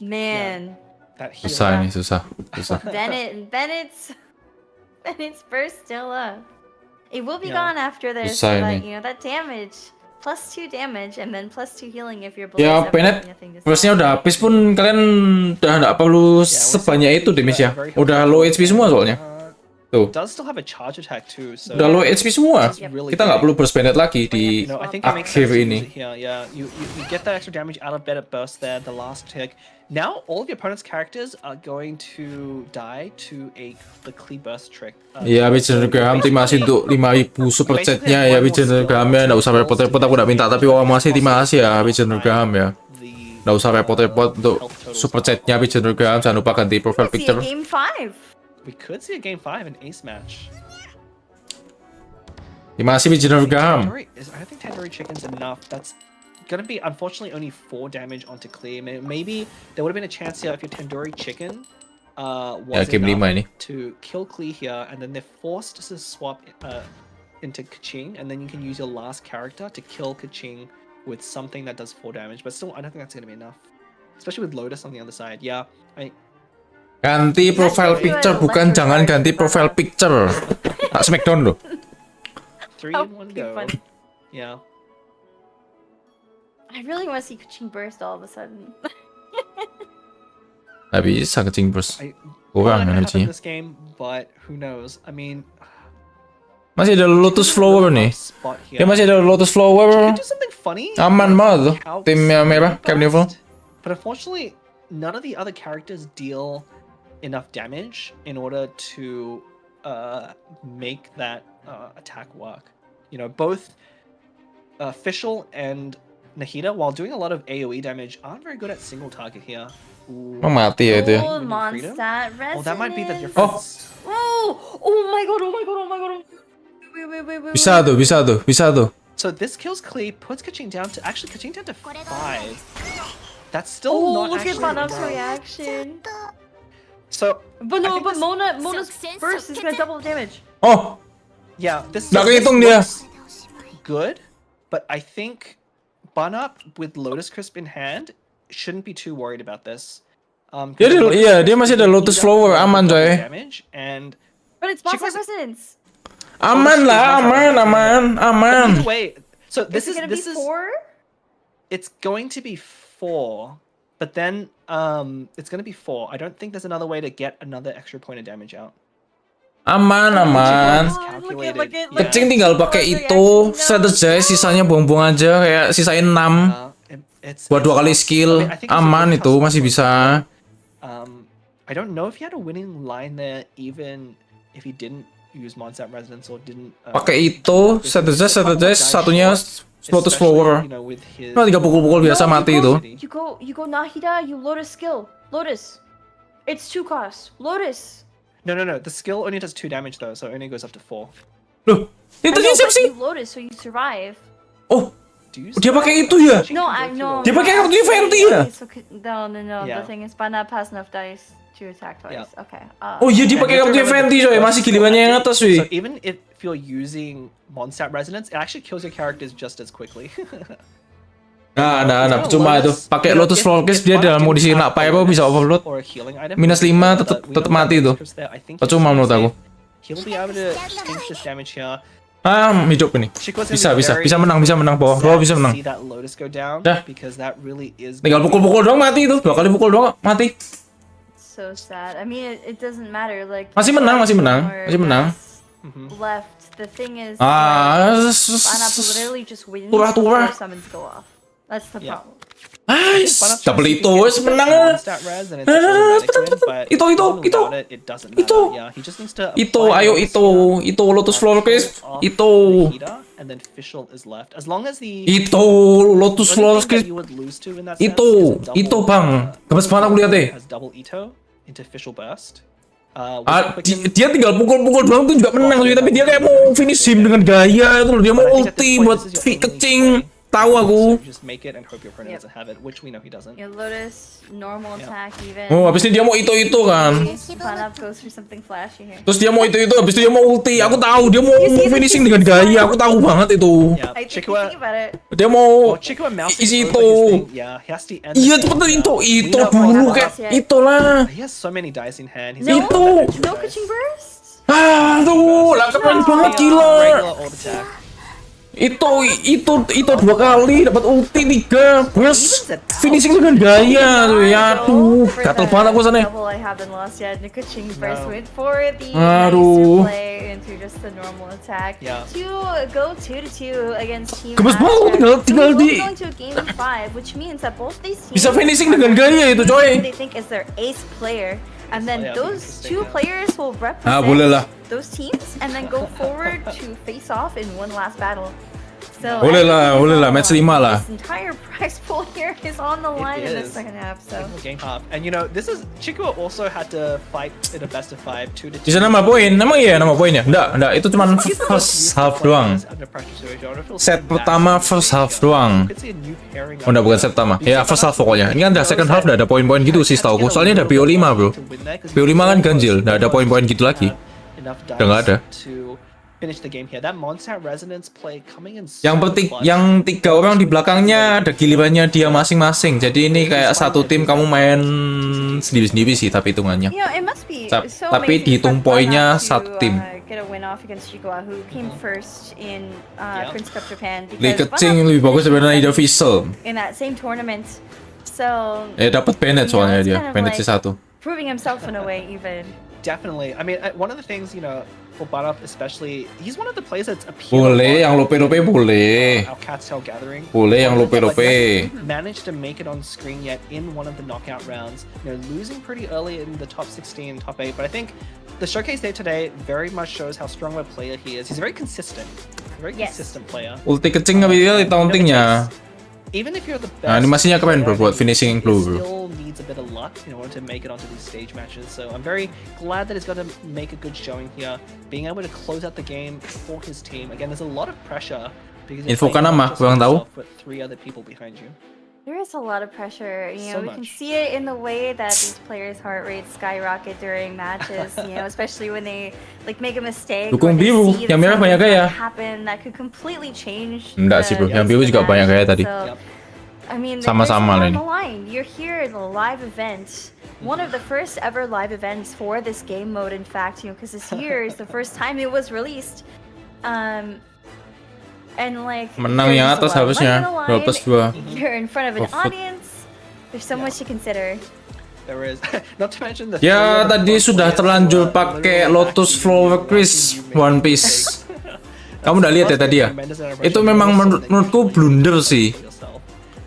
man. That heal. Susah ini, susah. Bennett's burst still up. It will be Yeah. gone after this, Susah but ini. that damage. +2 damage and then +2 healing if you're below Ya, 7, Bennett, nothing to burstnya say. udah habis pun kalian udah nggak perlu sebanyak itu damage ya. Udah low HP semua soalnya. Tuh, Does still have a charge attack too, so udah low HP semua. That's really Kita nggak big. perlu burst Bennett lagi di No, I think it makes sense akhir to ini. use it here. Yeah, you get that extra damage out of Bennett burst there, the last tick. Now all of your opponent's characters are going to die to the Klee burst trick. Ya, Vision Graham masih untuk 5.000 super chatnya ya, Vision Graham ya, nggak usah repot-repot, aku nggak minta, tapi wah masih terima kasih ya, Vision Graham ya. Nggak usah repot-repot untuk super chatnya, Vision Graham, jangan lupa ganti profile See picture. a game 5. We could see a game 5 in ace match. Terima kasih Vision Graham. I don't think Tandoori Chicken's enough. That's gonna be unfortunately only 4 damage onto Klee. Maybe there would have been a chance here if your Tandoori Chicken was game 5 ini. to kill Klee here, and then they're forced to swap into Kaching, and then you can use your last character to kill Kaching with something that does 4 damage. But still, I don't think that's gonna be enough, especially with Lotus on the other side. Yeah, Ganti profile picture, bukan jangan ganti profile picture. Tak Smackdown loh. 3 That in 1 would be go. funny. Yeah. I really want to see Kaching burst all of a sudden. Nggak bisa kecing burst. Not Kurang gonna happen energinya. this game, but who knows? I mean, Masih ada Lotus Flower nih. spot here. Dia masih ada Lotus Flower. Could do something funny. Aman banget tuh. Timnya merah, Carnival. But unfortunately, none of the other characters deal enough damage in order to make that attack work. You know, both Fischl and Nahida, while doing a lot of AoE damage, aren't very good at single target here. Ooh. Oh, mati ya itu ya. Oh, Freedom? Mondstadt resonance. Oh, that might be the Oh. difference. Oh my god, oh my god, oh my god. Wait. Bisa tuh. So this kills Klee, puts Kaching down to Kaching down to 5. That's still Oh, not look at actually Banap's enough. reaction. So But I no, think but this- Mona's burst is gonna double damage. Oh, yeah, this Nggak this kehitung dia. looks good, but I think Banap with Lotus Crisp in hand shouldn't be too worried about this. Dia masih ada Lotus Flower, aman coy. Damage and But it's Chick Mondstadt was- resonance. Aman lah, aman. either way, so Is it gonna be 4? it's going to be 4, but then it's going to be 4. I don't think there's another way to get another extra point of damage out. Aman. Look at Kecing tinggal pakai itu, strategize, sisanya buang-buang aja, kayak sisain 6. Buat 2 kali skill, I think it's a aman good itu, custom masih point. bisa. I don't know if he had a winning line there, even if he didn't use Mondstadt Resonance or didn't. Pakai itu, strategize, satunya Lotus Flower. Nah, 3 pukul-pukul biasa mati itu. You go Nahida, you Lotus skill. Lotus. It's 2 costs. Lotus. No. The skill only does 2 damage though, so it only goes up to 4. Loh, itu I know, dia siapa but sih? you Lotus so you survive. Oh, Do you dia pakai itu ya? No, I know. Dia pakai kartu Fenty ya? No. Yeah. The thing is, Banap has enough dice To attack twice. Yeah. Okay. Oh iya dia pakai kartu Fenty coy, masih gilirannya yang atas So wih. even if you're using Mondstadt Resonance, it actually kills your characters just as quickly. Nah, cuma itu pakai Lotus Flawless dia dalam kondisi nak apa bisa overload. Or a healing item. Minus 5 tetap mati itu. Percuma menurut aku. He'll be able to change this damage here. Ah, hidup ini. Bisa menang bawah bisa menang. See that Lotus go down Dah. because that really is Tinggal pukul-pukul doang mati itu. 2 kali pukul doang mati. So sad. I mean, it doesn't matter. Like Masih menang. Left. The thing is, Banap literally just wins Turah. before summons go off. That's the Yeah. problem. Double itu wes menang. Itu. Ayo itu Lotus Flawless itu. And then Fischl is left. As long as the Itu Lotus Flawless itu bang. Gemes banget aku lihat deh. has double Ito into Fischl burst. Dia tinggal pukul-pukul doang tuh juga menang cuy, tapi dia kayak mau finish him dengan gaya itu loh. Dia mau ulti buat kecing. Tahu aku. Just make it and hope your opponent doesn't have it, which we know he doesn't. Yeah, Lotus, normal attack even. Oh, habis ini dia mau itu kan. Banap goes for something flashy here. Terus dia mau itu, habis itu dia mau ulti. Aku tahu dia mau finishing dengan gaya. Aku tahu banget itu. Yeah, I think about it. Dia mau Chikwa mouse isi is itu. yeah, he has to end Iya the game, cepetan so itu we know dulu how- kayak itulah. He has so many dice in hand. He's No, got Itu. no kaching burst. Aduh, lah keren banget gila. regular old attack. Itu 2 kali dapat ulti 3 bus finishing dengan gaya tuh ya aduh gatel banget aku sana. Double I haven't lost yet. The kaching burst went for the Aduh. nicer play into just the normal attack. Yeah. To go 2-2 against Team Gemes banget, Astra. tinggal So we di will go into game 5, which means that both these teams bisa finishing dengan gaya itu coy. they think is their ace player, and then yeah, those interesting, two yeah. players will represent Boleh lah. those teams and then go forward to face off in one last battle. So Boleh lah, match 5 lah. This entire prize pool here is on the line in the is. second half. So Game half. And you know, this is Chikwa also had to fight in a best of 5, 2-2. Bisa nama poin, emang iya nama poinnya? Enggak, itu cuma first half doang. Set pertama first half doang. Oh, enggak, bukan set pertama. Ya, first half pokoknya. Ini kan udah second half udah ada poin-poin gitu sih setauku. Soalnya ada BO5, bro. BO5 kan ganjil, udah ada poin-poin gitu lagi. Udah nggak ada. Finish the game here. That Mondstadt Resonance play coming in so Yang 3 orang di belakangnya ada gilirannya dia masing-masing. Jadi ini kayak satu tim kamu main sendiri-sendiri sih tapi hitungannya. you know, it must be so Tapi amazing dihitung for poinnya Banap satu to, tim. Get a win off against Chikwa, who came first in Prince Cup Japan. Lebih Because kecing, Banap lebih bagus daripada finished Ida Vissel. in that same tournament. So Dapat Bennett soalnya it's dia, kind of Bennett like C1. proving himself in a way even. Definitely. I mean, one of the things, you know, for Banap especially, he's one of the players that's appealed Boleh, yang lope-lope boleh. our Cat's Tail Gathering. Boleh yang One of the, lope-lope. managed to make it on screen yet in one of the knockout rounds. You know, losing pretty early in the top 16, top 8, but I think the showcase day today very much shows how strong of a player he is. He's very consistent. Consistent player. Ulti kecing nggak bisa di tauntingnya. Even if you're the best, Nah, animasinya keren bro buat finishing blue bro. still needs a bit of luck in order to make it onto these stage matches. So I'm very glad that he's got to make a good showing here, being able to close out the game for his team. Again, there's a lot of pressure because you're Infokan playing nama, not just kurang tahu. yourself, but 3 other people behind you. There is a lot of pressure. You know, So we can much. see it in the way that these players' heart rates skyrocket during matches. You know, especially when they like make a mistake. Dukung or they biru, see yang that merah banyak something gaya. might happen that could completely change. Enggak the sih bro, yang pace biru of the juga match. banyak gaya tadi. So, Yep. I mean, Sama-sama lah there's a lot ini. on the line. You're here in a live event. One of the first ever live events for this game mode, in fact, you know, because this year is the first time it was released. And like Menang yang there's a atas lot of harusnya money on the 12-2. line. You're in front of an Profit. audience. There's so much to consider. There is, not to mention the. Ya 3 other tadi pro sudah players terlanjur who are pakai literally Lotus backing Flower you, Chris watching you make One Piece. mistakes. Kamu udah lihat ya tadi ya? Itu memang menurutku blunder sih.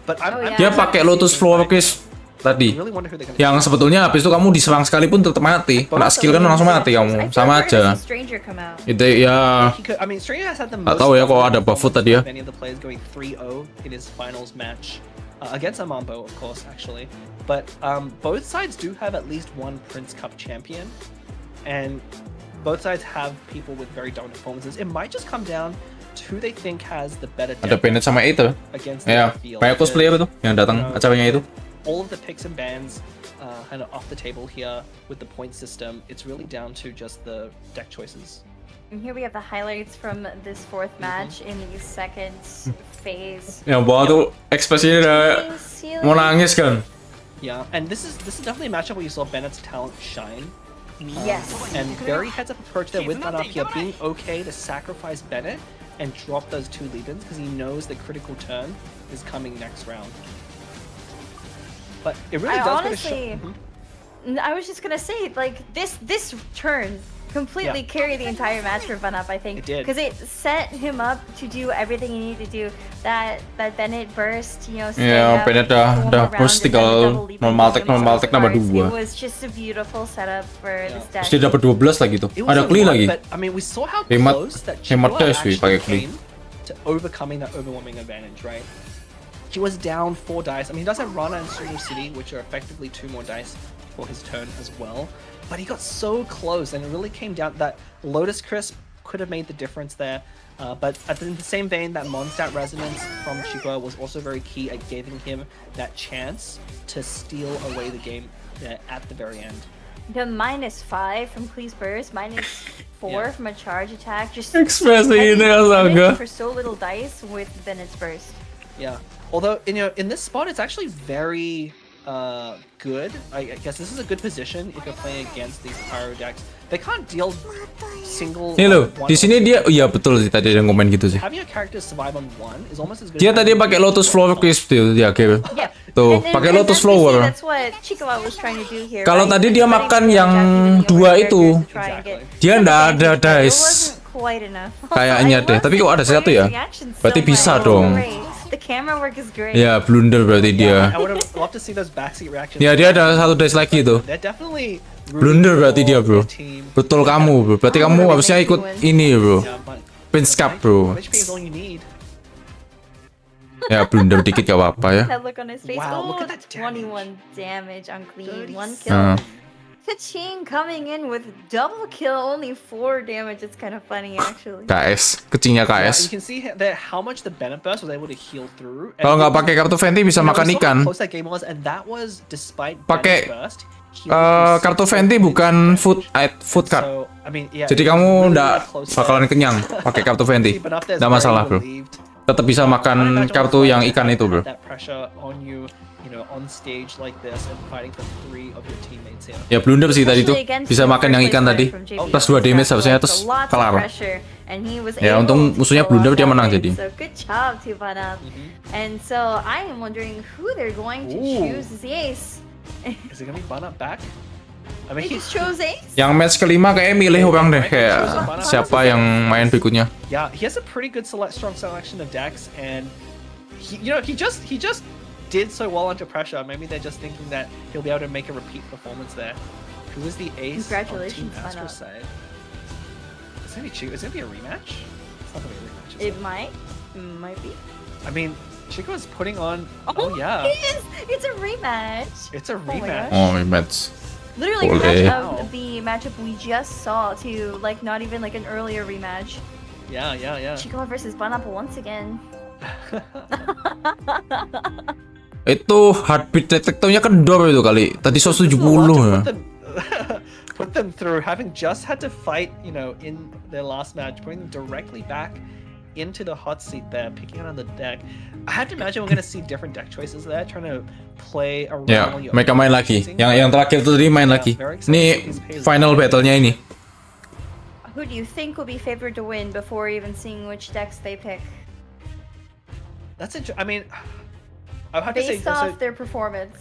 But I'm, Oh, yeah. Dia pakai Lotus Flower Chris tadi. really wonder who they're gonna Yang sebetulnya habis itu kamu diserang sekalipun tetap mati. Kena skill kan langsung mati I kamu. feel Sama like we're gonna aja. see Stranger come out. Itu ya. He could, I mean, Stranger has had the Nggak most tahu ya kalau ada dominant buff tadi ya. performance of any of the players going 3-0 in his finals match against Amambo, of course, actually. But both sides do have at least one Prince Cup champion, and both sides have people with very dominant performances. It might just come down to who they think has the better Ada depth Bennett sama itu. against Ya, the field. banyak cosplayer tuh yang datang acaranya itu. all of the picks and bans kind of off the table here with the point system. It's really down to just the deck choices. And here we have the highlights from this fourth match in the second phase. Yang bawah tuh ekspresinya udah mau nangis kan. Yeah, and this is definitely a matchup where you saw Bennett's talent shine. Yes. And very heads-up approach there with Banapia being okay to sacrifice Bennett and drop those 2 lead-ins because he knows the critical turn is coming next round. But it really does honestly, I was just gonna say, like, this turn completely carried the entire match for Banap, I think. It did. Because it set him up to do everything he needed to do. That Bennett burst, you know, stay up, Bennett go dah around burst and then tinggal the double leap normal into tech nambah cards. 2. It was just a beautiful setup for this deck. Terus dia dapat 12 lagi tuh. It was Ada a Klee lot, lagi. But I mean, we saw how Hemat- close that hemat Chua tes wih pakai actually Klee. came to overcoming that overwhelming advantage, right? He was down 4 dice. I mean, he does have Rana and Sumo City, which are effectively 2 more dice for his turn as well. But he got so close, and it really came down that Lotus Crisp could have made the difference there. But in the same vein, that Mondstadt Resonance from Chico was also very key at giving him that chance to steal away the game at the very end. The -5 from Klee's burst, -4 from a charge attack. Just Ekspresi ini heavy astaga. damage for so little dice with Bennett's burst. Yeah. Although, you know, in this spot, it's actually very good. I guess this is a good position if you're playing against these pyro decks. They can't deal single. Nih loh, di sini dia, iya betul sih tadi ada komen gitu sih. Having a character survive on 1 is almost as good. Dia tadi pakai Lotus Flower Crisp tuh, ya kayak. Yeah. Tuh, pakai Lotus Flower. That's what Chico was trying to do here. Kalau right? tadi dia He's makan putting yang Jack 2 even itu, to try and get- dia nggak ada It dice. wasn't quite enough. Kayaknya I deh, love tapi kok ada the 1 ya? reaction so Berarti bisa much. dong. Great. The camera work is great. Ya, blunder berarti dia. I would have loved to see those backseat reactions. Ya, dia ada 1 dice lagi tuh. They're definitely Blunder berarti dia, bro. Betul kamu, bro. Berarti kamu harusnya ikut ini, bro. Yeah, but Prince Cup, bro. HP is all you need. Ya, blunder dikit gak apa-apa ya. That look on his face. Wow, Oh, look at that 21 damage on Clean. 1 37. kill. Kaching coming in with double kill, only 4 damage. It's kind of funny actually. KS, kecingnya Yeah, you KS. can see there how much the Bennett burst was able to heal through. And Kalau nggak it was- pakai kartu Venti bisa you know, makan we saw ikan. how close that game was, and that was despite Pakai, Bennett's burst, he was Kartu so Venti close. bukan food card. So, I mean, yeah, Jadi it was kamu really, nggak really close bakalan there. kenyang pakai kartu Venti. See, Banap there's Nggak very masalah, bro. relieved. Tetap bisa I makan imagine kartu all yang players ikan have itu, bro. That pressure on you, you know, on stage like this and fighting for 3 of your teammates here. Ya blunder sih tadi tuh. Especially against Bisa the makan yang first ikan place tadi. from JP. Plus 2 damage harusnya terus So lots of kelar. pressure, and he was Ya, able untung to musuhnya pull blunder, off dia that menang win. jadi. So good job to Banap. And so I am wondering who they're going to Ooh. choose as the ace. Is it gonna be Banap back? I mean, They just chose ace. Yang match kelima kayak milih orang deh kayak siapa yang main berikutnya. yeah, he has a pretty good strong selection of decks, and he just did so well under pressure. Maybe they're just thinking that he'll be able to make a repeat performance there. Who is the ace Congratulations, on Team Astra Banap. side? Is it gonna be a rematch? It's not gonna be a rematch. Is It it? might be. I mean, Chico is putting on. Oh, yeah, it is. It's a rematch. it's a my rematch. Oh, match. Literally Oleh. rematch of the matchup we just saw to like not even like an earlier rematch. Yeah. Chico versus Banap once again. Itu heartbeat detectornya kendor itu kali. Tadi 170 ya. Put them through, having just had to fight, you know, in their last match, putting them directly back into the hot seat there, picking it on the deck. I have to imagine we're gonna see different deck choices there, trying to play around. Ya, what your mereka main opponent's lagi. choosing. Yang terakhir tuh tadi main Yeah, lagi. very excited Ini to see these phases. final battle-nya ini. Who do you think will be favored to win before even seeing which decks they pick? That's I mean, I would have to say. Based So, off their performance.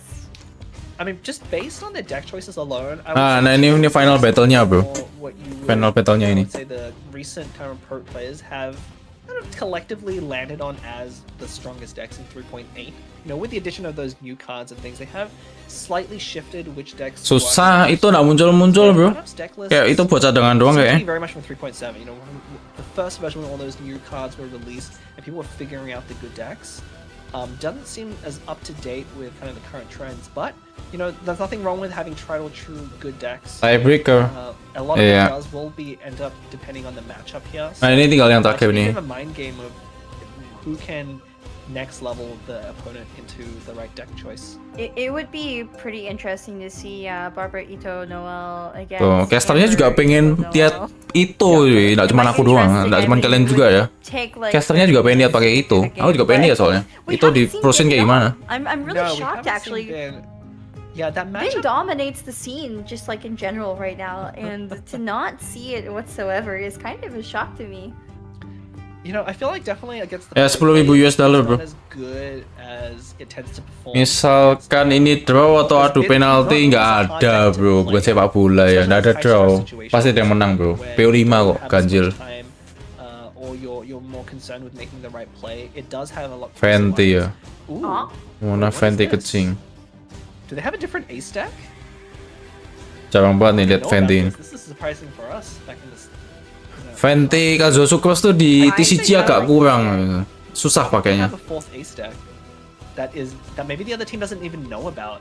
I mean, just based on their deck choices alone. I would Ah, say nah ini Chico final is battle-nya, bro. more what you would- Final battle-nya I ini. would say the recent kind of pro players have kind of collectively landed on as the strongest decks in 3.8. You know, with the addition of those new cards and things, they have slightly shifted which decks. Susah itu nggak muncul-muncul, bro. Kayak itu buat cadangan doang kayaknya. Very much from 3.7. You know, the first version when all those new cards were released and people were figuring out the good decks. Doesn't seem as up to date with kind of the current trends, but you know, there's nothing wrong with having tried or true good decks. Tiebreaker. A lot of Iya. it does will be end up depending on the matchup here. Nah ini tinggal yang terakhir It's nih. a bit of a mind game of who can next level the opponent into the right deck choice. It would be pretty interesting to see Barbara Ito Noel against. Tuh, casternya juga pengen Noel. lihat itu, nggak cuma aku doang, nggak cuma kalian juga ya. Casternya juga pengen lihat pakai itu. Aku juga pengen lihat soalnya. Itu di prosin kayak gimana? I'm really shocked actually. Yeah, that Bin matchup dominates the scene just like in general right now, and to not see it whatsoever is kind of a shock to me. You know, I feel like definitely against the Ya, 10.000 US dollar, bro. as good as it tends to perform. Misalkan ini draw atau adu penalti nggak ada, bro. Bukan sepak bola ya, nggak ada draw. Pasti ada yang menang, bro. PO5 kok, ganjil. Or you're more concerned with making the right play. It does have a lot. Fenty ya. Ooh. Mana Fenty kecing. Do they have a different ace deck? Jarang banget nih lihat I know Fenty. about this. This is surprising for us back in this. Fenty Kazusu Cross tuh di TCG agak kurang, susah pakainya. Have a fourth ace deck that maybe the other team doesn't even know about.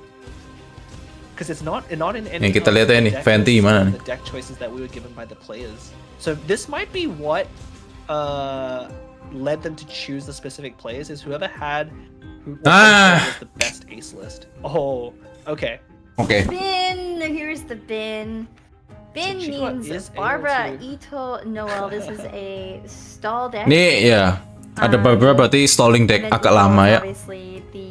Because it's not in any. Nih kita lihat aja nih, Fenty gimana nih. The deck choices that we were given by the players. So this might be what led them to choose the specific players is whoever had was the best ace list. Oh, okay. Oke. Bin, here's the bin. Bin So Chico means is able Barbara to- Ito Noel. This is a stall deck. Nih ya, ada Barbara berarti stalling And deck then agak Ito lama is ya. Obviously the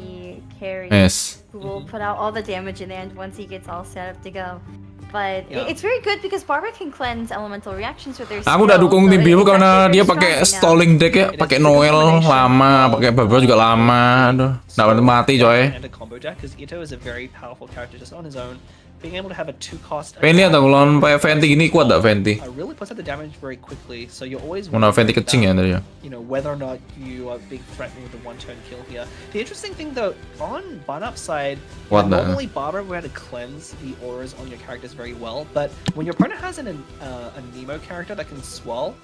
carry Yes. who will put out all the damage in the end once he gets all set up to go. But Yeah. it's very good because Barbara can cleanse elemental reactions with their Aku udah skill, dukung so tim biru it's karena actually dia very pakai strong right now. stalling deck ya, pakai Noel lama, pakai Barbara juga lama. Aduh, nggak mati coy. And a combo deck because Ito is a very powerful character just on his own. Being able to have a 2-cost Pengen lihat aku lawan pakai Fenty gini kuat gak Fenty? really puts out the damage very quickly, so you're always Mana Fenty wondering kecing ya about, tadi ya. you know, whether or not you are big threatening with the one-turn kill here. The interesting thing though, on Banup's side, What the- normally Barbara would have to cleanse the auras on your characters very well, but when your opponent has a Nemo character that can swirl,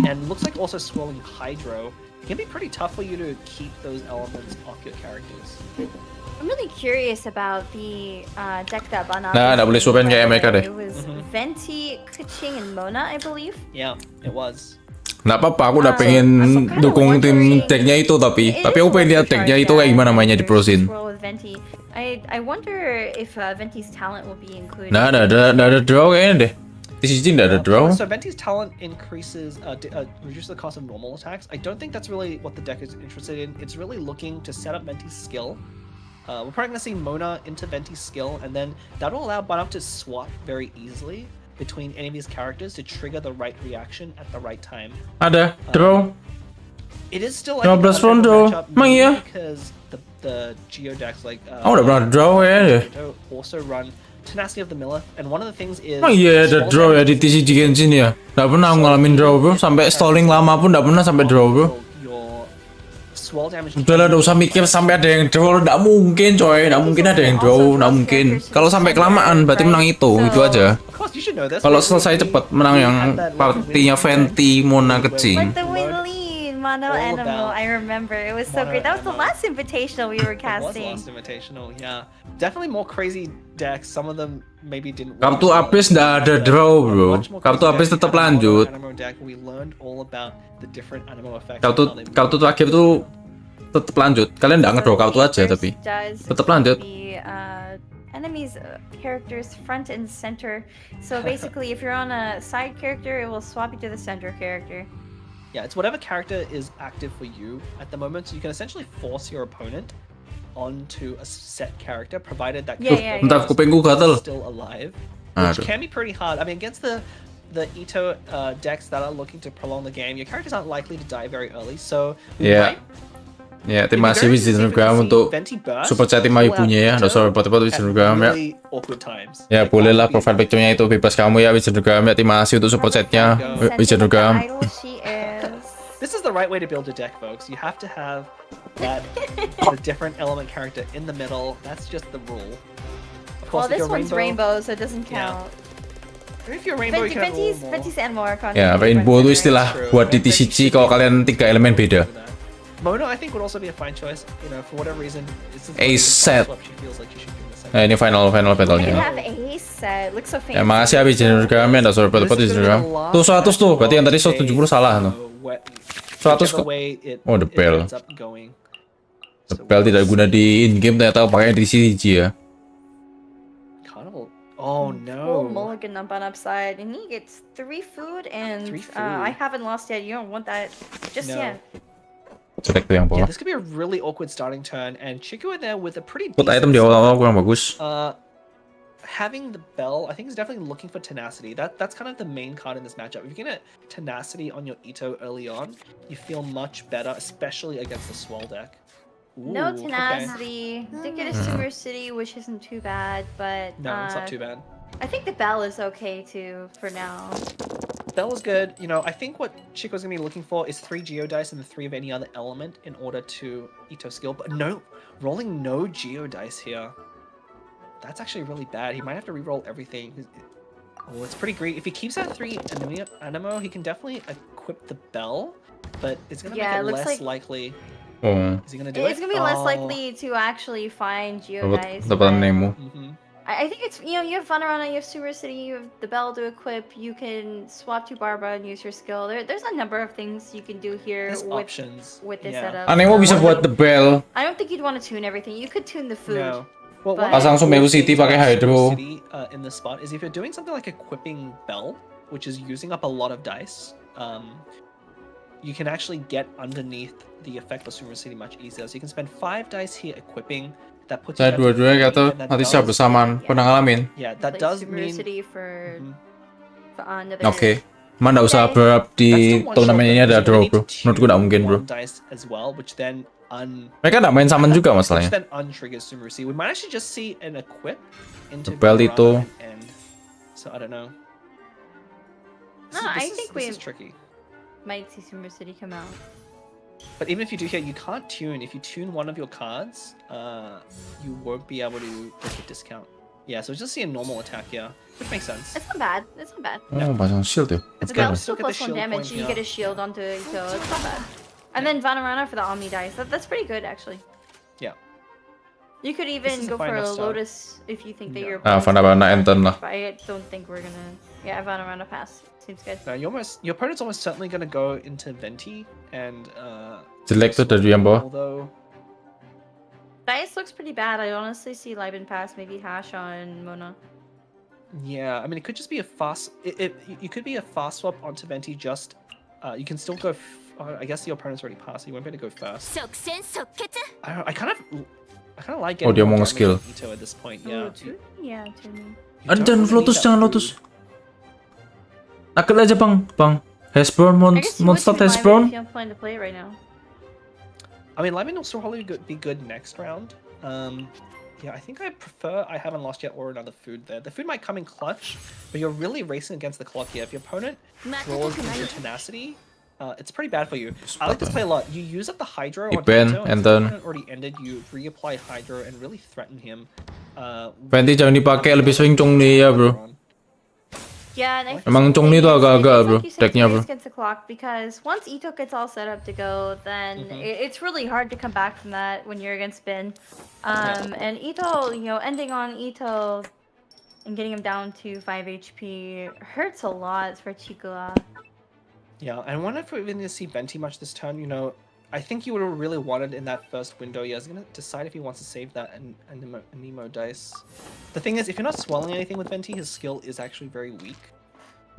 and looks like also swirling Hydro, it can be pretty tough for you to keep those elements off your characters. I'm really curious about the deck that Banap. Nah, nggak boleh suapin kayak mereka deh. It was Venti, Kuching, and Mona, I believe. Yeah, it was. Nggak apa-apa, aku udah pengen dukung tim decknya itu tapi aku pengen lihat decknya itu kayak gimana mainnya di prosin. I wonder if Venti's talent will be included. Nah, ada draw kayaknya deh. TCG nggak ada draw. So Venti's talent increases, reduces the cost of normal attacks. I don't think that's really what the deck is interested in. It's really looking to set up Venti's skill. We're probably going to see Mona into Venti's skill, and then that'll allow Banup to swap very easily between any of these characters to trigger the right reaction at the right time. Ada draw. It is still 15 rondo. Emang iya? Because the Geo decks like Udah pernah draw ya. also run Tenacity of the Millith, and one of the things is Emang iya ada draw ya di TCG Genshin ya. Nggak pernah ngalamin draw bro, sampai stalling lama pun nggak pernah sampai draw bro. Udahlah, udah usah mikir sampai ada yang draw, nggak mungkin coy, nggak mungkin ada yang draw, nggak mungkin. Kalau sampai kelamaan berarti menang itu aja. Kalau selesai cepet menang yang partinya Fenty, Mona kecing. Like the Wingling, Mono Animal, I remember. It was so great. That was the last Invitational we were casting. Last Invitational, yeah. Definitely more crazy decks. Some of them maybe didn't. Kartu habis nggak ada draw bro. Kartu habis tetap lanjut. We learned all about the different Animo effects. Kartu terakhir tuh tetap lanjut. Kalian nggak ngedraw kartu aja tapi tetap lanjut. Enemies characters front and center. So basically, if you're on a side character, it will swap you to the center character. Yeah, it's whatever character is active for you at the moment. So you can essentially force your opponent onto a set character, provided that character Bentar, kupingku gatel. is still alive, which can be pretty hard. I mean, against the Ito decks that are looking to prolong the game, your characters aren't likely to die very early. So Yeah. Ya, terima kasih Wizard Instagram untuk super chat tim ibunya ya. Nggak usah repot-repot Wizard Instagram ya. Ya bolehlah profile picture-nya itu bebas kamu ya Wizard Instagram ya. Terima kasih untuk super chat-nya Wizard Instagram. This is the right way to build a deck, folks. You have to have that the different element character in the middle. That's just the rule. Of Well, course, this one's rainbow, so it doesn't Yeah. count. If you're rainbow, you can have all more. Venti's and more. Ya, rainbow itu istilah buat di TCG kalau kalian 3 elemen beda. Mono, I think would also be a fine choice. You know, for whatever reason, Ace set. She feels like she should be in the Nah, ini final You battle-nya. have ace set. Looks so fancy. Ya makasih ya Wizard Instagram ya. Nggak usah repot-repot Wizard Instagram. Tuh 100 tuh, berarti yang tadi 170 salah tuh. 100 kok. Oh, the bell. Bell tidak guna di in-game ternyata pakai di CG ya. Carnival. Oh Full no. mulligan on Bun Upside, and he gets 3 food, and 3 food. I haven't lost yet. You don't want that just No. yet. Select tuh yang Yeah, bawah. this could be a really awkward starting turn, and Chico in there with a pretty Put decent item di awal-awal start. kurang bagus. Having the bell, I think, is definitely looking for tenacity. That's kind of the main card in this matchup. If you get tenacity on your Ito early on, you feel much better, especially against the swell deck. No Ooh, okay. tenacity. Did get a Sewer City, which isn't too bad, but No, it's not too bad. I think the bell is okay too for now. Bell is good. You know, I think what Chico's gonna be looking for is 3 Geodice and the 3 of any other element in order to Ito skill. But no, rolling no Geodice here. That's actually really bad. He might have to reroll everything. Oh, it's pretty great. If he keeps that 3 Animo, he can definitely equip the bell, but it's gonna make it looks less like likely. Oh. Is he gonna do it? It's gonna be less likely to actually find Geodice. Dapat Nemo. I think it's, you know, you have Vanarana, you have Sewer City, you have the bell to equip, you can swap to Barbara and use your skill. There's a number of things you can do here There's options. with this Yeah. setup. Nemo bisa buat the bell. I don't think you'd want to tune everything. You could tune the food. No. Well, but- one of the Langsung cool Meru City things pakai about Hydro. Sewer City, in this spot is if you're doing something like equipping bell, which is using up a lot of dice, you can actually get underneath the effect of Sewer City much easier. So you can spend 5 dice here equipping. That puts Saya you down to dua-duanya 3, kata and that nanti does- siap bersamaan. Pernah ngalamin? Yeah, that Play does Sewer mean. City for another. Oke. Emang nggak usah berharap That's di the one turnamen shot ini that ada you draw, need bro. to Menurutku nggak tune mungkin, bro. one dice as well, which then Mereka nggak main summon juga which masalahnya. then untriggers Sumeru City. We might actually just see an equip into Bell Vanarana itu. and end. So I don't know. No, I think this we is tricky. might see Sewer City come out. But even if you do here, you can't tune. If you tune one of your cards, you won't be able to get the discount. Yeah, so just see a normal attack here, which makes sense. It's not bad. It's not bad. Oh, pasang shield ya. It's But that good. was still Look at the +1 shield damage. point You here. get a shield onto Ito. It's not bad. And then Vanarana for the Omni dice. That's pretty good actually. Yeah. You could This even is a go fine for a enough start. Lotus if you think that No. you're. Vanarana Enten lah. But I don't think we're gonna. Yeah, Vanarana pass. Seems good. Now your opponent's almost certainly going to go into Venti and Jelek tuh dari yang bawah. although Dice looks pretty bad. I honestly see Liben pass, maybe Hash on Mona. yeah, I mean it could just be a fast. You could be a fast swap onto Venti. Just you can still go. I guess your opponent's already passed. So you won't be able to go first. I don't know, I kind of like Oh, getting dia mau more nge-skill. damage on Ito at this point. Oh, Yeah. two? Yeah, two. You Ada don't jangan really Lotus, need jangan that Lotus. food. Nakal aja bang. Hashbrown, I guess you would monster tune Liben Hashbrown. if you don't plan to play it right now. I mean, Lyman will still probably be good next round. Yeah, I think I haven't lost yet or another food there. The food might come in clutch, but you're really racing against the clock here. If your opponent draws into tenacity, it's pretty bad for you. I like this play a lot. You use up the Hydro on Ipen, Ito, and if the then- opponent already ended, you reapply Hydro and really threaten him. Venti jangan dipakai, lebih sering Chongli ya bro. Yeah, and I think Emang the Chongli thing tuh is, agak-agak, it's bro, like you said, decknya, it's bro. race against the clock because once Ito gets all set up to go, then it's really hard to come back from that when you're against Bin. And Ito, you know, ending on Ito and getting him down to 5 HP hurts a lot for Chikua. Yeah, and I wonder if we're going to see Venti much this turn. You know, I think you would have really wanted in that first window. Yeah, he's going to decide if he wants to save that Nemo dice. The thing is, if you're not swelling anything with Venti, his skill is actually very weak.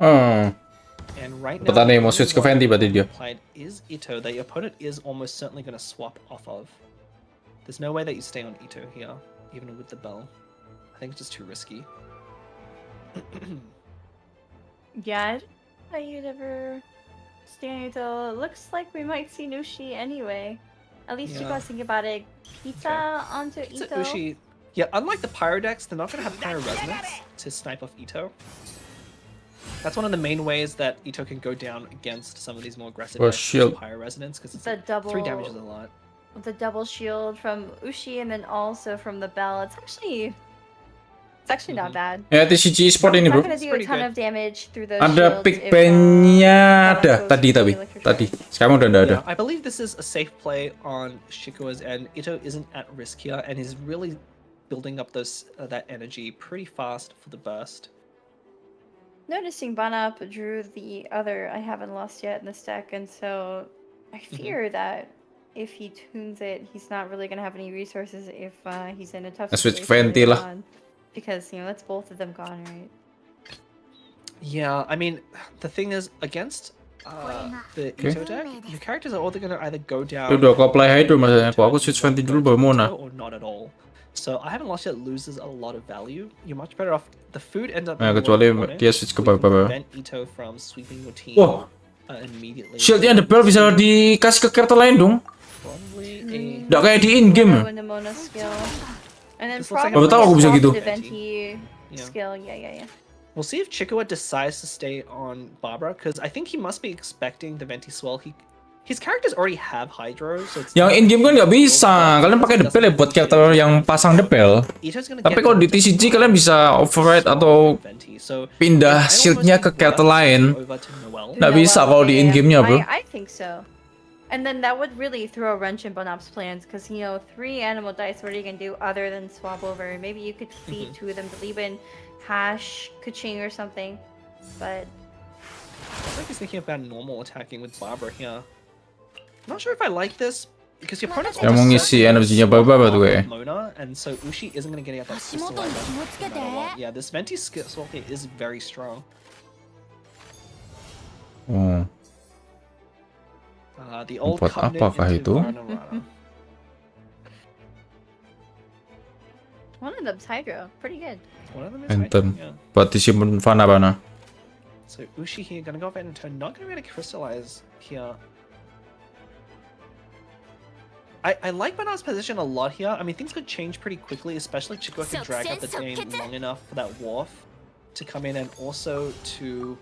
Oh. And right now, Pertanyaan the mau only switch ke one Venti berarti dia. applied is Ito that your opponent is almost certainly going to swap off of. There's no way that you stay on Ito here, even with the bell. I think it's just too risky. Yeah, I don't know if you'd ever stay on Ito. Looks like we might see Nushi anyway. At least Yeah. Chikua's thinking about it. Pizza onto It's Ito. Ushi. Yeah, unlike the Pyro decks, they're not going to have Pyro Resonance to snipe off Ito. That's one of the main ways that Ito can go down against some of these more aggressive Or decks, shield. Pyro Resonance, because it's The double 3 damage is a lot. the double shield from Ushi and then also from the bell. It's actually not bad. Ya TCG Sport ini It's bro. not gonna do a pretty ton good. of damage through those Ada shields pick if, pen-nya ada goes tadi to tapi electric tadi. charge. Sekarang udah nggak ada. Yeah, I believe this is a safe play on Shikua's end. Ito isn't at risk here, and he's really building up that energy pretty fast for the burst. Noticing Banap drew the other I haven't lost yet in this deck, and so I fear that if he tunes it, he's not really gonna have any resources if he's in a tough Switch situation Venti later lah. on. Because, that's both of them gone, right? Yeah, I mean, the thing is, against the Ito deck, your characters are all gonna either go down Udah kau apply Hydro maksudnya. Kok aku switch Venti dulu baru Mona. or not at all. So I haven't lost yet loses a lot of value. You're much better off. The food ends up. Nah, kecuali dia switch ke bawah. Prevent Ito from sweeping your team Wah. immediately. Shieldnya ada bel bisa dikasih ke karakter lain dong. Probably Nggak kayak di in game. When the Mona skill. And then This looks like probably Baru tahu aku bisa swap gitu. the Venti Yeah. skill. Yeah. We'll see if Chikawa decides to stay on Barbara, because I think he must be expecting the Venti swell. His characters already have Hydro, so it's Yang in game kan nggak bisa. Kalian pakai depel ya buat karakter yang pasang depel. Ito's gonna Tapi get kalau di down to TCG kalian bisa override atau Venti. So pindah I almost shieldnya ke think karakter Bella lain. over to Noelle. Nggak bisa kalau di in game-nya, bro. I think so. And then that would really throw a wrench in Bonap's plans, because 3 animal dice, what are you gonna do other than swap over? Maybe you could feed 2 of them to Liban, hash Kaching or something. But I think he's thinking about normal attacking with Barbara here. Not sure if I like this, because your opponent's Yang mau ngisi energinya Barbara tuh ya. Mona, and so Ushi isn't gonna get that pistol no matter what. Yeah, this Venti skill is very strong. Oh. The old Buat Covenant apakah into itu? Varnarana. one of them's Hydro, pretty good. One of them is Enten. Hydro, yeah. Buat disimpan Vana. So Ushi here gonna go off end turn, not gonna be able to crystallize here. I like Banana's position a lot here. I mean, things could change pretty quickly, especially Chiko can drag out the Dane long enough for that Wharf to come in and also to...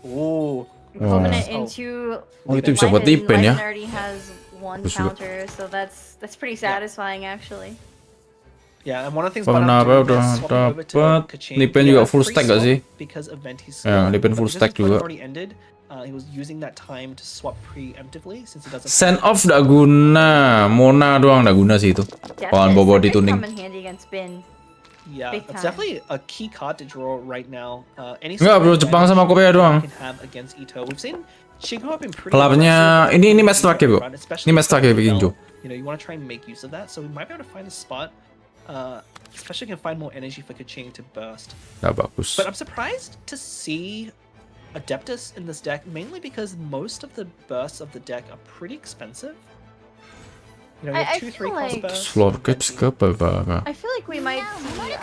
Ooh. Covenant Oh. into Oh, itu bisa buat event ya. already has one Terus juga. counter, so that's pretty satisfying actually. Yeah, and one of the things Banana Banana doing udah is swapping over to dapat. Kachin. Nipen He juga had full free stack gak swap sih? Because of Venti's Ya, Nipen full because stack his turn juga. already ended, he was using that time to swap preemptively since he doesn't. Send off nggak guna. Mona doang nggak guna sih itu. Kawan bobo di tuning. Come in handy against Bin. Yeah, Big it's time. definitely a key card to draw right now. Any Nggak bro, Jepang sama Korea doang. you can have against Ito. We've seen Chigo have been pretty Kelapnya aggressive ini match terakhir bro. run, especially Ini match terakhir with bikin Bell. Jo. You want to try and make use of that, so we might be able to find a spot. Especially can find more energy for Kaching to burst. Nggak bagus. But I'm surprised to see Adeptus in this deck, mainly because most of the bursts of the deck are pretty expensive. You I have 2, feel 3 cost like- bursts. Slot caps ke Barbara. I feel like we might see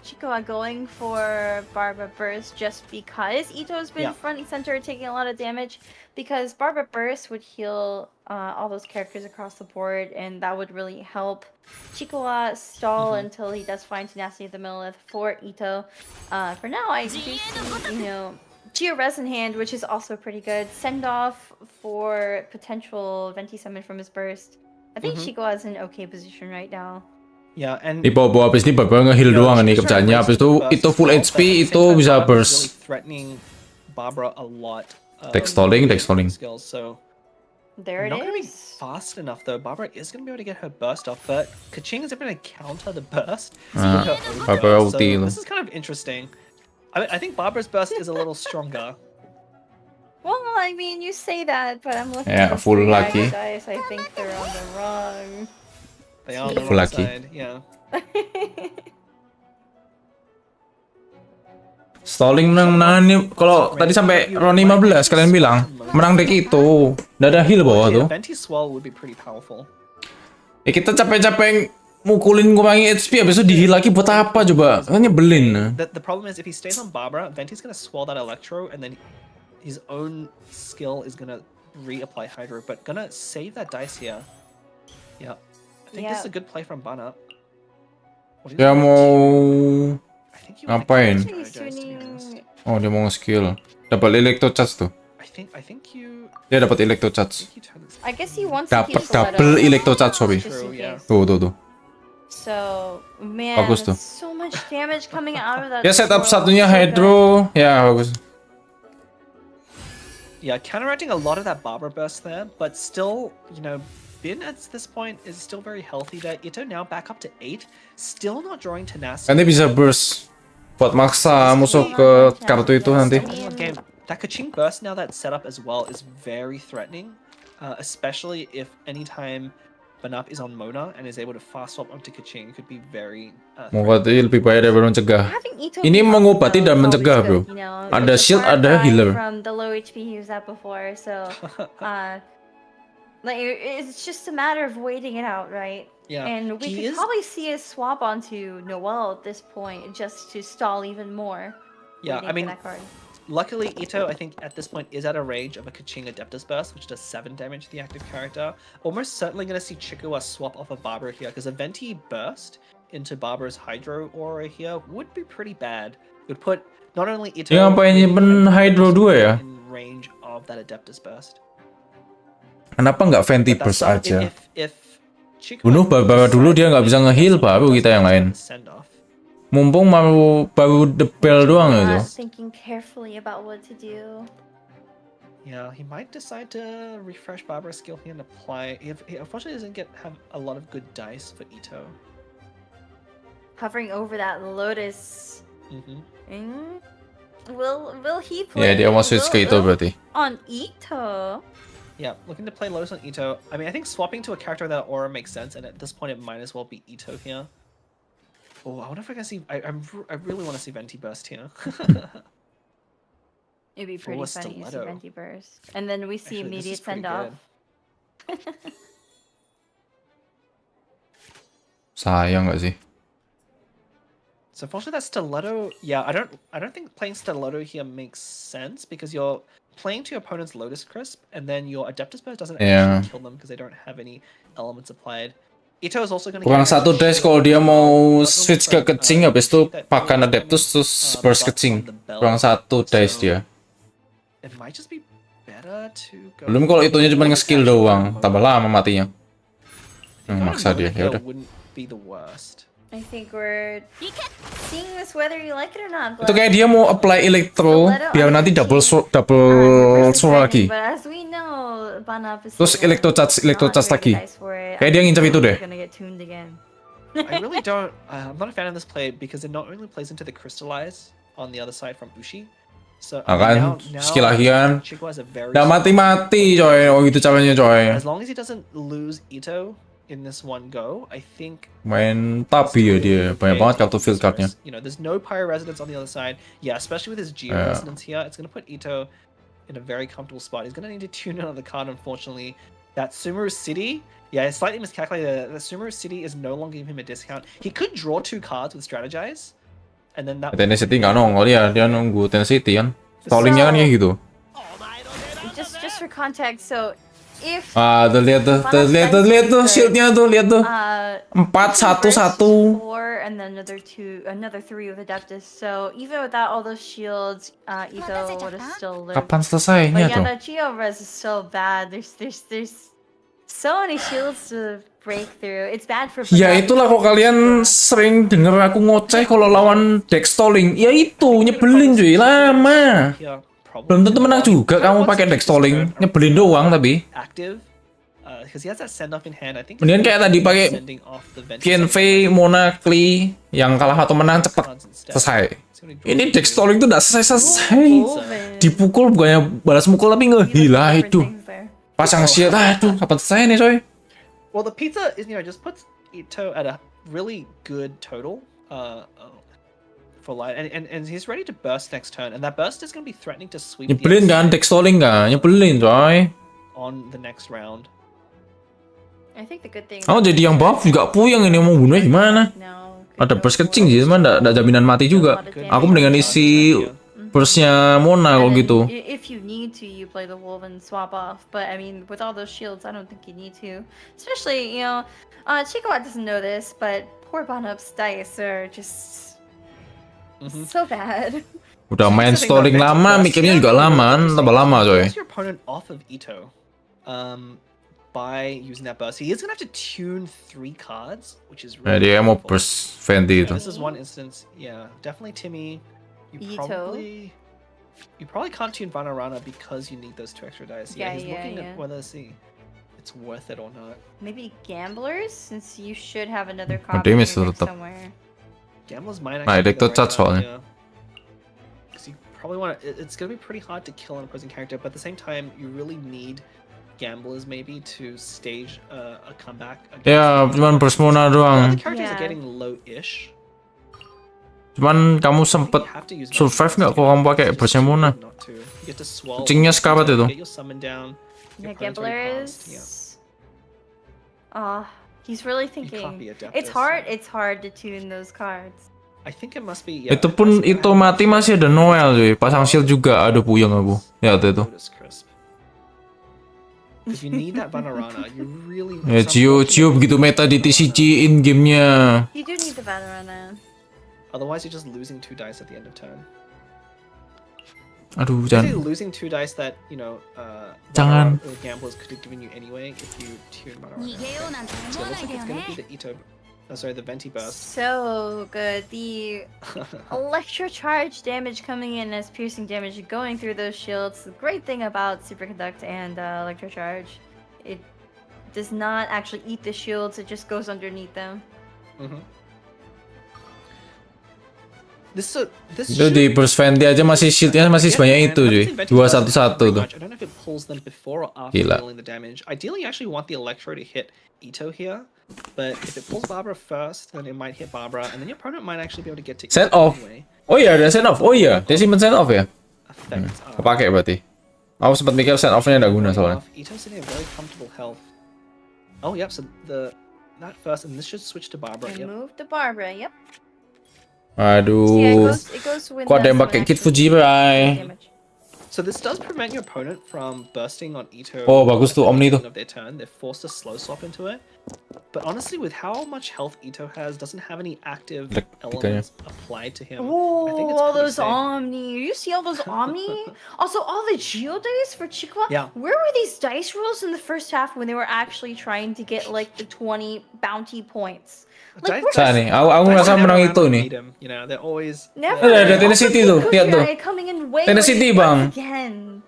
Chikoa going for Barba Burst just because Ito's been Yeah. front and center taking a lot of damage. Because Barba Burst would heal all those characters across the board, and that would really help Chikoa stall until he does find Tenacity of the Millith for Ito. For now, I do see, Geo-Res in hand, which is also pretty good. Send off for potential Venti summon from his burst. I think Chikoa is in an okay position right now. Yeah, and Di bawah habis ini Barbara nge-heal doang nih kerjaannya. Habis itu full HP itu bisa burst. Threatening Barbara a lot. Deck stalling. Skills, so There it not gonna be is. fast enough though. Barbara is gonna be able to get her burst off, but Kaching is able to counter the burst. Ah, with her own Barbara burst. ulti So itu. this is kind of interesting. I think Barbara's burst is a little stronger. Well, I mean, you say that, but I'm looking Yeah, at the full 3 lucky. dice. I think they're on the wrong. They are on the Full wrong lucky. side. Yeah. Stalling menang nih. Kalau tadi sampai round 15 kalian bilang menang deck itu. Nggak ada heal bawah tuh. Venti Swell would be pretty powerful. Ya kita capek-capek mukulin ngurangin HP habis itu di-heal lagi buat apa coba? Kan nyebelin. The problem is if he stays on Barbara, Venti's gonna swell that Electro, and then his own skill is gonna reapply Hydro, but gonna save that dice here. Yeah. I think this is a good play from Bana. What is Dia it? mau I think you ngapain? wanna He's Energize, to be honest. tuning. Oh dia mau nge-skill. Dapat electro charge tuh. I think you Dia dapat electro charge. you turn this. I guess he wants to Dapat keep the double letter. electro charge sorry. Just in True, yeah. case. Tuh. So, man, Bagus tuh. that's so much damage coming out of that. Ya setup swirl. satunya So good. Hydro. Ya bagus. Yeah, counteracting a lot of that Barbara burst there, but still, Bin at this point is still very healthy there. Ito now back up to 8, still not drawing tenacity. Nanti bisa burst buat maksa musuh ke kartu itu nanti. Game. That Kaching burst now that's set up as well is very threatening. especially if anytime Banap is on Mona and is able to fast swap onto Kaching, could be very. Mengobati lebih bahaya daripada mencegah. Having Ito Ini be mengobati up, dan though, is mencegah, always bro. good, you know? Ada It's a shield, far ada cry healer. from the low HP he was at before, so like it's just a matter of waiting it out, right? Yeah, And we could probably see a swap onto Noelle at this point just to stall even more. Yeah, I mean, that card. luckily Ito, I think at this point is at a range of a Kaching Adeptus Burst, which does 7 damage to the active character. Almost certainly going to see Chikua swap off of Barbara here, because a Venti Burst into Barbara's Hydro Aura here would be pretty bad. It would put not only Ito Dia ngapain nyimpen Hydro 2 ya? in range of that Adeptus Burst. Kenapa nggak Venti But Burst that's aja? if Chikua Bunuh Barbara dulu, dia nggak bisa nge-heal, baru kita yang lain. send off. Mumpung baru debel doang Not itu. thinking carefully about what to do. Yeah, he might decide to refresh Barbara's skill here and apply. He unfortunately doesn't have a lot of good dice for Ito. Hovering over that Lotus. Mm-hmm. Will he play? Ya, dia mau switch ke Ito berarti. On Ito. Yeah, looking to play Lotus on Ito. I mean, I think swapping to a character with that aura makes sense, and at this point, it might as well be Ito here. Oh, I wonder if I can see. I really want to see Venti Burst here. It'd be pretty a funny to see stiletto. Venti Burst. And then we see Actually, this immediate is pretty send off. Sayang nggak sih? So unfortunately, that Stiletto. Yeah, I don't think playing Stiletto here makes sense because you're playing to your opponent's Lotus Crisp, and then your Adeptus Burst doesn't actually kill them because they don't have any elements applied. Ito is also going to Kurang satu dice kalau dia mau switch ke Kaching, habis itu pakai Adeptus terus burst Kaching. Kurang satu dice dia. It might just be better to go. Belum kalau itunya cuma nge-skill doang, tambah lama matinya. Maksa dia, ya udah. Wouldn't be the worst. I think we're seeing this whether you like it or not. Itu kayak dia mau apply Electro biar nanti double sword lagi. But as we know, Banap is Terus Electro charge lagi. Kayak dia ngincer itu deh. I really don't. I'm not a fan of this play because it not only plays into the Crystallize on the other side from Ushi. So kan skill lagi kan. Chico has a very Udah mati-mati coy. Oh gitu caranya coy. As long as he doesn't lose Ito in this one go, I think main tabi ya dia. Banyak banget kartu field cardnya. You know, there's no Pyro Resonance on the other side. Yeah, especially with his Geo Resonance here, it's going to put Ito in a very comfortable spot. He's going to need to tune another card, unfortunately. That Sumeru City, yeah, it's slightly miscalculated. The Sumeru City is no longer giving him a discount. He could draw 2 cards with Strategize, and then that. Tennessee nggak nongol ya, dia nunggu Tennessee kan. Stallingnya kan kayak gitu. Just for context, so if tuh lihat tuh shieldnya tuh, lihat tuh. 4-1-1. 4 and then another 3 with Adeptus. So even without all those shields, Ito would have still lived. Kapan selesainya But yeah, tuh? that Geo Res is so bad. There's so many shields to break through. It's bad for. Ya itulah kalau kalian sering denger aku ngoceh kalau lawan deck stalling. Ya itu nyebelin cuy, lama. Belum tentu menang juga kamu pakai deck stalling, nyebelin doang tapi. Mendingan kayak tadi pakai Kienfei, Mona, Klee yang kalah atau menang cepet selesai. Ini deck stalling tuh udah selesai. Dipukul bukannya balas mukul tapi ngehila itu. Pasang shield, aduh kapan selesai nih coy. Well, the pizza is, just puts Ito at a really good total. For light, and he's ready to burst next turn, and that burst is going to be threatening to sweep. Nyebelin kan, deck stalling kan, nyebelin coy. On the next round. I think the good thing. Oh jadi yang buff juga puyeng ini mau bunuh gimana? Ada burst kecing sih, cuman ada jaminan mati juga. Aku mendingan isi burstnya Mona kalau gitu. If you need to, you play the wolf and swap off. But I mean, with all those shields, I don't think you need to. Especially, Chico doesn't know this, but poor Banup's dice are just. So bad. Udah main stalling lama, mikirnya juga lama, tambah lama coy. Your opponent off of Ito, by using that burst, he is gonna have to tune 3 cards, which is really. Dia mau burst Fendi itu. This is one instance, yeah, definitely Timmy. You probably can't tune Vanarana because you need those 2 extra dice. Yeah, he's looking at whether it's worth it or not. Maybe Gamblers, since you should have another copy somewhere. Gamblers might actually be the right idea. Because you probably want to. It's going to be pretty hard to kill an opposing character, but at the same time, you really need gamblers maybe to stage a comeback. Ya, cuman burst mana The doang. other characters are Yeah. getting low-ish. Cuman kamu I think sempet you have to use survive Venti nggak Burst kalau kamu to pakai get it. It's burst just too mana? good not to. You get to swallow Kucingnya all sekarat Ito, itu. get your summon down. Your Yeah, opponent's already passed. Yeah. He's really can't thinking. be Adeptus, It's hard. so- It's hard to tune those cards. I think it must be. Yeah, Itu it pun has to itu have mati a masih ada Noel cuy. Pasang shield juga, aduh puyeng aku. Ya itu. Lotus Crisp. If you need that Vanarana, you really. Ya Cio begitu meta di TCG in gamenya. You do need the Valorana. Otherwise, you're just losing 2 dice at the end of turn. Aduh Basically, jangan. losing 2 dice that Jangan. Vanarana or gamblers could have given you anyway if you tune Vanarana. So it looks like it's gonna be the Ito. The Venti Burst. So good. The electro charge damage coming in as piercing damage going through those shields. The great thing about Superconduct and electro charge, it does not actually eat the shields. It just goes underneath them. This Itu di burst Venti aja masih shieldnya masih sebanyak itu cuy. 211 tuh. I don't know if it pulls them before or after Gila. dealing the damage. Ideally, you actually want the Electro to hit Ito here, but if it pulls Barbara first, then it might hit Barbara, and then your opponent might actually be able to get to Send Ito off. anyway. Oh iya, ada send off. Oh iya, dia simpen send off ya. Effects are- Kepake berarti. Aku sempat mikir send off-nya nggak guna soalnya. Ito's sitting at very comfortable health. Oh, yep, so that first, and this should switch to Barbara, And yep. move to Barbara. Yep. Aduh. So yeah, it goes when Kok ada yang someone pakai kit actually Fujirai? damage. So this does prevent your opponent from bursting on Ito. Oh, bagus tuh, at the Omni tuh. beginning of their turn. They're forced to slow swap into it. But honestly, with how much health Ito has, doesn't have any active Like, elements applied to him. I think Oh, it's all pretty those safe. Omni. You see all those Omni? Also, all the Geo dice for Chikwa? Yeah. Where were these dice rolls in the first half when they were actually trying to get like the 20 bounty points? Like, Dice- Sa nih, aku Dice ngerasa never menang around itu to nih. beat him, you know, they're always. Never. Ada Tennessee tuh, lihat tuh. Coming in way Tennessee late bang. once again.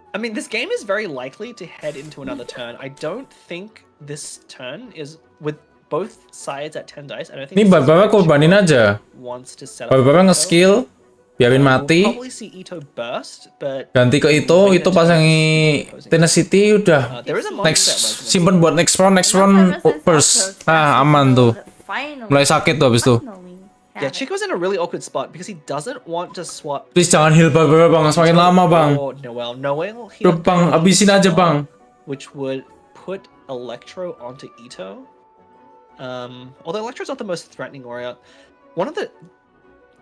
I mean, this game is very likely to head into another turn. I don't think this turn is with both sides at 10 dice. I don't think. Nih this is Baba where korbanin Chikwa aja. Wants to set up Baba Ito. nge-skill, biarin We'll mati, probably see Ito burst, but ganti ke itu pasangi Tennessee udah. there is a Next, monster that simpen buat next round first. Ah, aman tuh. Finally. Mulai sakit tuh abis tuh. Finally. Yeah, Have it. Chico's in a really awkward spot because he doesn't want to swap. Please jangan heal Baba bang, semakin lama bang. Or Noel Udah healed bang, abisin aja bang. which would put Electro onto Ito. Although Electro's not the most threatening warrior, one of the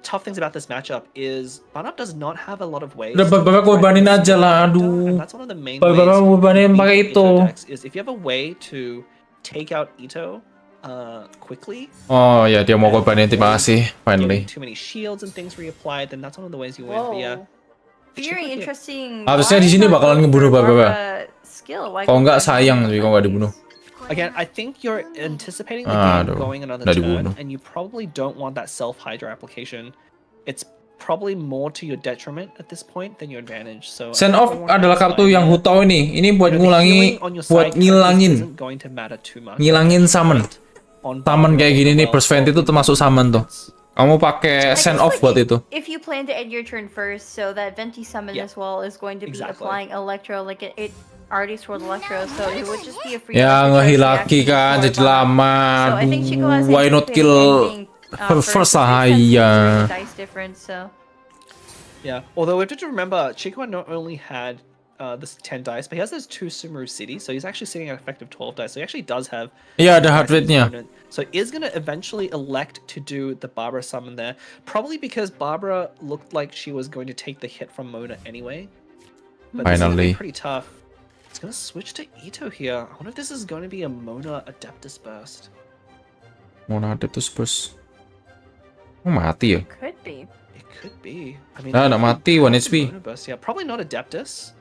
tough things about this matchup is Banap does not have a lot of ways. Udah to Baba korbanin threaten aja lah, Ito, aduh. and that's one of the main Baba ways korbanin to pakai beat Ito itu. decks, is if you have a way to take out Ito quickly. Oh ya dia mau korbanin, terima kasih. Getting Finally. too many shields and things reapplied, then that's one of the ways you win. But yeah. Whoa. Very interesting. Harusnya di Why sini not bakalan go ngebunuh for Baba. skill? Why Kalau go nggak for sayang Baba? sih kalau nggak dibunuh. Again, I think you're anticipating the Aduh, game going another udah turn, dibunuh. and you probably don't want that self-hydra application. It's probably more to your detriment at this point than your advantage. So Send I off don't want adalah that kartu yang slide. hutau ini. Ini buat You know, the ngulangi, healing on your buat side characters ngilangin. isn't going to matter too much. Ngilangin summon. On Summon Barbara kayak gini nih, well, burst Venti itu termasuk summon tuh. Kamu pakai I send guess, off like, buat itu. If you plan to end your turn first, so that Venti summon Yeah. as well is going to be Exactly. applying Electro, like it already swirled Electro, so it would just be a free. Ya electro ngehil charge lagi reaction kan, for jadi Baba. lama. So I think Chico has Aduh, why not anticipated kill ending, her first since ah, it's iya. the dice difference, so. Yeah, although we have to remember, Chico not only had this 10 dice, but he has those 2 Sumeru cities, so he's actually sitting at effective 12 dice, so he actually does have. Iya ada heart rate-nya. So is going to eventually elect to do the Barbara summon there, probably because Barbara looked like she was going to take the hit from Mona anyway. But this is gonna Finally. be pretty tough. It's going to switch to Ito here. I wonder if this is going to be a Mona Adeptus burst. Mau ada tuh Spurs. Oh mati ya? Could be. It could be. I mean, Nah, nak mati, 1 HP. Mona burst, yeah, probably not Adeptus.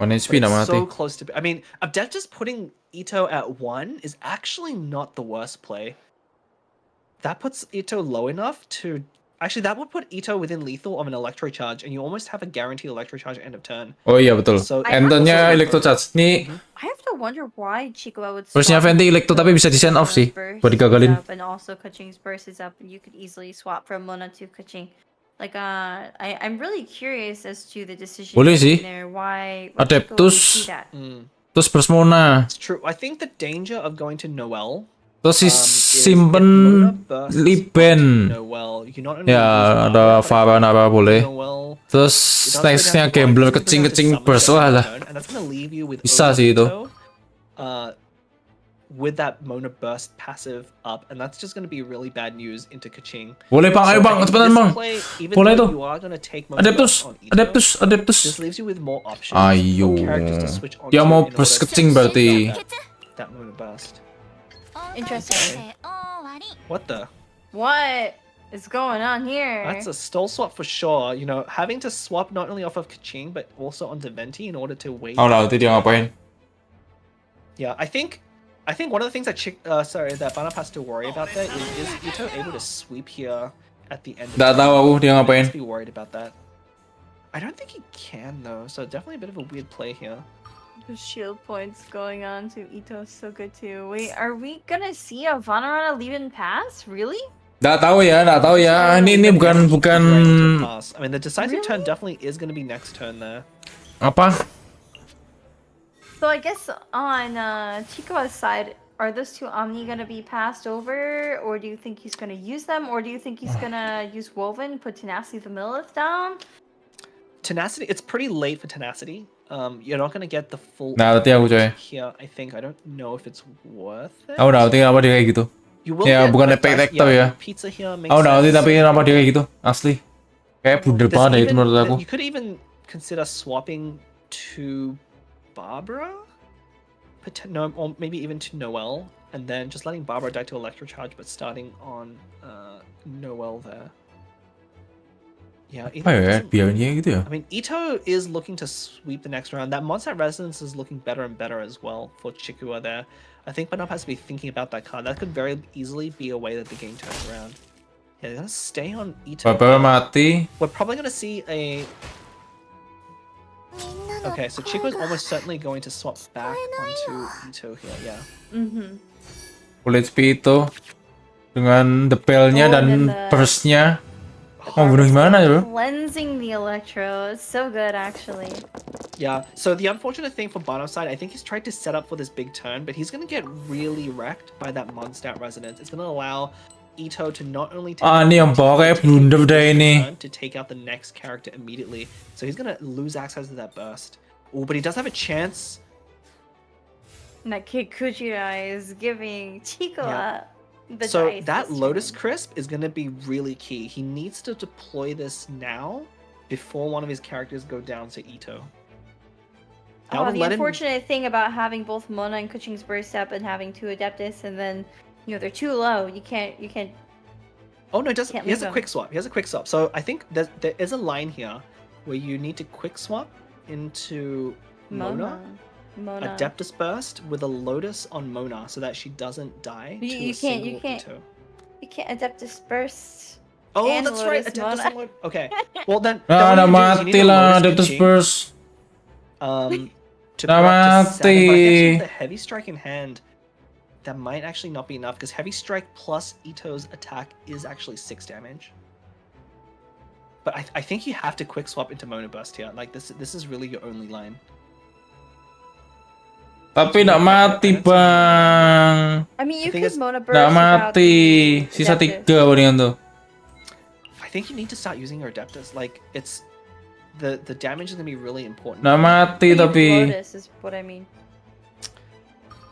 1 But HP nak it's mati. so close to. I mean, Adeptus putting Ito at 1 is actually not the worst play. That puts Ito low enough to. Actually, that would put Ito within lethal of an electro charge, and you almost have a guaranteed electro charge at end of turn. Oh iya betul. So- Enternya I- Electro Charge. Nih, I have to wonder why Chico would. burstnya swap Venti Electro tapi bisa di send off sih. Burst Buat is digagalin. up, and also Kuching's burst is up, and you could easily swap from Mona to Kuching. Like, I'm really curious as to the decision Boleh sih. there. Why? Adeptus. Chico would do that. Terus burst Mona. It's true. I think the danger of going to Noel. Terus si Is simpen if Mona bursts Liben. onto Noel, you not only Ya, lose ada Barbara, but Farah apa boleh. Noel, Terus it does nextnya go down to gambler one, kecing-kecing summon burst the lah lah. turn, and that's gonna leave you with Bisa sih itu. Ito, with that Mona burst passive up, and that's just gonna be really bad news into Kaching. Boleh bang, ayo bang, I think cepetan this bang. play, even Boleh though tuh. you are gonna take Mona Adeptus, burst on Ito, adeptus, adeptus. this leaves you with more options Ayo. for characters to switch on Dia to mau in burst order to kecing berarti. that Mona burst. Interesting. What the? What is going on here? That's a stole swap for sure. You know, having to swap not only off of Kaching but also onto Venti in order to wait. Oh lah, itu dia ngapain? Yeah, I think one of the things that that Banap has to worry about there is Ito able to sweep here at the end. Nggak tahu aku dia ngapain. Be worried about that. I don't think he can though, so definitely a bit of a weird play here. The shield points going on to Ito is so good too. Wait, are we gonna see a Vanarana leave and pass? Really? Nggak tahu ya. Ini bukan. I mean, the decisive turn definitely is going to be next turn there. Apa? So I guess on Chiko's side, are those two Omni gonna be passed over, or do you think he's gonna use them, or do you think he's gonna use Woven, put Tenacity the Millith down? Tenacity, it's pretty late for Tenacity. You're not gonna get the full. Nah, nanti aku coy. Here, I think I don't know if it's worth it. Aku nanti kenapa dia kayak gitu. Ya bukan efek tektor ya. Pizza here makes Aku nanti sense. tapi kenapa dia kayak gitu? Asli. Kayak blunder banget ya itu menurut aku. You could even consider swapping to Barbara, no, or maybe even to Noel, and then just letting Barbara die to Electro Charge, but starting on Noel there. Yeah, Ito biarnya gitu ya. I mean, Ito is looking to sweep the next round. That Mondstadt Resonance is looking better and better as well for Chikua there. I think Banop has to be thinking about that card. That could very easily be a way that the game turns around. Yeah, they're gonna stay on Ito. Barbara mati. We're probably gonna see a. Okay, so Chikua's almost certainly going to swap back onto Ito here. Yeah. Kulit Ito dengan depelnya dan burstnya. Oh, bunuh gimana ya? Cleansing the Electro. It's so good, actually. Yeah, so the unfortunate thing for Banop's side, I think he's tried to set up for this big turn, but he's going to get really wrecked by that Mondstadt Resonance. It's going to allow Ito to not only take ini yang bawa kayak blunder deh ini. to take out the next character immediately. So he's going to lose access to that burst. Oh, but he does have a chance. And that Kid Kujira is giving Chikoa the So dice that this Lotus turn. Crisp is going to be really key. He needs to deploy this now before one of his characters go down to Ito. That Oh, would the let him- unfortunate thing about having both Mona and Kuching's burst up and having two Adeptus, and then they're too low. You can't. Oh no, it does. Can't He has leave a him. quick swap. He has a quick swap. So I think there is a line here where you need to quick swap into Mona, Adeptus Burst with a Lotus on Mona so that she doesn't die to You a single can't. Ito. You can't Adeptus burst. Oh, and that's right. Lotus Adeptus Mona. and Lotus. Okay. Well then. Nah, then udah what you need mati is a lah Lotus Adeptus Kaching, burst. to Udah go up to 7, but I think mati. with the heavy strike in hand, that might actually not be enough because heavy strike plus Ito's attack is actually 6 damage. But I think you have to quick swap into Mona Burst here. Like this is really your only line. Tapi nggak mati bang. I mean, you thing could is- Mona burst. Nggak without mati. the Sisa Adeptus. 3 palingan tuh. I think you need to start using your Adeptus. Like it's the damage is gonna be really important. Nggak mati You could tapi. Lotus is what I mean.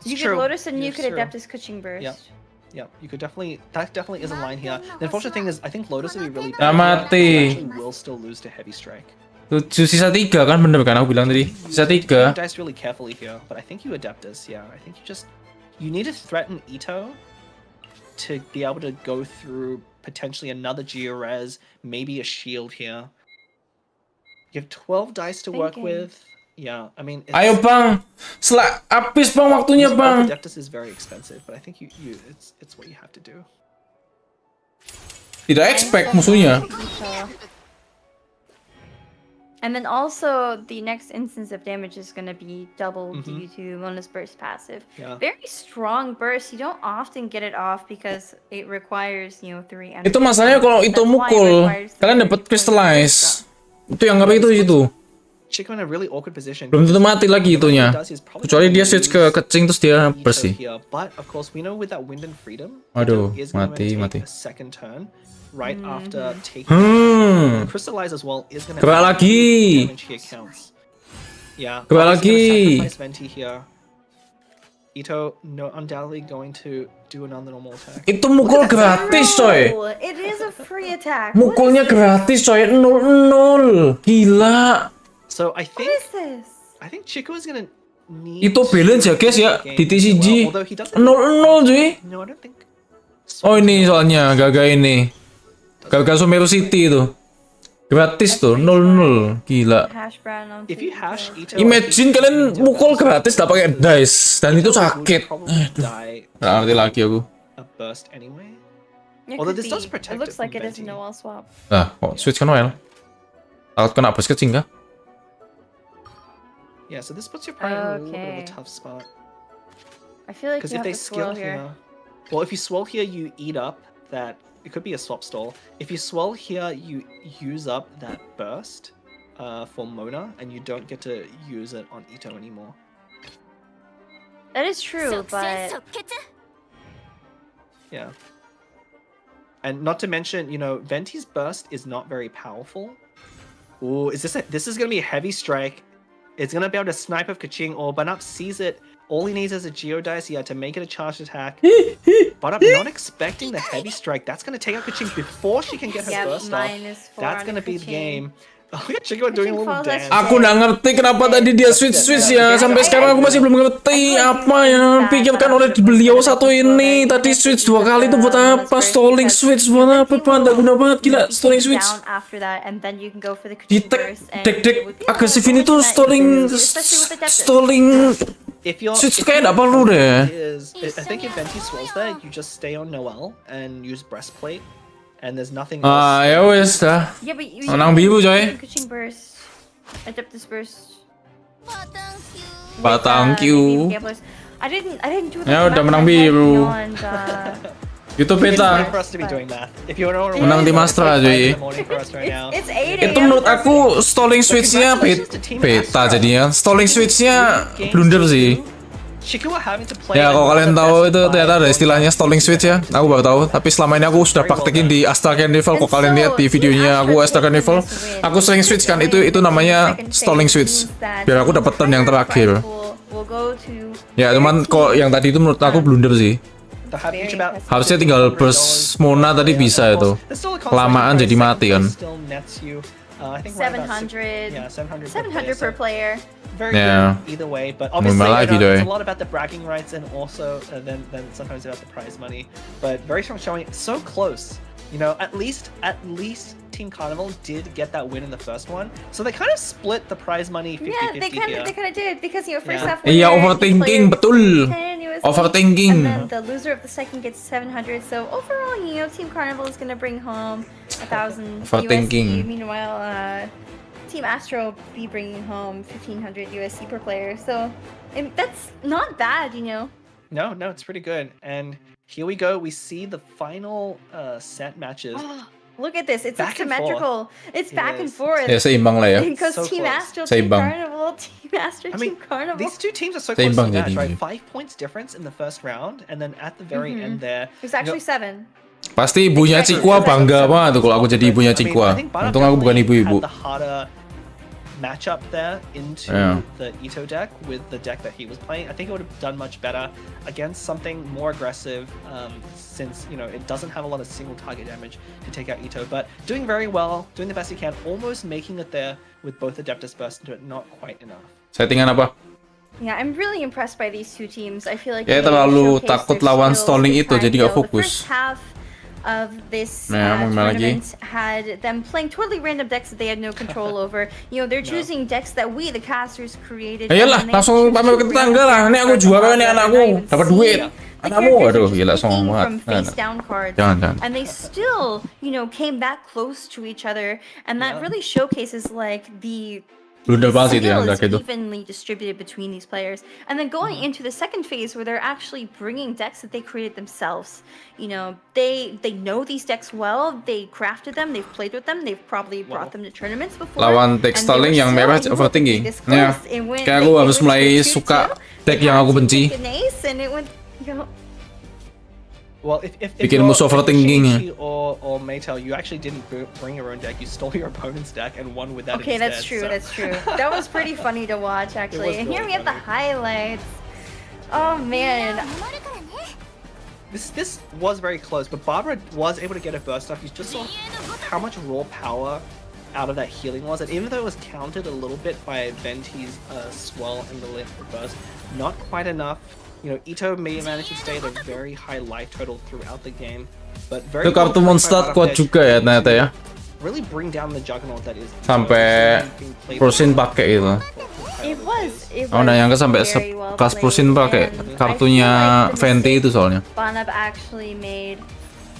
It's You true. could Lotus and you It's could true. Adeptus Kuching burst. Yeah. Yeah, you could definitely. That definitely is a line here. The unfortunate thing is, I think Lotus would be really Nggak bad. mati. You actually will still lose to heavy strike. Tuh, sisa 3 kan bener kan aku bilang tadi. Sisa 3. Dice really carefully here, but I think you Adeptus. Yeah, I think you need to threaten Ito to be able to go through potentially another Georez, maybe a shield here. You have 12 dice to work Thinking. with. Yeah, I mean, Ayo bang. Habis bang waktunya bang. Adeptus is very expensive, but I think it's what you have to do. Tidak expect musuhnya. And then also the next instance of damage is going to be double Mhm. due to Mona's burst passive. Yeah. Very strong burst. You don't often get it off because it requires 3 energy. Itu masalahnya kalau itu That's why it mukul, requires the kalian very dapat pointed crystallize. Itu yang ngapain itu. Chico in a really awkward position. Belum tentu mati lagi itunya. Kecuali dia switch ke kecing terus dia bersih. But of course we know with that wind and freedom, Aduh, Ito is going to mati. take a second turn right after taking crystallize as well is going to Gerak lagi. damage here counts. Yeah. Gerak obviously lagi. gonna sacrifice Venti here. Ito undoubtedly going to do another normal attack. Itu mukul gratis coy. Oh, it is a free attack. Mukulnya gratis coy, 0-0. Gila. So I What is think this? Chico is gonna need Itu balance ya guys ya di TCG. although he doesn't 0-0 cuy. No, I don't think. Oh ini soalnya gagal ini. Gagal Sumeru City itu. Gratis tuh 0-0. Gila. Hash brown on If you hash Ito, Imagine kalian mukul gratis tak pakai dice dan itu sakit. Die Nggak ngerti lagi aku. a burst anyway. It Although could this does be. protect It looks it from like it is Venti. Noel swap. Nah, kok switch ke Noel? Takut kena bus kecing kah? Yeah, so this puts your opponent in a little bit of a Okay. tough spot. I feel like Because you if have they to swirl skill here. here, well, if you swell here, you eat up that. It could be a swap stall. If you swell here, you use up that burst for Mona, and you don't get to use it on Ito anymore. That is true, but Yeah. And not to mention, Venti's burst is not very powerful. Ooh, this is gonna be a heavy strike. It's gonna be able to snipe of Kaching, or Banup sees it. All he needs is a Geodice, to make it a charged attack. Banup not expecting the heavy strike. That's gonna take out Kaching before she can get her yeah, burst off. -4 That's on gonna be the Kaching. game. Look at Chico doing a little falls dance. as- Aku nggak ngerti kenapa tadi dia switch ya. Sampai sekarang aku masih belum ngerti apa yang pikirkan oleh beliau satu ini. Tadi switch 2 kali itu buat apa? Stalling switch buat apa? Nggak guna banget gila stalling switch. Down after that, and then you can go for the Di Kaching burst, and deck it would be agresif a ini tuh nice stalling boost, especially with the depth. stalling If switch kayak nggak perlu deh. I think if Venti swells there, you just stay on Noel and use breastplate, and there's nothing else. Ya wes dah. Yeah, but you Menang biru, coy. Kaching burst. Adeptus burst. Thank you. I didn't do Ya the udah math menang I had biru. beyond, Itu It's peta. time for us to be doing math. If you want to Menang tim Astra, cuy. It's 8 Itu menurut aku stalling switch-nya peta jadinya. Stalling switch-nya blunder sih. Ya kalau kalian tahu itu ternyata ada istilahnya stalling switch ya. Aku baru tahu. Tapi selama ini aku sudah praktekin di Astra Carnival. Kalau kalian lihat di videonya aku Astra Carnival, aku sering switch kan. Itu namanya stalling switch. Biar aku dapat turn yang terakhir. Ya cuman kok yang tadi itu menurut aku blunder sih. Harusnya tinggal burst Mona tadi bisa itu. Kelamaan jadi mati kan. 700 per player. Very Yeah. good either way, but obviously lagi it's a doi. lot about the bragging rights and also then sometimes about the prize money. But very strong showing, so close. At least Team Carnival did get that win in the first one, so they kind of split the prize money 50-50 Yeah, they here. kind of did because first Yeah. half. Iya, winner, overthinking, player betul. 10 USD, Overthinking. And then the loser of the second gets 700. So overall, Team Carnival is gonna bring home 1,000 Overthinking. USD. Meanwhile, Team Astra will be bringing home 1,500 USD per player. So that's not bad, No, it's pretty good. And here we go. We see the final set matches. Look at this. It's Back and asymmetrical. It's It back and is. forth. Ya seimbang lah ya. It goes So Team close. Astra, Team Seimbang. Carnival, Team Astra, I mean, Team Carnival. these two teams are so close to Seimbang the match, jadinya. right? 5 points difference in the first round, and then at the very end there, It's actually 7. Pasti ibunya Cikwa bangga banget tuh kalau aku jadi ibunya Cikwa. Untung aku bukan ibu-ibu. Had the harder matchup there into Yeah. the Ito deck with the deck that he was playing. I think it would have done much better against something more aggressive, since it doesn't have a lot of single target damage to take out Ito. But doing very well, doing the best he can, almost making it there with both Adeptus Burst, but not quite enough. Settingan apa? Yeah, I'm really impressed by these two teams. I feel like Ya, they terlalu showcased takut their lawan skills stalling big itu, time. jadi nggak The fokus. first half of this Nah, mau gimana lagi? tournament had them playing totally random decks that they had no control over. They're choosing decks that we, the casters, created. Ayolah, and they langsung choose pamer to ke tetangga lah. Ini aku random juara cards nih that anakku. they're not even Dapat duit. seeing. The Anakmu, characters aduh, are just gila picking sombong banget. from face down cards. Jangan. And they still, came back close to each other, and that really showcases like the Blunder banget itu yang skill is kayak itu. evenly distributed between these players. And then going into the second phase where they're actually bringing decks that they created themselves. You know, they know these decks well, they crafted them, they've played with them, they've probably brought them to tournaments before. Lawan deck Starling yang merah overthinking. Ya, kayak aku harus mulai suka deck yang aku benci. Well, if Bikin you're musuh overthinking. Shinichi or Maytel, you actually didn't bring your own deck. You stole your opponent's deck and won with that. Okay, instead, that's true. so. That's true. That was pretty funny to watch, actually. And here we have the highlights. Oh man. This was very close, but Barbara was able to get a burst off. You just saw how much raw power out of that healing was, and even though it was countered a little bit by Venti's swell and the burst, not quite enough. You know, Ito may manage to stay at a very high life total throughout the game, but very. Itu kartu monster kuat juga ya ternyata ya. Really bring down the juggernaut that is. Sampai Prosin pakai gitu. It was. Oh, nah yang sampai kelas Prosin pakai kartunya Venti itu soalnya. Banab actually made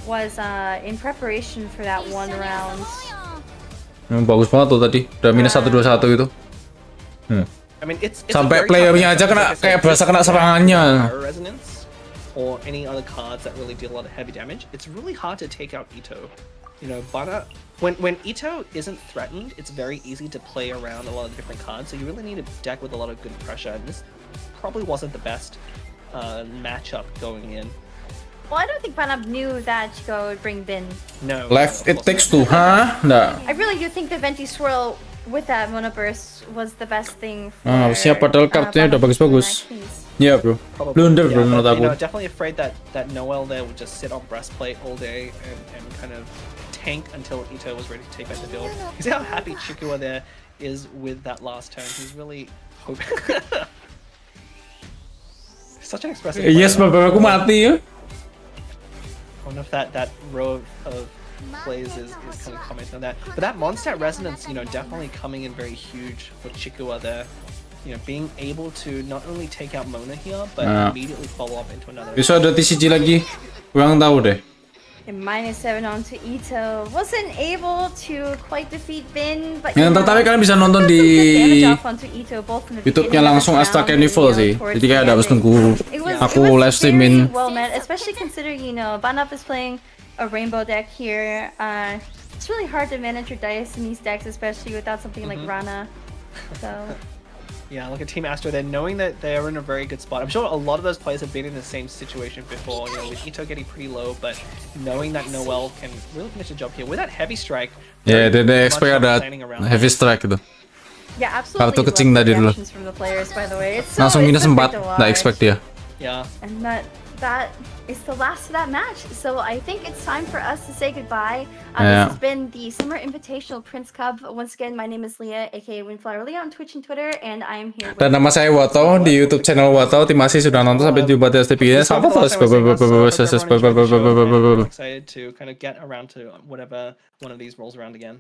was in preparation for that one round. Bagus banget tuh tadi. Udah minus 121 gitu. I mean, it's sampai playernya aja kena kayak berasa kena serangannya. Or any other cards that really deal a lot of heavy damage. It's really hard to take out Ito. You know, Bana, when Ito isn't threatened, it's very easy to play around a lot of different cards. So you really need a deck with a lot of good pressure. And this probably wasn't the best matchup going in. Well, I don't think Banab knew that Chico would bring Bin. No. Life it takes two, huh? Nah. I really do think the Venti Swirl with that Mono Burst was the best thing for Harusnya padahal kartunya udah bagus-bagus. Iya, bro. Blunder, bro, menurut aku. You know, definitely afraid that Noel there would just sit on breastplate all day and kind of tank until Ito was ready to take back the field. You see how happy Chikua there is with that last turn. He's really hoping. Such an expressive. Yes, bapak aku mati ya. I don't know if that row of plays is kind of commenting on that. But that Mondstadt resonance, you know, definitely coming in very huge for Chikua there. You know, being able to not only take out Mona here, but immediately follow up into another. Besok ada TCG lagi. Kurang tahu deh. And -7 onto Ito. Wasn't able to quite defeat Bin, but tapi kalian bisa nonton di YouTube-nya langsung Astra Carnival sih. Jadi kayak ada harus nunggu aku live streamin. Well met, especially considering, you know, Banap is playing a rainbow deck here. It's really hard to manage your dice in these decks, especially without something like Rana. So. Yeah, look at Team Astra there, knowing that they are in a very good spot. I'm sure a lot of those players have been in the same situation before, you know, with Ito getting pretty low, but knowing that Noel can really finish the job here with that heavy strike. Yeah, they expect ada heavy strike itu. Yeah, absolutely. Kartu kecing tadi dulu. Langsung minus 4, nggak expect dia. Yeah. And that is the last of that match. So I think it's time for us to say goodbye. This has been the Summer Invitational Prince Cup. Once again, my name is Leah, aka Windflower Leah on Twitch and Twitter, and I am here. Dan nama saya Wato di YouTube channel Wato. Terima kasih sudah nonton, sampai jumpa di STP-nya. Sampai excited to kind of get around to whatever one of these rolls around again.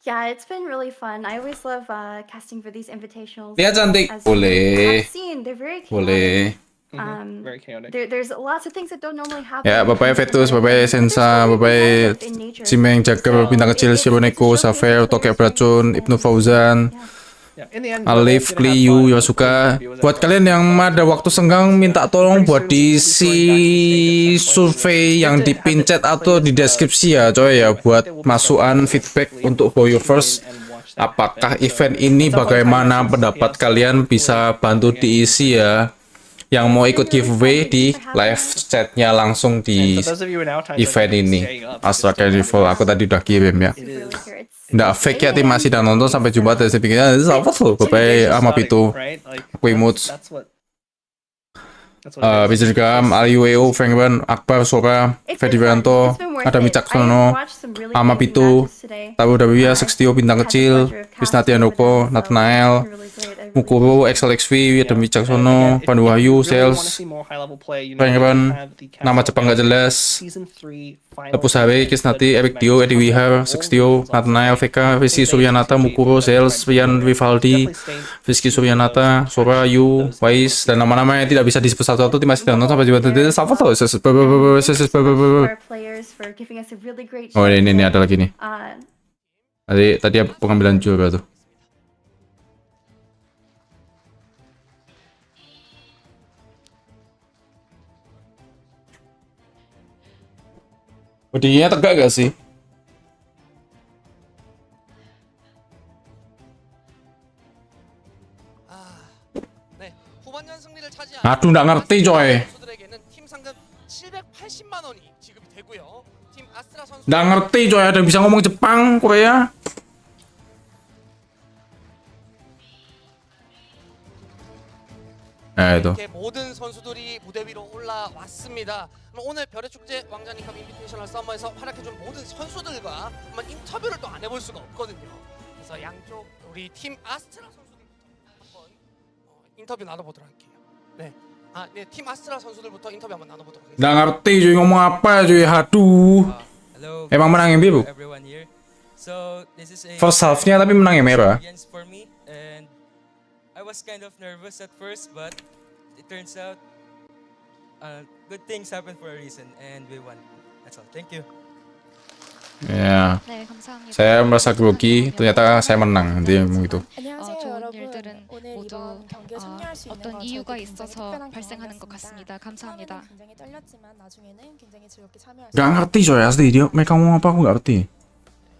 Yeah, it's been really fun. I always love casting for these invitationals. Dia cantik. Boleh. They're very chaotic. Boleh. Very chaotic. There's lots of things that don't normally happen. Ya, Bapak Vetus, Bapak Sensa, Bapak Cimeng, Jager, Bintang Kecil, Shiboneko, Safer, Tokek Beracun, Ibnu Fauzan, Alif, Kliu, Yosuka. Buat kalian yang ada waktu senggang, minta tolong buat diisi survei yang di pin chat atau di deskripsi ya, coy ya, buat masukan feedback untuk Boyovers. Apakah event ini bagaimana pendapat kalian, bisa bantu diisi ya. Yang mau ikut giveaway di live chatnya langsung di event ini Astra Carnival. Aku tadi udah kirim ya. Nggak fake ya, tim masih dan nonton. Sampai jumpa di pikirnya ini apa tuh Bapak sama Pitu aku emotes bisa juga Aliweo, Frankman, Akbar, Sora, Fediranto, ada Micaksono, sama Pitu, Tabu Dabia, Sextio, Bintang Kecil, Wisnati Andoko, Nathanael, Mukuro, XLXV, ada Micaksono, Pandu Wahyu, Sales, Frankman, nama Jepang nggak jelas, Lepus Hari, Kisnati, Erik Dio, Edi Wihar, Sextio, Nathanael, VK, Rizky Suryanata, Mukuro, Sales, Rian Vivaldi, Rizky Suryanata, Sora, Yu, Wais, dan nama-nama yang tidak bisa disebut satu-satu. Tim masih nonton sampai jumpa di sama tuh. Oh ini ada lagi nih. Tadi pengambilan juara tuh. Berdirinya tegak gak sih? 네, 후반전 승리를 차지한 Aduh, nggak ngerti coy. 선수들에게는 팀 상금 780만 원이 지급이 되고요. 팀 아스트라 선수 Nggak ngerti coy, ada yang bisa ngomong Jepang, Korea. Nah itu. 이렇게 모든 선수들이 무대 위로 올라왔습니다. 그럼 오늘 별의 축제 왕자님컵 인비테이셔널 서머에서 활약해준 모든 선수들과 한번 인터뷰를 또 안 해볼 수가 없거든요. 그래서 양쪽 우리 팀 아스트라 선수들부터 한번 인터뷰 나눠보도록 할게요. 네, 네, 팀 아스트라 선수들부터 인터뷰 한번 나눠보도록 하겠습니다. Nggak ngerti cuy ngomong apa cuy. Aduh. Emang menang yang biru? First half-nya tapi menang yang merah. I was kind of nervous at first, but it turns out good things happen for a reason, and we won. That's all. Thank you. Ya, saya merasa grogi. Ternyata saya menang. Dia ngomong gitu. 좋은 일들은 모두 어떤 이유가 있어서 발생하는 것 같습니다. 감사합니다. Nggak ngerti coy asli dia. Mereka ngomong apa aku nggak ngerti.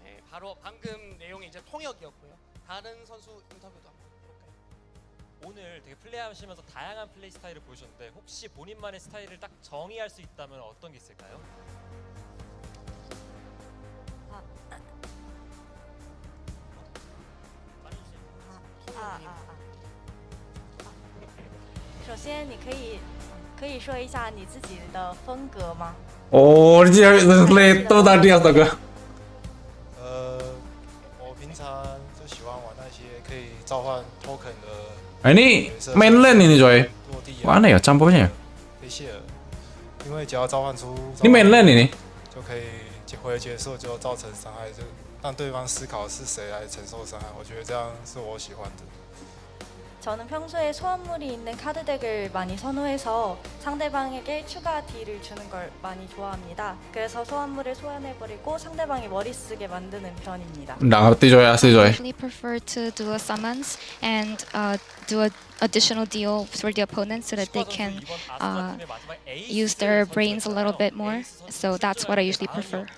네, 바로 방금 내용이 이제 통역이었고요. 다른 선수 인터뷰도 한번 해볼까요? 오늘 되게 플레이하시면서 다양한 플레이 스타일을 보여주셨는데 혹시 본인만의 스타일을 딱 정의할 수 있다면 어떤 게 있을까요? 首先，你可以说一下你自己的风格吗？ Oh, dia Leto tadi astaga. 我平常就喜欢玩那些可以召唤 token 的。 Ini main lane ini coy. Mana ya campurnya? 飞谢尔，因为只要召唤出 Ini main lane ini. 就可以回结束就造成伤害，就让对方思考是谁来承受伤害。我觉得这样是我喜欢的。 저는 평소에 소환물이 있는 카드 덱을 많이 선호해서 상대방에게 추가 딜을 주는 걸 많이 좋아합니다. 그래서 소환물을 소환해버리고 상대방이 머리 쓰게 만드는 편입니다. Nggak ngerti coy asli coy. I usually prefer to do a summons and do an additional deal for the opponent so that they can use their brains a little bit more. So that's what I usually prefer.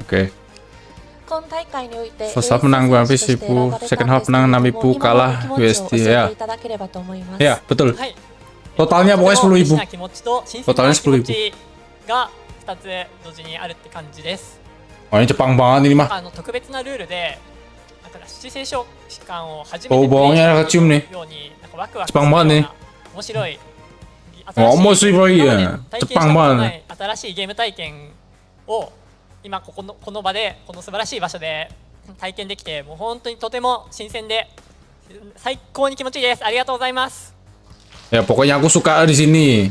Oke. First half menang 20.000, second half menang 6.000, kalah USD ya. Ya, betul. Totalnya pokoknya 10.000. Totalnya 10.000. Oh, ini Jepang banget ini mah. Bau-baunya kecium nih. Jepang banget nih. Oh, mau sih ya. Jepang banget. 今この場でこの素晴らしい場所で体験できてもう本当にとても新鮮で最高に気持ちいいです。ありがとうございます。 Ya pokoknya aku suka di sini.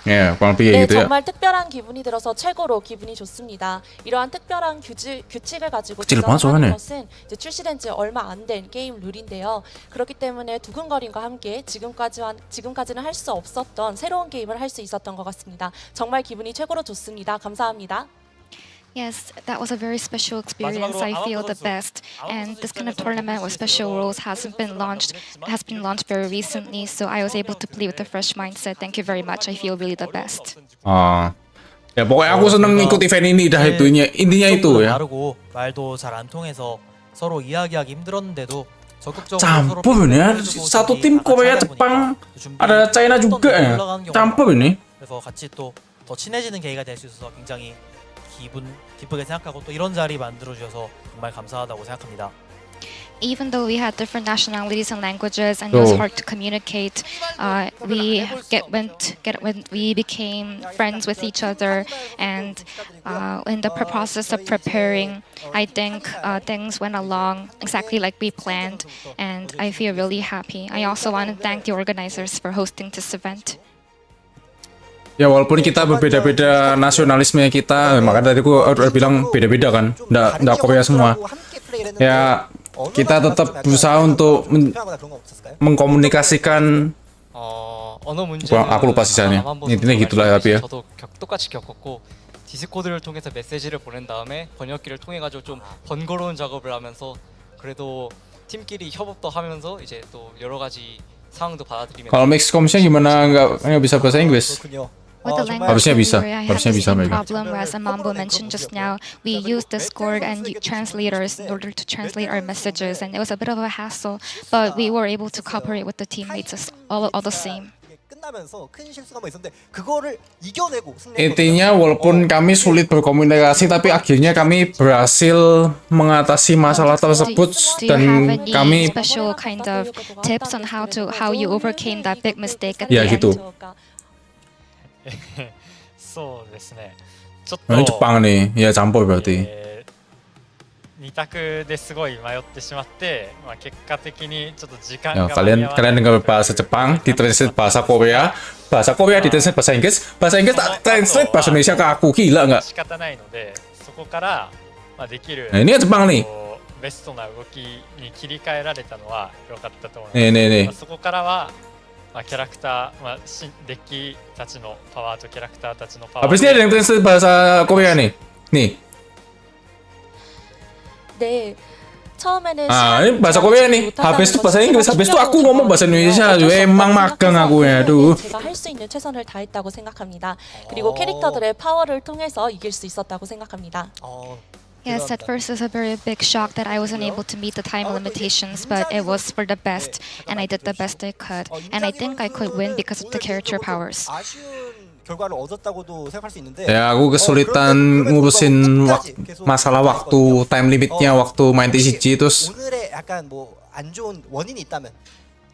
Ya, kurang lebih gitu ya. 정말 특별한 기분이 들어서 최고로 기분이 좋습니다. 이러한 특별한 규칙을 가지고 그치를 구성하는 것은 이제 출시된 지 얼마 안 된 게임 룰인데요. 그렇기 때문에 두근거림과 함께 지금까지는 할 수 없었던 새로운 게임을 할 수 있었던 것 같습니다. 정말 기분이 최고로 좋습니다. 감사합니다. Yes, that was a very special experience. I feel the best. And this kind of tournament with special rules has been launched very recently, so I was able to play with a fresh mindset. Thank you very much. I feel really the best. Ya pokoknya aku seneng ikut event ini dah itu intinya itu ya. 말도 잘 안 통해서 서로 이야기하기 힘들었는데도 Campur ini ya. Satu tim Korea, Jepang, ada China juga ya. Campur ini. 그래서 같이 또 더 친해지는 계기가 될 수 있어서 굉장히 기쁘게 생각하고 또 이런 자리 만들어 주셔서 정말 감사하다고 생각합니다. Even though we had different nationalities and languages and it was hard to communicate, we became friends with each other, and in the process of preparing, I think things went along exactly like we planned, and I feel really happy. I also want to thank the organizers for hosting this event. Ya walaupun kita berbeda-beda nasionalisme kita, makanya tadi aku udah bilang beda-beda kan, nggak Korea semua. Ya kita tetap berusaha untuk mengkomunikasikan. Aku lupa sisanya. Intinya gitulah tapi ya. 저도 똑같이 겪었고 디스코드를 통해서 메시지를 보낸 다음에 번역기를 통해 가지고 좀 번거로운 작업을 하면서 그래도 팀끼리 협업도 하면서 이제 또 여러 가지 상황도 받아들이면서. Kalau mix commission gimana nggak bisa bahasa Inggris? With the language Harusnya bisa, barrier, I have harusnya the bisa same mereka. problem whereas Amambo mentioned just now. We use Discord and translators in order to translate our messages, and it was a bit of a hassle, but we were able to cooperate with the teammates all the same. 끝나면서 큰 실수가 뭐 있었는데 그거를 이겨내고 Intinya walaupun kami sulit berkomunikasi, tapi akhirnya kami berhasil mengatasi masalah tersebut Do you dan have any kami special kind of tips on how you overcame that big mistake at ya the gitu. end? そうですね。ちょっ Ini と Jepang nih, ya campur berarti. 二択ですごい迷ってしまって、まあ、結果的にちょっと時間 Ya, が間に合わない kalian dengar bahasa Jepang, ditranslate bahasa Korea ditranslate bahasa Inggris tak translate bahasa Indonesia ke aku, gila nggak? 仕方ないので、そこからまあできる Nah, ini Jepang nih. ベストな動きに切り替えられたのは良かったと思います。 Nih. まあそこからはまあキャラクター、まあデッキたちのパワーとキャラクターたちのパワー Habis ini ada yang translate bahasa Korea nih. Nih. 네. 처음에는 Ini bahasa Korea nih. Habis itu bahasa Inggris, habis itu aku ngomong bahasa Indonesia. Emang magang aku ya, aduh. 제가 할 수 있는 최선을 다했다고 생각합니다. 그리고 캐릭터들의 파워를 통해서 이길 수 있었다고 생각합니다. Yes, at first it was a very big shock that I wasn't able to meet the time limitations, but it was for the best, and I did the best I could. And I think I could win because of the character powers. 결과를 얻었다고도 생각할 수 있는데 Ya, aku kesulitan ngurusin masalah waktu, time limitnya waktu main TCG terus. 오늘의 약간 뭐 안 좋은 원인이 있다면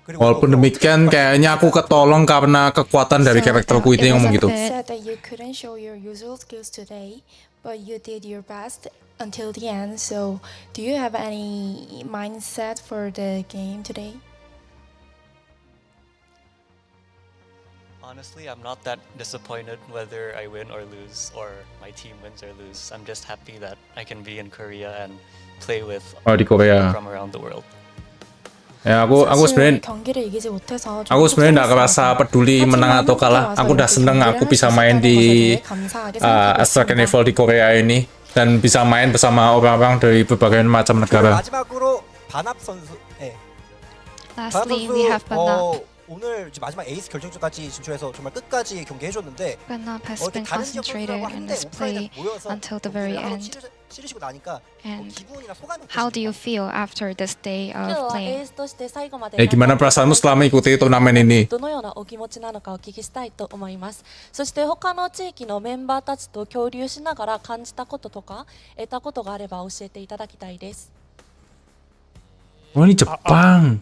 Walaupun demikian, kayaknya aku ketolong karena kekuatan dari karakterku itu yang ngomong gitu. Said that you couldn't show your usual skills today, but you did your best until the end. So, do you have any mindset for the game today? Honestly, I'm not that disappointed whether I win or lose or my team wins or lose. I'm just happy that I can be in Korea and play with Di Korea. from around the world. Ya, aku sebenarnya 경기를 이기지 못해서 aku sebenarnya nggak ngerasa peduli menang atau kalah. Aku udah seneng aku bisa main di Astra Carnival di Korea ini dan bisa main bersama orang-orang dari berbagai macam negara. 마지막으로 반합 선수 Lastly, we have Banap. 오늘 마지막 에이스 결정전까지 진출해서 정말 끝까지 경기해줬는데 Banap has been concentrated in his play until the very end. 치르시고 나니까 And how do you feel after this day of playing? エースとして最後まで Gimana perasaanmu setelah mengikuti turnamen ini? どのようなお気持ちなのかお聞きしたいと思います。そして他の地域のメンバーたちと交流しながら感じたこととか得たことがあれば教えていただきたいです。 Oh, ini Jepang.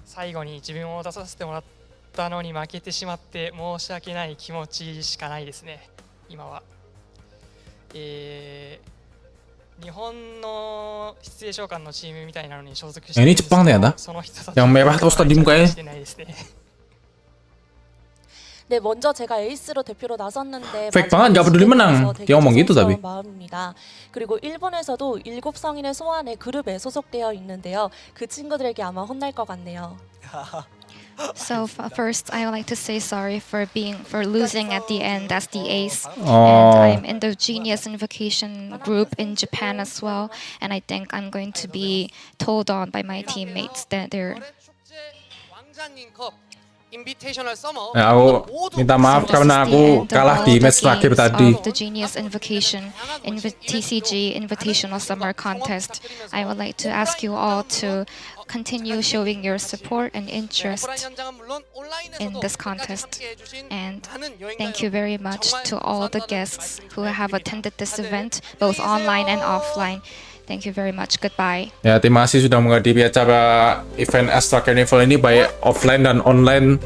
最後に自分を出させてもらったのに負けてしまって申し訳ない気持ちしかないですね、今は。日本の出演召喚のチームみたいなのに所属してるんですけど、 Ini Jepang ternyata. その人たち Yang merah terus tadi mukanya. してないですね。 네, 먼저 제가 에이스로 대표로 나섰는데 Fake banget, nggak peduli menang. Dia ngomong gitu tapi. 마음입니다. 그리고 일본에서도 7성인의 소환의 그룹에 소속되어 있는데요. 그 친구들에게 아마 혼날 것 같네요. So first, I would like to say sorry for losing at the end as the ace. Oh. And I'm in the Genius Invocation group in Japan as well. And I think I'm going to be told on by my teammates that they're. Ya, aku minta maaf karena aku kalah di match terakhir tadi. The Genius Invocation TCG Invitational Summer Contest. I would like to ask you all to continue showing your support and interest in this contest. And thank you very much to all the guests who have attended this event, both online and offline. Thank you very much. Goodbye. Ya, terima kasih sudah menghadiri acara event Astra Carnival ini baik offline dan online.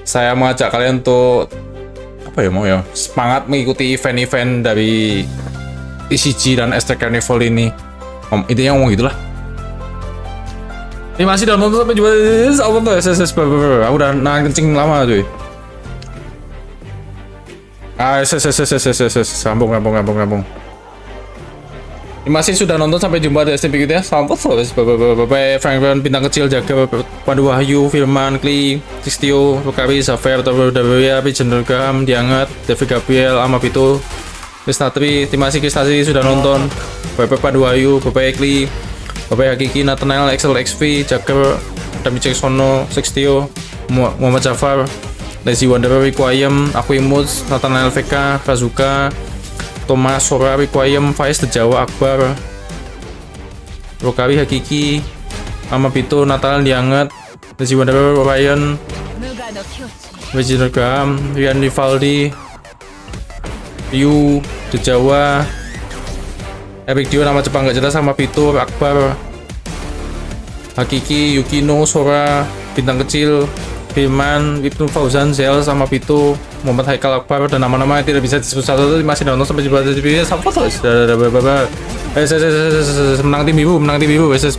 Saya mengajak kalian untuk semangat mengikuti event-event dari TCG dan Astra Carnival ini. Intinya ngomong gitulah. Terima kasih sudah nonton, sampai jumpa. Aku udah nahan kencing lama cuy. Sambung. Terima kasih sudah nonton, sampai jumpa di STP kita. Salam terus, bye Frank bintang kecil, jaga Pandu Wahyu, Firman, Kli, Tristio, Rukari, Safer, WWW, Cendergam, Diangat, Devi Gabriel, Amapito, Krisnatri. Terima kasih Krisnatri sudah nonton. Bye Pandu Wahyu, bye Kli, bye Hakiki, Nathanael, XL XV, Jaga, Dami Ceksono, Sextio, Muhammad Jafar, Lazy Wanderer, Requiem, Aquimus, Nathanael VK, Razuka, Thomas, Sora, Requiem, Faiz, The Jawa, Akbar, Rokawi, Hakiki, Amabito, Nathanael, Dianget, Lazy Wanderer, Orion, Reginald Graham, Rian Rivaldi, Ryu, The Jawa, Epic Dio, nama Jepang gak jelas, Amabito, Akbar, Hakiki, Yukino, Sora, Bintang Kecil, Firman, Ibnu Fauzan, Zel, sama Pito, Muhammad Haikal Akbar, dan nama-nama yang tidak bisa disebut satu masih nonton sampai jumpa di video sampai terus. Menang tim biru, masih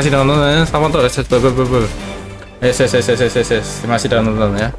nonton sampai terus. Masih nonton ya.